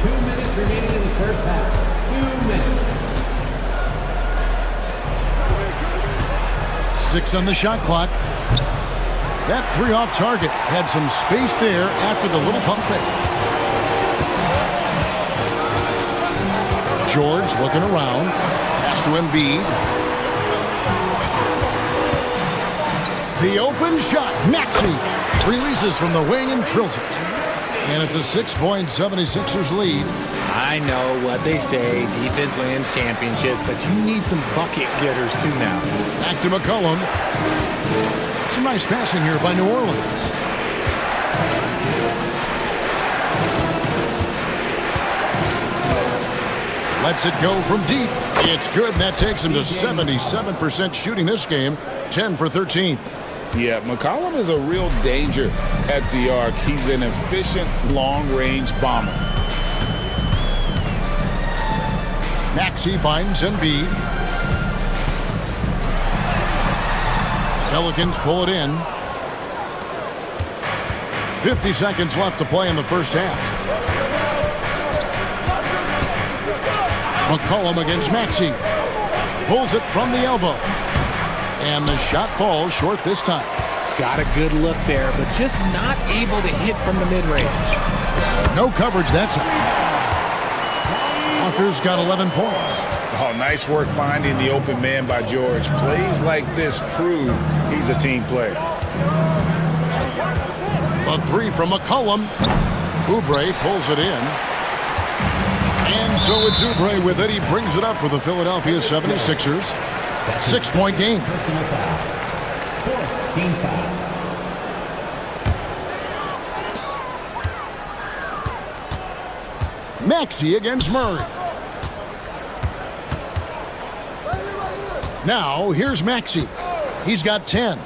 minutes remaining in the first half. 2 minutes. 6 on the shot clock. That 3 off target had some space there after the little pump fake. George looking around. Pass to Embiid. The open shot. Maxey releases from the wing and drills it. And it's a 6-point 76ers lead. I know what they say, defense wins championships, but you need some bucket getters too now. Back to McCollum. Some nice passing here by New Orleans. Lets it go from deep. It's good. That takes him to 77% shooting this game. 10 for 13. Yeah, McCollum is a real danger at the arc. He's an efficient long-range bomber. Maxey finds Embiid. Pelicans pull it in. 50 seconds left to play in the first half. McCollum against Maxey. Pulls it from the elbow. And the shot falls short this time. Got a good look there, but just not able to hit from the mid-range. No coverage that time. Walker's got 11 points. Oh, nice work finding the open man by George. Plays like this prove he's a team player. A 3 from McCollum. Oubre pulls it in. And so it's Oubre with it. He brings it up for the Philadelphia 76ers. 6-point game. Team foul. Maxey against Murray. Now, here's Maxey. He's got 10.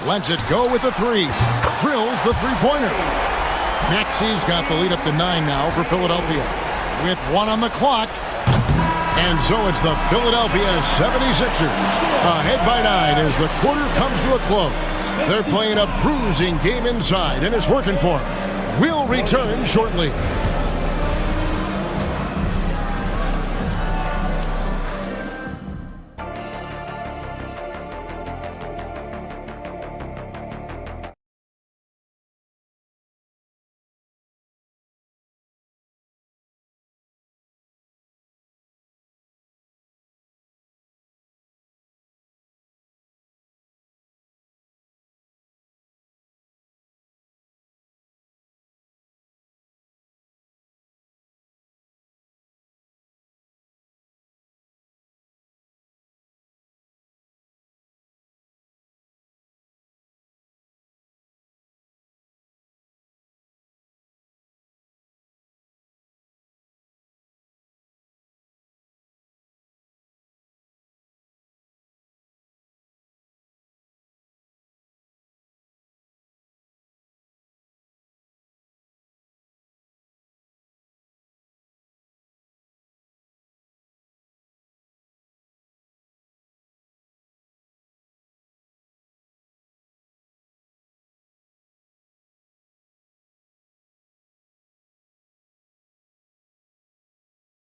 Lets it go with the 3. Drills the three-pointer. Maxey's got the lead up to 9 now for Philadelphia. With 1 on the clock. And so it's the Philadelphia 76ers ahead by 9 as the quarter comes to a close. They're playing a bruising game inside, and it's working for them. We'll return shortly.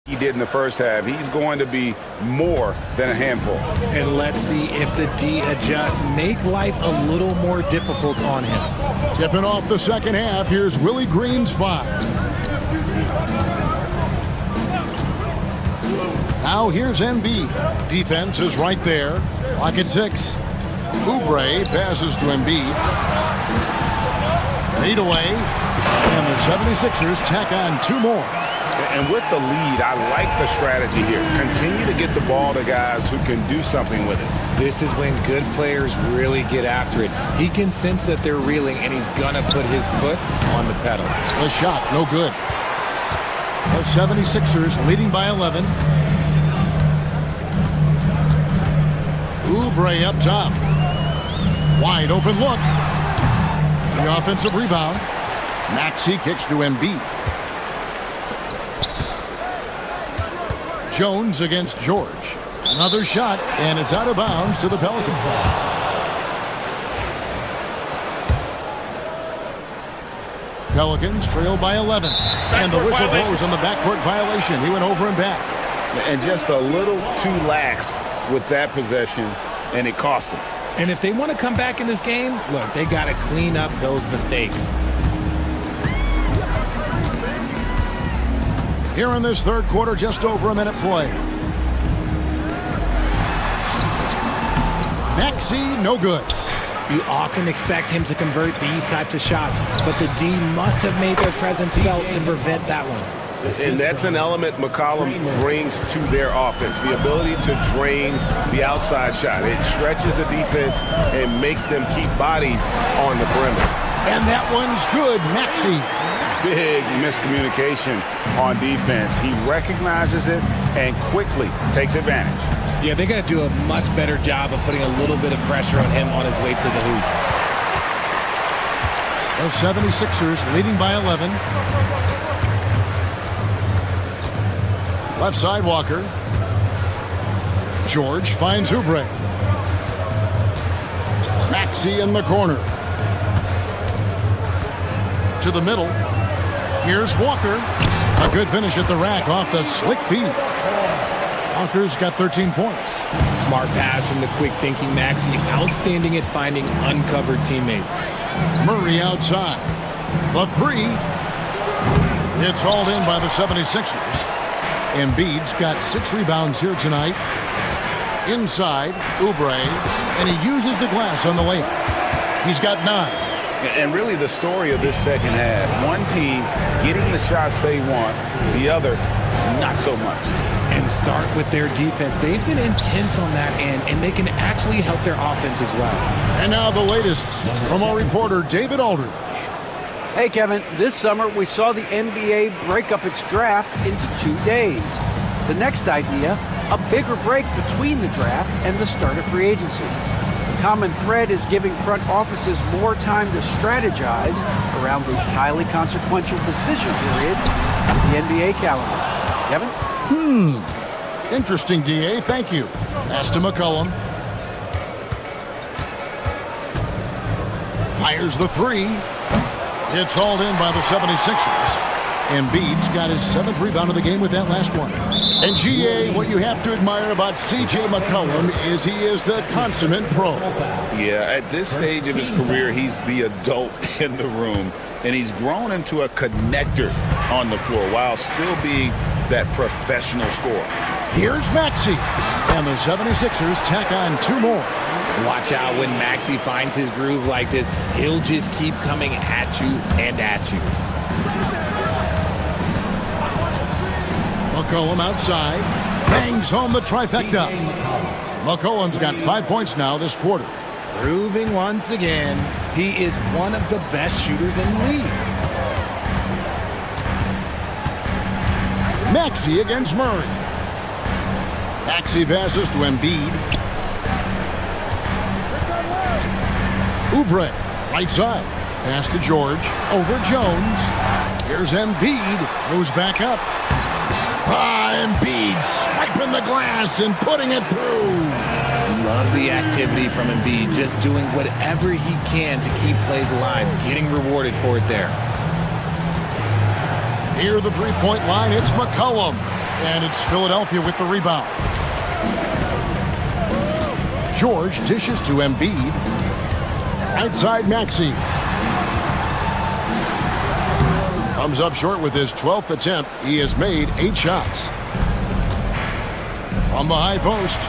he did in the first half. He's going to be more than a handful. And let's see if the D adjusts, make life a little more difficult on him. Tipping off the second half, here's Willie Green's 5. Now here's Embiid. Defense is right there. Clock at 6. Oubre passes to Embiid. Fade away. And the 76ers tack on 2 more. And with the lead, I like the strategy here. Continue to get the ball to guys who can do something with it. This is when good players really get after it. He can sense that they're reeling, and he's going to put his foot on the pedal. The shot, no good. The 76ers leading by 11. Oubre up top. Wide open look. The offensive rebound. Maxey kicks to Embiid. Jones against George. Another shot, and it's out of bounds to the Pelicans. Pelicans trail by 11. And the whistle blows on the backcourt violation. He went over and back. And just a little too lax with that possession, and it cost them. And if they want to come back in this game, look, they got to clean up those mistakes. Here in this third quarter, just over a minute play. Maxey, no good. You often expect him to convert these types of shots, but the D must have made their presence felt to prevent that one. And that's an element McCollum brings to their offense, the ability to drain the outside shot. It stretches the defense and makes them keep bodies on the perimeter. And that one's good, Maxey. Big miscommunication on defense. He recognizes it and quickly takes advantage. Yeah, they're going to do a much better job of putting a little bit of pressure on him on his way to the hoop. The 76ers leading by 11. Left side, Walker. George finds Oubre. Maxey in the corner. To the middle. Here's Walker. A good finish at the rack off the slick feed. Walker's got 13 points. Smart pass from the quick-thinking Maxey. Outstanding at finding uncovered teammates. Murray outside. The 3. It's hauled in by the 76ers. Embiid's got 6 rebounds here tonight. Inside, Oubre, and he uses the glass on the layup. He's got 9. And really the story of this second half, one team getting the shots they want, the other not so much. And start with their defense. They've been intense on that end, and they can actually help their offense as well. And now the latest from our reporter, David Aldridge. Hey, Kevin, this summer we saw the NBA break up its draft into 2 days. The next idea, a bigger break between the draft and the start of free agency. The common thread is giving front offices more time to strategize around these highly consequential decision periods of the NBA calendar. Kevin? Interesting, DA. Thank you. Pass to McCollum. Fires the 3. It's hauled in by the 76ers. Embiid's got his 7th rebound of the game with that last one. And GA, what you have to admire about C.J. McCollum is he is the consummate pro. Yeah, at this stage of his career, he's the adult in the room, and he's grown into a connector on the floor while still being that professional scorer. Here's Maxey, and the 76ers tack on 2 more. Watch out when Maxey finds his groove like this. He'll just keep coming at you and at you. McCollum outside, bangs home the trifecta. McCollum's got 5 points now this quarter. Proving once again, he is one of the best shooters in the league. Maxey against Murray. Maxey passes to Embiid. Oubre, right side. Pass to George. Over Jones. Here's Embiid. Goes back up. Embiid swiping the glass and putting it through. Love the activity from Embiid. Just doing whatever he can to keep plays alive. Getting rewarded for it there. Near the 3-point line, it's McCollum. And it's Philadelphia with the rebound. George dishes to Embiid. Outside Maxey. Comes up short with his 12th attempt. He has made 8 shots. From the high post.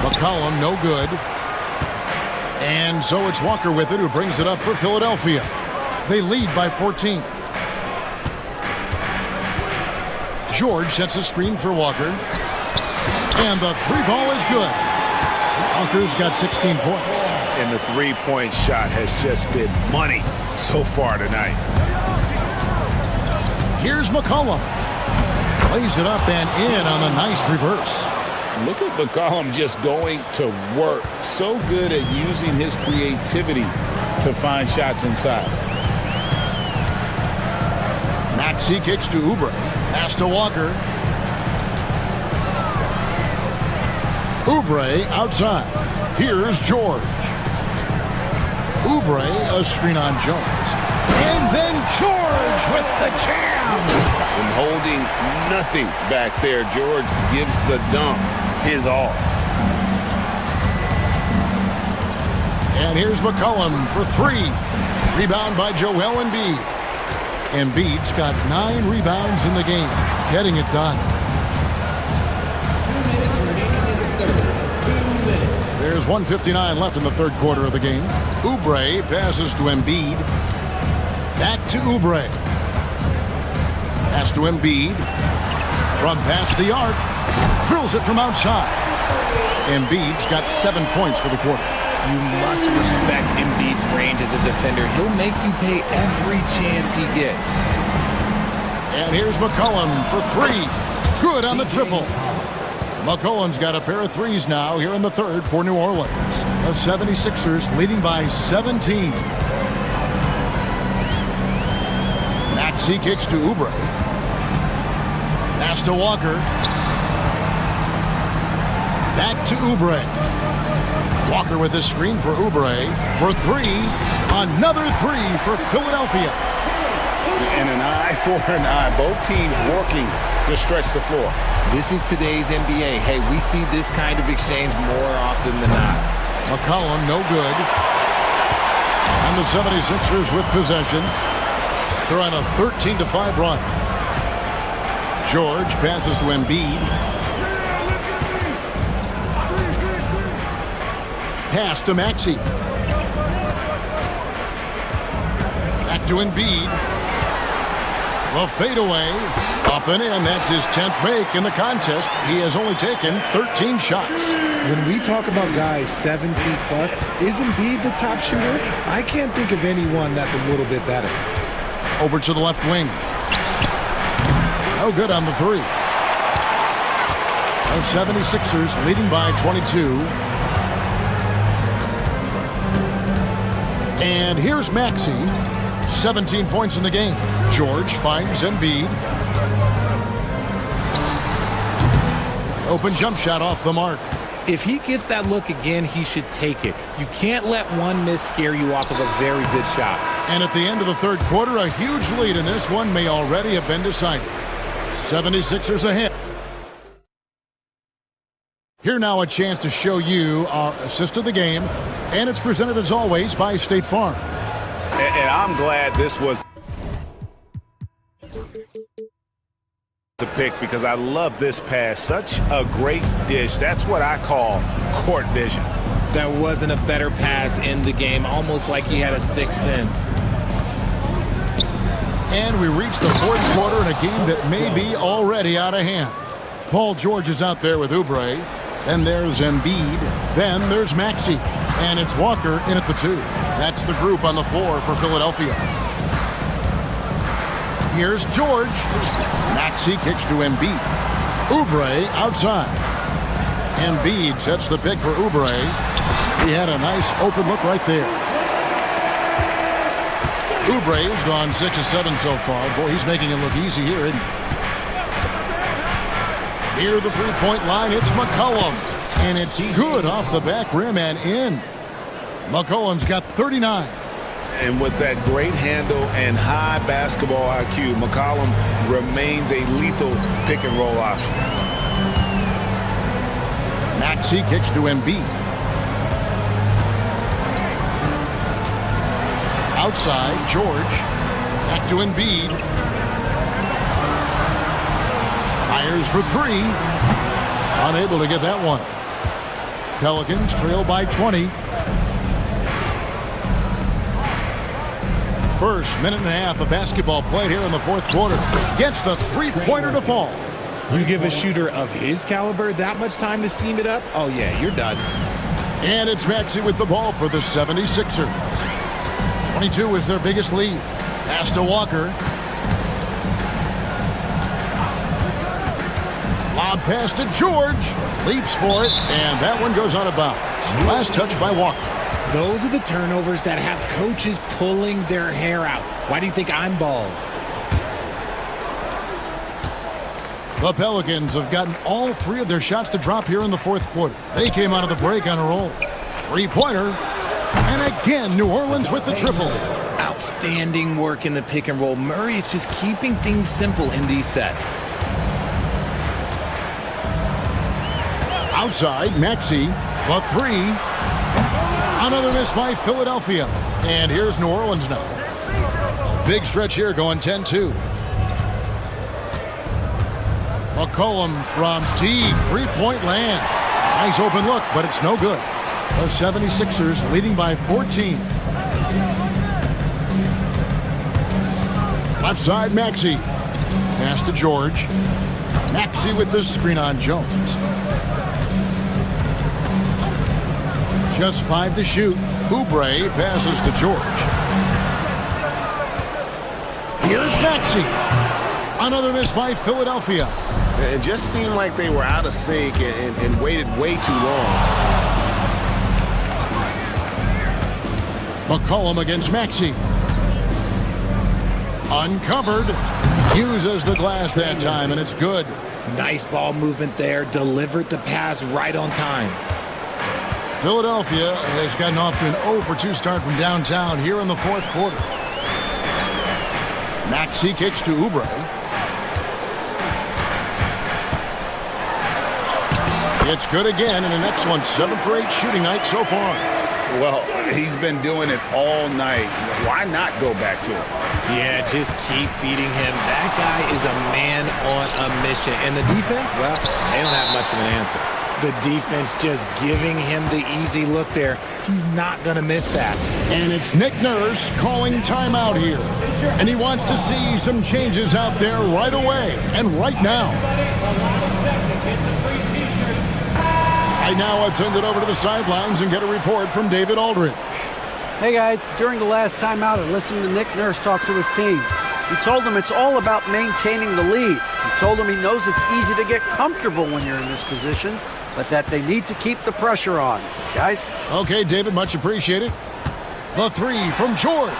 McCollum, no good. And so it's Walker with it, who brings it up for Philadelphia. They lead by 14. George sets a screen for Walker. And the three ball is good. Walker's got 16 points. And the three-point shot has just been money so far tonight. Here's McCollum. Lays it up and in on the nice reverse. Look at McCollum just going to work. So good at using his creativity to find shots inside. Maxey kicks to Oubre. Pass to Walker. Oubre outside. Here's George. Oubre, a screen on Jones. And then George with the jam. And holding nothing back there, George gives the dunk his all. And here's McCollum for 3. Rebound by Joel Embiid. Embiid's got 9 rebounds in the game, getting it done. There's 1:59 left in the third quarter of the game. Oubre passes to Embiid. Back to Oubre. Pass to Embiid. From past the arc. Drills it from outside. Embiid's got 7 points for the quarter. You must respect Embiid's range as a defender. He'll make you pay every chance he gets. And here's McCollum for 3. Good on the triple. McCollum's got a pair of threes now here in the third for New Orleans. The 76ers leading by 17. Maxey kicks to Oubre. Pass to Walker. Back to Oubre. Walker with a screen for Oubre for 3. Another 3 for Philadelphia. And an eye for an eye. Both teams working to stretch the floor. This is today's NBA. Hey, we see this kind of exchange more often than not. McCollum, no good. And the 76ers with possession. They're on a 13-5 run. George passes to Embiid. Pass to Maxey. Back to Embiid. The fadeaway. Up and in. That's his 10th make in the contest. He has only taken 13 shots. When we talk about guys 7 feet plus, is Embiid the top shooter? I can't think of anyone that's a little bit better. Over to the left wing. No good on the 3. The 76ers leading by 22. And here's Maxey. 17 points in the game. George finds Embiid. Open jump shot off the mark. If he gets that look again, he should take it. You can't let one miss scare you off of a very good shot. And at the end of the third quarter, a huge lead in this one may already have been decided. 76ers ahead. Here now a chance to show you our assist of the game. And it's presented as always by State Farm. And I'm glad this was the pick because I love this pass. Such a great dish. That's what I call court vision. There wasn't a better pass in the game, almost like he had a sixth sense. And we reach the fourth quarter in a game that may be already out of hand. Paul George is out there with Oubre. Then there's Embiid. Then there's Maxey. And it's Walker in at the 2. That's the group on the floor for Philadelphia. Here's George. Maxey kicks to Embiid. Oubre outside. Embiid sets the pick for Oubre. He had a nice open look right there. Oubre's gone 6 of 7 so far. Boy, he's making it look easy here, isn't he? Near the three-point line, it's McCollum. And it's good off the back rim and in. McCollum's got 39. And with that great handle and high basketball IQ, McCollum remains a lethal pick-and-roll option. Maxey kicks to Embiid. Outside, George. Back to Embiid. Fires for three. Unable to get that one. Pelicans trail by 20. First minute and a half of basketball played here in the fourth quarter. Gets the three-pointer to fall. You give a shooter of his caliber that much time to seam it up, oh yeah, you're done. And it's Maxey with the ball for the 76ers. 22 is their biggest lead. Pass to Walker. Lob pass to George. Leaps for it, and that one goes out of bounds. Last touch by Walker. Those are the turnovers that have coaches pulling their hair out. Why do you think I'm bald? The Pelicans have gotten all three of their shots to drop here in the fourth quarter. They came out of the break on a roll. Three-pointer. And again, New Orleans with the triple. Outstanding work in the pick and roll. Murray is just keeping things simple in these sets. Outside, Maxey. The three. Another miss by Philadelphia. And here's New Orleans now. Big stretch here going 10-2. McCollum from deep three-point land. Nice open look, but it's no good. The 76ers leading by 14. Left side, Maxey. Pass to George. Maxey with the screen on Jones. Just 5 to shoot. Oubre passes to George. Here's Maxey. Another miss by Philadelphia. It just seemed like they were out of sync and waited way too long. McCollum against Maxey. Uncovered. Uses the glass that time, and it's good. Nice ball movement there. Delivered the pass right on time. Philadelphia has gotten off to an 0-for-2 start from downtown here in the fourth quarter. Maxey kicks to Oubre. It's good again, and the next one, 7 for 8 shooting night so far. Well, he's been doing it all night. Why not go back to him? Yeah, just keep feeding him. That guy is a man on a mission. And the defense, well, they don't have much of an answer. The defense just giving him the easy look there. He's not going to miss that. And it's Nick Nurse calling timeout here. And he wants to see some changes out there right away and right now. Right now, let's send it over to the sidelines and get a report from David Aldridge. Hey guys, during the last timeout, I listened to Nick Nurse talk to his team. He told them it's all about maintaining the lead. He told them he knows it's easy to get comfortable when you're in this position, but that they need to keep the pressure on. Guys? Okay, David, much appreciated. The three from George.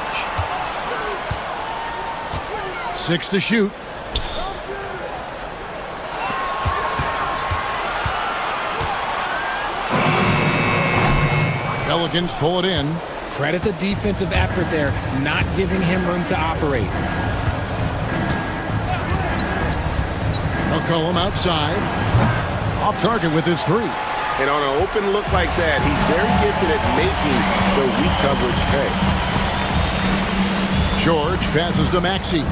6 to shoot. Pelicans pull it in. Credit the defensive effort there, not giving him room to operate. McCollum outside. Off target with his three. And on an open look like that, he's very gifted at making the weak coverage pay. George passes to Maxey.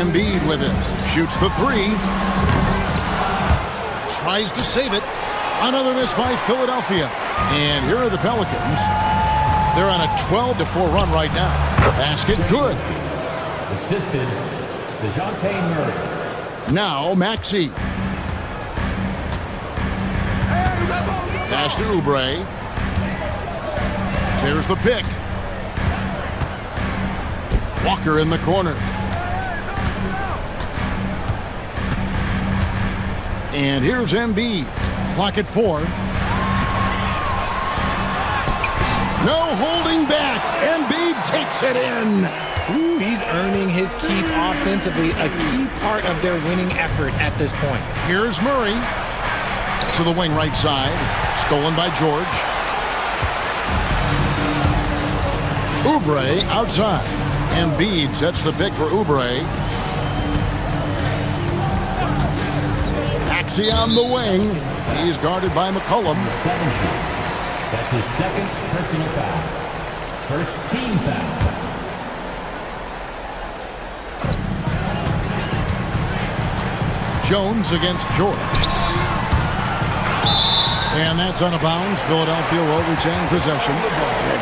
Embiid with it. Shoots the three. Tries to save it. Another miss by Philadelphia. And here are the Pelicans. They're on a 12-4 run right now. Basket good. Assisted, DeJounte Murray. Now Maxey. Pass to Oubre. There's the pick. Walker in the corner. And here's Embiid. Clock at 4. No holding back. Embiid takes it in. Ooh, he's earning his keep offensively, a key part of their winning effort at this point. Here's Murray. To the wing right side. Stolen by George. Oubre outside. Embiid sets the pick for Oubre. Maxey on the wing. He's guarded by McCollum. That's his second personal foul. First team foul. Jones against George. And that's on a bounds. Philadelphia will retain possession.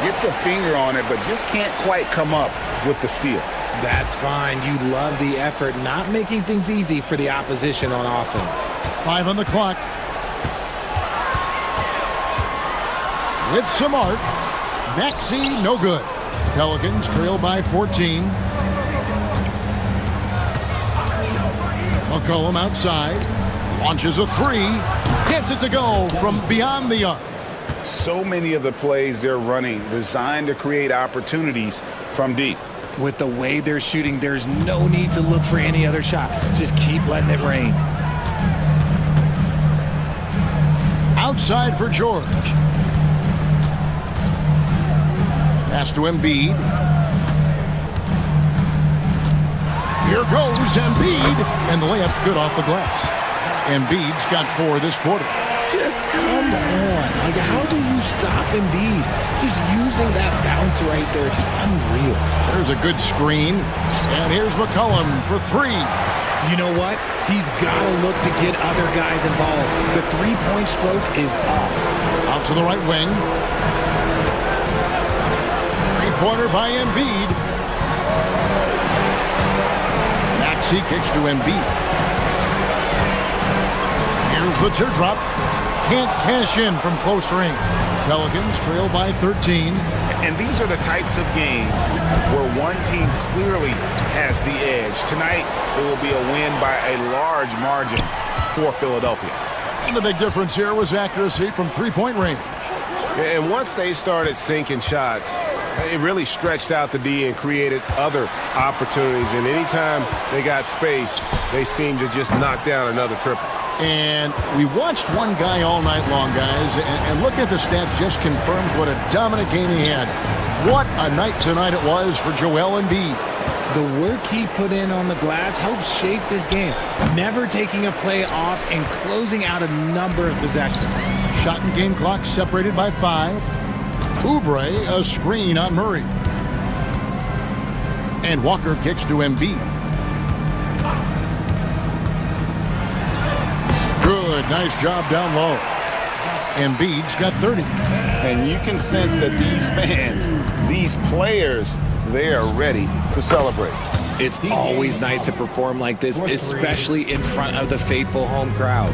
Gets a finger on it, but just can't quite come up with the steal. That's fine. You love the effort, not making things easy for the opposition on offense. 5 on the clock. With some arc. Maxey, no good. Pelicans trail by 14. McCollum outside. Launches a three. Gets it to go from beyond the arc. So many of the plays they're running designed to create opportunities from deep. With the way they're shooting, there's no need to look for any other shot. Just keep letting it rain. Outside for George. Pass to Embiid. Here goes Embiid. And the layup's good off the glass. Embiid's got 4 this quarter. Just come on. Like, how do you stop Embiid? Just using that bounce right there, just unreal. There's a good screen. And here's McCollum for 3. You know what? He's got to look to get other guys involved. The three-point stroke is off. Out to the right wing. Three-pointer by Embiid. Maxey kicks to Embiid. Here's the teardrop. Can't cash in from close range. Pelicans trail by 13. And these are the types of games where one team clearly has the edge. Tonight, it will be a win by a large margin for Philadelphia. And the big difference here was accuracy from three-point range. And once they started sinking shots, it really stretched out the D and created other opportunities. And anytime they got space, they seemed to just knock down another triple. And we watched one guy all night long, guys, and looking at the stats just confirms what a dominant game he had. What a night tonight it was for Joel Embiid. The work he put in on the glass helped shape this game, never taking a play off and closing out a number of possessions. Shot and game clock separated by 5. Oubre, a screen on Murray. And Walker kicks to Embiid. Good, nice job down low. Embiid's got 30. And you can sense that these fans, these players, they are ready to celebrate. It's always nice to perform like this, especially in front of the faithful home crowd.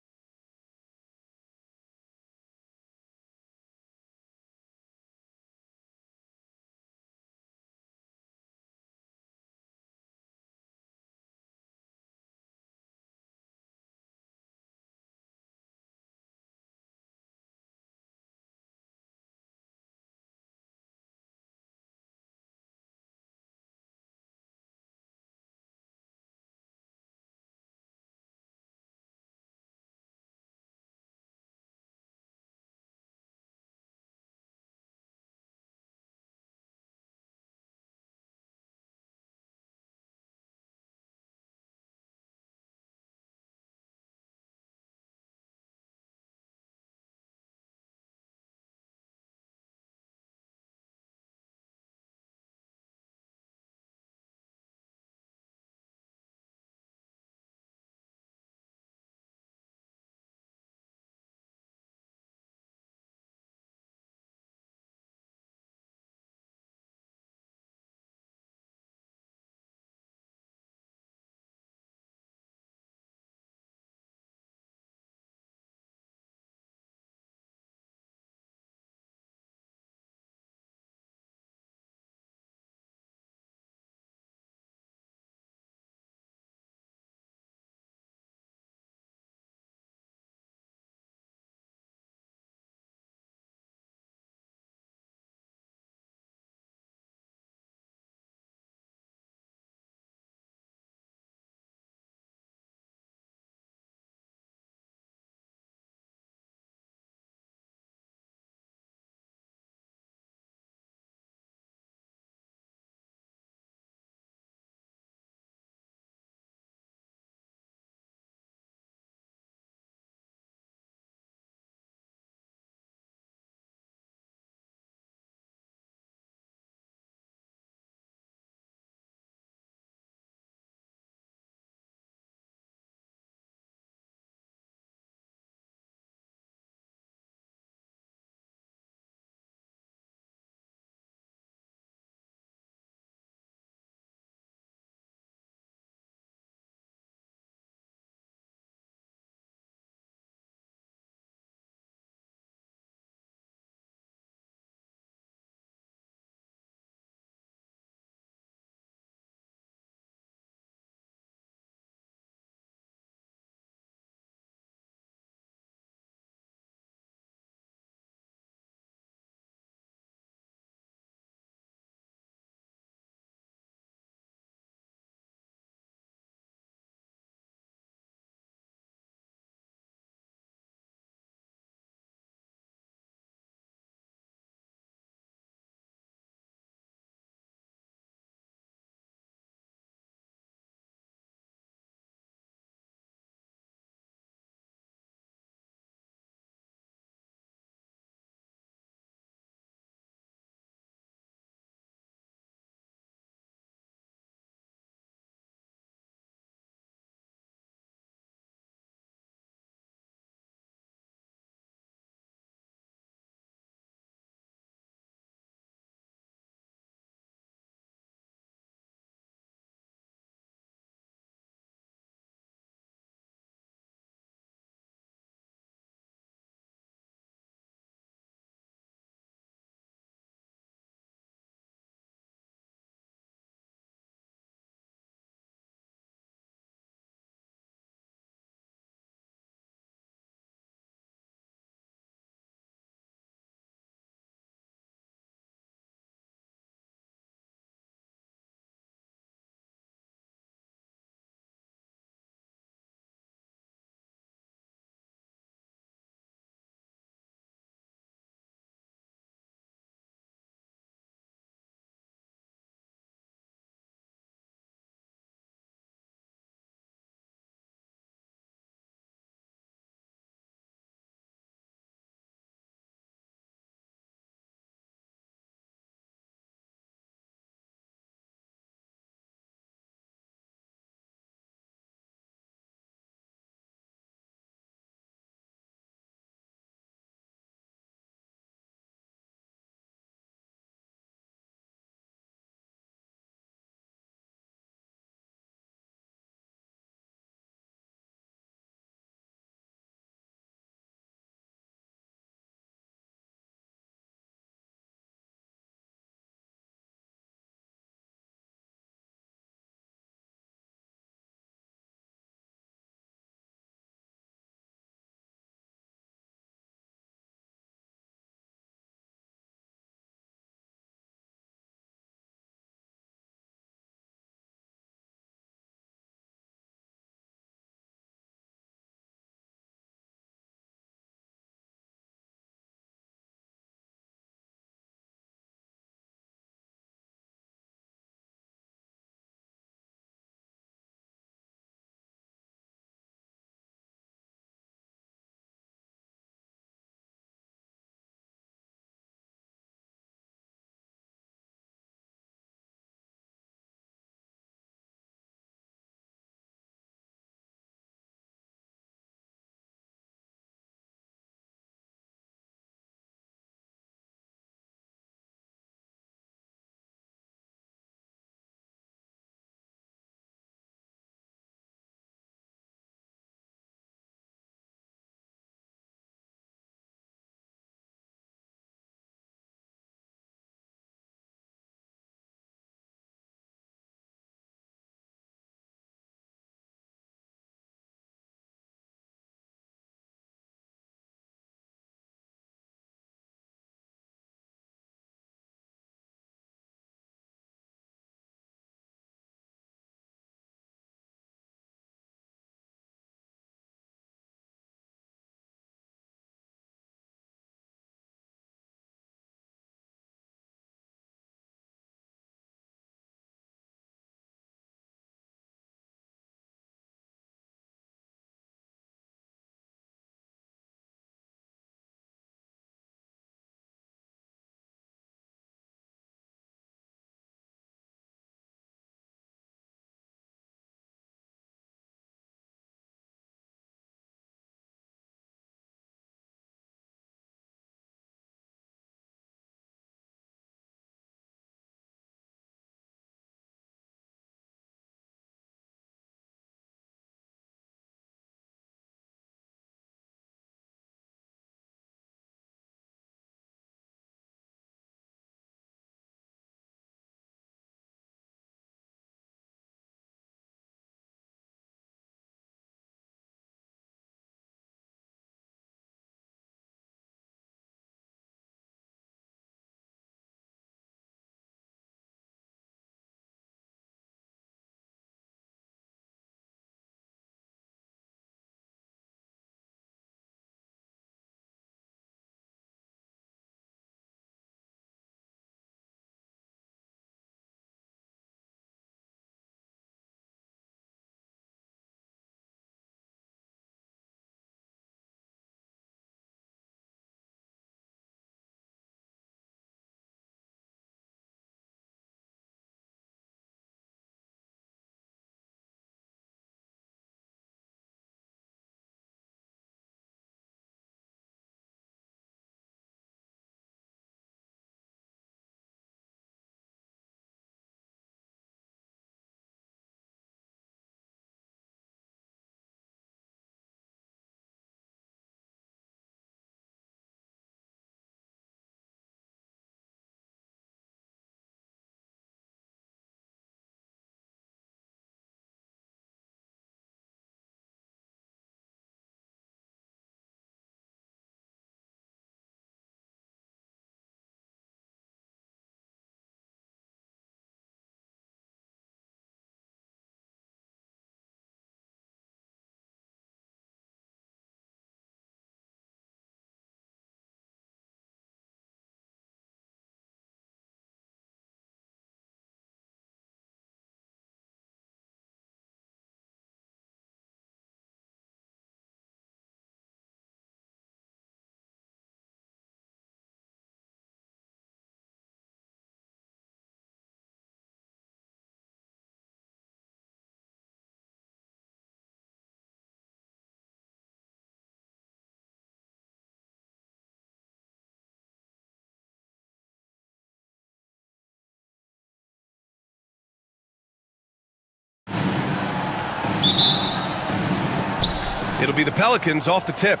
It'll be the Pelicans off the tip.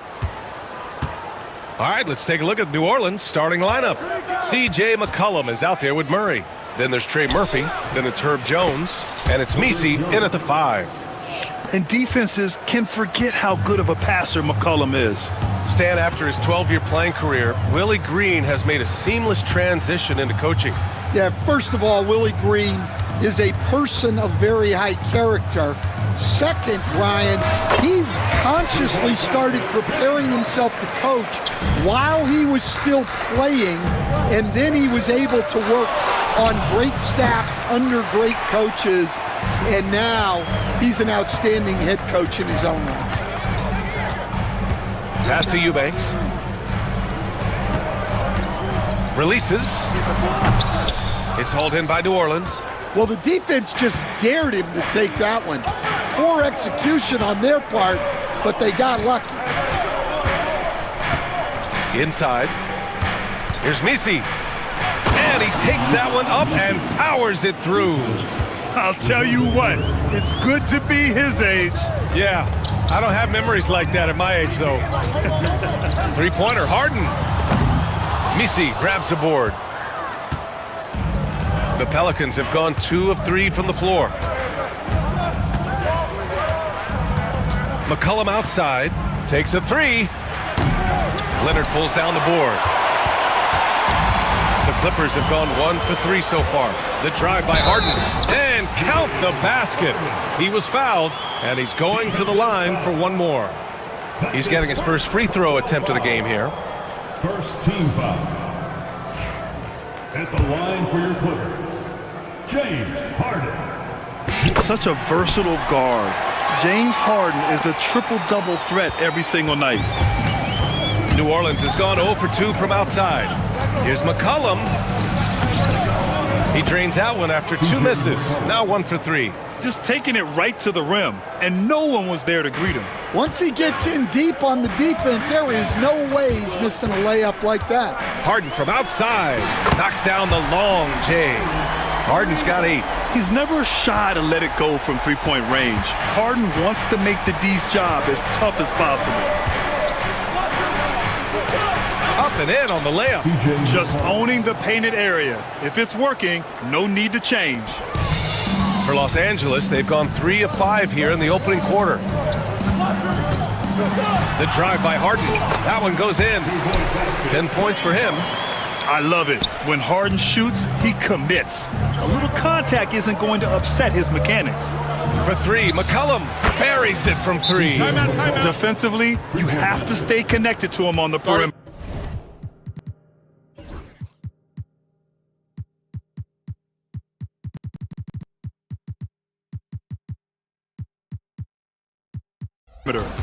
All right, let's take a look at New Orleans starting lineup. C.J. McCollum is out there with Murray. Then there's Trey Murphy. Then it's Herb Jones. And it's Misi in at the 5. And defenses can forget how good of a passer McCollum is. Stan, after his 12-year playing career, Willie Green has made a seamless transition into coaching. Yeah, first of all, Willie Green is a person of very high character. Second, Ryan, he consciously started preparing himself to coach while he was still playing, and then he was able to work on great staffs under great coaches, and now he's an outstanding head coach in his own right. Pass to Eubanks. Releases. It's hauled in by New Orleans. Well, the defense just dared him to take that one. Poor execution on their part, but they got lucky. Inside. Here's Misi. And he takes that one up and powers it through. I'll tell you what, it's good to be his age. Yeah, I don't have memories like that at my age, though. Three-pointer, Harden. Misi grabs the board. The Pelicans have gone 2 of 3 from the floor. McCollum outside, takes a 3. Leonard pulls down the board. The Clippers have gone 1 for 3 so far. The drive by Harden, and count the basket. He was fouled, and he's going to the line for one more. He's getting his first free throw attempt of the game here. First team foul. At the line for your Clippers, James Harden. Such a versatile guard. James Harden is a triple-double threat every single night. New Orleans has gone 0 for 2 from outside. Here's McCollum. He drains that one after 2 misses. Now 1 for 3. Just taking it right to the rim, and no one was there to greet him. Once he gets in deep on the defense, there is no way he's missing a layup like that. Harden from outside. Knocks down the long J. Harden's got 8. He's never shy to let it go from three-point range. Harden wants to make the D's job as tough as possible. Up and in on the layup. Just owning the painted area. If it's working, no need to change. For Los Angeles, they've gone 3 of 5 here in the opening quarter. The drive by Harden. That one goes in. 10 points for him. I love it. When Harden shoots, he commits. A little contact isn't going to upset his mechanics. For 3, McCollum buries it from 3. Timeout. Defensively, you have to stay connected to him on the perimeter.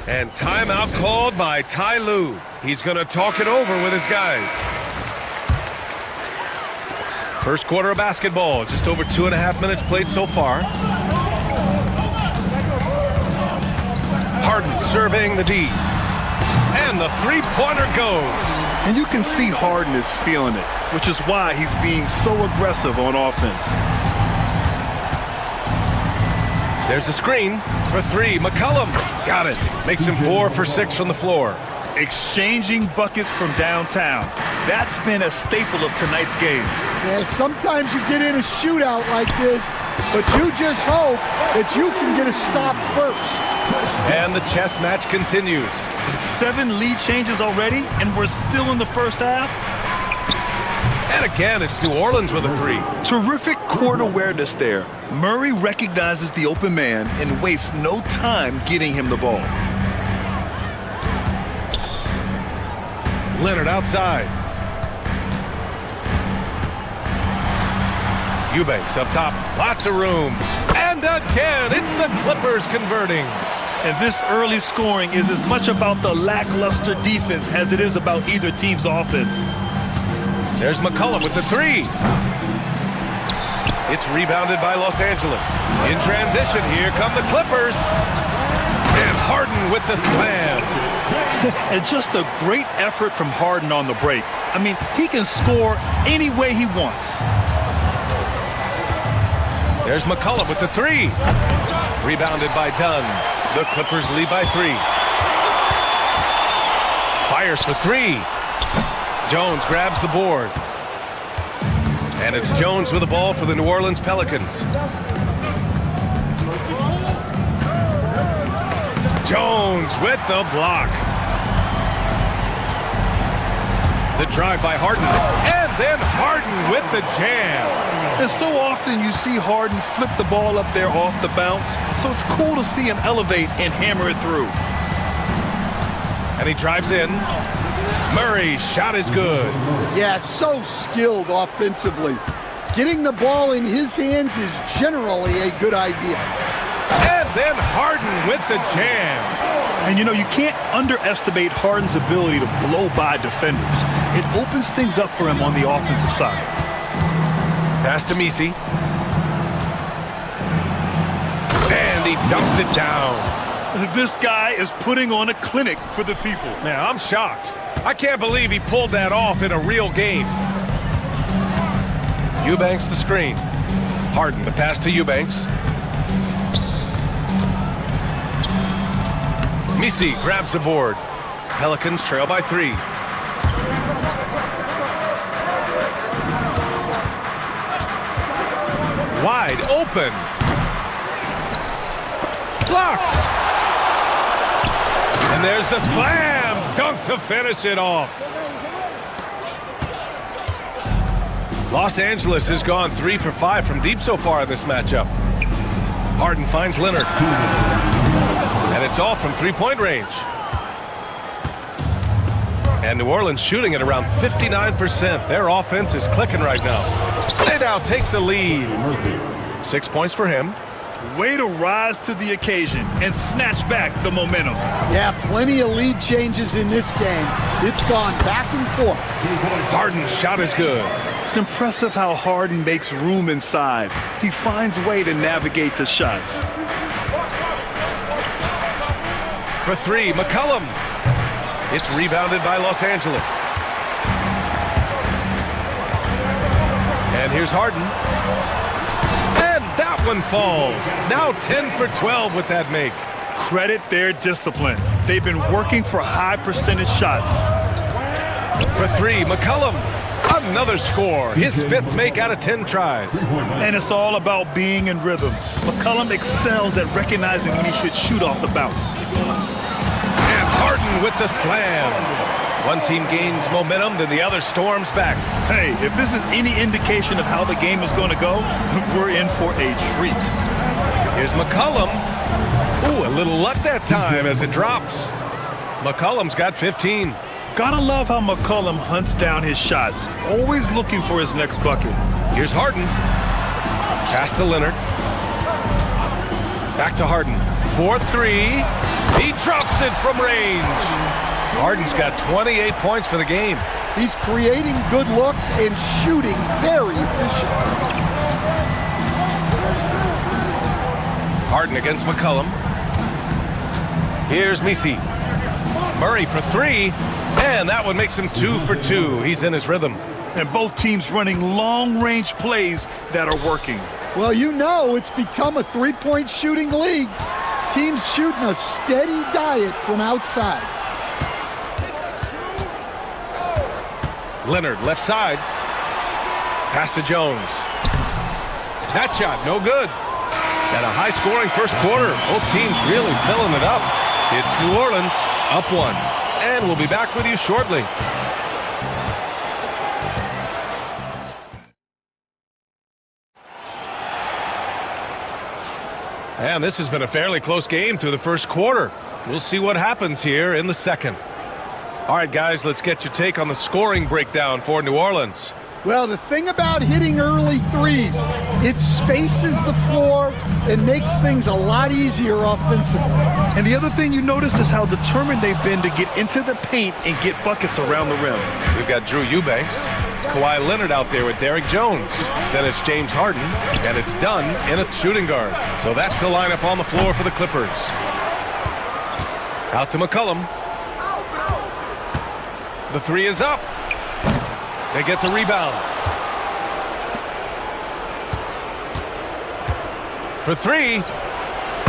And timeout called by Ty Lue. He's going to talk it over with his guys. First quarter of basketball, just over 2.5 minutes played so far. Harden serving the D. And the three-pointer goes. And you can see Harden is feeling it, which is why he's being so aggressive on offense. There's a screen for 3. McCollum got it. Makes him 4 for 6 from the floor. Exchanging buckets from downtown. That's been a staple of tonight's game. Yeah, sometimes you get in a shootout like this, but you just hope that you can get a stop first. And the chess match continues. 7 lead changes already, and we're still in the first half. And again, it's New Orleans with a 3. Terrific court awareness there. Murray recognizes the open man and wastes no time getting him the ball. Leonard outside. Eubanks up top. Lots of room. And again, it's the Clippers converting. And this early scoring is as much about the lackluster defense as it is about either team's offense. There's McCollum with the 3. It's rebounded by Los Angeles. In transition, here come the Clippers. And Harden with the slam. And just a great effort from Harden on the break. I mean, he can score any way he wants. There's McCollum with the three. Rebounded by Dunn. The Clippers lead by 3. Fires for 3. Jones grabs the board. And it's Jones with the ball for the New Orleans Pelicans. Jones with the block. The drive by Harden. And then Harden with the jam. And so often you see Harden flip the ball up there off the bounce, so it's cool to see him elevate and hammer it through. And he drives in. Murray's shot is good. Yeah, so skilled offensively. Getting the ball in his hands is generally a good idea. And then Harden with the jam. And you know, you can't underestimate Harden's ability to blow by defenders. It opens things up for him on the offensive side. Pass to Misi. And he dumps it down. This guy is putting on a clinic for the people. Man, I'm shocked. I can't believe he pulled that off in a real game. Eubanks the screen. Harden the pass to Eubanks. Misi grabs the board. Pelicans trail by 3. Wide open. Blocked. And there's the slam dunk to finish it off. Los Angeles has gone 3 for 5 from deep so far in this matchup. Harden finds Leonard. And it's all from three-point range. And New Orleans shooting at around 59%. Their offense is clicking right now. They now take the lead. 6 points for him. Way to rise to the occasion and snatch back the momentum. Yeah, plenty of lead changes in this game. It's gone back and forth. Harden's shot is good. It's impressive how Harden makes room inside. He finds a way to navigate the shots. For 3, McCollum. It's rebounded by Los Angeles. And here's Harden. And that one falls. Now 10 for 12 with that make. Credit their discipline. They've been working for high percentage shots. For 3, McCollum. Another score. His 5th make out of 10 tries. And it's all about being in rhythm. McCollum excels at recognizing when he should shoot off the bounce. And Harden with the slam. One team gains momentum, then the other storms back. Hey, if this is any indication of how the game is going to go, we're in for a treat. Here's McCollum. Ooh, a little luck that time as it drops. McCollum's got 15. Gotta love how McCollum hunts down his shots, always looking for his next bucket. Here's Harden. Pass to Leonard. Back to Harden. 4-3. He drops it from range. Harden's got 28 points for the game. He's creating good looks and shooting very efficient. Harden against McCollum. Here's Misi. Murray for 3. And that one makes him 2 for 2. He's in his rhythm. And both teams running long-range plays that are working. Well, you know it's become a three-point shooting league. Teams shooting a steady diet from outside. Leonard, left side. Pass to Jones. That shot, no good. And a high-scoring first quarter. Both teams really filling it up. It's New Orleans, up 1. And we'll be back with you shortly. And this has been a fairly close game through the first quarter. We'll see what happens here in the second. All right, guys, let's get your take on the scoring breakdown for New Orleans. Well, the thing about hitting early threes, it spaces the floor and makes things a lot easier offensively. And the other thing you notice is how determined they've been to get into the paint and get buckets around the rim. We've got Drew Eubanks, Kawhi Leonard out there with Derrick Jones. Then it's James Harden, and it's Dunn in a shooting guard. So that's the lineup on the floor for the Clippers. Out to McCollum. The 3 is up. They get the rebound. For three.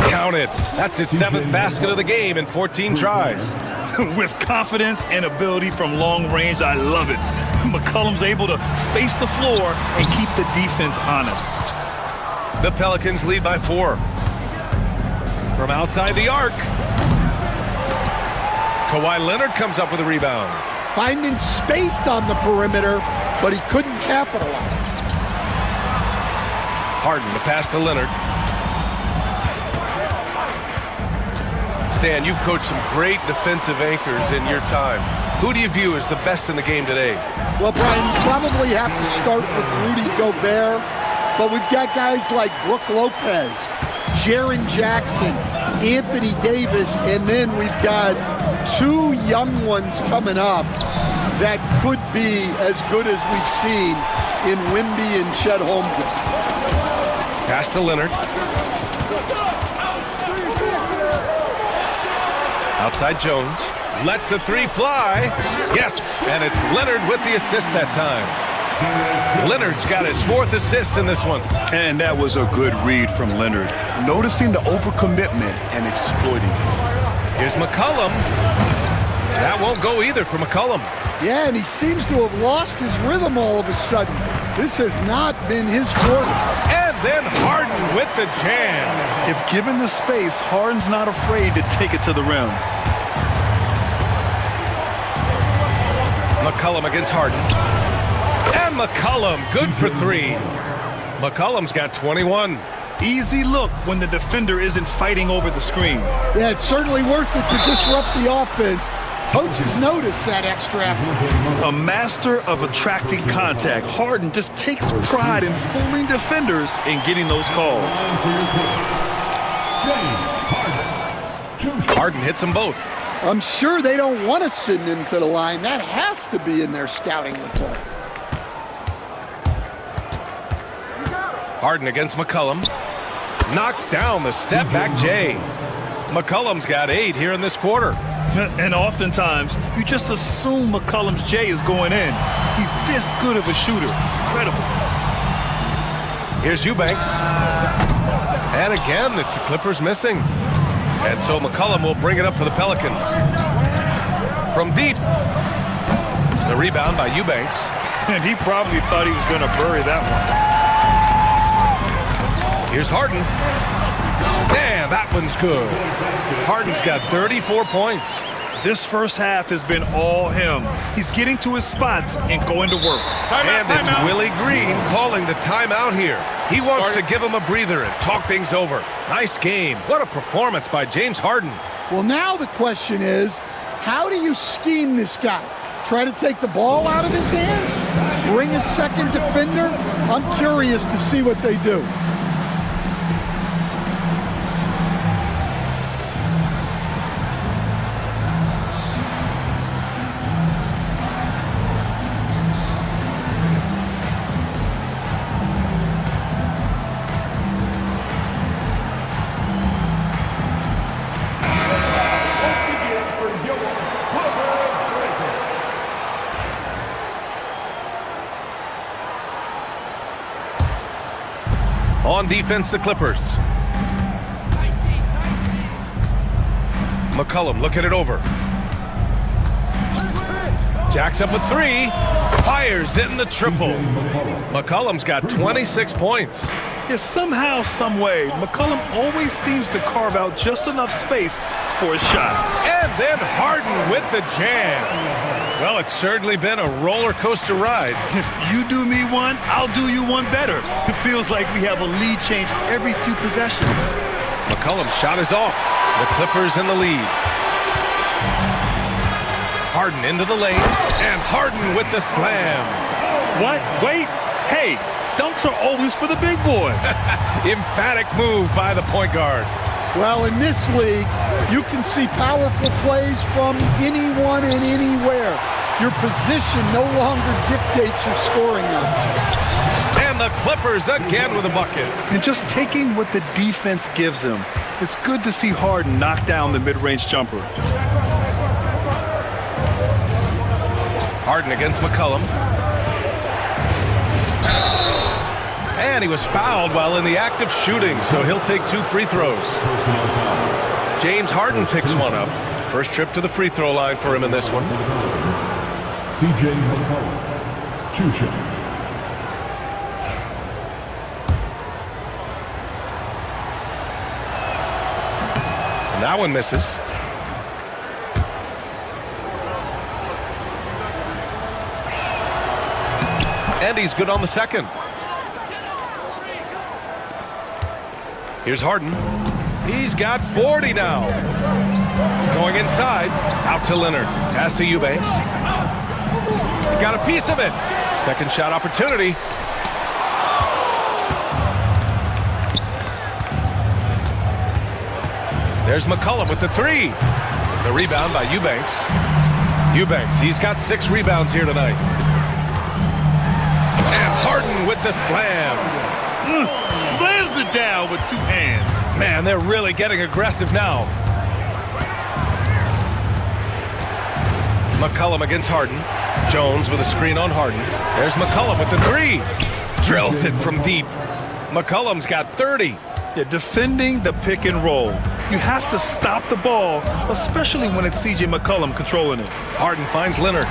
Count it. That's his 7th basket of the game in 14 tries. With confidence and ability from long range, I love it. McCollum's able to space the floor and keep the defense honest. The Pelicans lead by 4. From outside the arc. Kawhi Leonard comes up with a rebound. Finding space on the perimeter, but he couldn't capitalize. Harden, the pass to Leonard. Stan, you've coached some great defensive anchors in your time. Who do you view as the best in the game today? Well, Brian, you probably have to start with Rudy Gobert, but we've got guys like Brook Lopez, Jaren Jackson, Anthony Davis, and then we've got 2 young ones coming up that could be as good as we've seen in Wimby and Chet Holmgren. Pass to Leonard. Outside Jones. Lets the 3 fly. Yes, and it's Leonard with the assist that time. Leonard's got his 4th assist in this one. And that was a good read from Leonard. Noticing the overcommitment and exploiting it. Here's McCollum. That won't go either for McCollum. Yeah, and he seems to have lost his rhythm all of a sudden. This has not been his quarter. And then Harden with the jam. If given the space, Harden's not afraid to take it to the rim. McCollum against Harden. And McCollum, good for 3. McCollum's got 21. Easy look when the defender isn't fighting over the screen. Yeah, it's certainly worth it to disrupt the offense. Coaches notice that extra effort. A master of attracting contact, Harden just takes pride in fooling defenders and getting those calls. Harden hits them both. I'm sure they don't want to send him to the line. That has to be in their scouting report. Harden against McCollum. Knocks down the step-back J. McCollum's got 8 here in this quarter. And oftentimes, you just assume McCollum's J is going in. He's this good of a shooter. It's incredible. Here's Eubanks. And again, it's the Clippers missing. And so McCollum will bring it up for the Pelicans. From deep. The rebound by Eubanks. And he probably thought he was going to bury that one. Here's Harden. Man, that one's good. Harden's got 34 points. This first half has been all him. He's getting to his spots and going to work. And it's Willie Green calling the timeout here. He wants to give him a breather and talk things over. Nice game. What a performance by James Harden. Well, now the question is, how do you scheme this guy? Try to take the ball out of his hands? Bring a second defender? I'm curious to see what they do. On defense, the Clippers. McCollum looking it over. Jacks up a 3. Fires in the triple. McCollum's got 26 points. Yeah, somehow, some way, McCollum always seems to carve out just enough space for a shot. And then Harden with the jam. Well, it's certainly been a roller coaster ride. You do me one, I'll do you one better. It feels like we have a lead change every few possessions. McCollum's shot is off. The Clippers in the lead. Harden into the lane, and Harden with the slam. What? Wait. Hey, dunks are always for the big boys. Emphatic move by the point guard. Well, in this league, you can see powerful plays from anyone and anywhere. Your position no longer dictates your scoring options. And the Clippers again with a bucket. And just taking what the defense gives him. It's good to see Harden knock down the mid-range jumper. Harden against McCollum. And he was fouled while in the act of shooting, so he'll take 2 free throws. James Harden picks one up. First trip to the free throw line for him in this one. C.J. McCollum, 2 shots. And that one misses. And he's good on the second. Here's Harden. He's got 40 now. Going inside. Out to Leonard. Pass to Eubanks. He got a piece of it. Second shot opportunity. There's McCollum with the 3. The rebound by Eubanks. Eubanks, he's got 6 rebounds here tonight. And Harden with the slam. Slams it down with 2 hands. Man, they're really getting aggressive now. McCollum against Harden. Jones with a screen on Harden. There's McCollum with the 3. Drills it from deep. McCollum's got 30. Yeah, defending the pick and roll. You have to stop the ball, especially when it's C.J. McCollum controlling it. Harden finds Leonard.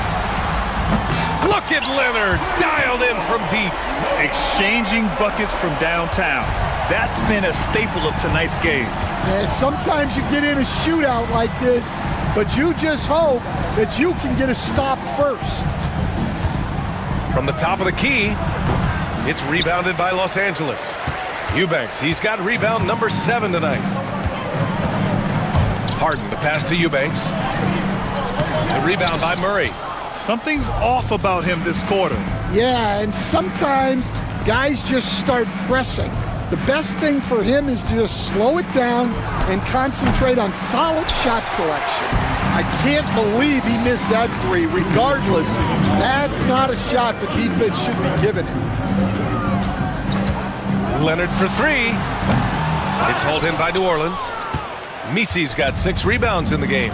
Look at Leonard, dialed in from deep. Exchanging buckets from downtown. That's been a staple of tonight's game. Yeah, sometimes you get in a shootout like this, but you just hope that you can get a stop first. From the top of the key, it's rebounded by Los Angeles. Eubanks, he's got rebound number 7 tonight. Harden, the pass to Eubanks. The rebound by Murray. Something's off about him this quarter. Yeah, and sometimes guys just start pressing. The best thing for him is to just slow it down and concentrate on solid shot selection. I can't believe he missed that 3. Regardless, that's not a shot the defense should be giving him. Leonard for 3. It's hauled in by New Orleans. Misi's got 6 rebounds in the game.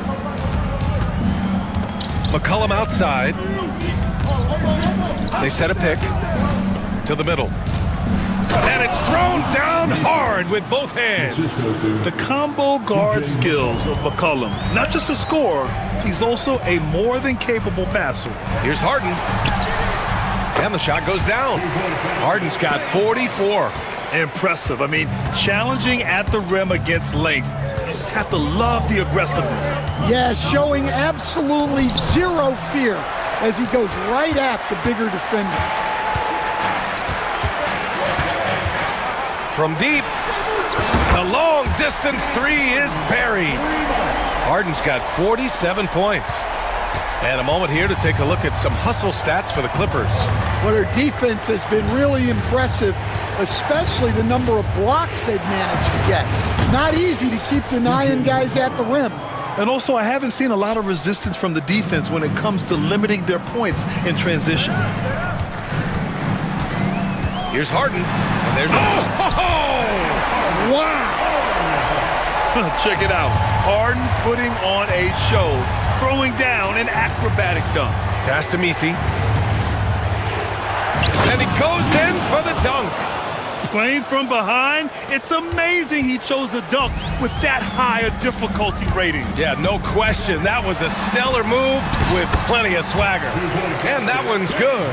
McCollum outside. They set a pick to the middle. And it's thrown down hard with both hands. The combo guard skills of McCollum. Not just a scorer, he's also a more than capable passer. Here's Harden. And the shot goes down. Harden's got 44. Impressive. I mean, challenging at the rim against length. You just have to love the aggressiveness. Yeah, showing absolutely 0 fear as he goes right at the bigger defender. From deep, the long distance 3 is buried. Harden's got 47 points. And a moment here to take a look at some hustle stats for the Clippers. Well, their defense has been really impressive, especially the number of blocks they've managed to get. It's not easy to keep denying guys at the rim. And also, I haven't seen a lot of resistance from the defense when it comes to limiting their points in transition. Here's Harden. And there's... Oh! Wow! Check it out. Harden putting on a show, throwing down an acrobatic dunk. Pass to Misi. And he goes in for the dunk. Playing from behind, it's amazing he chose a dunk with that high a difficulty rating. Yeah, no question. That was a stellar move with plenty of swagger. And that one's good.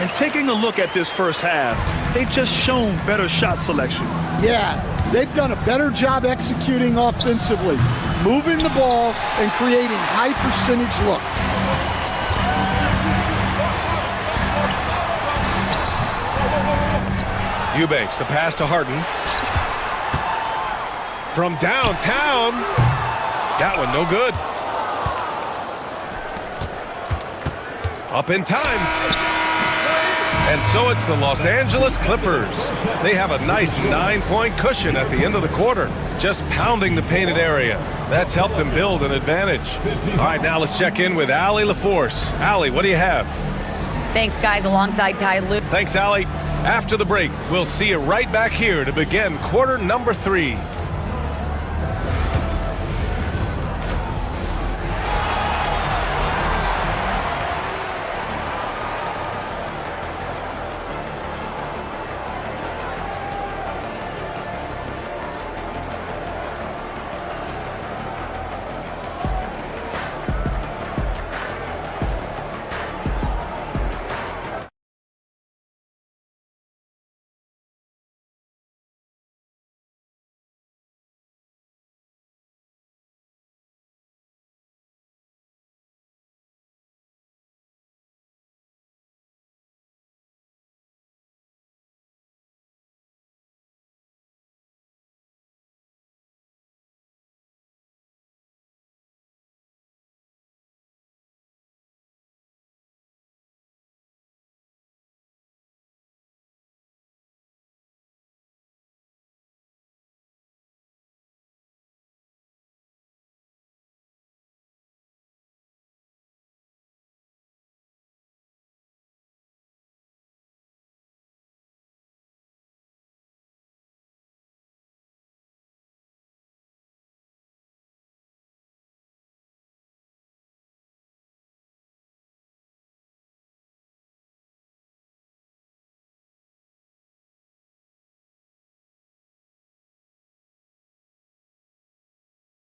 And taking a look at this first half, they've just shown better shot selection. Yeah, they've done a better job executing offensively, moving the ball and creating high percentage looks. Eubanks, the pass to Harden. From downtown. That one no good. Up in time. And so it's the Los Angeles Clippers. They have a nice 9-point cushion at the end of the quarter, just pounding the painted area. That's helped them build an advantage. All right, now let's check in with Allie LaForce. Allie, what do you have? Thanks, guys, alongside Ty Lue. Thanks, Allie. After the break, we'll see you right back here to begin quarter number 3.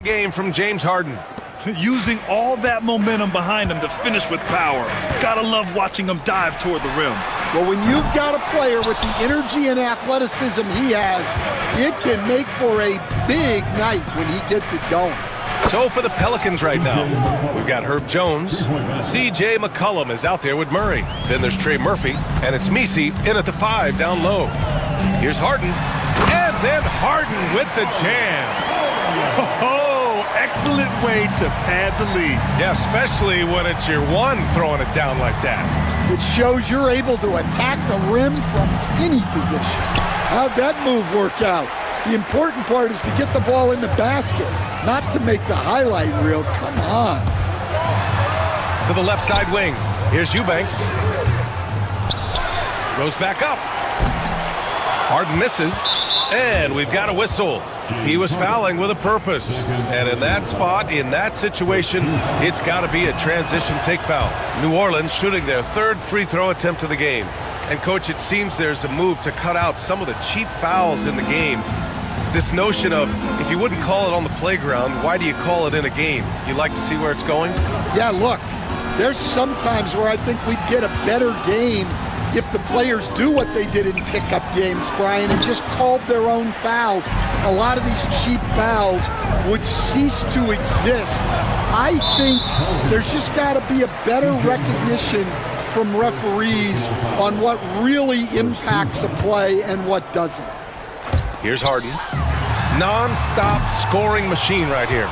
game from James Harden. Using all that momentum behind him to finish with power. Gotta love watching him dive toward the rim. Well, when you've got a player with the energy and athleticism he has, it can make for a big night when he gets it going. So for the Pelicans right now, we've got Herb Jones. C.J. McCollum is out there with Murray. Then there's Trey Murphy, and it's Misi in at the 5 down low. Here's Harden, and then Harden with the jam. Oh, excellent way to pad the lead. Yeah, especially when it's your one throwing it down like that. It shows you're able to attack the rim from any position. How'd that move work out? The important part is to get the ball in the basket, not to make the highlight reel. Come on. To the left side wing. Here's Eubanks. Goes back up. Harden misses. And we've got a whistle. He was fouling with a purpose. And in that spot, in that situation, it's got to be a transition take foul. New Orleans shooting their 3rd free throw attempt of the game. And, Coach, it seems there's a move to cut out some of the cheap fouls in the game. This notion of, if you wouldn't call it on the playground, why do you call it in a game? You like to see where it's going? Yeah, look, there's some times where I think we'd get a better game if the players do what they did in pickup games, Brian, and just called their own fouls. A lot of these cheap fouls would cease to exist. I think there's just got to be a better recognition from referees on what really impacts a play and what doesn't. Here's Harden. Non-stop scoring machine right here.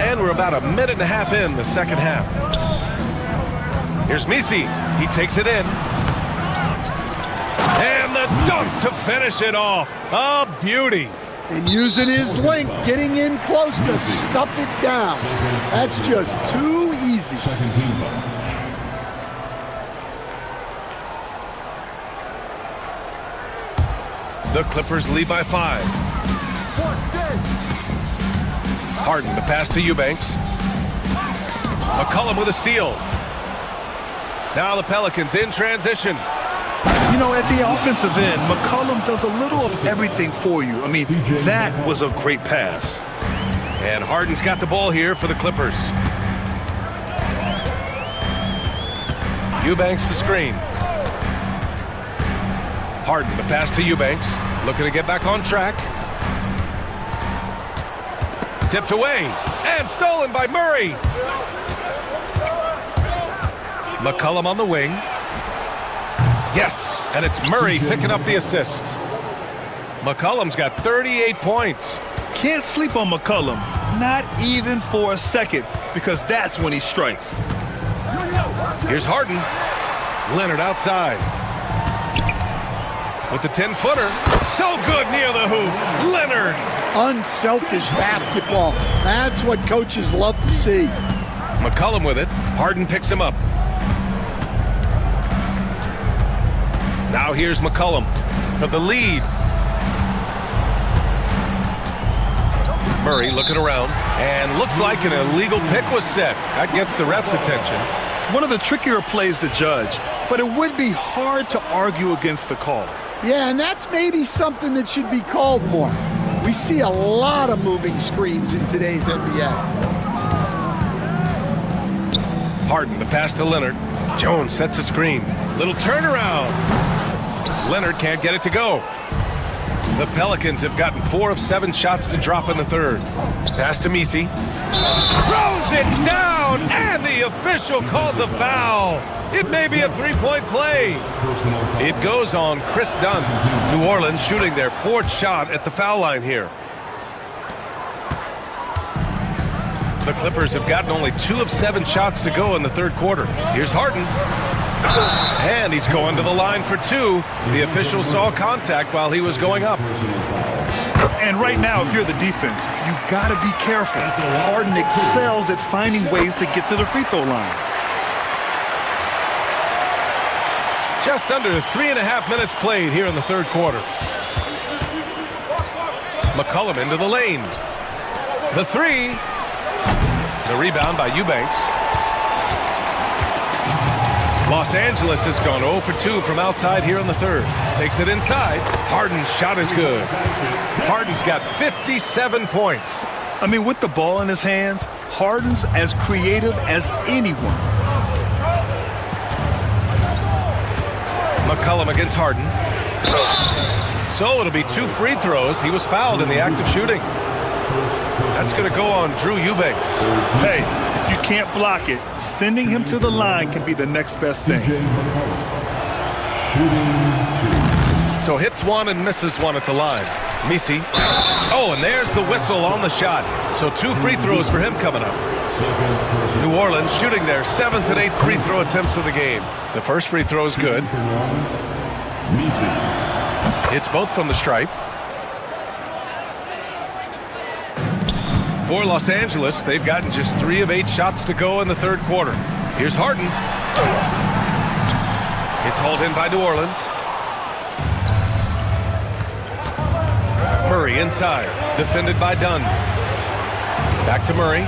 And we're about a minute and a half in the second half. Here's Misi. He takes it in. And the dunk to finish it off. A beauty. And using his length, getting in close to stuff it down. That's just too easy. The Clippers lead by 5. Harden, the pass to Eubanks. McCollum with a steal. Now the Pelicans in transition. You know, at the offensive end, McCollum does a little of everything for you. I mean, that was a great pass. And Harden's got the ball here for the Clippers. Eubanks the screen. Harden, the pass to Eubanks. Looking to get back on track. Tipped away. And stolen by Murray. McCollum on the wing. Yes, and it's Murray picking up the assist. McCollum's got 38 points. Can't sleep on McCollum, not even for a second, because that's when he strikes. Here's Harden. Leonard outside. With the 10-footer. So good near the hoop. Leonard. Unselfish basketball. That's what coaches love to see. McCollum with it. Harden picks him up. Now here's McCollum for the lead. Murray looking around, and looks like an illegal pick was set. That gets the ref's attention. One of the trickier plays to judge, but it would be hard to argue against the call. Yeah, and that's maybe something that should be called more. We see a lot of moving screens in today's NBA. Harden, the pass to Leonard. Jones sets a screen. Little turnaround. Leonard can't get it to go. The Pelicans have gotten 4 of 7 shots to drop in the third. Pass to Misi. Throws it down, and the official calls a foul. It may be a 3-point play. It goes on Chris Dunn. New Orleans shooting their 4th shot at the foul line here. The Clippers have gotten only 2 of 7 shots to go in the third quarter. Here's Harden. And he's going to the line for 2. The official saw contact while he was going up. And right now, if you're the defense, you got to be careful. Harden excels at finding ways to get to the free throw line. Just under 3.5 minutes played here in the third quarter. McCollum into the lane. The 3. The rebound by Eubanks. Los Angeles has gone 0 for 2 from outside here in the third. Takes it inside. Harden's shot is good. Harden's got 57 points. I mean, with the ball in his hands, Harden's as creative as anyone. McCollum against Harden. So it'll be 2 free throws. He was fouled in the act of shooting. That's going to go on Drew Eubanks. Hey, if you can't block it, sending him to the line can be the next best thing. So hits one and misses one at the line. Misi. Oh, and there's the whistle on the shot. So 2 free throws for him coming up. New Orleans shooting their 7th and 8th free throw attempts of the game. The first free throw is good. Hits both from the stripe. For Los Angeles, they've gotten just 3 of 8 shots to go in the third quarter. Here's Harden. It's hauled in by New Orleans. Murray inside, defended by Dunn. Back to Murray.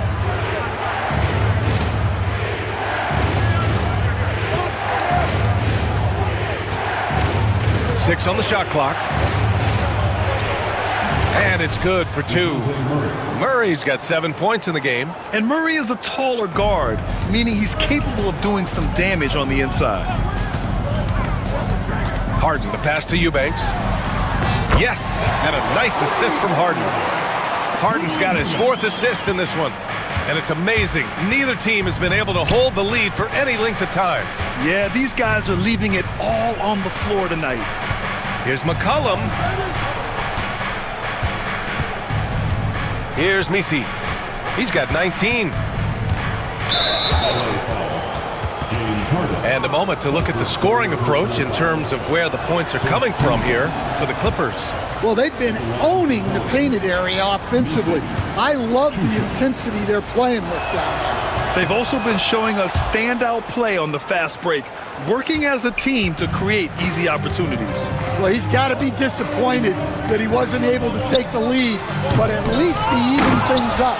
Six on the shot clock. And it's good for 2. Murray's got 7 points in the game. And Murray is a taller guard, meaning he's capable of doing some damage on the inside. Harden, the pass to Eubanks. Yes, and a nice assist from Harden. Harden's got his 4th assist in this one. And it's amazing. Neither team has been able to hold the lead for any length of time. Yeah, these guys are leaving it all on the floor tonight. Here's McCollum. Here's Misi. He's got 19. And a moment to look at the scoring approach in terms of where the points are coming from here for the Clippers. Well, they've been owning the painted area offensively. I love the intensity they're playing with down there. They've also been showing us standout play on the fast break, working as a team to create easy opportunities. Well, he's got to be disappointed that he wasn't able to take the lead, but at least he evened things up.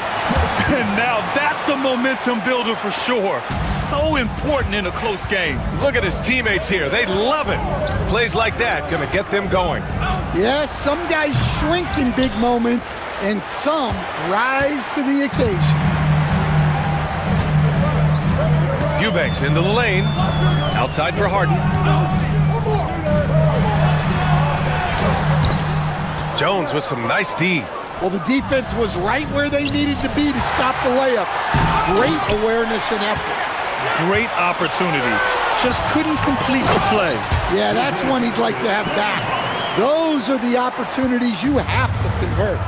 And now that's a momentum builder for sure. So important in a close game. Look at his teammates here. They love it. Plays like that going to get them going. Yes, some guys shrink in big moments, and some rise to the occasion. Eubanks into the lane. Outside for Harden. Jones with some nice D. Well, the defense was right where they needed to be to stop the layup. Great awareness and effort. Great opportunity. Just couldn't complete the play. Yeah, that's one he'd like to have back. Those are the opportunities you have to convert.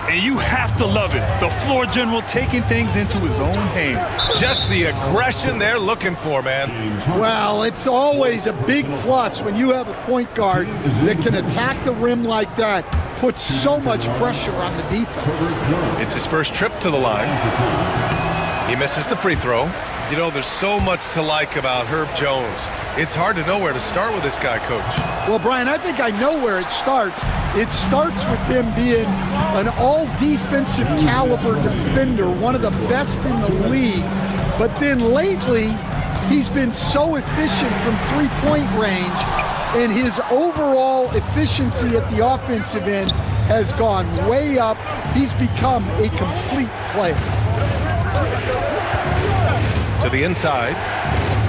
And you have to love it. The floor general taking things into his own hands. Just the aggression they're looking for, man. Well, it's always a big plus when you have a point guard that can attack the rim like that. Puts so much pressure on the defense. It's his first trip to the line. He misses the free throw. You know, there's so much to like about Herb Jones. It's hard to know where to start with this guy, Coach. Well, Brian, I think I know where it starts. It starts with him being an all-defensive caliber defender, one of the best in the league. But then lately, he's been so efficient from three-point range, and his overall efficiency at the offensive end has gone way up. He's become a complete player. To the inside.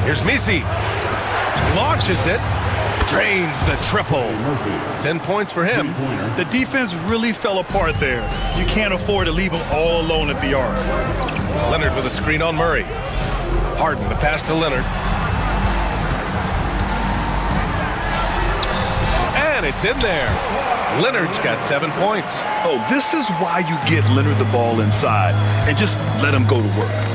Here's Misi. Launches it. Drains the triple. 10 points for him. The defense really fell apart there. You can't afford to leave him all alone at the arc. Leonard with a screen on Murray. Harden, the pass to Leonard. And it's in there. Leonard's got 7 points. Oh, this is why you get Leonard the ball inside and just let him go to work.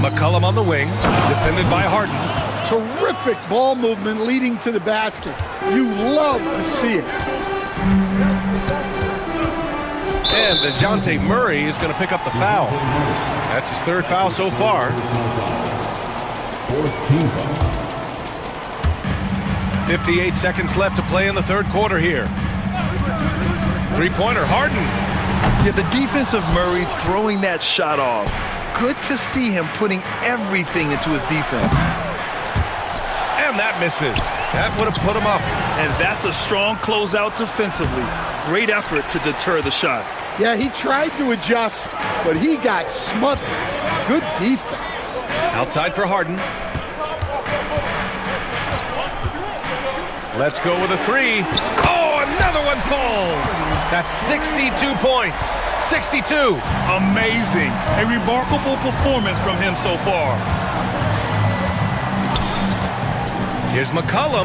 McCollum on the wing, defended by Harden. Terrific ball movement leading to the basket. You love to see it. And DeJounte Murray is going to pick up the foul. That's his third foul so far. 58 seconds left to play in the third quarter here. Three-pointer, Harden. Yeah, the defense of Murray throwing that shot off. Good to see him putting everything into his defense. And misses. That would have put him up. And that's a strong closeout defensively. Great effort to deter the shot. Yeah, he tried to adjust, but he got smothered. Good defense. Outside for Harden. Let's go with a three. Oh, another one falls. That's 62 points. 62. Amazing. A remarkable performance from him so far. Here's McCollum.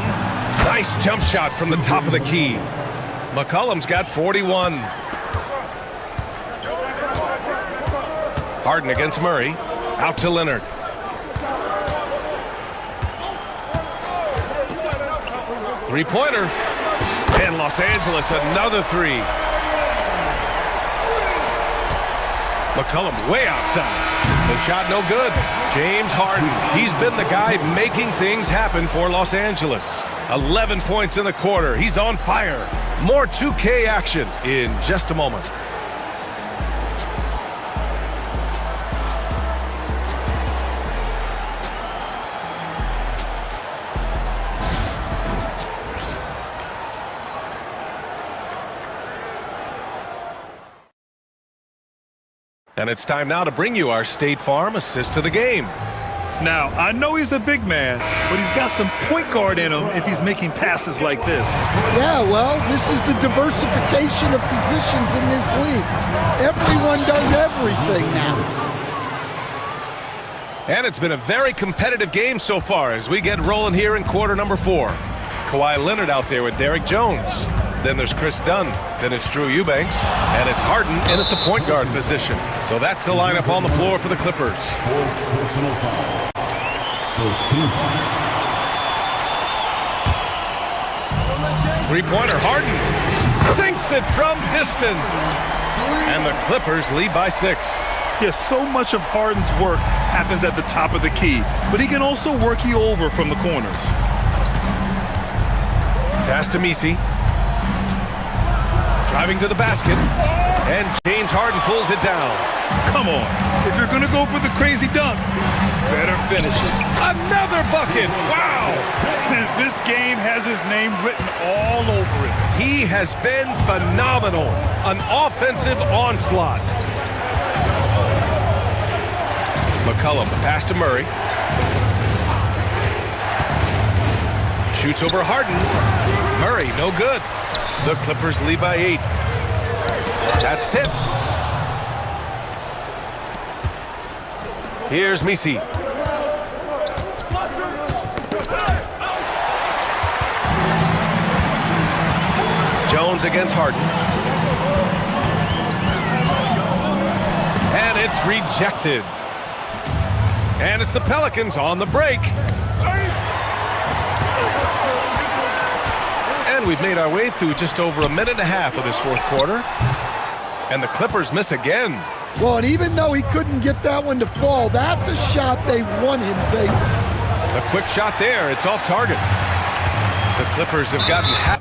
Nice jump shot from the top of the key. McCollum's got 41. Harden against Murray. Out to Leonard. Three-pointer. And Los Angeles, another three. McCollum way outside. The shot no good. James Harden, he's been the guy making things happen for Los Angeles. 11 points in the quarter. He's on fire. More 2K action in just a moment. And it's time now to bring you our State Farm assist to the game. Now, I know he's a big man, but he's got some point guard in him if he's making passes like this. Yeah, well, this is the diversification of positions in this league. Everyone does everything now. And it's been a very competitive game so far as we get rolling here in quarter number 4. Kawhi Leonard out there with Derek Jones. Then there's Chris Dunn. Then it's Drew Eubanks. And it's Harden in at the point guard position. So that's the lineup on the floor for the Clippers. Personal foul. First team foul. Three-pointer, Harden sinks it from distance. And the Clippers lead by 6. Yes, so much of Harden's work happens at the top of the key, but he can also work you over from the corners. Pass to Misi. Driving to the basket. And James Harden pulls it down. Come on. If you're going to go for the crazy dunk, better finish it. Another bucket. Wow. This game has his name written all over it. He has been phenomenal. An offensive onslaught. McCollum, the pass to Murray. Shoots over Harden. Murray, no good. The Clippers lead by 8. That's tipped. Here's Misi. Jones against Harden. And it's rejected. And it's the Pelicans on the break. And we've made our way through just over a minute and a half of this fourth quarter. And the Clippers miss again. Well, and even though he couldn't get that one to fall, that's a shot they want him taking. A quick shot there. It's off target. The Clippers have gotten half.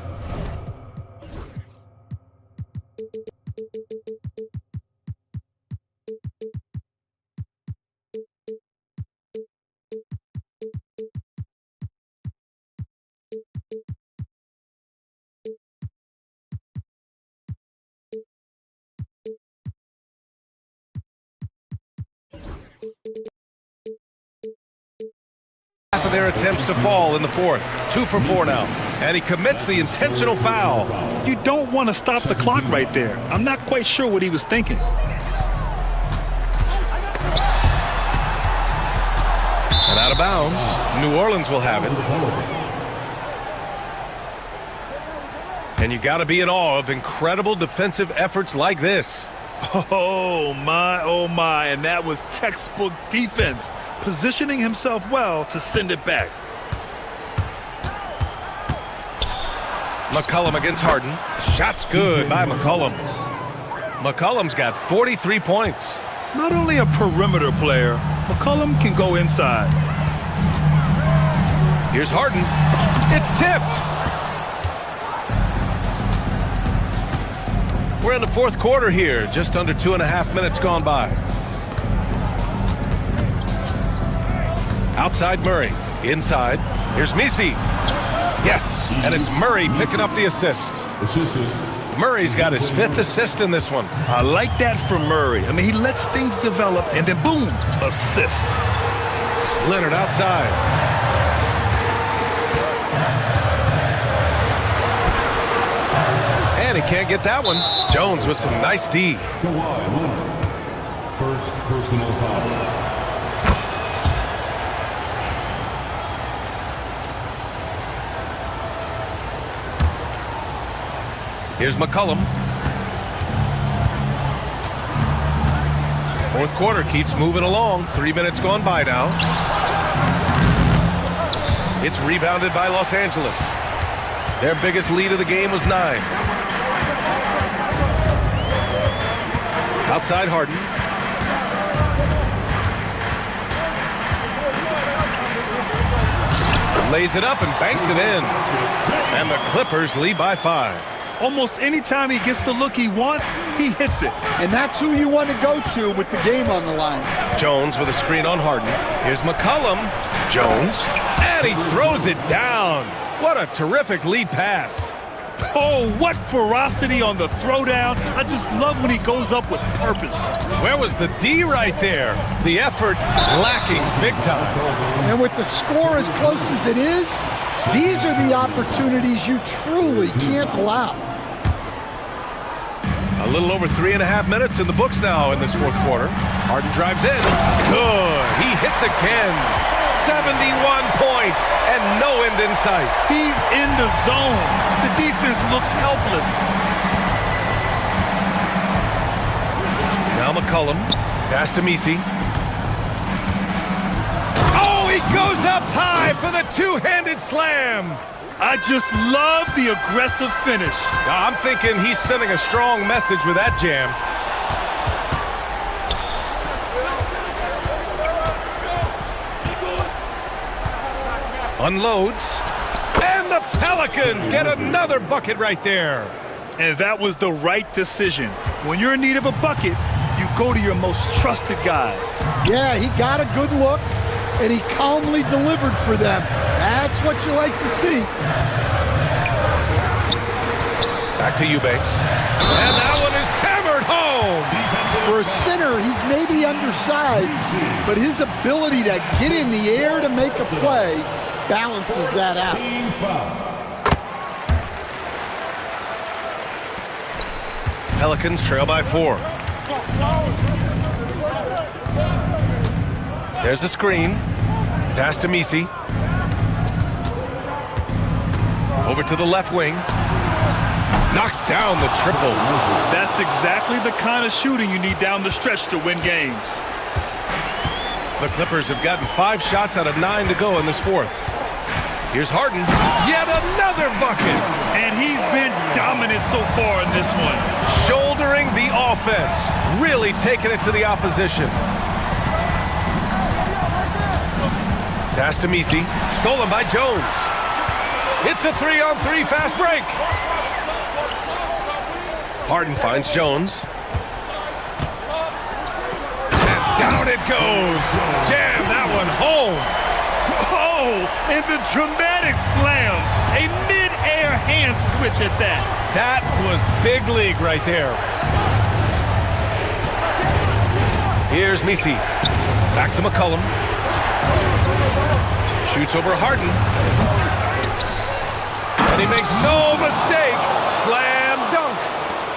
Half of their attempts to fall in the fourth. 2 for 4 now. And he commits the intentional foul. You don't want to stop the clock right there. I'm not quite sure what he was thinking. And out of bounds. New Orleans will have it. And you got to be in awe of incredible defensive efforts like this. Oh my, and that was textbook defense, positioning himself well to send it back. McCollum against Harden. Shot's good by McCollum. McCollum's got 43 points. Not only a perimeter player, McCollum can go inside. Here's Harden. It's tipped. We're in the fourth quarter here, just under 2.5 minutes gone by. Outside Murray, inside. Here's Misi. Yes, and it's Murray picking up the assist. Murray's got his 5th assist in this one. I like that from Murray. I mean, he lets things develop, and then boom, assist. Leonard outside. And he can't get that one. Jones with some nice D. First personal foul. Here's McCollum. Fourth quarter keeps moving along. 3 minutes gone by now. It's rebounded by Los Angeles. Their biggest lead of the game was 9. Outside Harden. Lays it up and banks it in. And the Clippers lead by 5. Almost any time he gets the look he wants, he hits it. And that's who you want to go to with the game on the line. Jones with a screen on Harden. Here's McCollum. Jones. And he throws it down. What a terrific lead pass. Oh, what ferocity on the throwdown. I just love when he goes up with purpose. Where was the D right there? The effort lacking big time. And with the score as close as it is, these are the opportunities you truly can't allow. A little over 3.5 minutes in the books now in this fourth quarter. Harden drives in. Good. He hits again. 71 points and no end in sight. He's in the zone. The defense looks helpless. Now McCollum. Pass to Misi. Oh, he goes up high for the two-handed slam. I just love the aggressive finish. I'm thinking he's sending a strong message with that jam. Unloads. And the Pelicans get another bucket right there. And that was the right decision. When you're in need of a bucket, you go to your most trusted guys. Yeah, he got a good look, and he calmly delivered for them. That's what you like to see. Back to Eubanks. And that one is hammered home. For a center, he's maybe undersized, but his ability to get in the air to make a play balances that out. Pelicans trail by 4. There's a screen. Pass to Misi. Over to the left wing. Knocks down the triple. That's exactly the kind of shooting you need down the stretch to win games. The Clippers have gotten 5 shots out of 9 to go in this fourth. Here's Harden. Yet another bucket. And he's been dominant so far in this one. Shouldering the offense. Really taking it to the opposition. Pass to Misi. Stolen by Jones. It's a 3-on-3 fast break. Harden finds Jones. And down it goes. Jam that one home. Oh, and the dramatic slam. A mid-air hand switch at that. That was big league right there. Here's Misi. Back to McCollum. Shoots over Harden. And he makes no mistake. Slam dunk.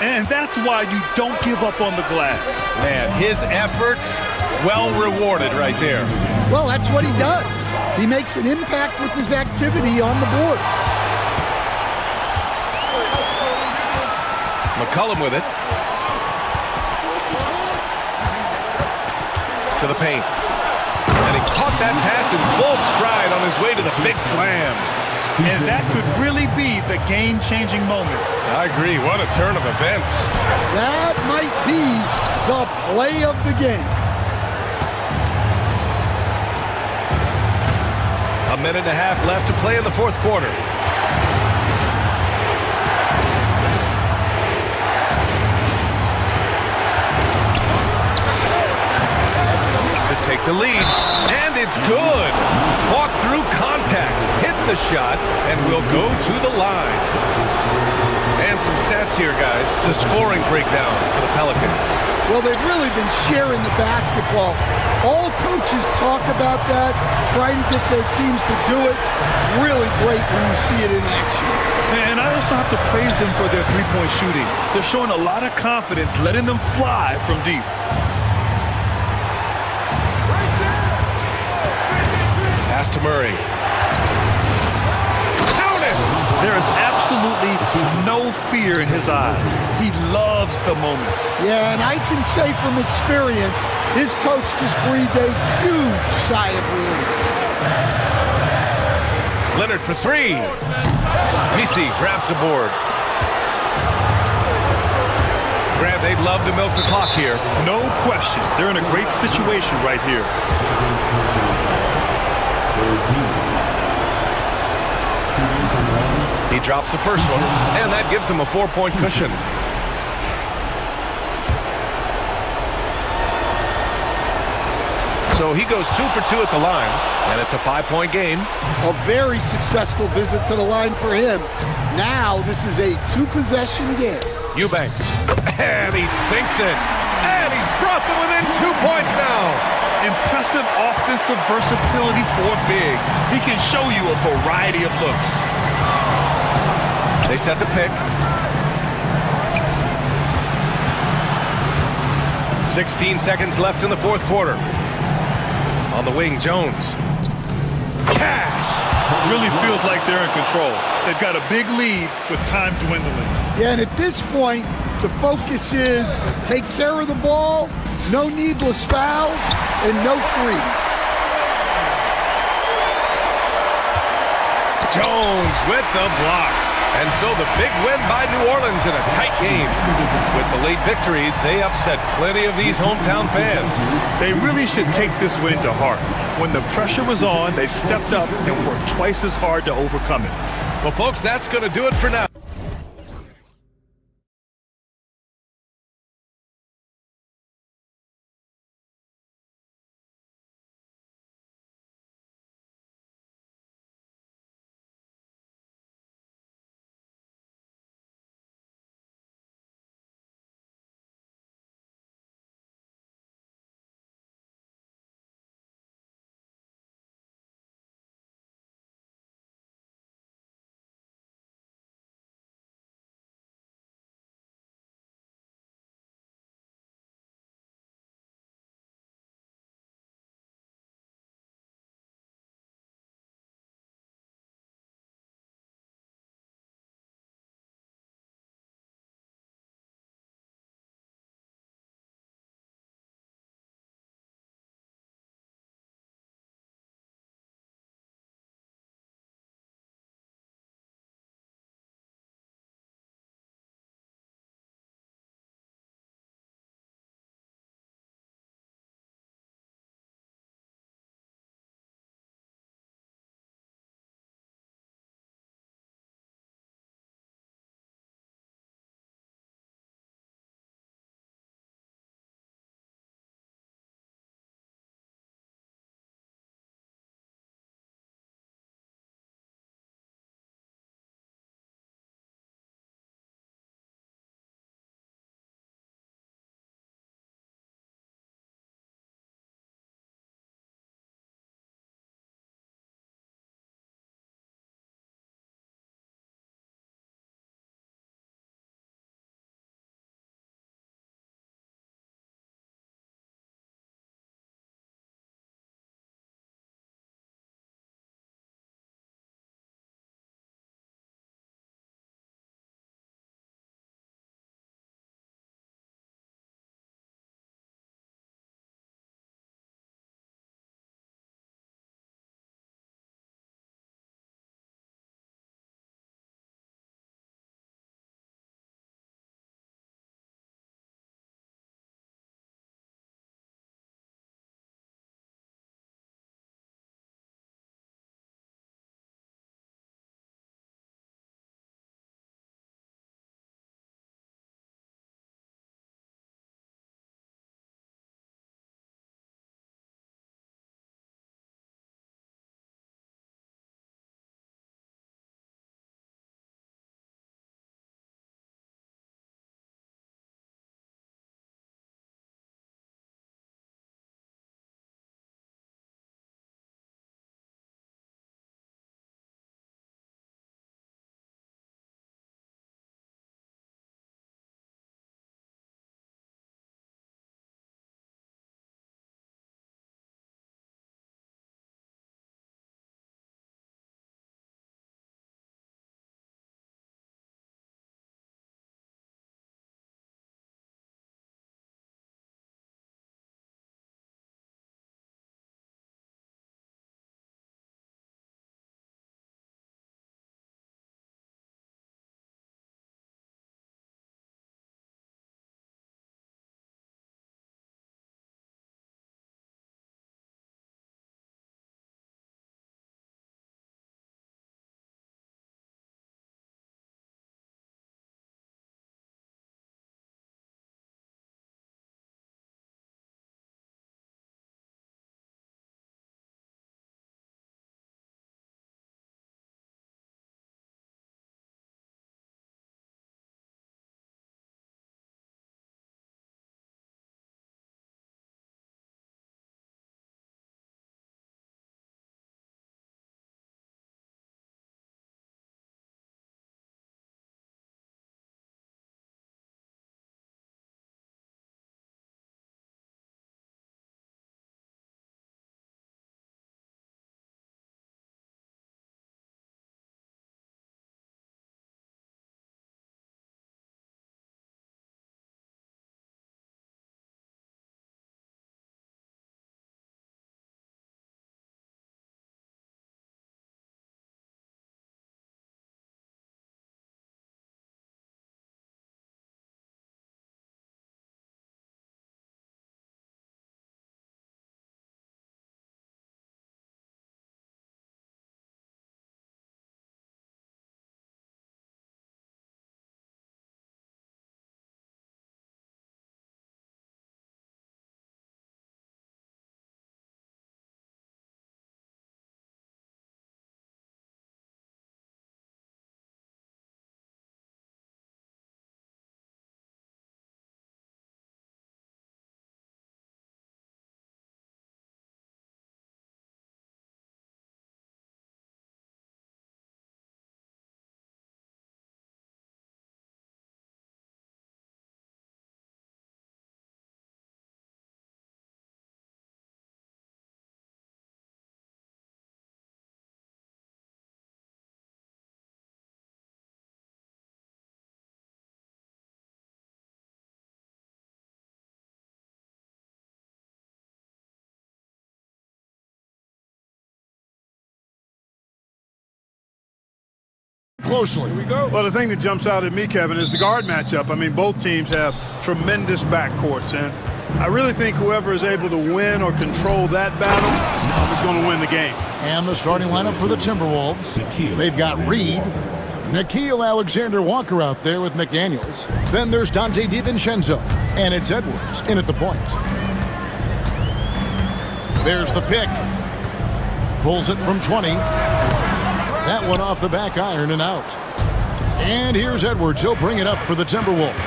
And that's why you don't give up on the glass. Man, his efforts well rewarded right there. Well, that's what he does. He makes an impact with his activity on the board. McCollum with it. To the paint. And he caught that pass in full stride on his way to the big slam. And that could really be the game-changing moment. I agree. What a turn of events. That might be the play of the game. A minute and a half left to play in the fourth quarter. To take the lead. And it's good. Fought through contact. Hit the shot and will go to the line. And some stats here, guys. The scoring breakdown for the Pelicans. Well, they've really been sharing the basketball. All coaches talk about that, try to get their teams to do it. Really great when you see it in action. And I also have to praise them for their three-point shooting. They're showing a lot of confidence, letting them fly from deep. Pass to Murray. Count it! There is absolutely no fear in his eyes. He loves the moment. Yeah, and I can say from experience, his coach just breathed a huge sigh of relief. Leonard for three. Misi grabs the board. Grant, they'd love to milk the clock here. No question. They're in a great situation right here. He drops the first one, and that gives him a 4-point cushion. So he goes 2 for 2 at the line, and it's a 5-point game. A very successful visit to the line for him. Now this is a 2-possession game. Eubanks, and he sinks it. And he's brought them within 2 points now. Impressive offensive versatility for big. He can show you a variety of looks. They set the pick. 16 seconds left in the fourth quarter. On the wing, Jones. Cash! It really feels like they're in control. They've got a big lead with time dwindling. Yeah, and at this point, the focus is take care of the ball, no needless fouls, and no threes. Jones with the block. And so the big win by New Orleans in a tight game. With the late victory, they upset plenty of these hometown fans. They really should take this win to heart. When the pressure was on, they stepped up and worked twice as hard to overcome it. Well, folks, that's going to do it for now. closely. Well, the thing that jumps out at me, Kevin, is the guard matchup. I mean, both teams have tremendous backcourts, and I really think whoever is able to win or control that battle is going to win the game. And the starting lineup for the Timberwolves. They've got Reed, Nickeil Alexander-Walker out there with McDaniels. Then there's Dante DiVincenzo, and it's Edwards in at the point. There's the pick. Pulls it from 20. That one off the back iron and out. And here's Edwards. He'll bring it up for the Timberwolves.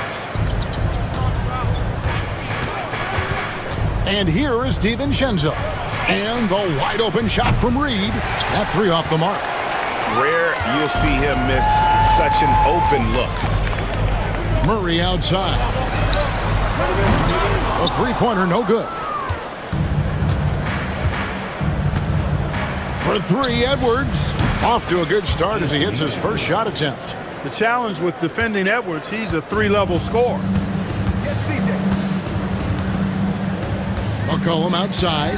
And here is DiVincenzo. And the wide open shot from Reed. That three off the mark. Rare you'll see him miss such an open look. Murray outside. A three-pointer, no good. For three, Edwards. Off to a good start as he hits his first shot attempt. The challenge with defending Edwards, he's a three-level scorer. McCollum outside.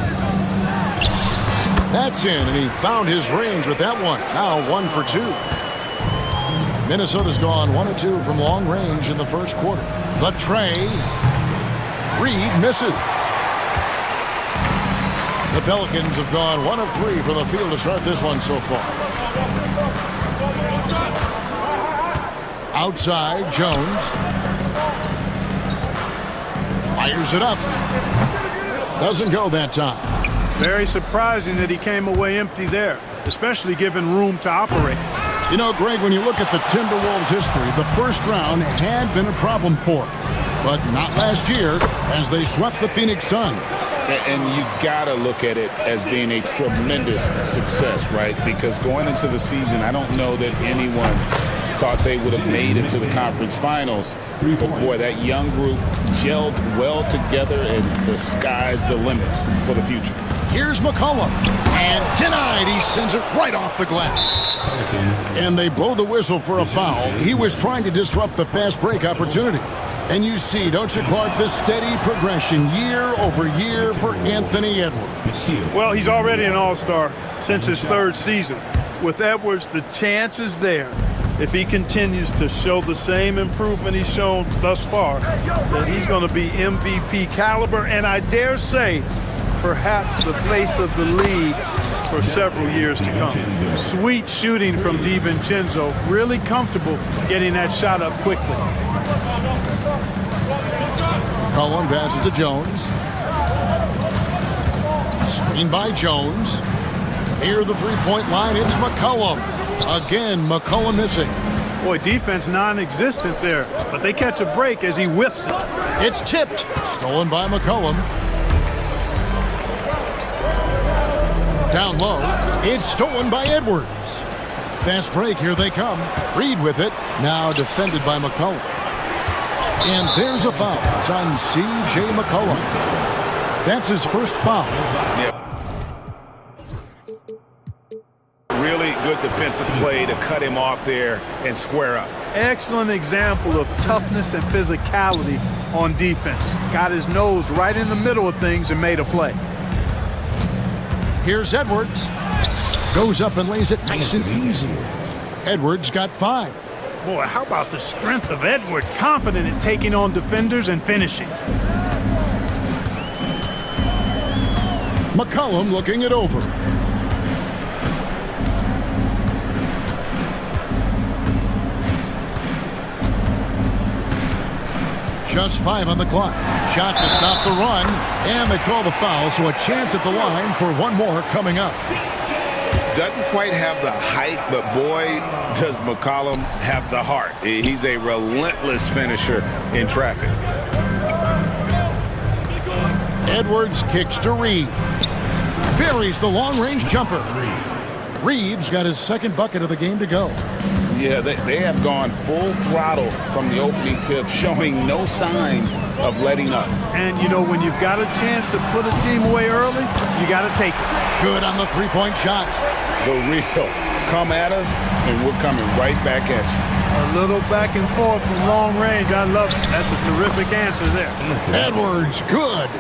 That's in, and he found his range with that one. Now 1 for 2. Minnesota's gone 1 of 2 from long range in the first quarter. The tray. Reed misses. The Pelicans have gone 1 of 3 from the field to start this one so far. Outside, Jones. Fires it up. Doesn't go that time. Very surprising that he came away empty there, especially given room to operate. You know, Greg, when you look at the Timberwolves' history, the first round had been a problem for them. But not last year, as they swept the Phoenix Suns. And you gotta look at it as being a tremendous success, right? Because going into the season, I don't know that anyone thought they would have made it to the conference finals. But boy, that young group gelled well together, and the sky's the limit for the future. Here's McCollum, and denied. He sends it right off the glass. And they blow the whistle for a foul. He was trying to disrupt the fast break opportunity. And you see, don't you, Clark, the steady progression year over year for Anthony Edwards. Well, he's already an all-star since his third season. With Edwards, the chance is there, if he continues to show the same improvement he's shown thus far, that he's going to be MVP caliber, and I dare say, perhaps the face of the league for several years to come. Sweet shooting from DiVincenzo, really comfortable getting that shot up quickly. McCollum passes to Jones. Screen by Jones. Near the three-point line, it's McCollum. Again, McCollum missing. Boy, defense non-existent there, but they catch a break as he whiffs it. It's tipped. Stolen by McCollum. Down low. It's stolen by Edwards. Fast break, here they come. Reed with it. Now defended by McCollum. And there's a foul. It's on C.J. McCollum. That's his first foul. Yep. Really good defensive play to cut him off there and square up. Excellent example of toughness and physicality on defense. Got his nose right in the middle of things and made a play. Here's Edwards. Goes up and lays it nice and easy. Edwards got 5. Boy, how about the strength of Edwards, confident in taking on defenders and finishing. McCollum looking it over. Just 5 on the clock. Shot to stop the run, and they call the foul, so a chance at the line for one more coming up. Doesn't quite have the height, but boy, does McCollum have the heart. He's a relentless finisher in traffic. Edwards kicks to Reed. Buries the long-range jumper. Reed's got his second bucket of the game to go. Yeah, they have gone full throttle from the opening tip, showing no signs of letting up. And, you know, when you've got a chance to put a team away early, you got to take it. Good on the three-point shot. The real come at us, and we're coming right back at you. A little back and forth from long range. I love it. That's a terrific answer there. Edwards, good.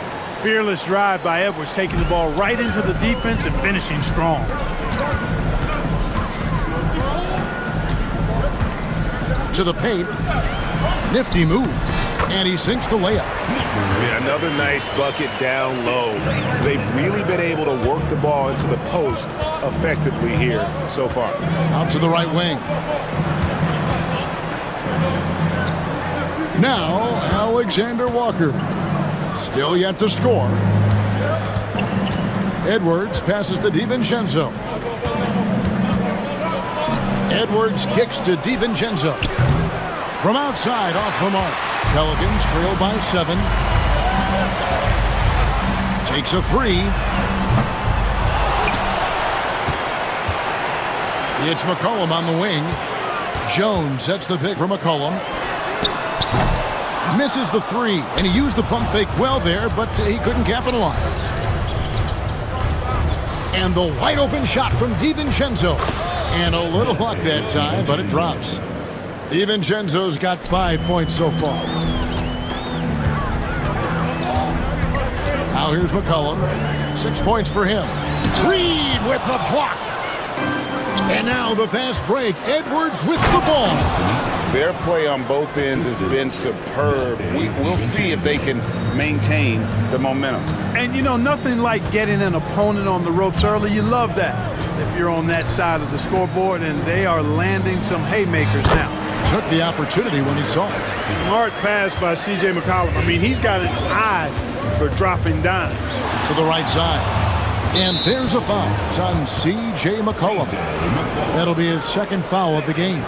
Fearless drive by Edwards, taking the ball right into the defense and finishing strong. to the paint. Nifty move. And he sinks the layup. Yeah, another nice bucket down low. They've really been able to work the ball into the post effectively here so far. Out to the right wing. Now, Alexander Walker. Still yet to score. Edwards passes to DiVincenzo. Edwards kicks to DiVincenzo. From outside, off the mark. Pelicans trail by 7. Takes a 3. It's McCollum on the wing. Jones sets the pick for McCollum. Misses the 3, and he used the pump fake well there, but he couldn't capitalize. And the wide open shot from DiVincenzo. And a little luck that time, but it drops. DiVincenzo's got 5 points so far. Now here's McCollum. 6 points for him. Reed with the block. And now the fast break. Edwards with the ball. Their play on both ends has been superb. We'll see if they can maintain the momentum. And, you know, nothing like getting an opponent on the ropes early. You love that if you're on that side of the scoreboard, and they are landing some haymakers now. Took the opportunity when he saw it. Smart pass by C.J. McCollum. I mean, he's got an eye for dropping dimes. To the right side. And there's a foul. It's on C.J. McCollum. That'll be his second foul of the game.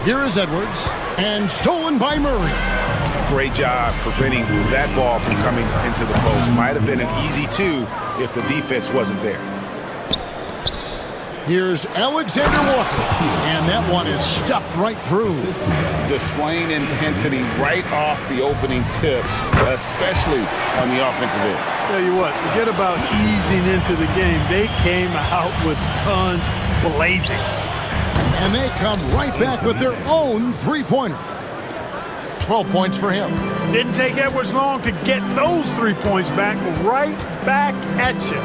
Here is Edwards. And stolen by Murray. Great job preventing that ball from coming into the post. Might have been an easy 2 if the defense wasn't there. Here's Alexander Walker. And that one is stuffed right through. Displaying intensity right off the opening tip, especially on the offensive end. Tell you what, forget about easing into the game. They came out with guns blazing. And they come right back with their own three-pointer. 12 points for him. Didn't take Edwards long to get those 3 points back, but right back at you.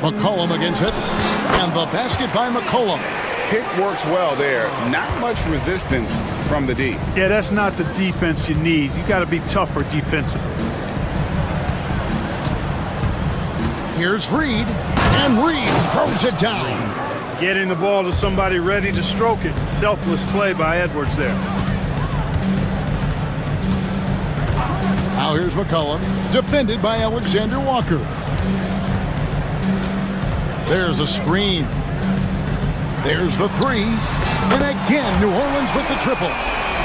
McCollum against Edwards. And the basket by McCollum. Pick works well there. Not much resistance from the D. Yeah, that's not the defense you need. You got to be tougher defensively. Here's Reed. And Reed throws it down. Getting the ball to somebody ready to stroke it. Selfless play by Edwards there. Now here's McCollum. Defended by Alexander Walker. There's a screen. There's the 3. And again, New Orleans with the triple.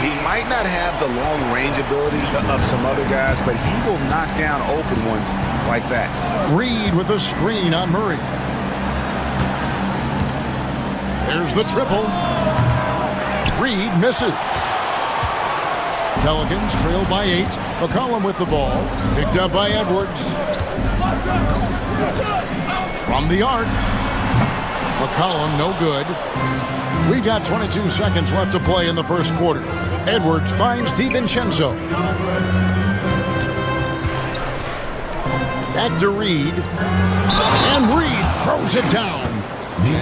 He might not have the long range ability of some other guys, but he will knock down open ones like that. Reed with a screen on Murray. There's the triple. Reed misses. Pelicans trail by 8. McCollum with the ball. Picked up by Edwards. From the arc. McCollum no good. We got 22 seconds left to play in the first quarter. Edwards finds DiVincenzo. Back to Reed. And Reed throws it down.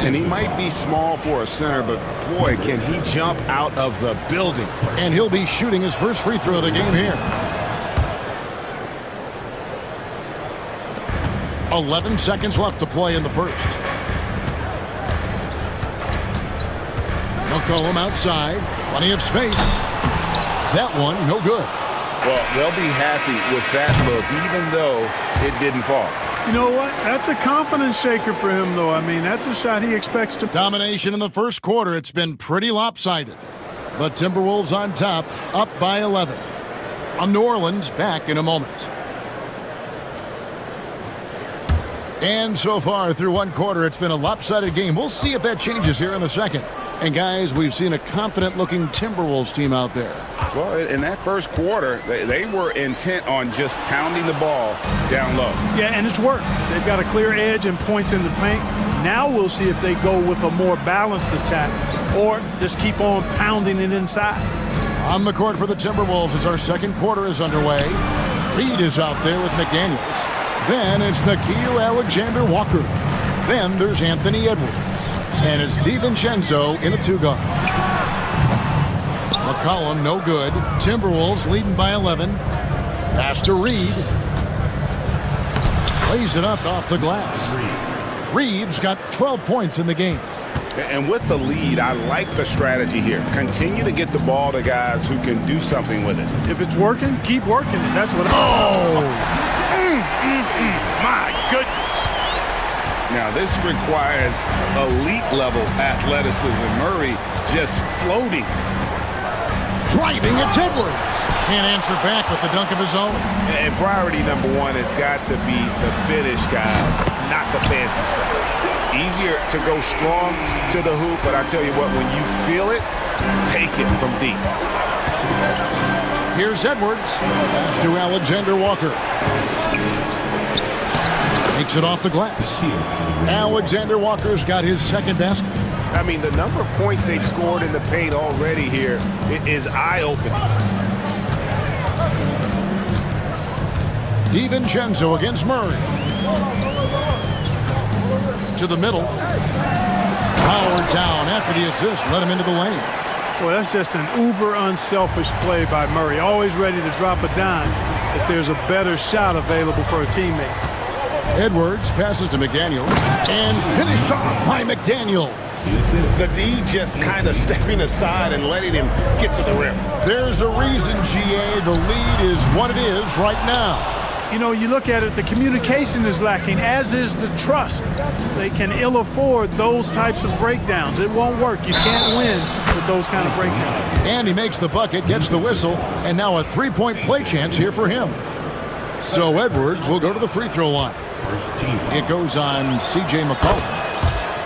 And he might be small for a center, but boy, can he jump out of the building. And he'll be shooting his first free throw of the game here. 11 seconds left to play in the first. McCollum outside. Plenty of space. That one, no good. Well, they'll be happy with that look, even though it didn't fall. You know what? That's a confidence shaker for him, though. I mean, that's a shot he expects to. Domination in the first quarter. It's been pretty lopsided. But Timberwolves on top, up by 11. From New Orleans, back in a moment. And so far, through one quarter, it's been a lopsided game. We'll see if that changes here in the second. And guys, we've seen a confident-looking Timberwolves team out there. Well, in that first quarter, they were intent on just pounding the ball down low. Yeah, and it's worked. They've got a clear edge and points in the paint. Now we'll see if they go with a more balanced attack or just keep on pounding it inside. On the court for the Timberwolves as our second quarter is underway. Reed is out there with McDaniels. Then it's Nikhil Alexander-Walker. Then there's Anthony Edwards. And it's DiVincenzo in a 2-guard. McCollum, no good. Timberwolves leading by 11. Pass to Reed. Plays it up off the glass. Reed's got 12 points in the game. And with the lead, I like the strategy here. Continue to get the ball to guys who can do something with it. If it's working, keep working it. That's what My goodness. Now this requires elite level athleticism. Murray just floating. Driving, it's Edwards. Can't answer back with the dunk of his own. And priority number one has got to be the finish, guys, not the fancy stuff. Easier to go strong to the hoop, but I tell you what, when you feel it, take it from deep. Here's Edwards. Pass to Alexander-Walker. Takes it off the glass. Alexander-Walker's got his second basket. I mean, the number of points they've scored in the paint already here is eye-opening. DiVincenzo against Murray. To the middle. Powered down after the assist. Let him into the lane. Well, that's just an uber unselfish play by Murray. Always ready to drop a dime if there's a better shot available for a teammate. Edwards passes to McDaniel. And finished off by McDaniel. The D just kind of stepping aside and letting him get to the rim. There's a reason, GA. The lead is what it is right now. You know, you look at it, the communication is lacking, as is the trust. They can ill afford those types of breakdowns. It won't work. You can't win with those kind of breakdowns. And he makes the bucket, gets the whistle, and now a three-point play chance here for him. So Edwards will go to the free throw line. It goes on C.J. McCollum.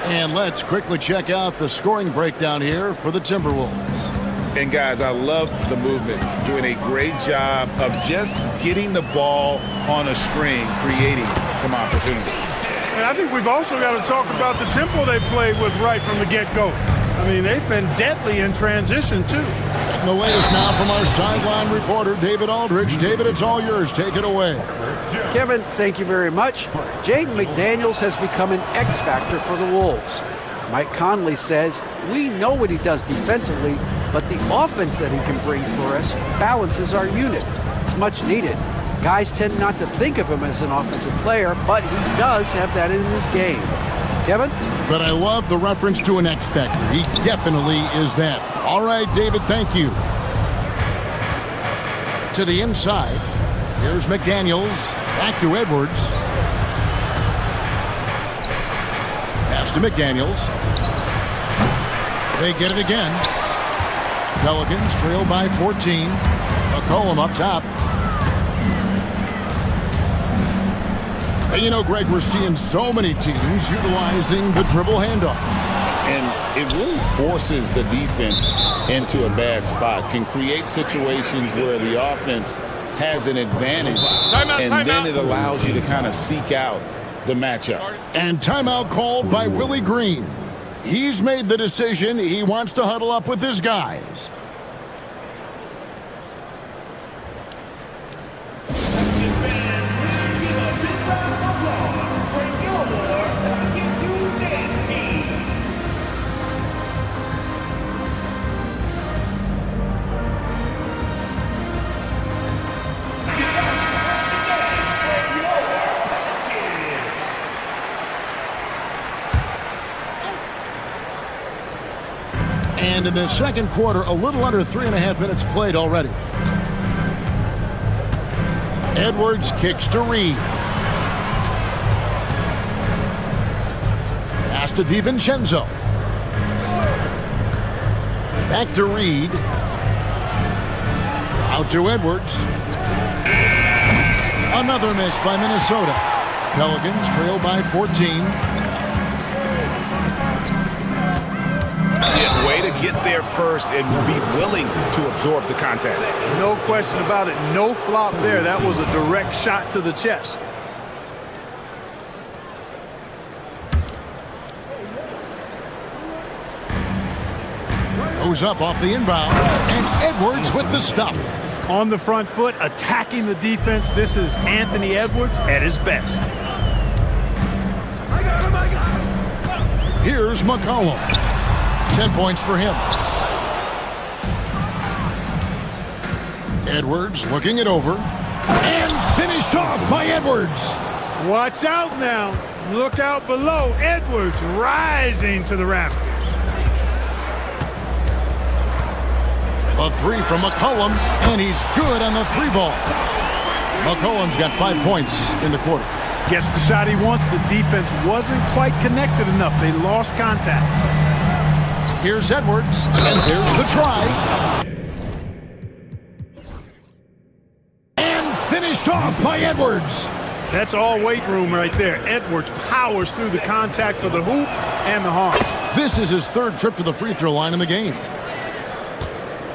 And let's quickly check out the scoring breakdown here for the Timberwolves. And guys, I love the movement, doing a great job of just getting the ball on a string, creating some opportunities. And I think we've also got to talk about the tempo they played with right from the get-go. I mean, they've been deadly in transition, too. And the latest now from our sideline reporter, David Aldridge. David, it's all yours. Take it away. Kevin, thank you very much. Jaden McDaniels has become an X factor for the Wolves. Mike Conley says, we know what he does defensively, but the offense that he can bring for us balances our unit. It's much needed. Guys tend not to think of him as an offensive player, but he does have that in his game. Kevin? But I love the reference to an X factor. He definitely is that. All right, David, thank you. To the inside. Here's McDaniels. Back to Edwards. Pass to McDaniels. They get it again. Pelicans trail by 14. McCollum up top. And you know, Greg, we're seeing so many teams utilizing the dribble handoff. And it really forces the defense into a bad spot. Can create situations where the offense has an advantage. And then it allows you to kind of seek out the matchup. And timeout called by Willie Green. He's made the decision. He wants to huddle up with his guys. And in the second quarter, a little under 3.5 minutes played already. Edwards kicks to Reed. Pass to DiVincenzo. Back to Reed. Out to Edwards. Another miss by Minnesota. Pelicans trail by 14. Way to get there first and be willing to absorb the contact. No question about it. No flop there. That was a direct shot to the chest. Goes up off the inbound, and Edwards with the stuff. On the front foot, attacking the defense. This is Anthony Edwards at his best. Here's McCollum. 10 points for him. Edwards looking it over. And finished off by Edwards. Watch out now. Look out below. Edwards rising to the rafters. A three from McCollum, and he's good on the three ball. McCollum's got 5 points in the quarter. Gets the shot he wants. The defense wasn't quite connected enough. They lost contact. Here's Edwards, and here's the try. And finished off by Edwards. That's all weight room right there. Edwards powers through the contact for the hoop and the harm. This is his third trip to the free throw line in the game.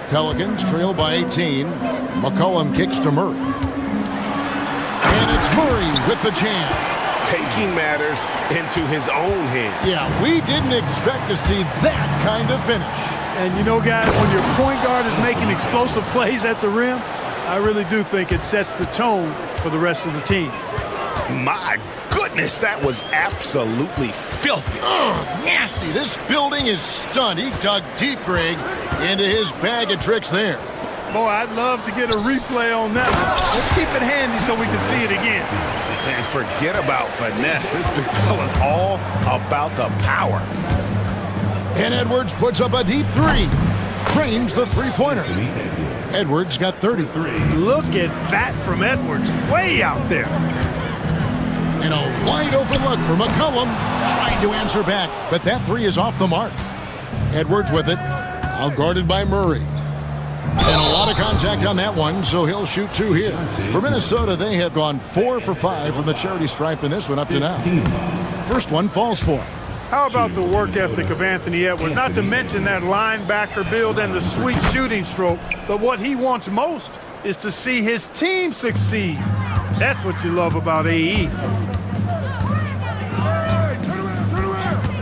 Pelicans trail by 18. McCollum kicks to Murray. And it's Murray with the jam. Taking matters into his own hands. Yeah, we didn't expect to see that kind of finish. And you know, guys, when your point guard is making explosive plays at the rim, I really do think it sets the tone for the rest of the team. My goodness, that was absolutely filthy. Nasty. This building is stunned. He dug deep, Greg, into his bag of tricks there. Boy, I'd love to get a replay on that one. Let's keep it handy so we can see it again. And forget about finesse. This big fella's all about the power. And Edwards puts up a deep three. Frames the three-pointer. Edwards got 30. Look at that from Edwards. Way out there. And a wide-open look for McCollum. Trying to answer back, but that three is off the mark. Edwards with it. Outguarded by Murray. And a lot of contact on that one, so he'll shoot two here. For Minnesota, they have gone 4 for 5 from the charity stripe in this one up to now. First one falls for him. How about the work ethic of Anthony Edwards? Not to mention that linebacker build and the sweet shooting stroke, but what he wants most is to see his team succeed. That's what you love about AE.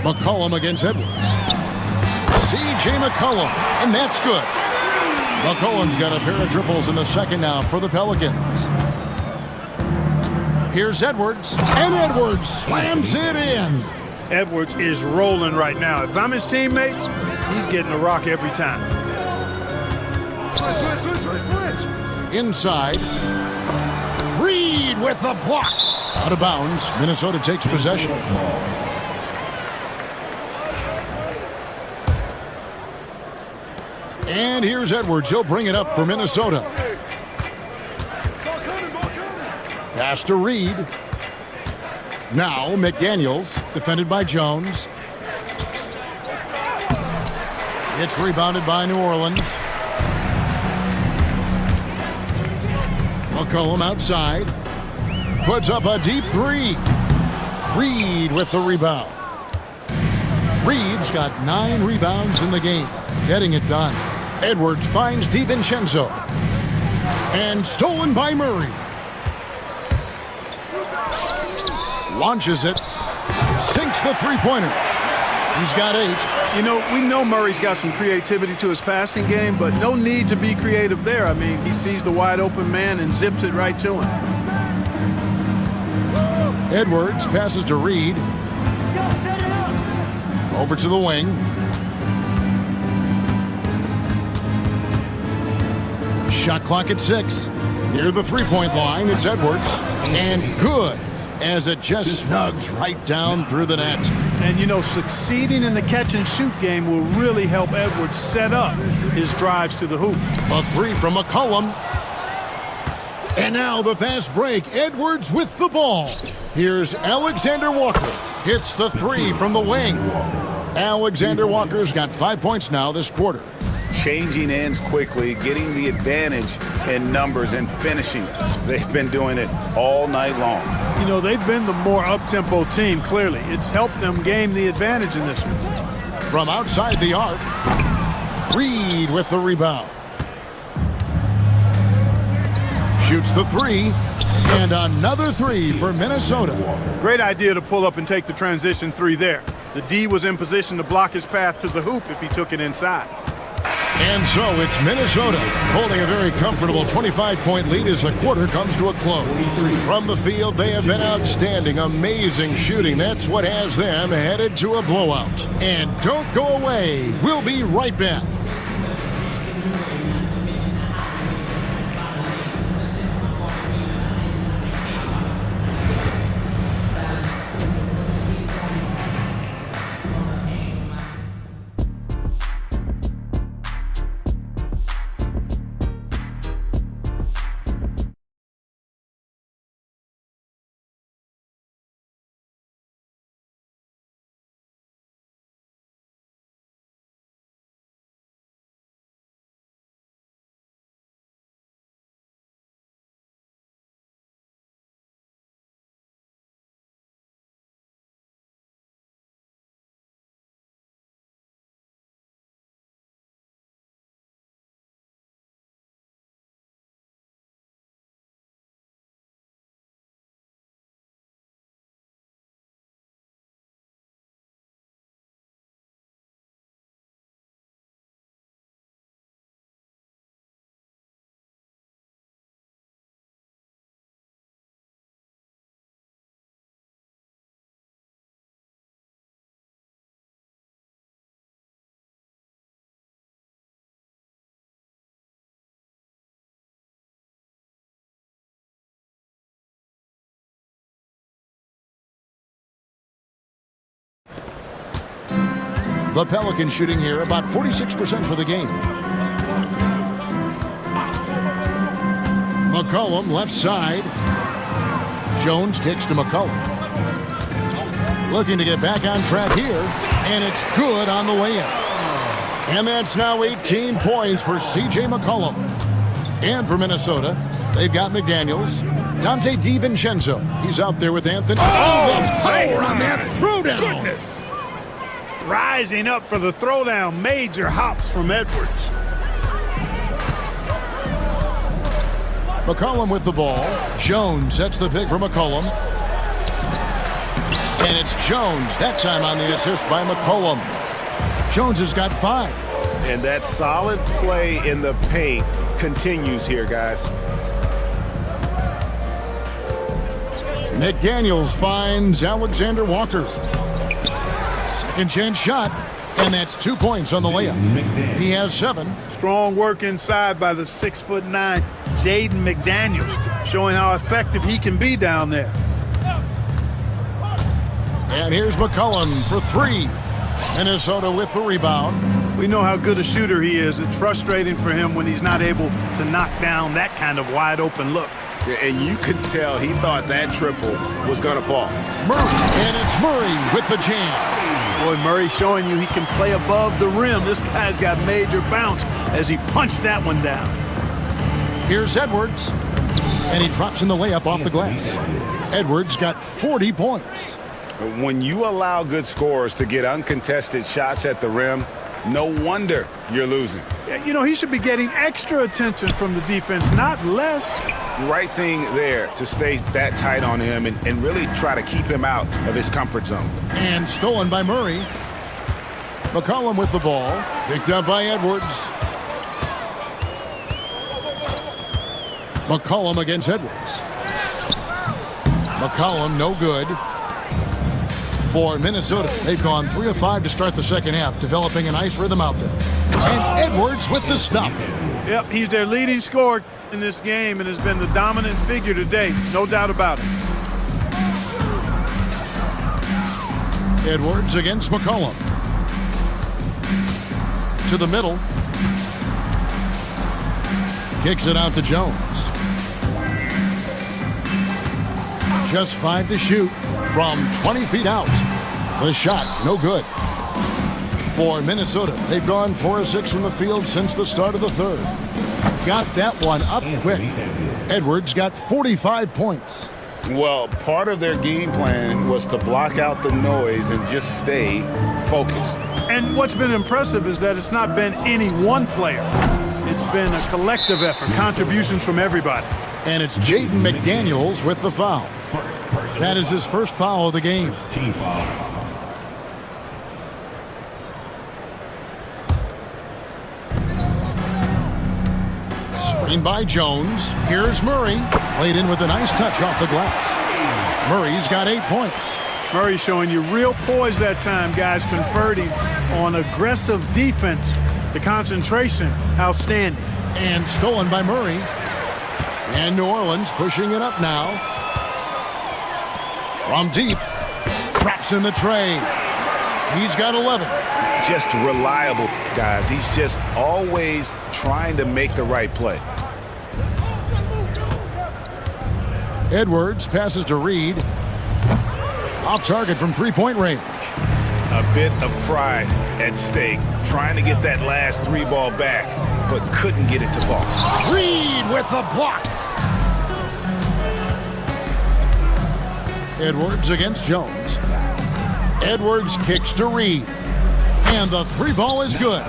McCollum against Edwards. C.J. McCollum, and that's good. McCollum's got a pair of triples in the second now for the Pelicans. Here's Edwards, and Edwards slams it in. Edwards is rolling right now. If I'm his teammates, he's getting a rock every time. Switch. Inside. Reed with the block. Out of bounds. Minnesota takes possession. And here's Edwards. He'll bring it up for Minnesota. Pass to Reed. Now McDaniels, defended by Jones. It's rebounded by New Orleans. McCollum outside. Puts up a deep three. Reed with the rebound. Reed's got 9 rebounds in the game. Getting it done. Edwards finds DiVincenzo. And stolen by Murray. Launches it. Sinks the three-pointer. He's got 8. You know, we know Murray's got some creativity to his passing game, but no need to be creative there. I mean, he sees the wide-open man and zips it right to him. Edwards passes to Reed. Over to the wing. Shot clock at 6. Near the three-point line, it's Edwards. And good, as it just snugs right down through the net. And, you know, succeeding in the catch-and-shoot game will really help Edwards set up his drives to the hoop. A three from McCollum. And now the fast break. Edwards with the ball. Here's Alexander Walker. Hits the three from the wing. Alexander Walker's got 5 points now this quarter. Changing ends quickly, getting the advantage in numbers and finishing. They've been doing it all night long. You know, they've been the more up-tempo team, clearly. It's helped them gain the advantage in this one. From outside the arc, Reed with the rebound. Shoots the three, and another three for Minnesota. Great idea to pull up and take the transition three there. The D was in position to block his path to the hoop if he took it inside. And so it's Minnesota holding a very comfortable 25-point lead as the quarter comes to a close. From the field, they have been outstanding, amazing shooting. That's what has them headed to a blowout. And don't go away. We'll be right back. The Pelicans shooting here about 46% for the game. McCollum left side. Jones kicks to McCollum. Looking to get back on track here, and it's good on the way in. And that's now 18 points for C.J. McCollum. And for Minnesota, they've got McDaniels, Dante DiVincenzo. He's out there with Anthony. Oh, power on that throwdown. Goodness. Rising up for the throwdown, major hops from Edwards. McCollum with the ball. Jones sets the pick for McCollum. And it's Jones, that time on the assist by McCollum. Jones has got 5. And that solid play in the paint continues here, guys. McDaniels finds Alexander Walker. Second chance shot, and that's 2 points on the layup. He has 7. Strong work inside by the 6'9" Jaden McDaniels, showing how effective he can be down there. And here's McCollum for 3. Minnesota with the rebound. We know how good a shooter he is. It's frustrating for him when he's not able to knock down that kind of wide open look. And you could tell he thought that triple was going to fall. Murray, and it's Murray with the jam. Boy, Murray showing you he can play above the rim. This guy's got major bounce as he punched that one down. Here's Edwards, and he drops in the layup off the glass. Edwards got 40 points. When you allow good scorers to get uncontested shots at the rim, no wonder you're losing. You know, he should be getting extra attention from the defense, not less. Right thing there to stay that tight on him and really try to keep him out of his comfort zone. And stolen by Murray. McCollum with the ball. Picked up by Edwards. McCollum against Edwards. McCollum no good. For Minnesota, they've gone 3 of 5 to start the second half, developing a nice rhythm out there. And Edwards with the stuff. Yep, he's their leading scorer in this game and has been the dominant figure today, no doubt about it. Edwards against McCollum. To the middle. Kicks it out to Jones. Just 5 to shoot from 20 feet out. The shot, no good. For Minnesota, they've gone 4 of 6 from the field since the start of the third. Got that one up quick. Edwards got 45 points. Well, part of their game plan was to block out the noise and just stay focused. And what's been impressive is that it's not been any one player. It's been a collective effort, contributions from everybody. And it's Jaden McDaniels with the foul. That is his first foul of the game. Team foul. Screen by Jones. Here's Murray. Played in with a nice touch off the glass. Murray's got 8 points. Murray showing you real poise that time, guys, converting on aggressive defense. The concentration, outstanding. And stolen by Murray. And New Orleans pushing it up now. From deep. Traps in the tray. He's got 11. Just reliable, guys. He's just always trying to make the right play. Edwards passes to Reed. Off target from three-point range. A bit of pride at stake, trying to get that last three ball back, but couldn't get it to fall. Reed with the block. Edwards against Jones. Edwards kicks to Reed. And the three ball is good.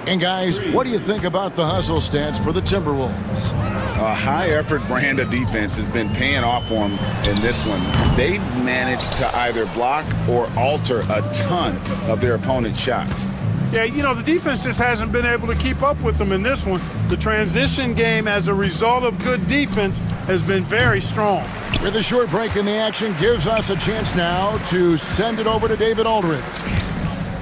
And guys, what do you think about the hustle stance for the Timberwolves? A high-effort brand of defense has been paying off for them in this one. They've managed to either block or alter a ton of their opponent's shots. Yeah, you know, the defense just hasn't been able to keep up with them in this one. The transition game, as a result of good defense, has been very strong. With a short break in the action, gives us a chance now to send it over to David Aldridge.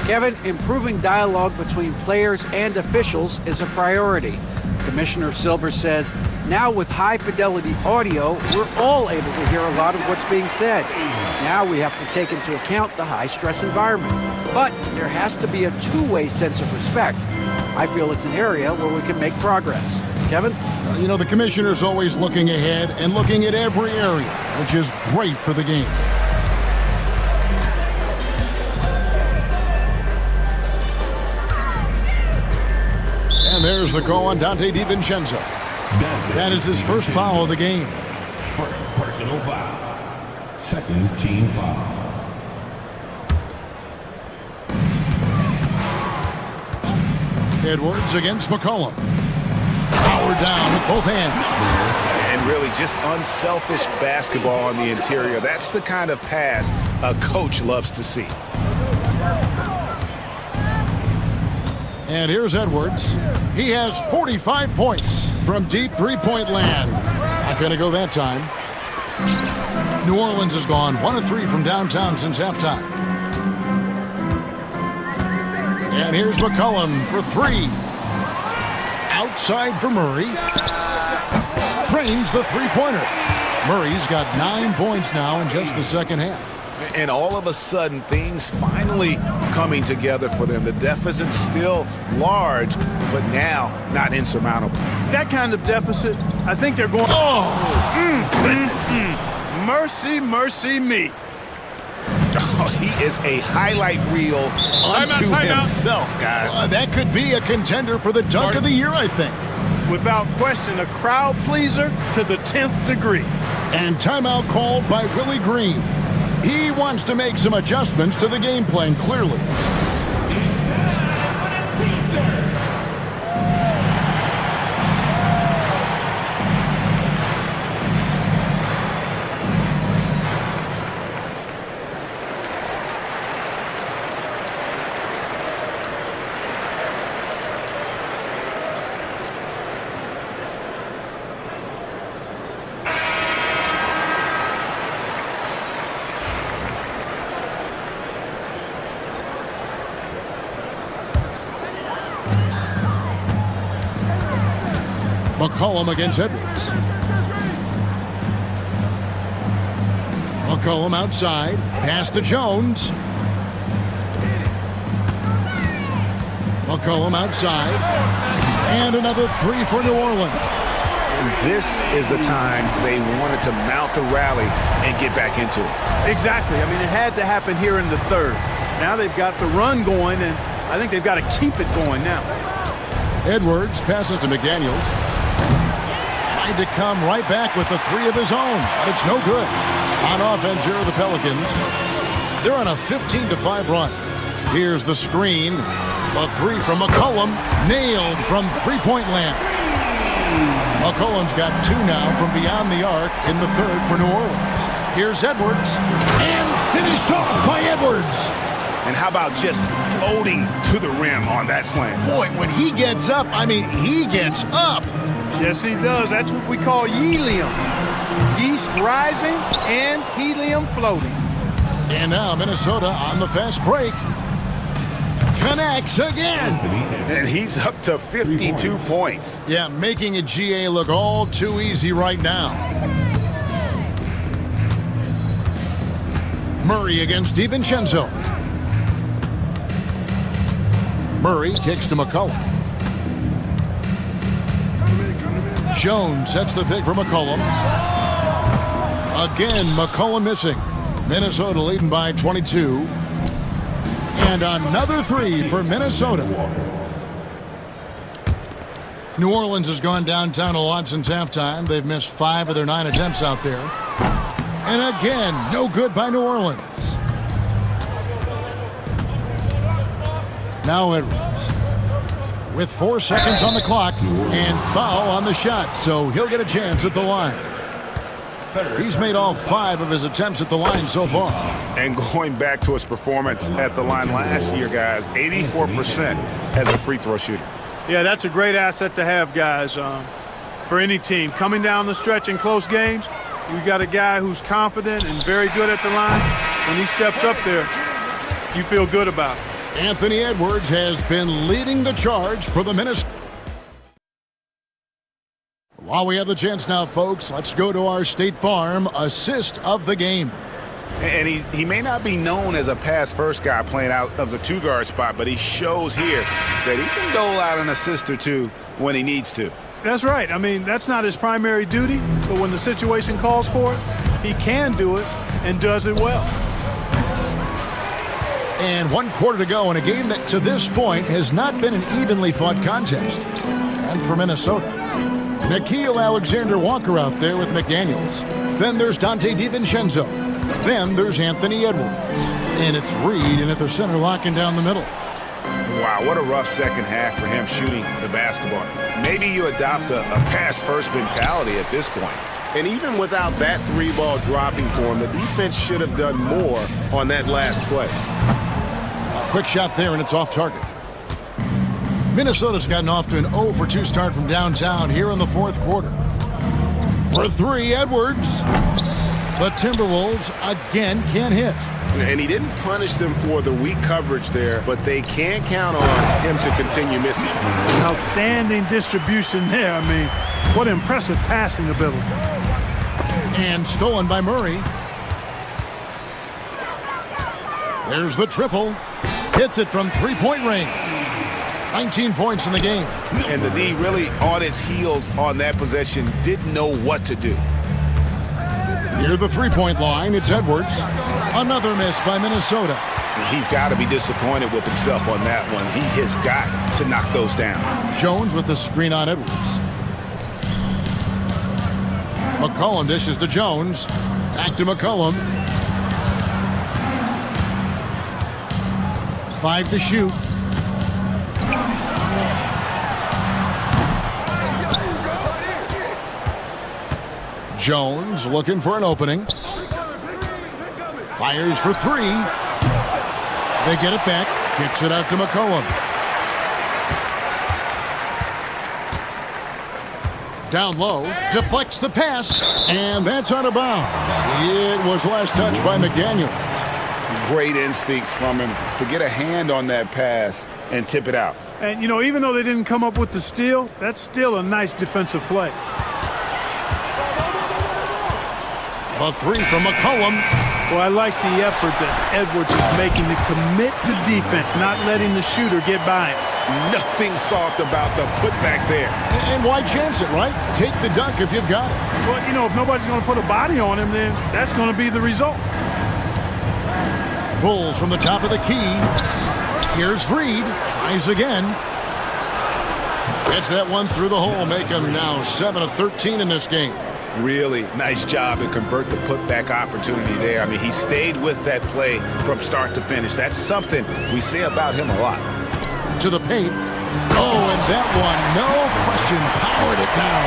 Kevin, improving dialogue between players and officials is a priority. Commissioner Silver says, now with high-fidelity audio, we're all able to hear a lot of what's being said. Now we have to take into account the high-stress environment. But there has to be a two-way sense of respect. I feel it's an area where we can make progress. Kevin? You know, the commissioner's always looking ahead and looking at every area, which is great for the game. And there's the call on Dante DiVincenzo. That is his first foul of the game. First personal foul. Second team foul. Edwards against McCollum. Power down with both hands. And really just unselfish basketball on the interior. That's the kind of pass a coach loves to see. And here's Edwards. He has 45 points from deep three-point land. Not going to go that time. New Orleans has gone 1 of 3 from downtown since halftime. And here's McCollum for 3. Outside for Murray. Trains the three-pointer. Murray's got 9 points now in just the second half. And all of a sudden, things finally coming together for them. The deficit's still large, but now not insurmountable. That kind of deficit, I think they're going... Mercy, mercy me. Oh, he is a highlight reel unto himself, guys. That could be a contender for the dunk of the year, I think. Without question, a crowd pleaser to the 10th degree. And timeout called by Willie Green. He wants to make some adjustments to the game plan, clearly. McCollum against Edwards. McCollum outside. Pass to Jones. McCollum outside. And another 3 for New Orleans. And this is the time they wanted to mount the rally and get back into it. Exactly. I mean, it had to happen here in the third. Now they've got the run going, and I think they've got to keep it going now. Edwards passes to McDaniels. To come right back with the 3 of his own, but it's no good. On offense here are the Pelicans. They're on a 15-5 run. Here's the screen. A 3 from McCollum, nailed from three-point land. McCollum's got 2 now from beyond the arc in the third for New Orleans. Here's Edwards, and finished off by Edwards. And how about just floating to the rim on that slam? Boy, when he gets up, I mean, he gets up. Yes, he does. That's what we call helium. Yeast rising and helium floating. And now Minnesota on the fast break. Connects again. And he's up to 52 points. Yeah, making a GA look all too easy right now. Murray against DiVincenzo. Murray kicks to McCollum. Jones sets the pick for McCollum. Again, McCollum missing. Minnesota leading by 22. And another three for Minnesota. New Orleans has gone downtown a lot since halftime. They've missed 5 of their 9 attempts out there. And again, no good by New Orleans. Now Edwards with 4 seconds on the clock and foul on the shot, so he'll get a chance at the line. He's made all 5 of his attempts at the line so far. And going back to his performance at the line last year, guys, 84% as a free throw shooter. Yeah, that's a great asset to have, guys, for any team. Coming down the stretch in close games, you got a guy who's confident and very good at the line. When he steps up there, you feel good about it. Anthony Edwards has been leading the charge for the Minnesota. While we have the chance now, folks, let's go to our State Farm assist of the game. And he may not be known as a pass-first guy playing out of the 2-guard spot, but he shows here that he can dole out an assist or two when he needs to. That's right. I mean, that's not his primary duty, but when the situation calls for it, he can do it and does it well. And 1 quarter to go in a game that to this point has not been an evenly fought contest. And for Minnesota, Nickeil Alexander-Walker out there with McDaniels. Then there's Dante DiVincenzo. Then there's Anthony Edwards. And it's Reed in at the center locking down the middle. Wow, what a rough second half for him shooting the basketball. Maybe you adopt a pass-first mentality at this point. And even without that 3-ball dropping for him, the defense should have done more on that last play. A quick shot there, and it's off target. Minnesota's gotten off to an 0-for-2 start from downtown here in the 4th quarter. For 3, Edwards. The Timberwolves again can't hit. And he didn't punish them for the weak coverage there, but they can't count on him to continue missing. Outstanding distribution there. I mean, what impressive passing ability. And stolen by Murray. There's the triple. Hits it from 3-point range. 19 points in the game. And the D really on its heels on that possession, didn't know what to do. Near the 3-point line, it's Edwards. Another miss by Minnesota. He's got to be disappointed with himself on that one. He has got to knock those down. Jones with the screen on Edwards. McCollum dishes to Jones. Back to McCollum. 5 to shoot. Jones looking for an opening. Fires for 3. They get it back. Kicks it out to McCollum. Down low. Deflects the pass. And that's out of bounds. It was last touched by McDaniels. Great instincts from him to get a hand on that pass and tip it out. And, you know, even though they didn't come up with the steal, that's still a nice defensive play. A 3 from McCollum. Well, I like the effort that Edwards is making to commit to defense, not letting the shooter get by him. Nothing soft about the putback there. And why chance it, right? Take the dunk if you've got it. Well, you know, if nobody's going to put a body on him, then that's going to be the result. Bulls from the top of the key. Here's Reed. Tries again. Gets that one through the hole. Make him now 7 of 13 in this game. Really nice job to convert the putback opportunity there. I mean, he stayed with that play from start to finish. That's something we say about him a lot. To the paint. Oh, and that one, no question, powered it down.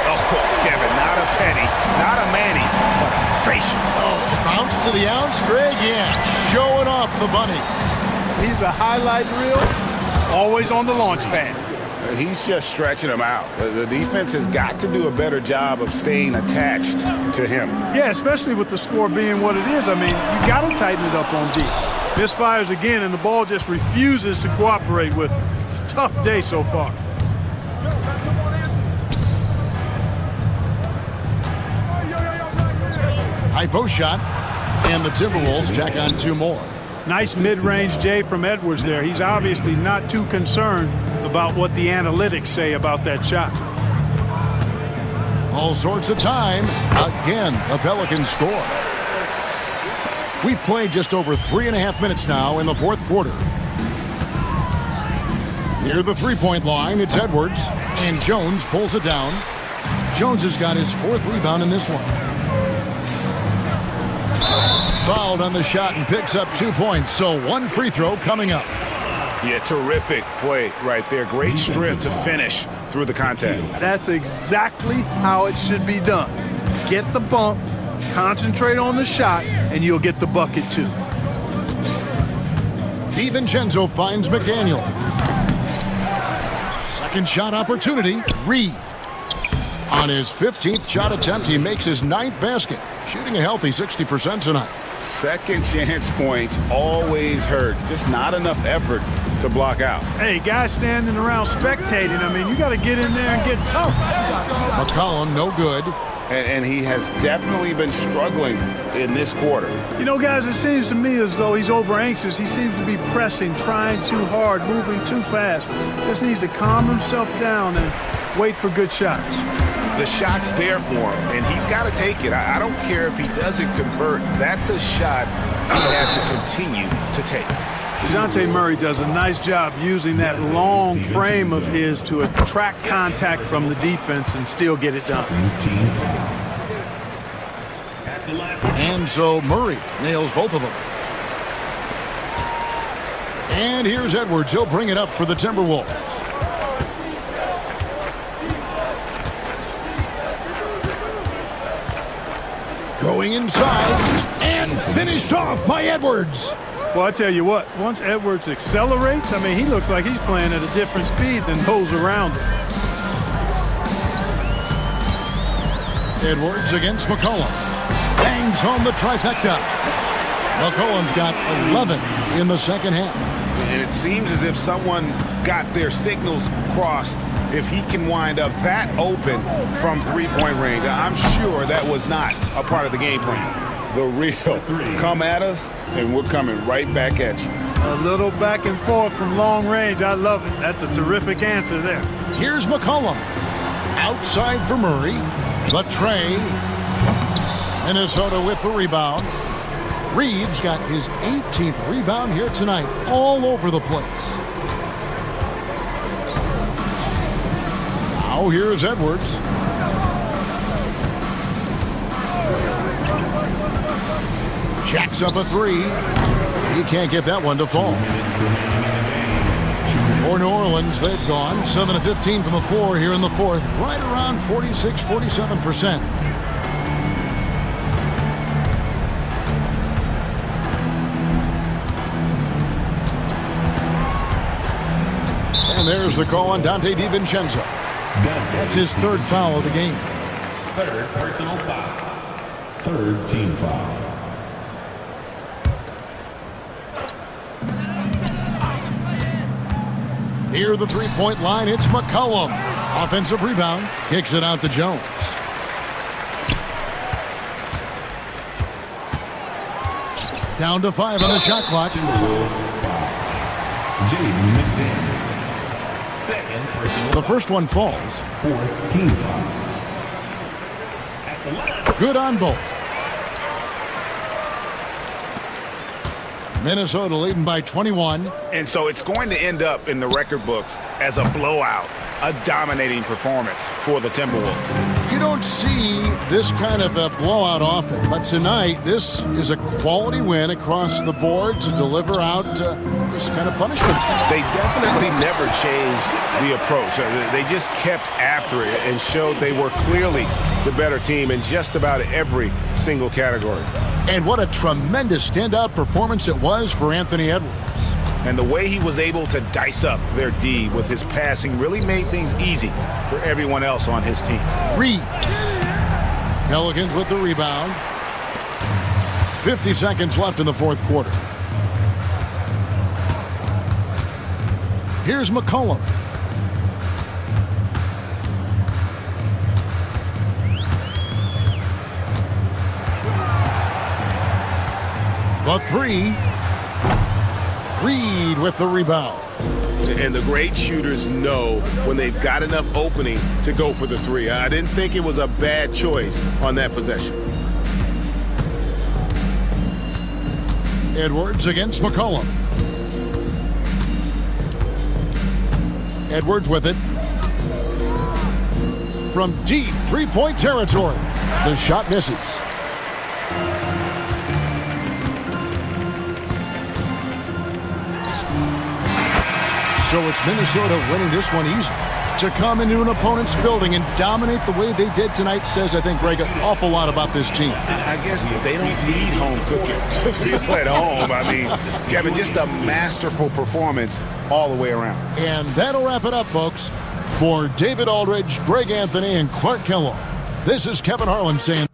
Oh, Kevin, not a penny, not a Manny, but a facial. Oh, bounce to the ounce, Greg, yeah, showing off the bunny. He's a highlight reel, always on the launch pad. He's just stretching him out. The defense has got to do a better job of staying attached to him. Yeah, especially with the score being what it is. I mean, you got to tighten it up on D. Misfires again, and the ball just refuses to cooperate with him. It's a tough day so far. High post shot, and the Timberwolves tack on 2 more. Nice mid-range J from Edwards there. He's obviously not too concerned about what the analytics say about that shot. All sorts of time. Again, the Pelicans score. We've played just over 3.5 minutes now in the 4th quarter. Near the three-point line, it's Edwards, and Jones pulls it down. Jones has got his 4th rebound in this one. Fouled on the shot and picks up 2 points, so 1 free throw coming up. Yeah, terrific play right there. Great strip to finish through the contact. That's exactly how it should be done. Get the bump, concentrate on the shot, and you'll get the bucket too. DiVincenzo finds McDaniel. Second shot opportunity, Reed. On his 15th shot attempt, he makes his 9th basket, shooting a healthy 60% tonight. Second chance points always hurt. Just not enough effort to block out. Hey, guys standing around spectating, I mean, you got to get in there and get tough. McCollum, no good. And he has definitely been struggling in this quarter. You know, guys, it seems to me as though he's over anxious. He seems to be pressing, trying too hard, moving too fast. Just needs to calm himself down and wait for good shots. The shot's there for him, and he's got to take it. I don't care if he doesn't convert. That's a shot he has to continue to take. DeJounte Murray does a nice job using that long frame of his to attract contact from the defense and still get it done. And so Murray nails both of them. And here's Edwards. He'll bring it up for the Timberwolves. Going inside and finished off by Edwards. Well, I tell you what, once Edwards accelerates, I mean, he looks like he's playing at a different speed than those around him. Edwards against McCollum. Bangs home the trifecta. McCollum's got 11 in the second half. And it seems as if someone got their signals crossed. If he can wind up that open from three-point range, I'm sure that was not a part of the game plan. The real come at us, and we're coming right back at you. A little back and forth from long range. I love it. That's a terrific answer there. Here's McCollum. Outside for Murray. The tray. Minnesota with the rebound. Reed's got his 18th rebound here tonight, all over the place. Now here's Edwards. Jacks up a three. He can't get that one to fall. For New Orleans, they've gone 7 of 15 from the floor here in the 4th, right around 46-47%. And there's the call on Dante DiVincenzo. That's his 3rd foul of the game. 3rd personal foul. 3rd team foul. Near the three-point line, it's McCollum. Offensive rebound, kicks it out to Jones. Down to 5 on the shot clock. The first one falls. 4th team foul. Good on both. Minnesota leading by 21. And so it's going to end up in the record books as a blowout, a dominating performance for the Timberwolves. You don't see this kind of a blowout often, but tonight this is a quality win across the board to deliver out this kind of punishment. They definitely never changed the approach. They just kept after it and showed they were clearly the better team in just about every single category. And what a tremendous standout performance it was for Anthony Edwards. And the way he was able to dice up their D with his passing really made things easy for everyone else on his team. Reed. Pelicans with the rebound. 50 seconds left in the fourth quarter. Here's McCollum. The three. Reed with the rebound. And the great shooters know when they've got enough opening to go for the three. I didn't think it was a bad choice on that possession. Edwards against McCollum. Edwards with it. From deep three-point territory. The shot misses. So it's Minnesota winning this one easy. To come into an opponent's building and dominate the way they did tonight says, I think, Greg, an awful lot about this team. I guess they don't need home cooking to feel at home. I mean, Kevin, just a masterful performance all the way around. And that'll wrap it up, folks. For David Aldridge, Greg Anthony, and Clark Kellogg, this is Kevin Harlan saying...